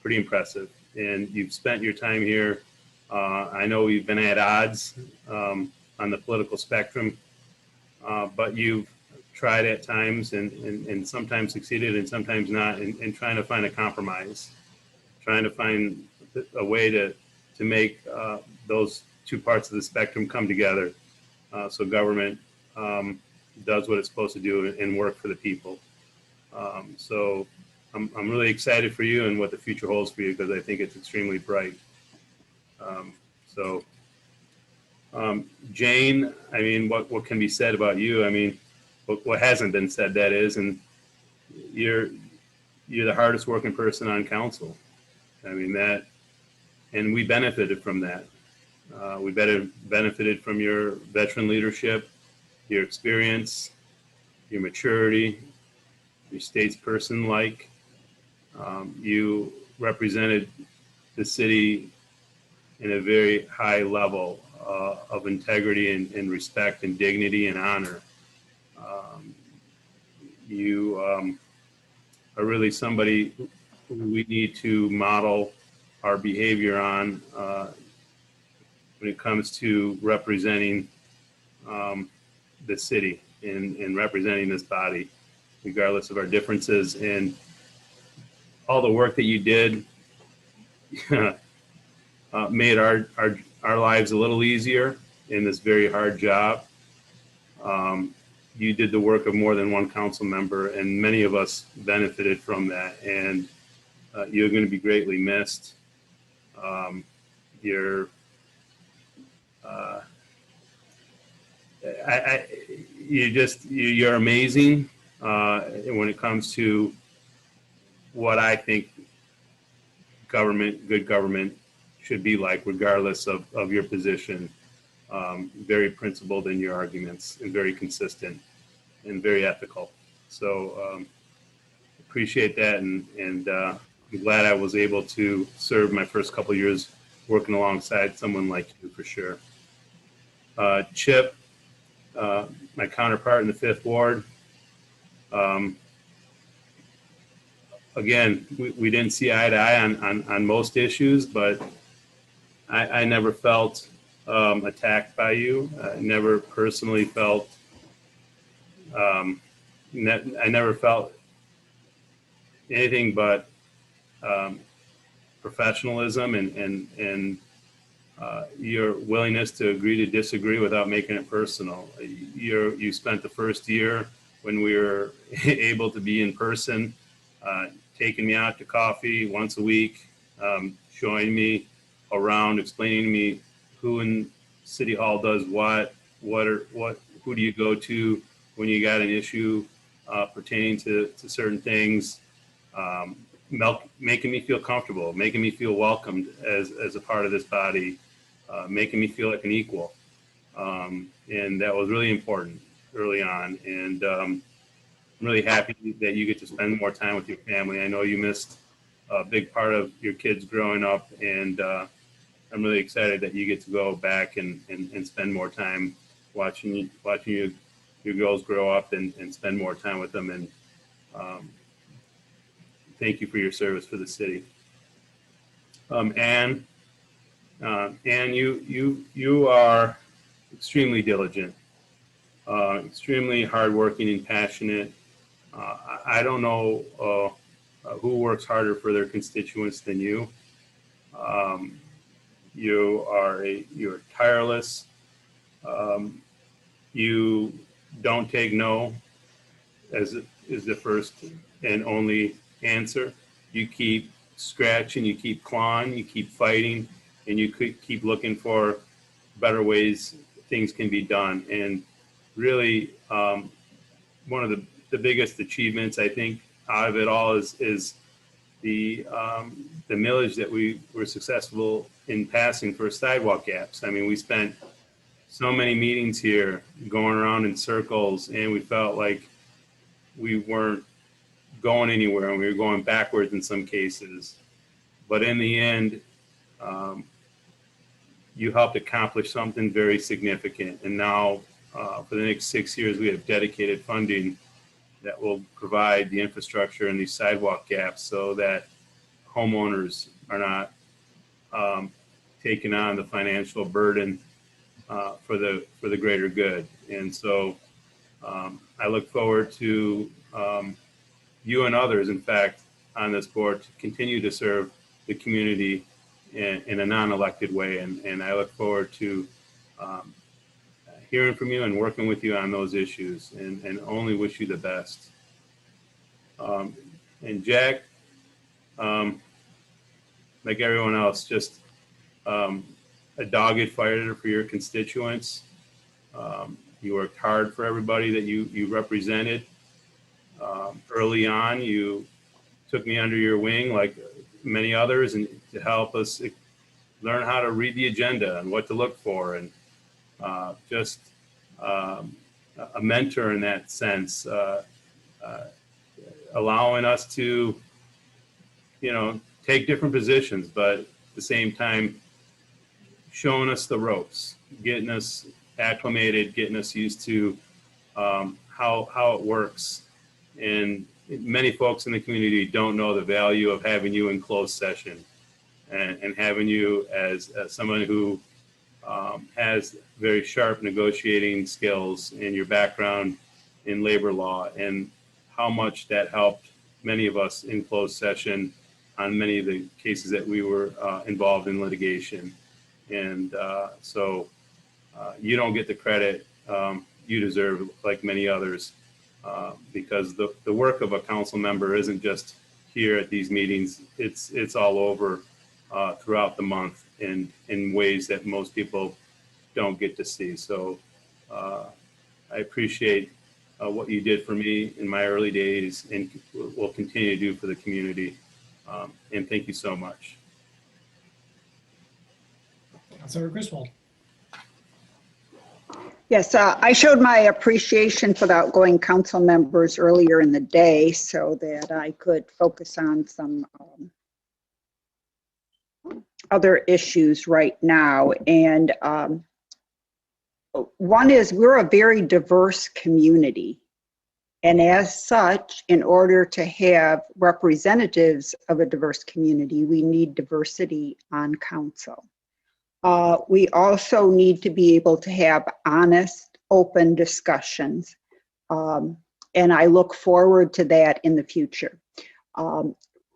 impressive. And you've spent your time here. I know you've been at odds on the political spectrum, but you've tried at times and sometimes succeeded and sometimes not in trying to find a compromise, trying to find a way to make those two parts of the spectrum come together, so government does what it's supposed to do and work for the people. So I'm really excited for you and what the future holds for you, because I think it's extremely bright. Jane, I mean, what can be said about you? I mean, what hasn't been said, that is, and you're the hardest working person on council. I mean that, and we benefited from that. We benefited from your veteran leadership, your experience, your maturity, your statesperson-like. You represented the city in a very high level of integrity and respect and dignity and honor. You are really somebody who we need to model our behavior on when it comes to representing the city and representing this body, regardless of our differences. And all the work that you did made our lives a little easier in this very hard job. You did the work of more than one council member, and many of us benefited from that. And you're going to be greatly missed. You're you're amazing when it comes to what I think good government should be like, regardless of your position. Very principled in your arguments and very consistent and very ethical. So appreciate that, and I'm glad I was able to serve my first couple of years working alongside someone like you, for sure. Chip, my counterpart in the 5th Ward. Again, we didn't see eye to eye on most issues, but I never felt attacked by you. I never personally felt, I never felt anything but professionalism and your willingness to agree to disagree without making it personal. You spent the first year when we were able to be in person, taking me out to coffee once a week, showing me around, explaining to me who in City Hall does what, who do you go to when you got an issue pertaining to certain things, making me feel comfortable, making me feel welcomed as a part of this body, making me feel like an equal. And that was really important early on. And I'm really happy that you get to spend more time with your family. I know you missed a big part of your kids growing up, and I'm really excited that you get to go back and spend more time watching your girls grow up and spend more time with them. And thank you for your service for the city. Anne, you are extremely diligent, extremely hardworking and passionate. I don't know who works harder for their constituents than you. You're tireless. You don't take no as the first and only answer. You keep scratching, you keep clawing, you keep fighting, and you keep looking for better ways things can be done. And really, one of the biggest achievements, I think, out of it all is the millage that we were successful in passing for sidewalk gaps. I mean, we spent so many meetings here going around in circles, and we felt like we weren't going anywhere, and we were going backwards in some cases. But in the end, you helped accomplish something very significant. And now, for the next 6 years, we have dedicated funding that will provide the infrastructure and these sidewalk gaps so that homeowners are not taking on the financial burden for the greater good. And so I look forward to you and others, in fact, on this board to continue to serve the community in a non-elected way. And I look forward to hearing from you and working with you on those issues, and only wish you the best. And Jack, like everyone else, just a dogged fighter for your constituents. You worked hard for everybody that you represented. Early on, you took me under your wing, like many others, and to help us learn how to read the agenda and what to look for, and just a mentor in that sense, allowing us to, take different positions, but at the same time, showing us the ropes, getting us acclimated, getting us used to how it works. And many folks in the community don't know the value of having you in closed session, and having you as someone who has very sharp negotiating skills and your background in labor law, and how much that helped many of us in closed session on many of the cases that we were involved in litigation. And so you don't get the credit you deserve, like many others, because the work of a council member isn't just here at these meetings. It's all over throughout the month in ways that most people don't get to see. So I appreciate what you did for me in my early days, and will continue to do for the community. And thank you so much. Councilor Griswold. Yes, I showed my appreciation for the outgoing council members earlier in the day so that I could focus on some other issues right now. And one is, we're a very diverse community. And as such, in order to have representatives of a diverse community, we need diversity on council. We also need to be able to have honest, open discussions. And I look forward to that in the future.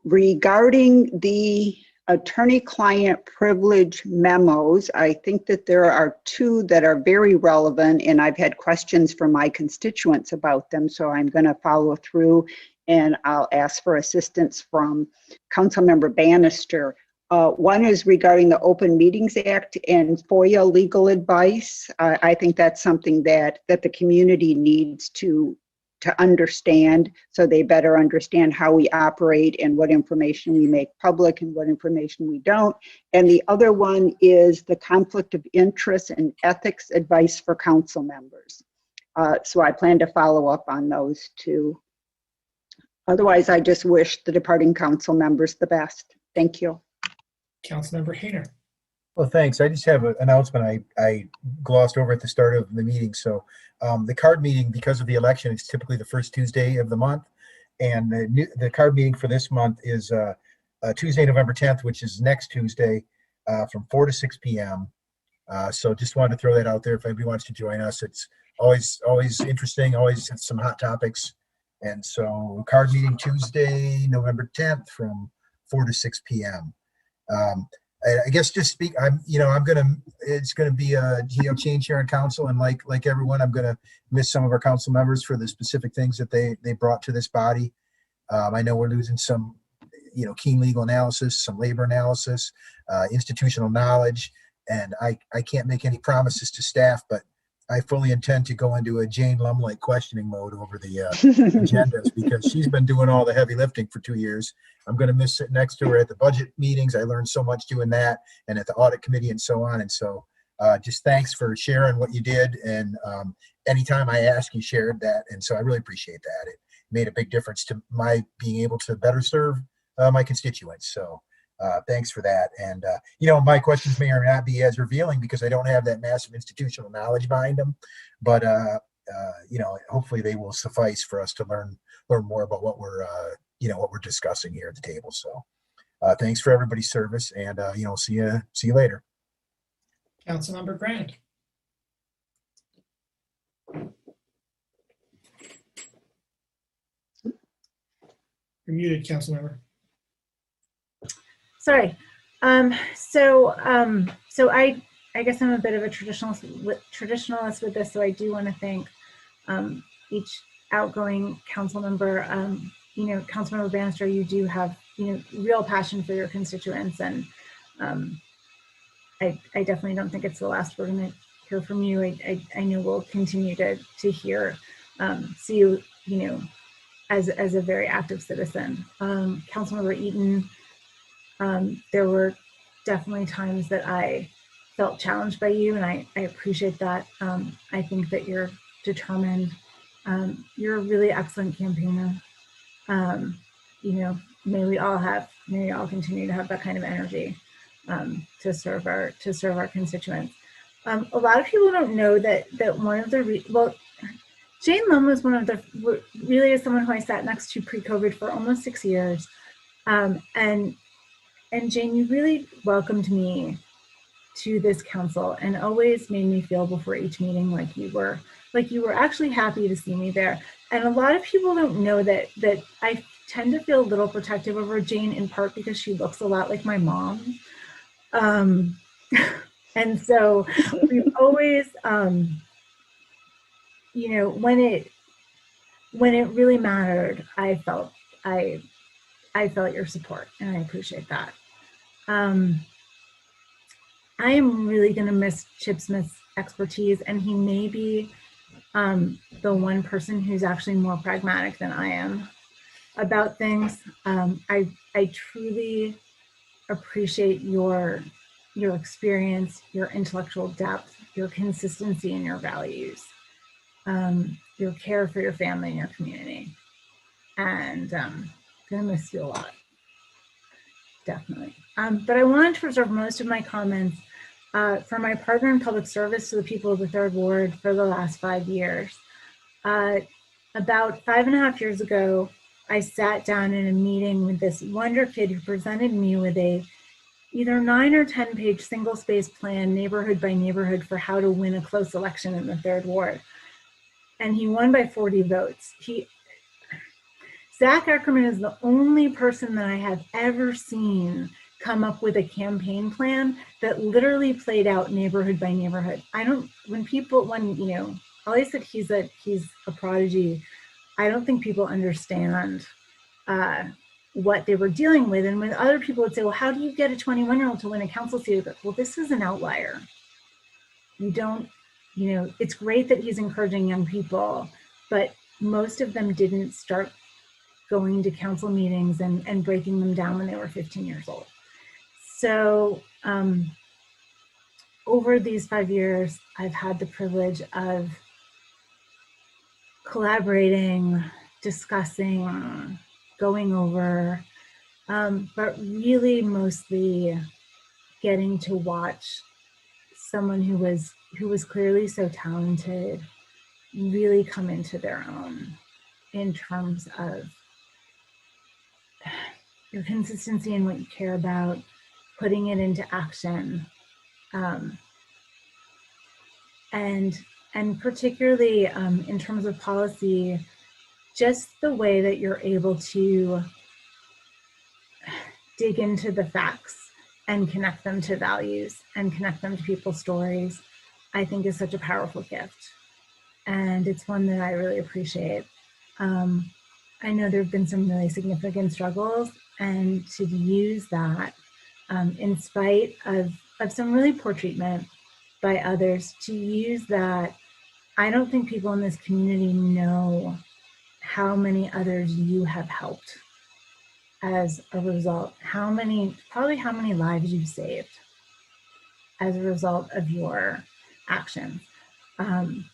Regarding the attorney-client privilege memos, I think that there are two that are very relevant, and I've had questions from my constituents about them, so I'm going to follow through, and I'll ask for assistance from Councilmember Bannister. One is regarding the Open Meetings Act and FOIA legal advice. I think that's something that the community needs to understand, so they better understand how we operate and what information we make public and what information we don't. And the other one is the conflict of interest and ethics advice for council members. So I plan to follow up on those two. Otherwise, I just wish the departing council members the best. Thank you. Councilmember Hayner. Well, thanks. I just have an announcement I glossed over at the start of the meeting. So the card meeting, because of the election, is typically the first Tuesday of the month. And the card meeting for this month is Tuesday, November 10th, which is next Tuesday from 4 to 6 p.m. So just wanted to throw that out there if anybody wants to join us. It's always interesting, always some hot topics. And so card meeting Tuesday, November 10th from 4 to 6 p.m. I guess just speak. It's gonna be a change here in council, and like everyone, I'm gonna miss some of our council members for the specific things that they brought to this body. I know we're losing some, keen legal analysis, some labor analysis, institutional knowledge, and I can't make any promises to staff, but I fully intend to go into a Jane Lumley questioning mode over the agendas because she's been doing all the heavy lifting for 2 years. I'm going to miss sitting next to her at the budget meetings. I learned so much doing that, and at the audit committee and so on. And so just thanks for sharing what you did. And anytime I asked, you shared that. And so I really appreciate that. It made a big difference to my being able to better serve my constituents. So thanks for that. And, you know, my questions may or may not be as revealing because I don't have that massive institutional knowledge behind them. But, you know, hopefully they will suffice for us to learn more about what we're, you know, what we're discussing here at the table. So thanks for everybody's service, and, you know, see you later. Councilmember Grant. You're muted, Councilmember. Sorry. So I guess I'm a bit of a traditionalist with this, so I do want to thank each outgoing council member. You know, Councilmember Bannister, you do have, you know, real passion for your constituents, and I definitely don't think it's the last we're going to hear from you. I know we'll continue to see you, you know, as a very active citizen. Councilmember Eaton, there were definitely times that I felt challenged by you, and I appreciate that. I think that you're determined. You're a really excellent campaigner. You know, may we all continue to have that kind of energy to serve our constituents. A lot of people don't know that one of the Jane Lum was really is someone who I sat next to pre-COVID for almost 6 years, and Jane, you really welcomed me to this council and always made me feel before each meeting like you were actually happy to see me there. And a lot of people don't know that I tend to feel a little protective over Jane, in part because she looks a lot like my mom. And so we've always, you know, when it really mattered, I felt your support, and I appreciate that. I am really going to miss Chip Smith's expertise, and he may be the one person who's actually more pragmatic than I am about things. I truly appreciate your experience, your intellectual depth, your consistency in your values, your care for your family and your community. And I'm gonna miss you a lot, definitely. But I wanted to reserve most of my comments for my partner in public service to the people of the 3rd Ward for the last 5 years. About 5.5 years ago, I sat down in a meeting with this wonder kid who presented me with a either 9 or 10 page single space plan, neighborhood by neighborhood, for how to win a close election in the 3rd Ward. And he won by 40 votes. Zach Ackerman is the only person that I have ever seen come up with a campaign plan that literally played out neighborhood by neighborhood. When you know, Ollie said he's a prodigy, I don't think people understand what they were dealing with. And when other people would say, well, how do you get a 21-year-old to win a council seat? Well, this is an outlier. You don't, you know, it's great that he's encouraging young people, but most of them didn't start going to council meetings and breaking them down when they were 15 years old. So over these 5 years, I've had the privilege of collaborating, discussing, going over, but really mostly getting to watch someone who was clearly so talented really come into their own in terms of your consistency in what you care about, putting it into action, and particularly in terms of policy, just the way that you're able to dig into the facts and connect them to values and connect them to people's stories, I think is such a powerful gift. And it's one that I really appreciate. I know there have been some really significant struggles, and to use that in spite of some really poor treatment by others, to use that I don't think people in this community know how many others you have helped as a result, probably how many lives you've saved as a result of your actions. And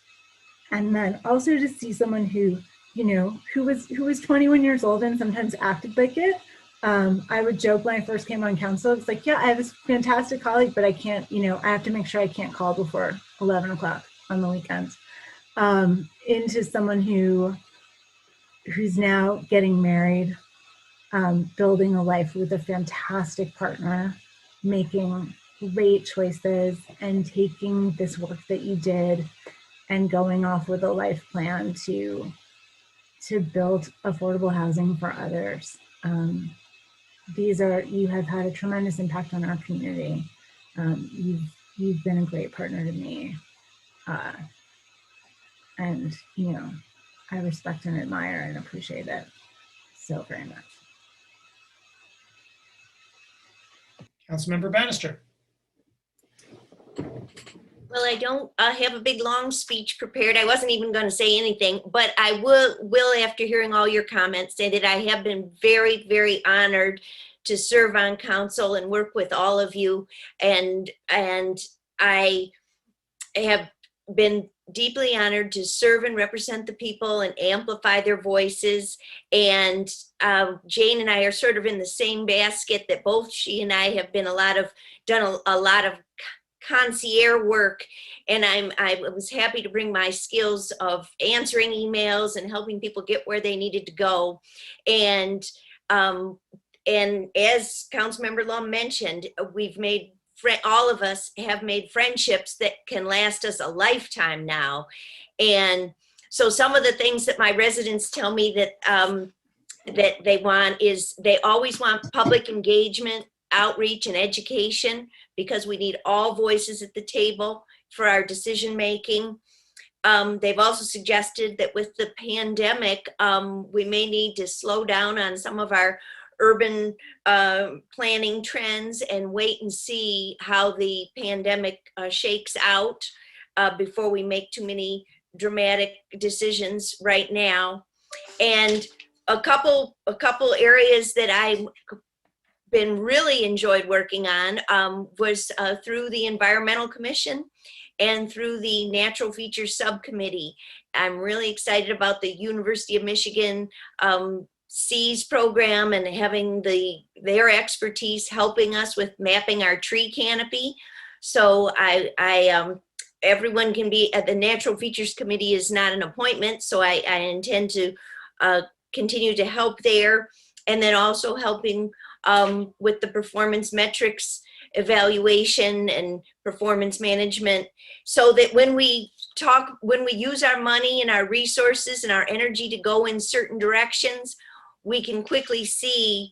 then also to see someone who, who was 21 years old and sometimes acted like it. I would joke when I first came on council, it's like, yeah, I have this fantastic colleague, but I can't, I have to make sure I can't call before 11 o'clock on the weekends. Into someone who's now getting married, building a life with a fantastic partner, making great choices, and taking this work that you did and going off with a life plan to build affordable housing for others. You have had a tremendous impact on our community. You've been a great partner to me. And, I respect and admire and appreciate it so very much. Councilmember Bannister. Well, I don't have a big long speech prepared. I wasn't even going to say anything, but I will after hearing all your comments, say that I have been very, very honored to serve on council and work with all of you. And I have been deeply honored to serve and represent the people and amplify their voices. And Jane and I are sort of in the same basket, that both she and I have been done a lot of concierge work, and I was happy to bring my skills of answering emails and helping people get where they needed to go. And as Councilmember Lum mentioned, all of us have made friendships that can last us a lifetime now. And so some of the things that my residents tell me that they want is, they always want public engagement, outreach, and education, because we need all voices at the table for our decision making. They've also suggested that with the pandemic, we may need to slow down on some of our urban planning trends and wait and see how the pandemic shakes out before we make too many dramatic decisions right now. And a couple areas that I've been really enjoyed working on was through the Environmental Commission and through the Natural Features Subcommittee. I'm really excited about the University of Michigan SEAS program and having their expertise helping us with mapping our tree canopy. So everyone can be at the Natural Features Committee is not an appointment, so I intend to continue to help there, and then also helping with the performance metrics evaluation and performance management, so that when we use our money and our resources and our energy to go in certain directions, we can quickly see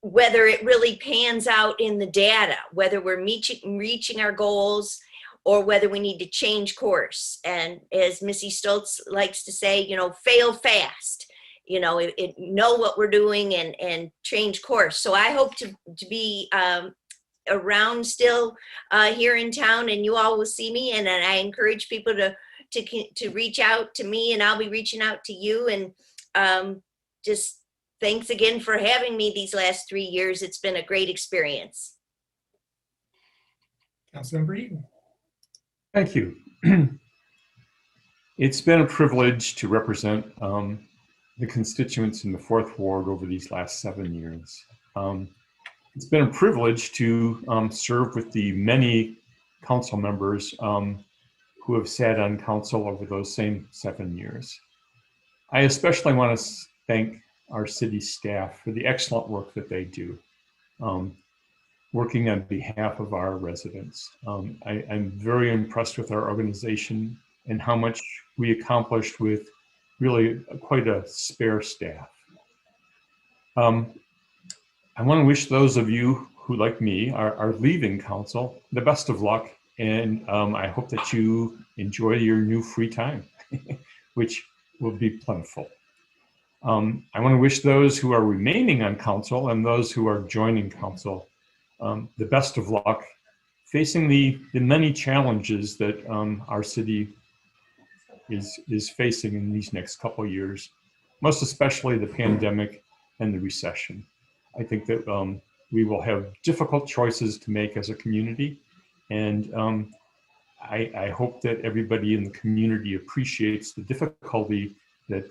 whether it really pans out in the data, whether we're reaching our goals, or whether we need to change course. And as Missy Stoltz likes to say, fail fast. Know what we're doing and change course. So I hope to be around still here in town, and you all will see me. And I encourage people to reach out to me, and I'll be reaching out to you. And just thanks again for having me these last 3 years. It's been a great experience. Councilmember Eaton. Thank you. It's been a privilege to represent the constituents in the 4th Ward over these last 7 years. It's been a privilege to serve with the many council members who have sat on council over those same 7 years. I especially want to thank our city staff for the excellent work that they do, working on behalf of our residents. I'm very impressed with our organization and how much we accomplished with really quite a spare staff. I want to wish those of you who, like me, are leaving council the best of luck, and I hope that you enjoy your new free time, which will be plentiful. I want to wish those who are remaining on council and those who are joining council the best of luck facing the many challenges that our city is facing in these next couple of years, most especially the pandemic and the recession. I think that we will have difficult choices to make as a community, and I hope that everybody in the community appreciates the difficulty that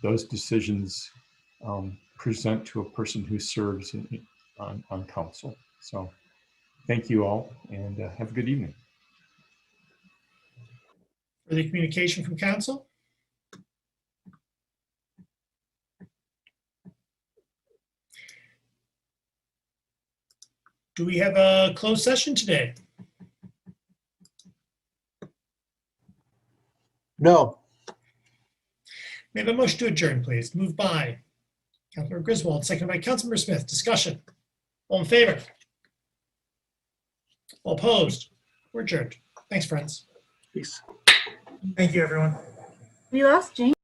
those decisions present to a person who serves on council. So thank you all, and have a good evening. Further communication from council? Do we have a closed session today? No. May I have a motion to adjourn, please? Moved by Councilmember Griswold, seconded by Councilmember Smith. Discussion. All in favor? All opposed? We're adjourned. Thanks, friends. Peace. Thank you, everyone. We lost James.